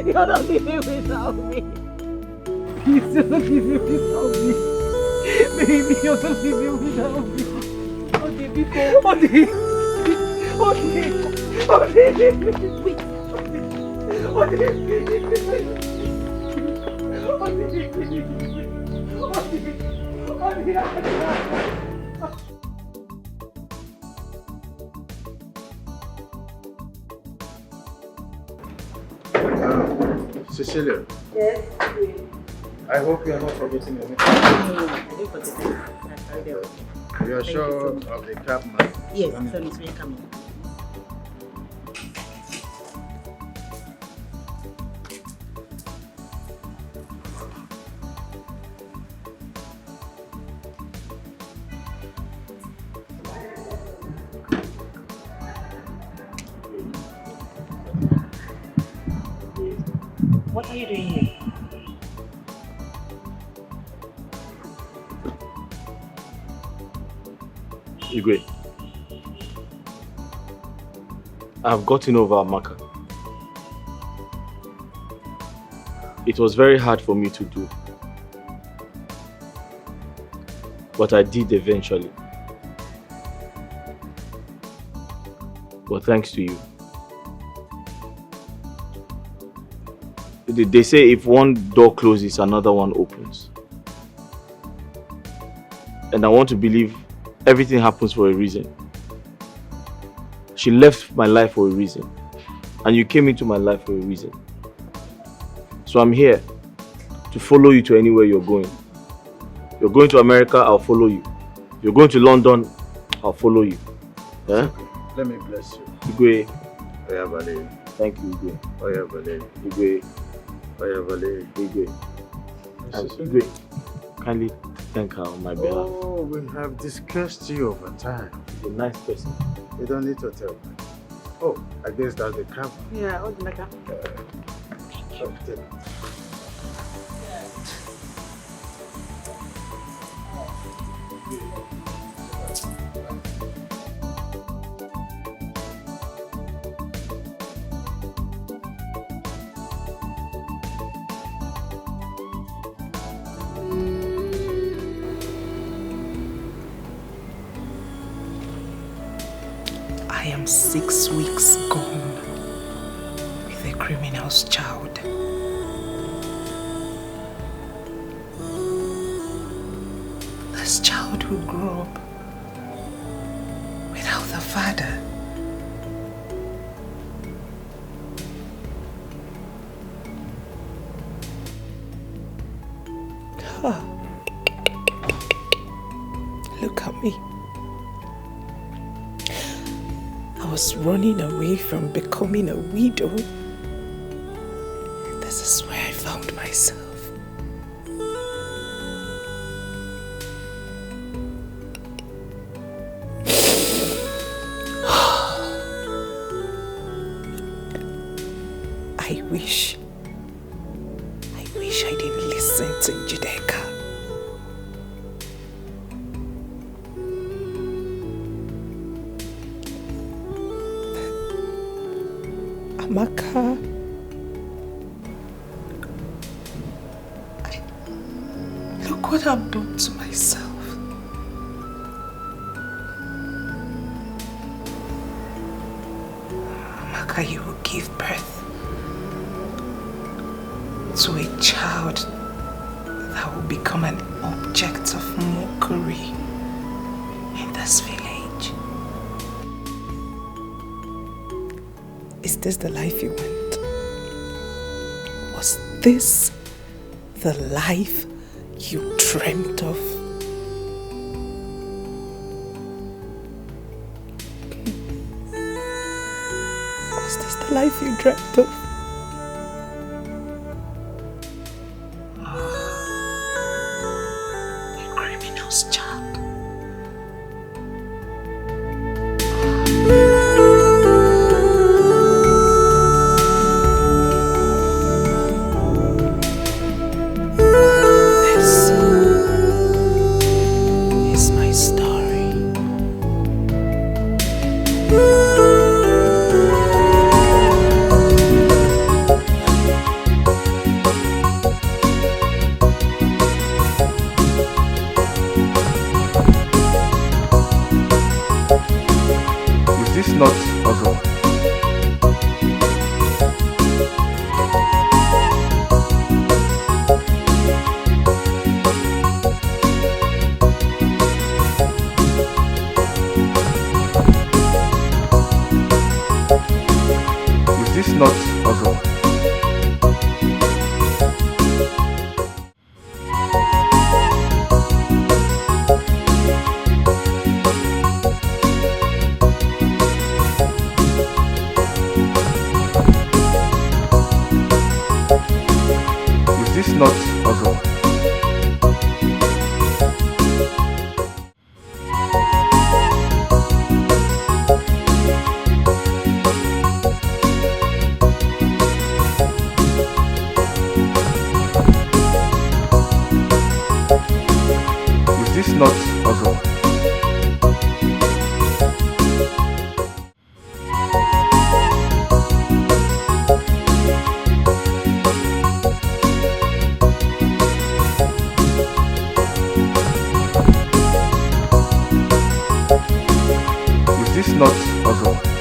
You're not leaving without me. Please, you're not leaving without me. Baby, you're not leaving without me. Odi, Biko. Odi. Cecilia. Yes. I hope you are not forgetting anything. No, I didn't forget anything. You are sure of the cap, man? Yes, so it's really coming. What are you doing here? Igwe, I've gotten over Amaka. It was very hard for me to do, but I did eventually. But thanks to you. They say if one door closes, another one opens. And I want to believe everything happens for a reason. She left my life for a reason. And you came into my life for a reason. So I'm here to follow you to anywhere you're going. You're going to America, I'll follow you. You're going to London, I'll follow you. Yeah? Let me bless you. Igwe. Oya Vale. Thank you, Igwe. Oya Vale. Igwe. Oya Vale. Igwe. And Igwe, kindly thank her on my behalf. Oh, we have discussed you over time. She's a nice person. You don't need to tell me. Oh, I guess that's the camera. Yeah, what's the I am 6 weeks gone with a criminal's child. This child will grow up without a father. Ah. Look at me. I was running away from becoming a widow. This is where I found myself. I wish I didn't listen to Judeka. Amaka, look what I've done to myself. Amaka, you will give birth to a child that will become an object of mockery in this village. Is this the life you want? Was this the life you dreamt of? Was this the life you dreamt of? The criminal's child. this not also